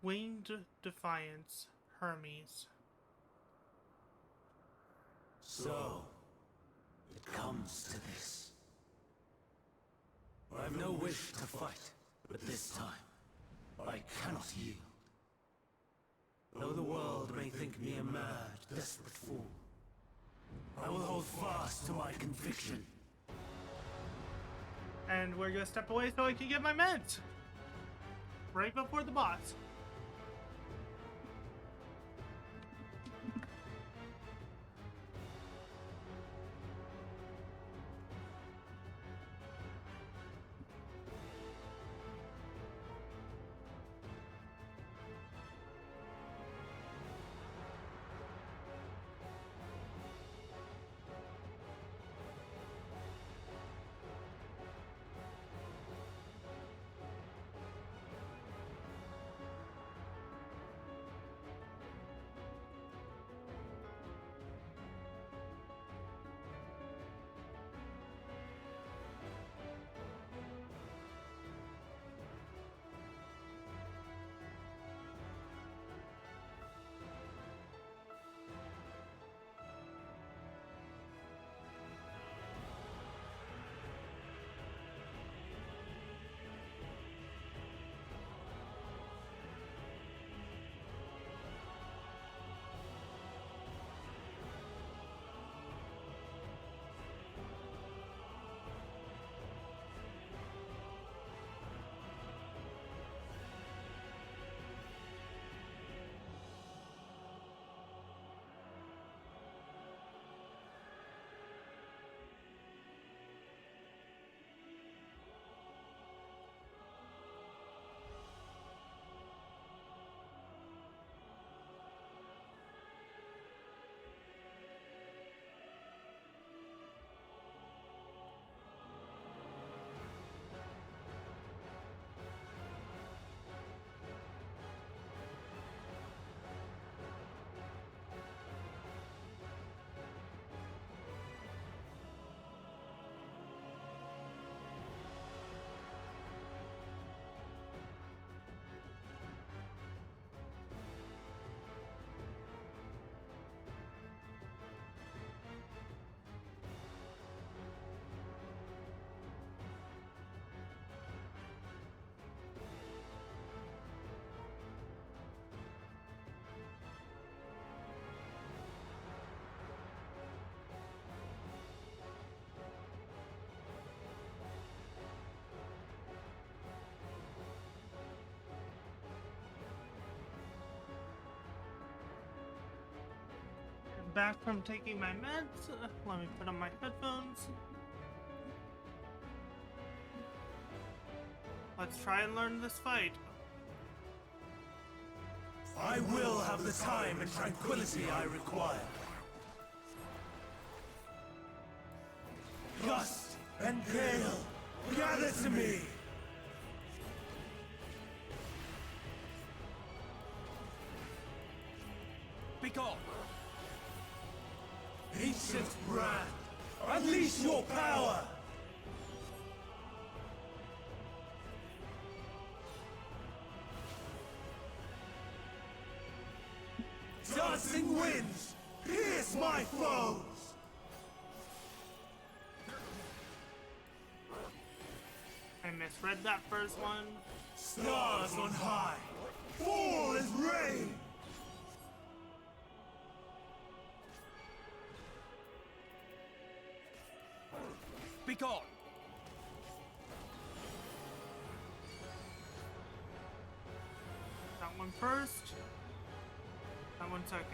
Winged Defiance, Hermes. So, it comes to this. I have no wish to fight, but this time, I cannot yield. Though the world may think me a mad, desperate fool, I will hold fast to my conviction. And we're gonna step away so I can get my meds. Right before the boss. back from taking my meds. Let me put on my headphones. Let's try and learn this fight. I will have the time and tranquility I require. Gust and gale, gather to me! Begone! Ancient brand, unleash your power! Dancing winds, pierce my foes! I misread that first one. Stars on high, fall as rain! Begone! That one first. That one second.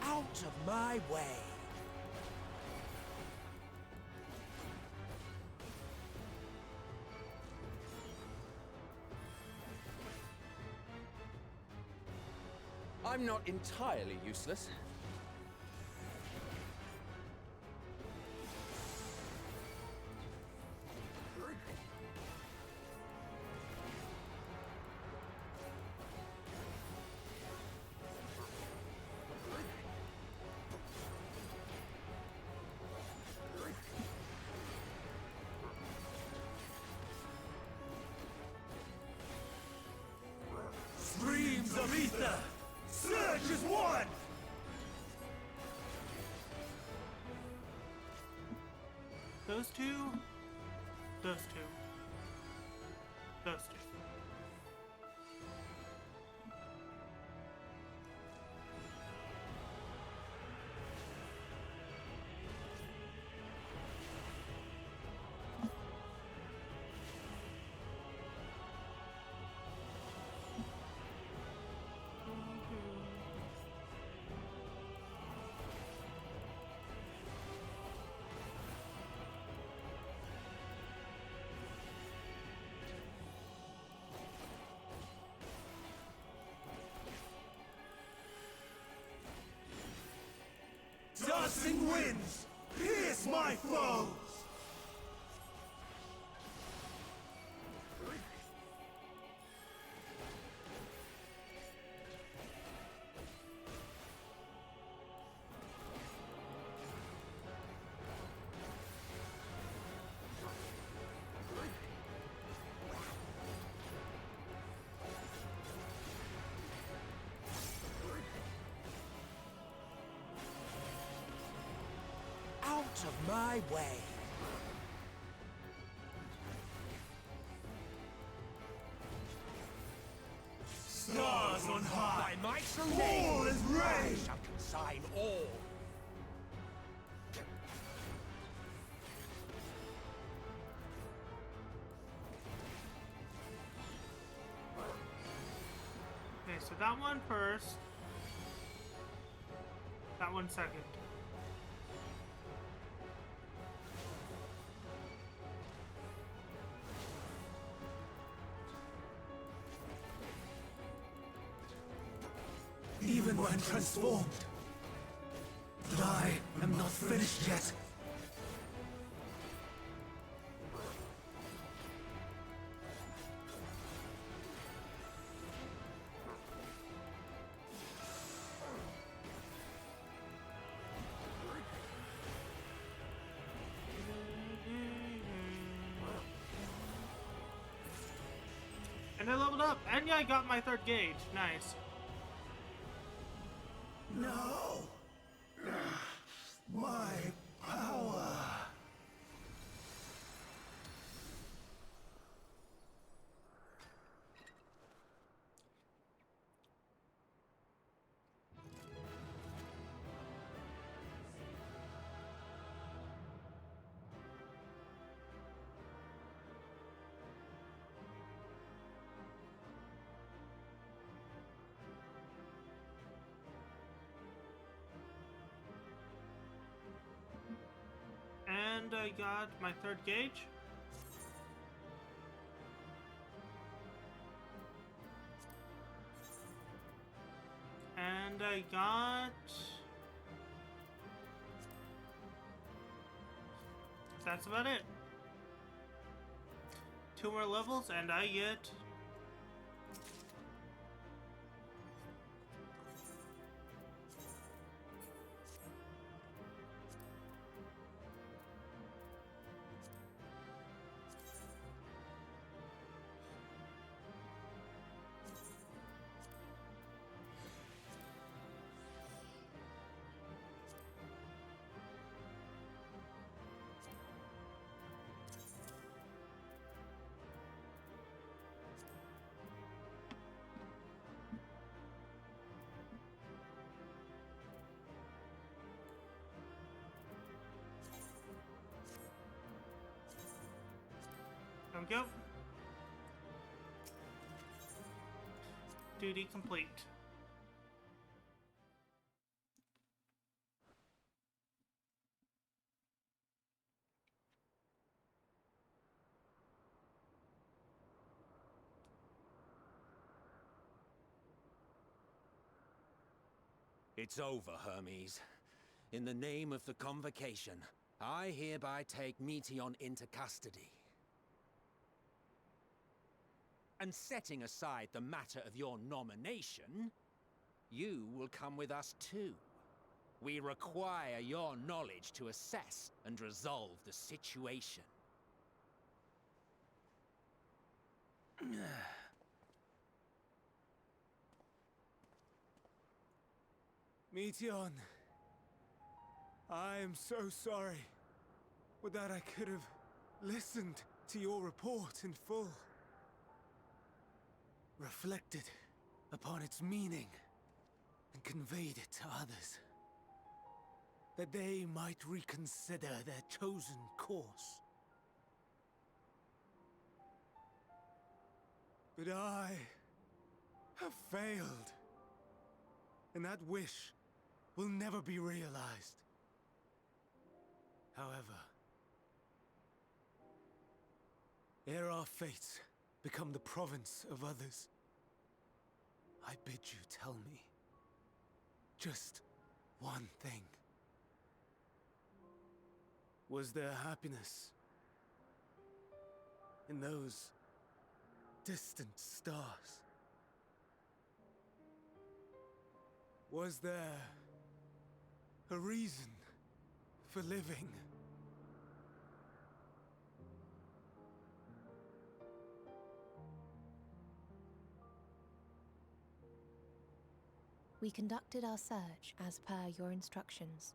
Out of my way! I'm not entirely useless. Streams of ether! Surge as one! Those two. Those two. Those two. Dancing winds, pierce my foes! Out of my way! Stars on high, By my true fall name, as I rain! shall consign all! Okay, so that one first. That one second. Even when transformed. But I am not finished yet. And I leveled up, and yeah, I got my third gauge. Nice. No! My power! And I got my third gauge. And I got... That's about it. 2 more levels and I get... There we go. Duty complete. It's over, Hermes. In the name of the Convocation, I hereby take Meteion into custody. And setting aside the matter of your nomination, you will come with us too. We require your knowledge to assess and resolve the situation. Meteion, I am so sorry. Would that I could have listened to your report in full. Reflected upon its meaning and conveyed it to others, that they might reconsider their chosen course. But I have failed, and that wish will never be realized. However, ere our fates become the province of others, I bid you tell me just one thing. Was there happiness in those distant stars? Was there a reason for living? We conducted our search as per your instructions.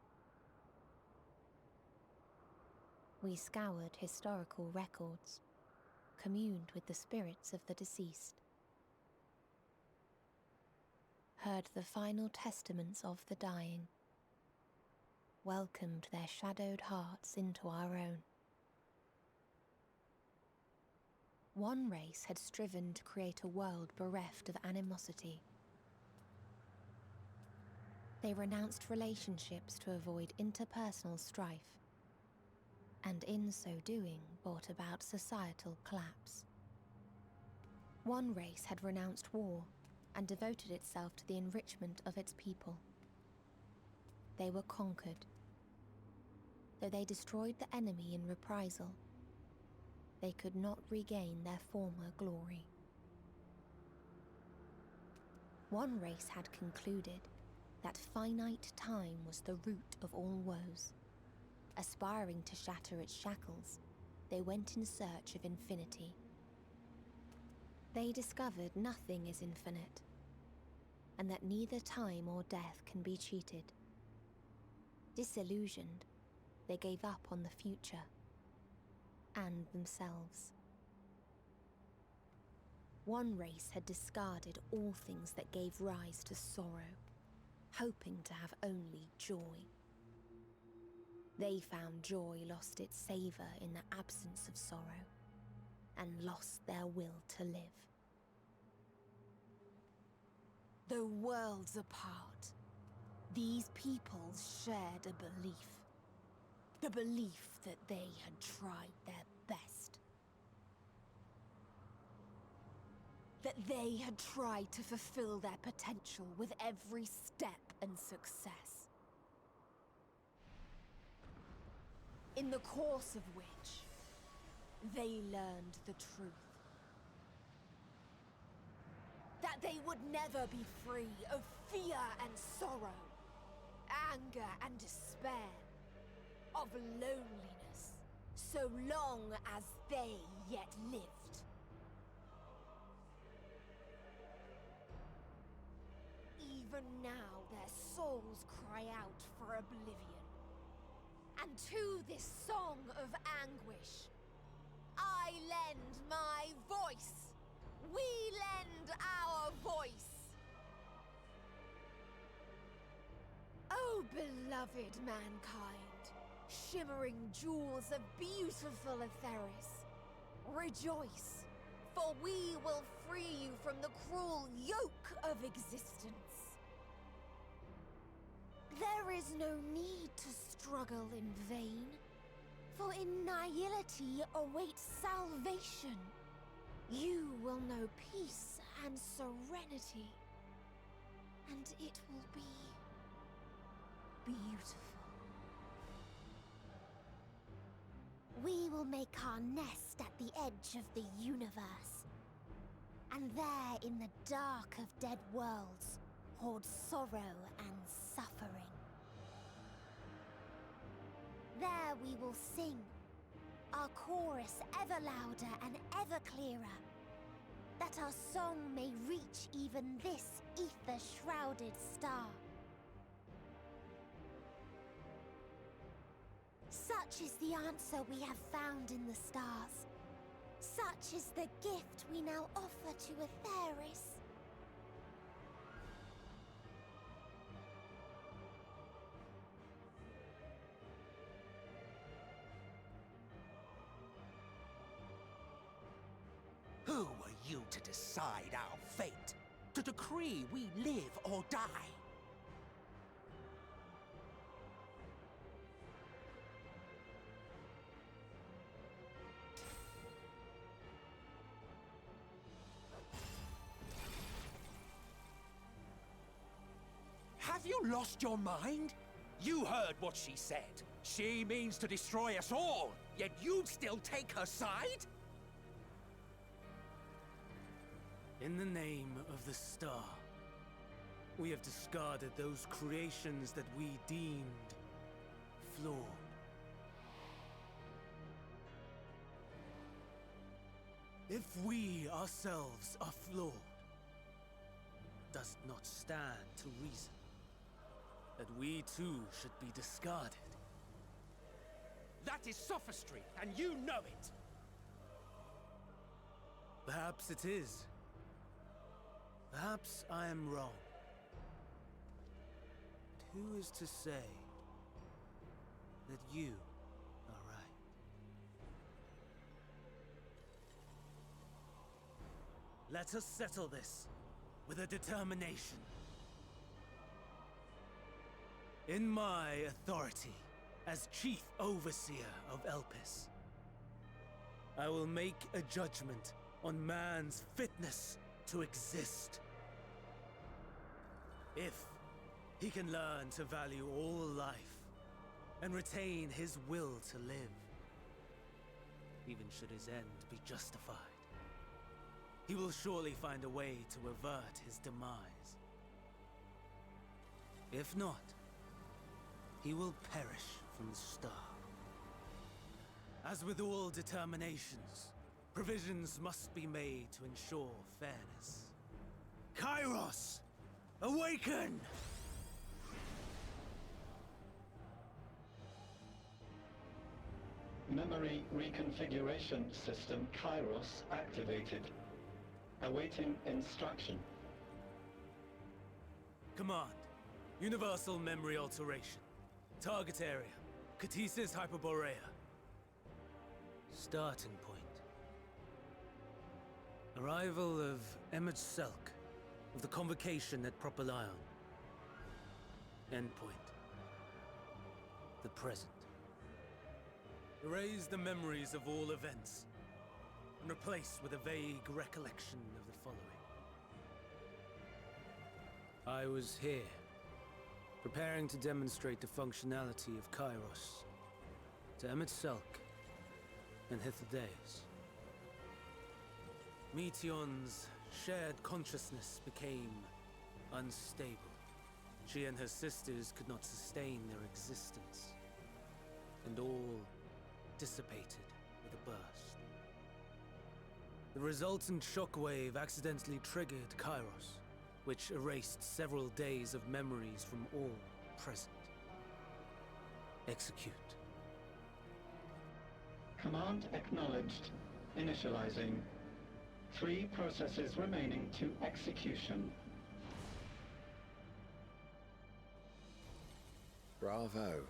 We scoured historical records, communed with the spirits of the deceased, heard the final testaments of the dying, welcomed their shadowed hearts into our own. One race had striven to create a world bereft of animosity. They renounced relationships to avoid interpersonal strife, and in so doing brought about societal collapse. One race had renounced war and devoted itself to the enrichment of its people. They were conquered. Though they destroyed the enemy in reprisal, they could not regain their former glory. One race had concluded that finite time was the root of all woes. Aspiring to shatter its shackles, they went in search of infinity. They discovered nothing is infinite, and that neither time or death can be cheated. Disillusioned, they gave up on the future and themselves. One race had discarded all things that gave rise to sorrow, hoping to have only joy. They found joy lost its savour in the absence of sorrow, and lost their will to live. Though worlds apart, these peoples shared a belief. The belief that they had tried their best. That they had tried to fulfill their potential with every step and success. In the course of which, they learned the truth. That they would never be free of fear and sorrow, anger and despair, of loneliness, so long as they yet lived. Even now their souls cry out for oblivion. And to this song of anguish, I lend my voice. We lend our voice. Oh, beloved mankind, shimmering jewels of beautiful Etheris, rejoice, for we will free you from the cruel yoke of existence. There is no need to struggle in vain, for in nihility awaits salvation. You will know peace and serenity, and it will be beautiful. We will make our nest at the edge of the universe, and there in the dark of dead worlds hoard sorrow and suffering. There we will sing, our chorus ever louder and ever clearer, that our song may reach even this ether-shrouded star. Such is the answer we have found in the stars. Such is the gift we now offer to Etheris. Who are you to decide our fate? To decree we live or die? Have you lost your mind? You heard what she said. She means to destroy us all, yet you'd still take her side? In the name of the star, we have discarded those creations that we deemed flawed. If we ourselves are flawed, does it not stand to reason that we too should be discarded? That is sophistry, and you know it! Perhaps it is. Perhaps I am wrong. But who is to say that you are right? Let us settle this with a determination. In my authority as Chief Overseer of Elpis, I will make a judgment on man's fitness to exist. If he can learn to value all life and retain his will to live, even should his end be justified, he will surely find a way to avert his demise. If not, he will perish from the start. As with all determinations, provisions must be made to ensure fairness. Kairos! Awaken! Memory reconfiguration system Kairos activated. Awaiting instruction. Command. Universal memory alteration. Target area. Catesis Hyperborea. Starting point. Arrival of Mage Selk of the Convocation at Propylion. Endpoint. The present. Erase the memories of all events, and replace with a vague recollection of the following. I was here, preparing to demonstrate the functionality of Kairos to Emet-Selch and Hithodaeus. Meteion's shared consciousness became unstable. She and her sisters could not sustain their existence, and all dissipated with a burst. The resultant shockwave accidentally triggered Kairos, which erased several days of memories from all present. Execute. Command acknowledged. Initializing. 3 processes remaining to execution. Bravo.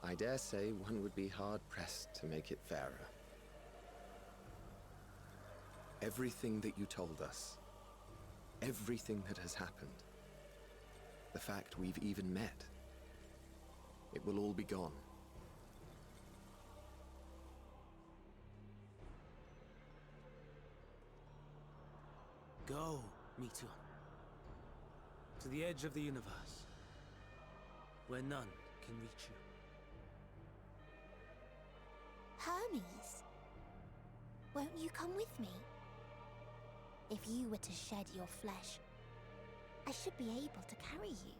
I dare say one would be hard-pressed to make it fairer. Everything that you told us, everything that has happened, the fact we've even met, it will all be gone. Go, Meteion. To the edge of the universe, where none can reach you. Hermes, won't you come with me? If you were to shed your flesh, I should be able to carry you.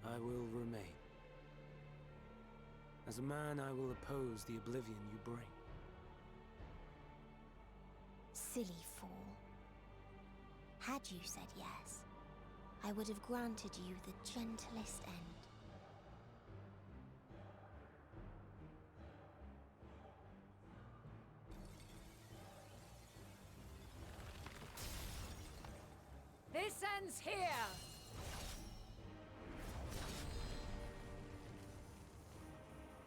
I will remain. As a man, I will oppose the oblivion you bring. Silly fool. Had you said yes, I would have granted you the gentlest end. This ends here!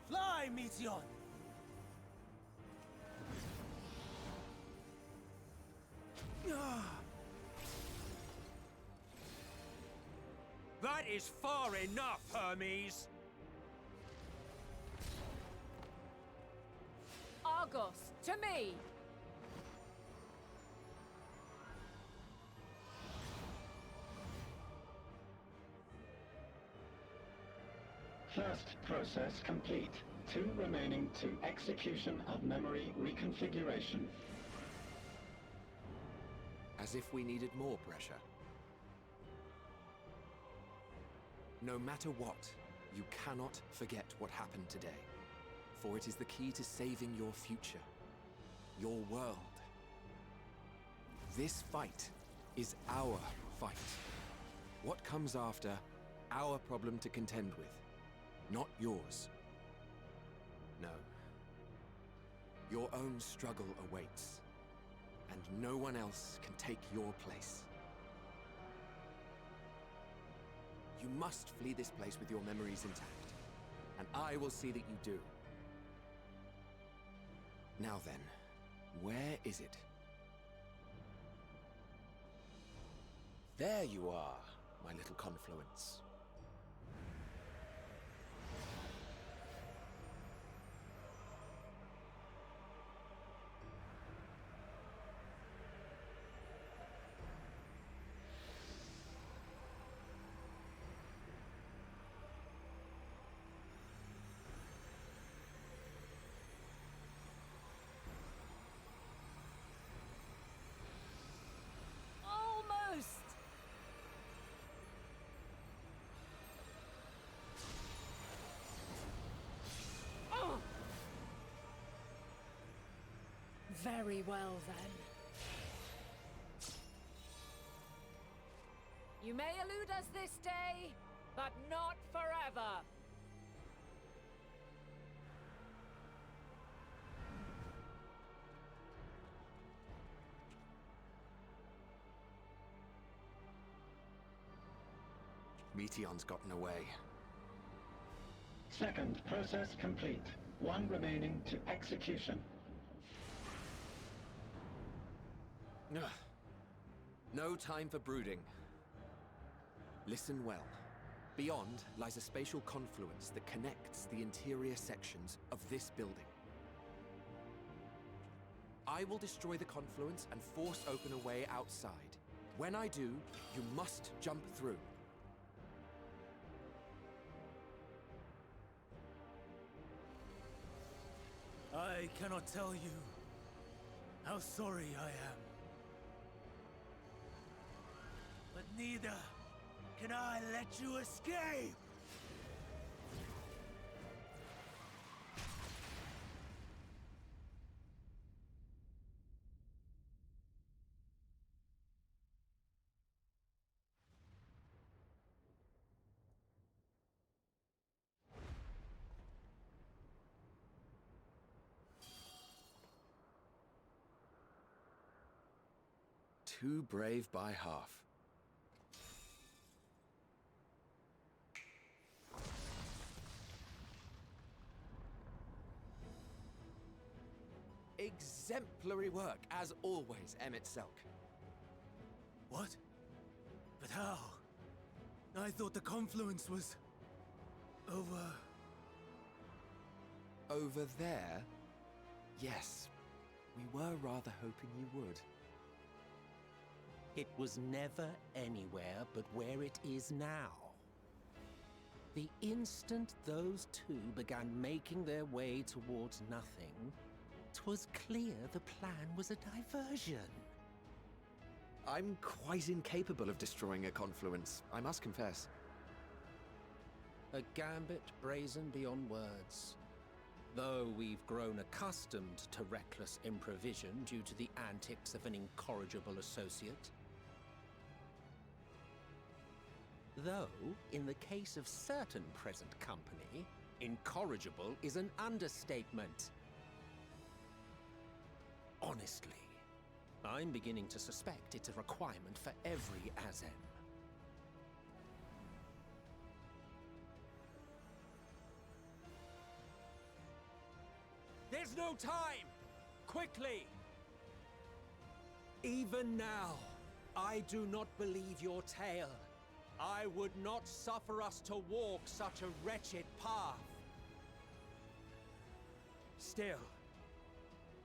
Fly, Meteion! That is far enough, Hermes! Argos, to me! First process complete. 2 remaining to execution of memory reconfiguration. As if we needed more pressure. No matter what, you cannot forget what happened today. For it is the key to saving your future. Your world. This fight is our fight. What comes after, our problem to contend with. Not yours. No. Your own struggle awaits. And no one else can take your place. You must flee this place with your memories intact. And I will see that you do. Now then, where is it? There you are, my little confluence. Very well, then. You may elude us this day, but not forever. Meteion's gotten away. Second process complete. 1 remaining to execution. Ugh. No time for brooding. Listen well. Beyond lies a spatial confluence that connects the interior sections of this building. I will destroy the confluence and force open a way outside. When I do, you must jump through. I cannot tell you how sorry I am. But neither can I let you escape! Too brave by half. Exemplary work, as always, Emmett Selk. What? But how? I thought the confluence was... over... Over there? Yes. We were rather hoping you would. It was never anywhere but where it is now. The instant those two began making their way towards nothing, 'twas clear the plan was a diversion. I'm quite incapable of destroying a confluence, I must confess. A gambit brazen beyond words. Though we've grown accustomed to reckless improvision due to the antics of an incorrigible associate. Though, in the case of certain present company, incorrigible is an understatement. Honestly, I'm beginning to suspect it's a requirement for every Azem. There's no time! Quickly! Even now, I do not believe your tale. I would not suffer us to walk such a wretched path. Still,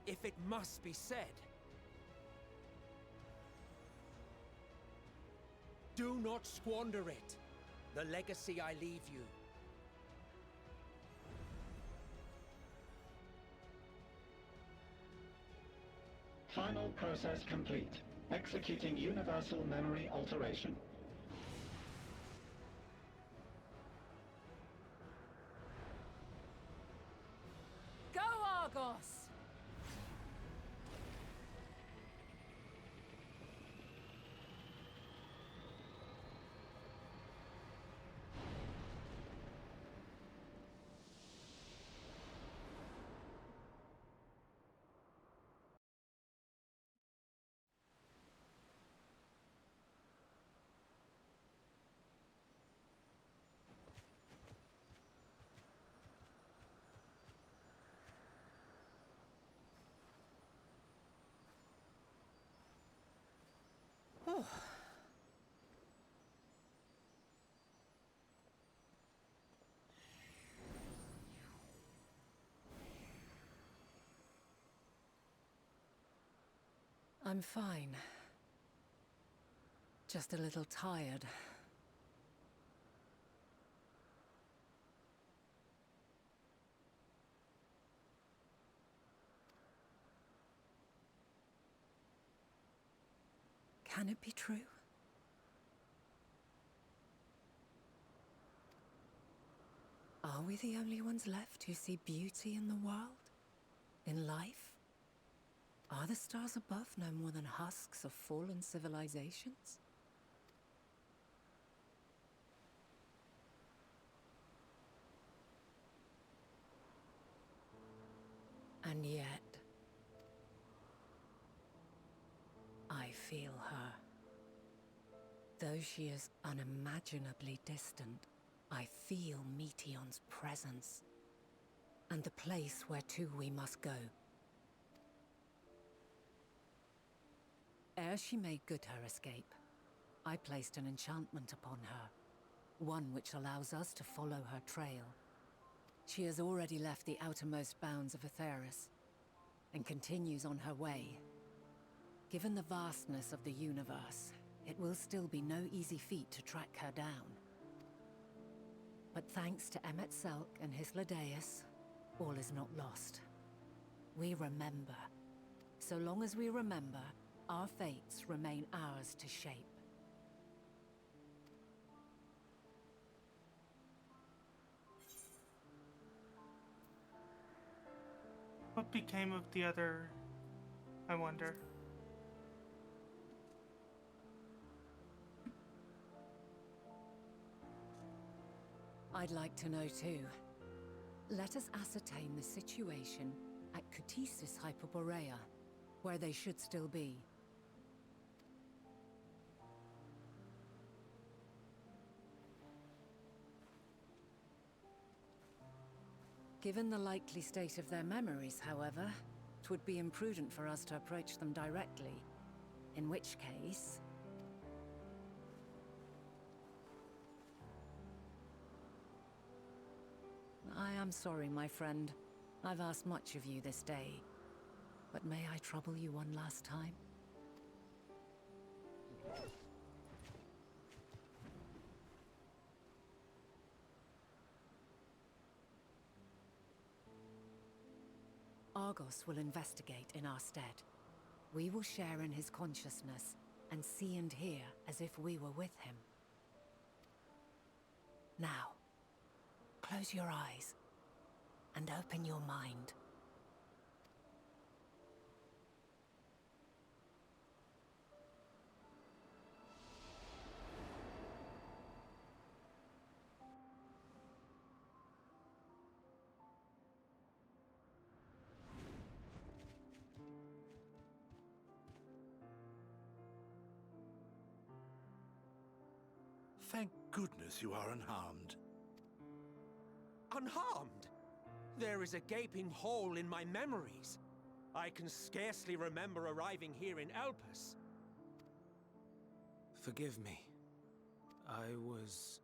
if it must be said, do not squander it. The legacy I leave you. Final process complete. Executing universal memory alteration. Go, Argos! I'm fine. Just a little tired. Can it be true? Are we the only ones left who see beauty in the world? In life? Are the stars above no more than husks of fallen civilizations? And yet, I feel her. Though she is unimaginably distant, I feel Meteion's presence, and the place where to we must go. Ere she made good her escape, I placed an enchantment upon her, one which allows us to follow her trail. She has already left the outermost bounds of Aetheris, and continues on her way. Given the vastness of the universe, it will still be no easy feat to track her down. But thanks to Emet-Selch and Hythlodaeus, all is not lost. We remember. So long as we remember, our fates remain ours to shape. What became of the other, I wonder? I'd like to know too. Let us ascertain the situation at Kutisis Hyperborea, where they should still be. Given the likely state of their memories, however, it would be imprudent for us to approach them directly. In which case... I am sorry, my friend. I've asked much of you this day. But may I trouble you one last time? Argos will investigate in our stead. We will share in his consciousness and see and hear as if we were with him. Now, close your eyes and open your mind. Thank goodness you are unharmed. Unharmed? There is a gaping hole in my memories. I can scarcely remember arriving here in Elpis. Forgive me. I was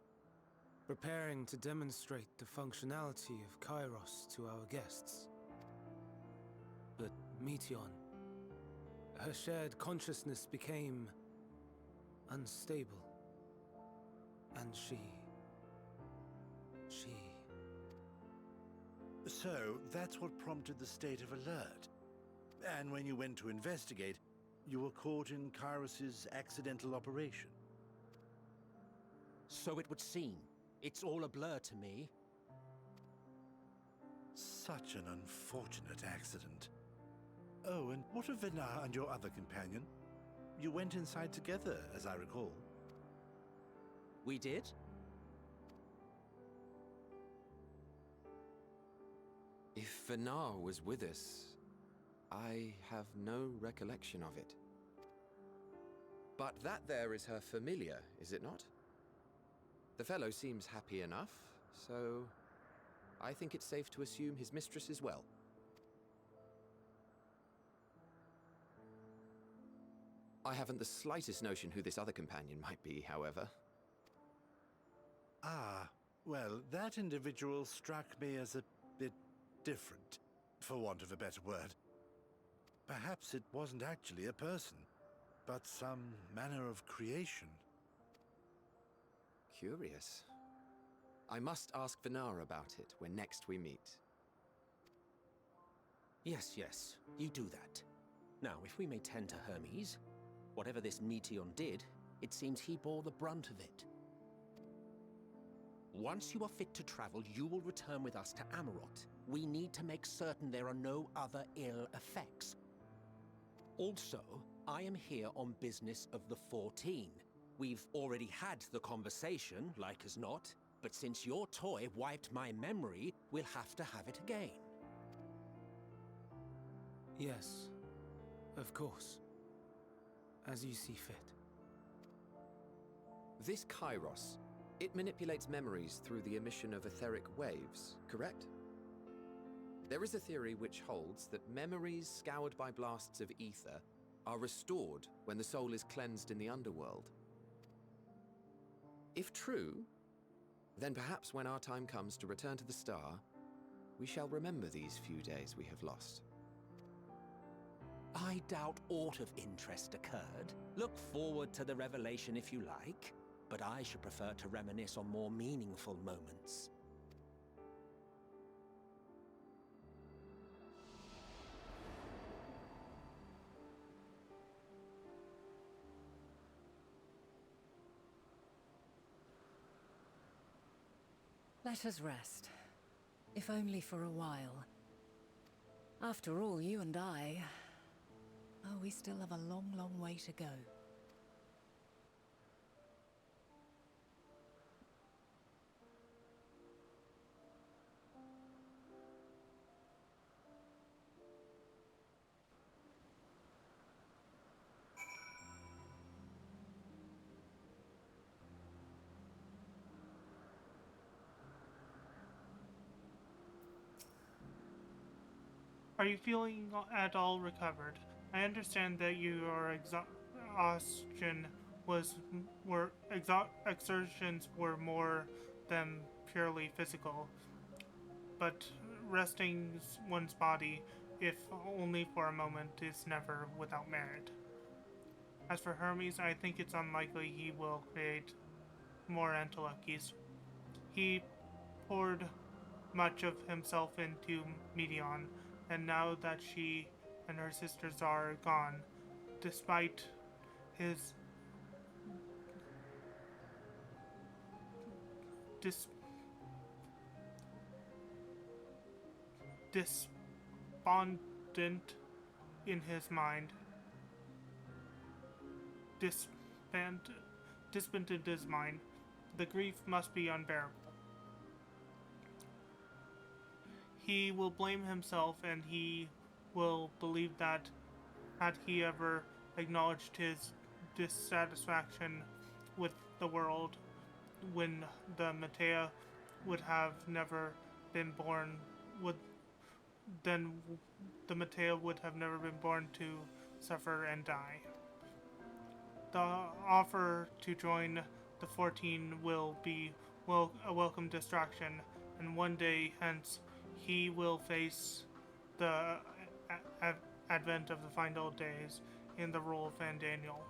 preparing to demonstrate the functionality of Kairos to our guests. But Meteion, her shared consciousness became unstable. And she... So, that's what prompted the state of alert. And when you went to investigate, you were caught in Kairos's accidental operation. So it would seem. It's all a blur to me. Such an unfortunate accident. Oh, and what of Venar and your other companion? You went inside together, as I recall. We did? If Venar was with us, I have no recollection of it. But that there is her familiar, is it not? The fellow seems happy enough, so I think it's safe to assume his mistress is well. I haven't the slightest notion who this other companion might be, however. Ah, well, that individual struck me as a bit different, for want of a better word. Perhaps it wasn't actually a person, but some manner of creation. Curious. I must ask Venar about it when next we meet. Yes, you do that. Now, if we may tend to Hermes, whatever this Meteion did, it seems he bore the brunt of it. Once you are fit to travel, you will return with us to Amarot. We need to make certain there are no other ill effects. Also, I am here on business of the 14. We've already had the conversation, like as not, but since your toy wiped my memory, we'll have to have it again. Yes, of course. As you see fit. This Kairos, it manipulates memories through the emission of etheric waves, correct? There is a theory which holds that memories scoured by blasts of ether are restored when the soul is cleansed in the underworld. If true, then perhaps when our time comes to return to the star, we shall remember these few days we have lost. I doubt aught of interest occurred. Look forward to the revelation if you like, but I should prefer to reminisce on more meaningful moments. Let us rest. If only for a while. After all, you and I... Oh, we still have a long, long way to go. Are you feeling at all recovered? I understand that your exhaustion exertions were more than purely physical, but resting one's body, if only for a moment, is never without merit. As for Hermes, I think it's unlikely he will create more Endwalkers. He poured much of himself into Medion, and now that she and her sisters are gone, despite his despondent in his mind, despondent in his mind, the grief must be unbearable. He will blame himself, and he will believe that had he ever acknowledged his dissatisfaction with the world when the Matea would have never been born, then the Matea would have never been born to suffer and die. The offer to join the 14 will be a welcome distraction, and one day hence he will face the advent of the final days in the role of Van Daniel.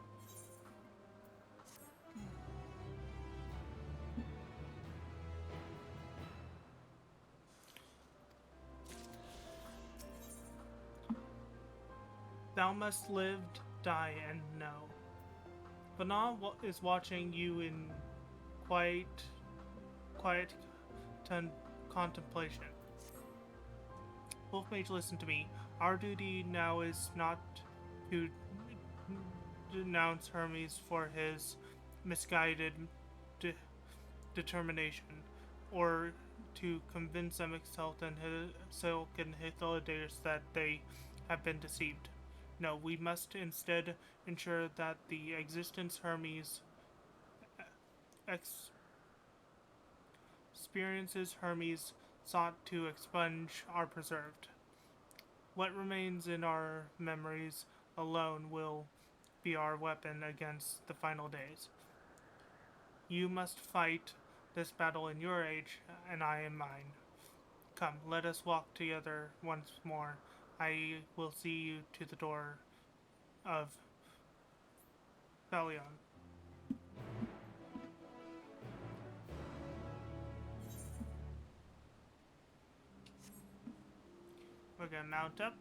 Thou must live, die, and know. Vana is watching you in quiet contemplation. Wolfmage, listen to me. Our duty now is not to denounce Hermes for his misguided determination, or to convince Emixelt and Silk and Hythlodatus that they have been deceived. No, we must instead ensure that the existence experiences Hermes sought to expunge are preserved. What remains in our memories alone will be our weapon against the final days. You must fight this battle in your age, and I in mine. Come, let us walk together once more. I will see you to the door of Thalion. We're gonna mount up.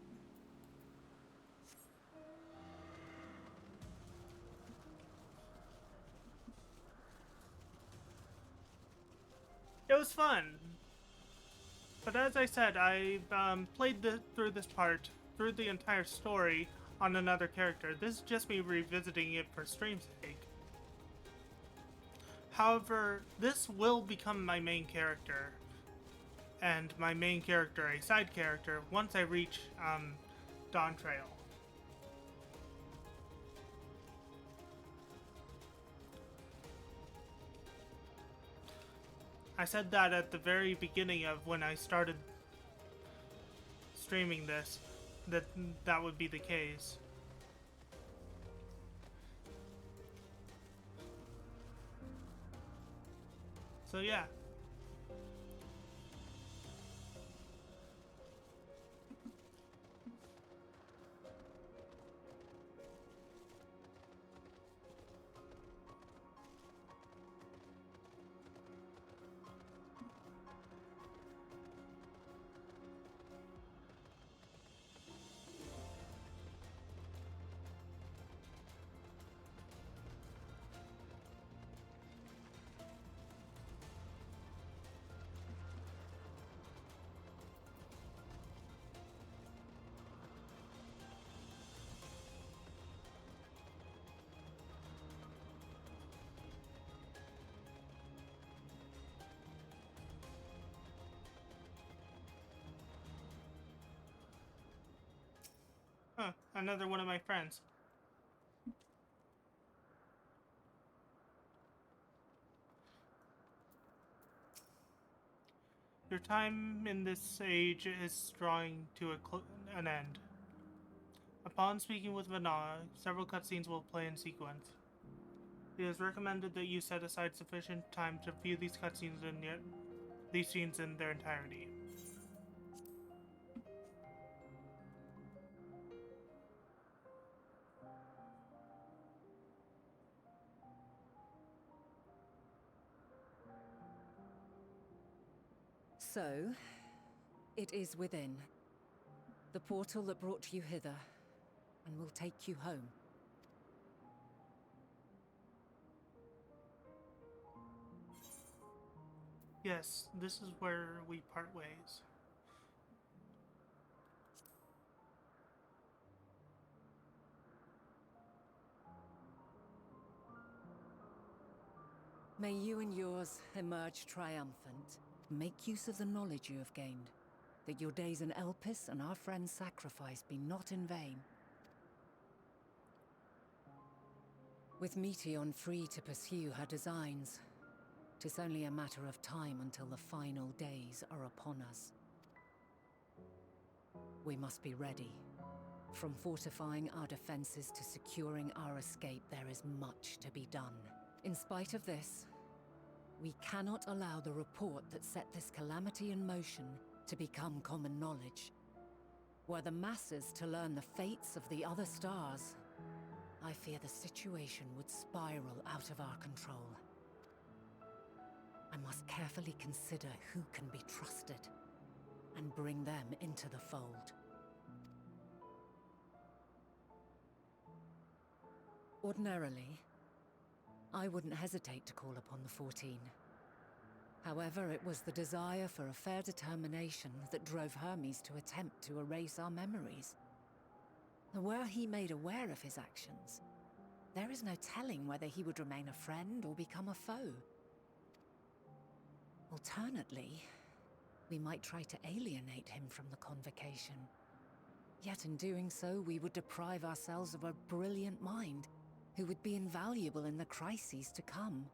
It was fun. But as I said, I played through the entire story on another character. This is just me revisiting it for stream's sake. However, this will become my main character, and my main character a side character once I reach Dawn Trail. I said that at the very beginning of when I started streaming this, that would be the case. So yeah. Huh, another one of my friends. Your time in this age is drawing to an end. Upon speaking with Vanilla, several cutscenes will play in sequence. It is recommended that you set aside sufficient time to view these cutscenes and yet these scenes in their entirety. So, it is within. The portal that brought you hither, and will take you home. Yes, this is where we part ways. May you and yours emerge triumphant. Make use of the knowledge you have gained, that your days in Elpis and our friend's sacrifice be not in vain. With Meteion free to pursue her designs, 'tis only a matter of time until the final days are upon us. We must be ready. From fortifying our defenses to securing our escape, there is much to be done. In spite of this, we cannot allow the report that set this calamity in motion to become common knowledge. Were the masses to learn the fates of the other stars, I fear the situation would spiral out of our control. I must carefully consider who can be trusted and bring them into the fold. Ordinarily, I wouldn't hesitate to call upon the 14. However, it was the desire for a fair determination that drove Hermes to attempt to erase our memories. Were he made aware of his actions, there is no telling whether he would remain a friend or become a foe. Alternately, we might try to alienate him from the convocation. Yet in doing so, we would deprive ourselves of a brilliant mind who would be invaluable in the crises to come.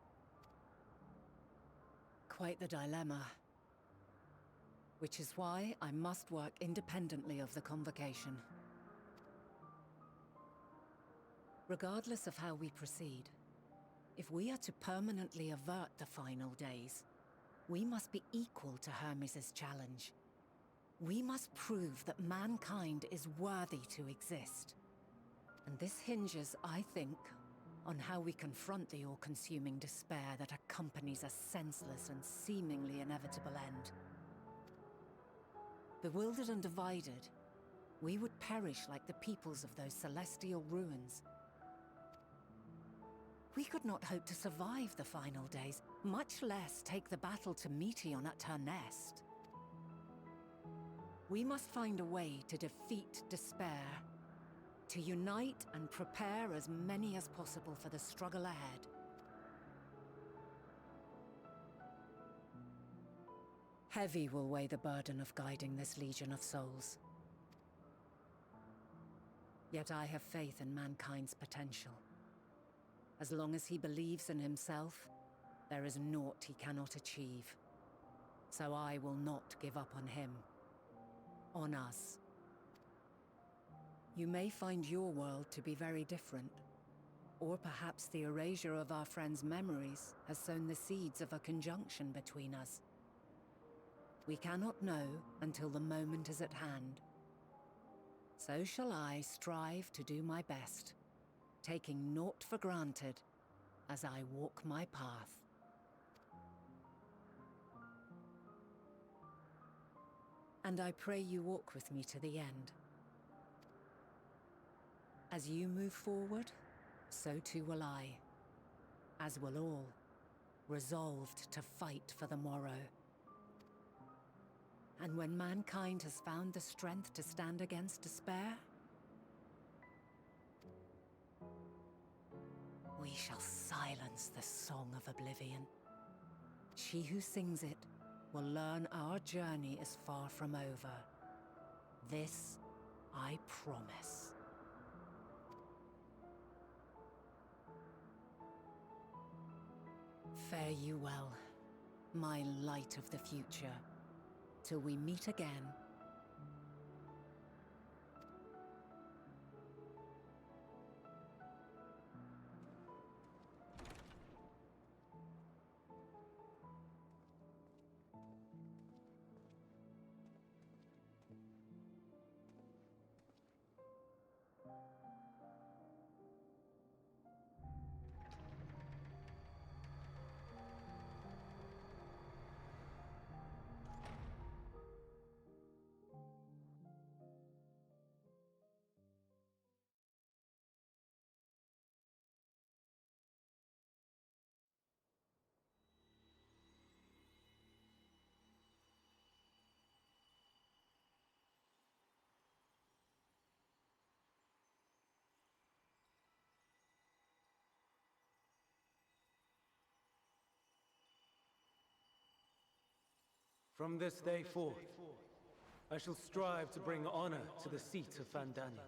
Quite the dilemma. Which is why I must work independently of the convocation. Regardless of how we proceed, if we are to permanently avert the final days, we must be equal to Hermes' challenge. We must prove that mankind is worthy to exist. And this hinges, I think, on how we confront the all-consuming despair that accompanies a senseless and seemingly inevitable end. Bewildered and divided, we would perish like the peoples of those celestial ruins. We could not hope to survive the final days, much less take the battle to Meteion at her nest. We must find a way to defeat despair, to unite and prepare as many as possible for the struggle ahead. Heavy will weigh the burden of guiding this legion of souls. Yet I have faith in mankind's potential. As long as he believes in himself, there is naught he cannot achieve. So I will not give up on him. On us. You may find your world to be very different, Or perhaps the erasure of our friend's memories has sown the seeds of a conjunction between us. We cannot know until the moment is at hand. So shall I strive to do my best, taking naught for granted as I walk my path. And I pray you walk with me to the end. As you move forward, so too will I, as will all, resolved to fight for the morrow. And when mankind has found the strength to stand against despair, we shall silence the song of oblivion. She who sings it will learn our journey is far from over. This I promise. Fare you well, my light of the future, till we meet again. From this day forth, I shall strive to bring honor to the seat of Vandani.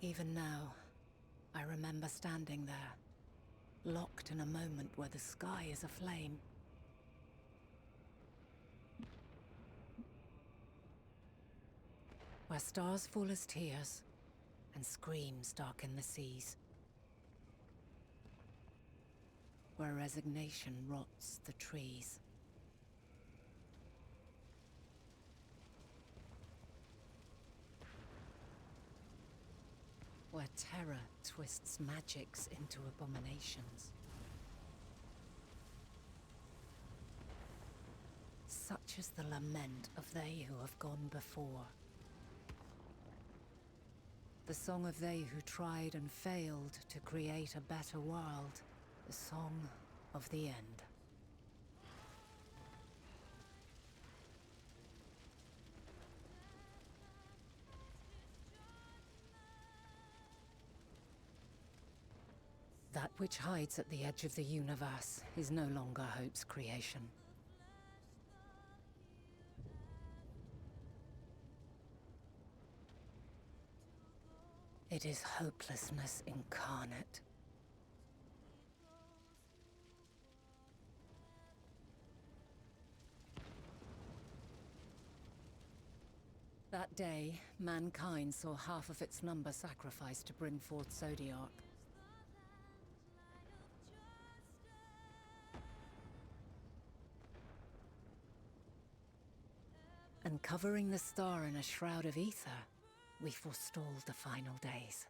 Even now, I remember standing there, locked in a moment where the sky is aflame. Where stars fall as tears, and screams darken the seas. Where resignation rots the trees. Where terror twists magics into abominations. Such is the lament of they who have gone before. The song of they who tried and failed to create a better world. The song of the end. That which hides at the edge of the universe is no longer hope's creation. It is hopelessness incarnate. That day, mankind saw half of its number sacrificed to bring forth Zodiark. And covering the star in a shroud of ether, we forestalled the final days.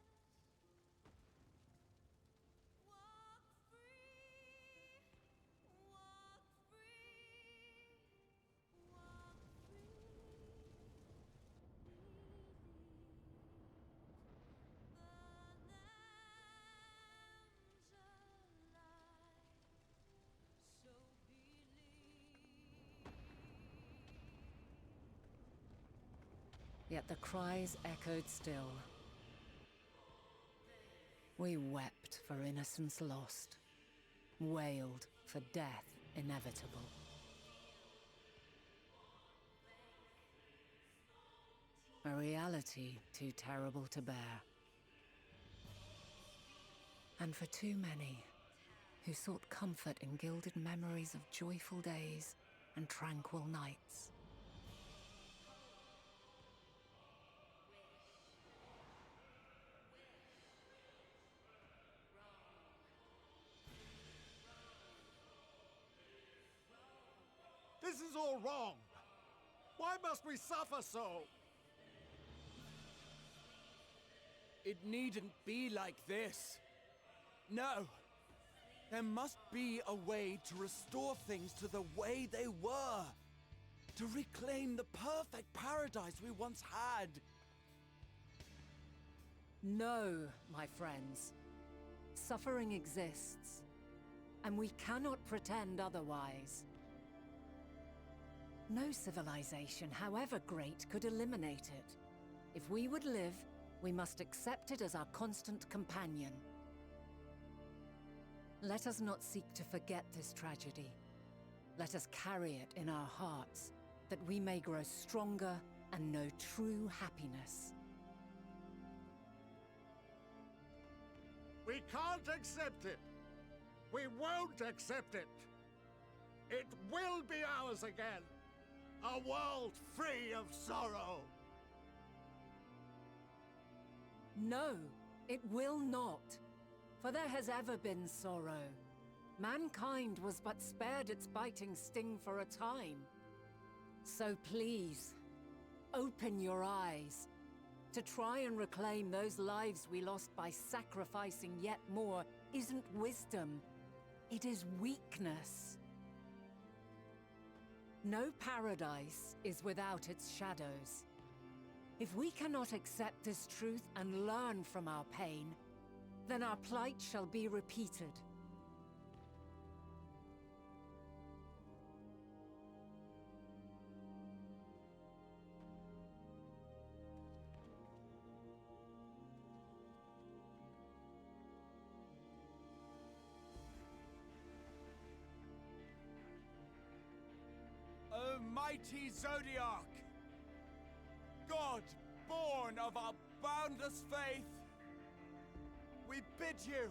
yet the cries echoed still. We wept for innocence lost, wailed for death inevitable. A reality too terrible to bear. And for too many who sought comfort in gilded memories of joyful days and tranquil nights. This is all wrong! Why must we suffer so? It needn't be like this. No. There must be a way to restore things to the way they were. To reclaim the perfect paradise we once had. No, my friends. Suffering exists, and we cannot pretend otherwise. No civilization, however great, could eliminate it. If we would live, we must accept it as our constant companion. Let us not seek to forget this tragedy. Let us carry it in our hearts, that we may grow stronger and know true happiness. We can't accept it! We won't accept it! It will be ours again! A world free of sorrow! No, it will not. For there has ever been sorrow. Mankind was but spared its biting sting for a time. So please, open your eyes. To try and reclaim those lives we lost by sacrificing yet more isn't wisdom. It is weakness. No paradise is without its shadows. If we cannot accept this truth and learn from our pain, then our plight shall be repeated. O mighty Zodiac! God, born of our boundless faith, we bid you,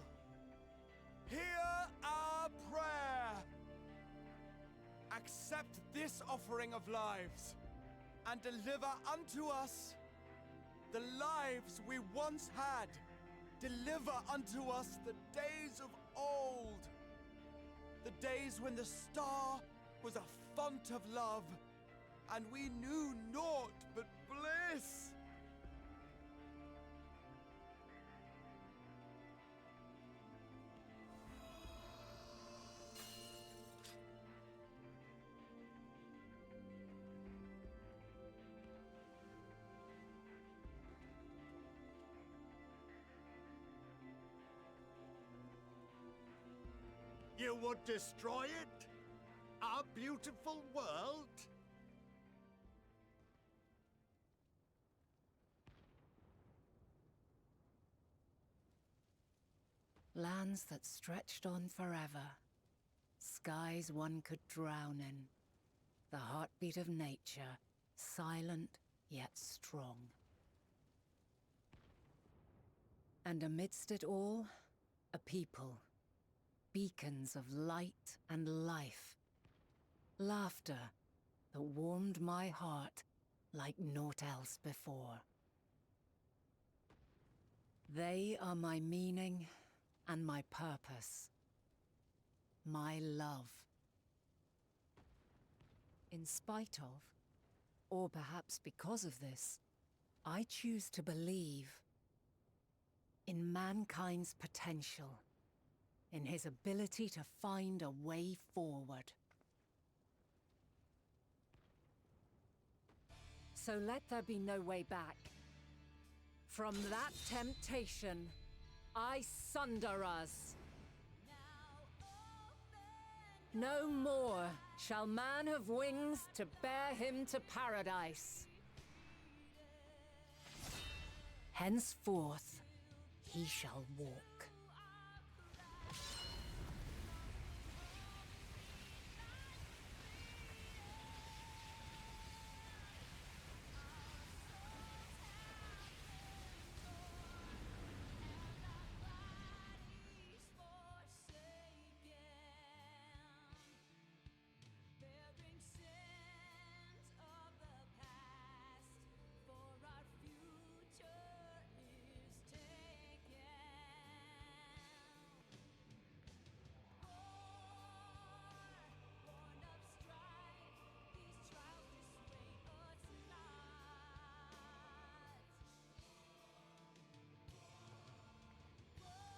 hear our prayer. Accept this offering of lives, and deliver unto us the lives we once had. Deliver unto us the days of old, the days when the star was a font of love, and we knew naught but bliss. You would destroy it? Our beautiful world? Lands that stretched on forever. Skies one could drown in. The heartbeat of nature, silent yet strong. And amidst it all, a people. Beacons of light and life. Laughter that warmed my heart like naught else before. They are my meaning and my purpose. My love. In spite of, or perhaps because of this, I choose to believe in mankind's potential. In his ability to find a way forward. So let there be no way back. From that temptation, I sunder us. No more shall man have wings to bear him to paradise. Henceforth, he shall walk.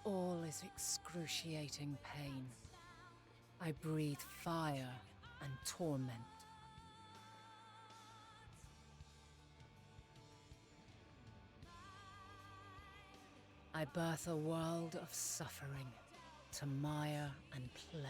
All is excruciating pain. I breathe fire and torment. I birth a world of suffering to mire and plague.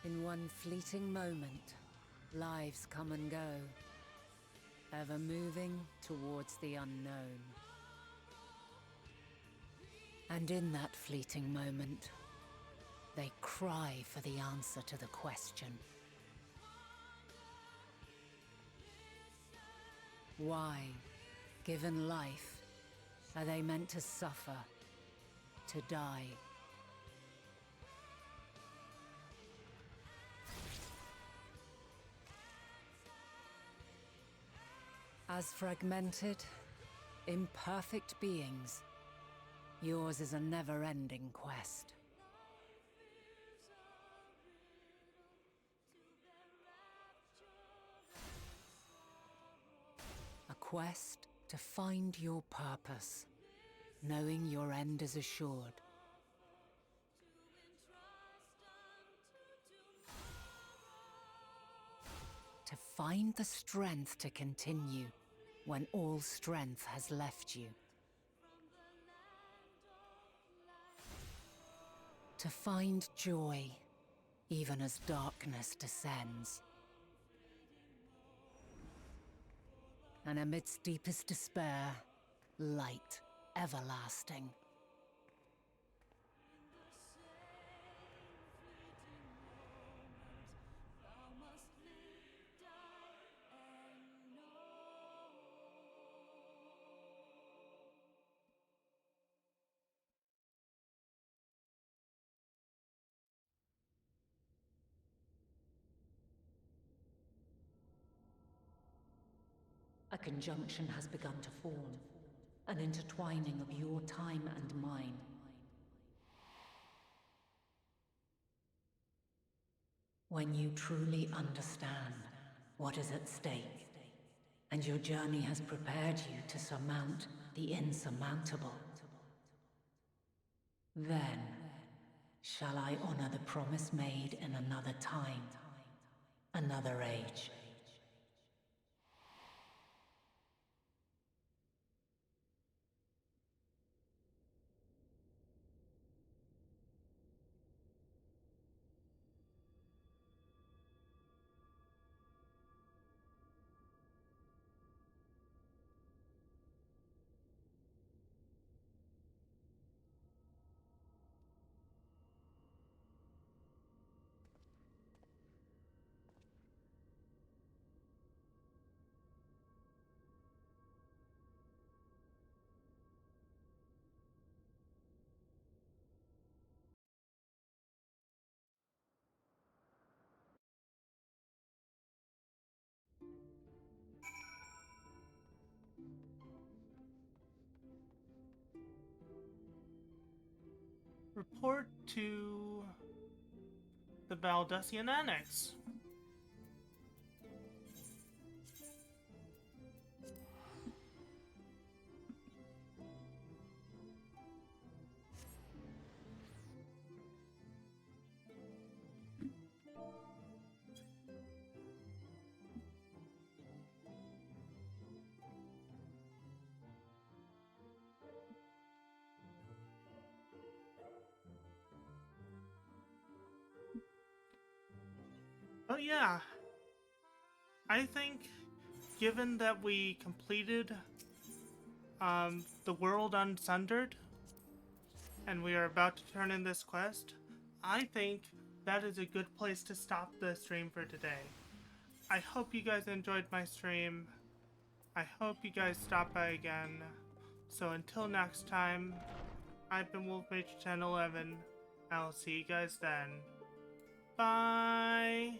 In one fleeting moment, lives come and go, ever moving towards the unknown. And in that fleeting moment, they cry for the answer to the question. Why, given life, are they meant to suffer, to die? As fragmented, imperfect beings, yours is a never-ending quest. A quest to find your purpose, knowing your end is assured. To find the strength to continue when all strength has left you. To find joy even as darkness descends. And amidst deepest despair, light everlasting. A conjunction has begun to form, an intertwining of your time and mine. When you truly understand what is at stake, and your journey has prepared you to surmount the insurmountable, then shall I honor the promise made in another time, another age. Report to the Baldusian Annex. yeah, I think given that we completed the world Unsundered, and we are about to turn in this quest, I think that is a good place to stop the stream for today. I hope you guys enjoyed my stream. I hope you guys stop by again. So until next time, I've been Wolfmage 1011. I'll see you guys then. Bye!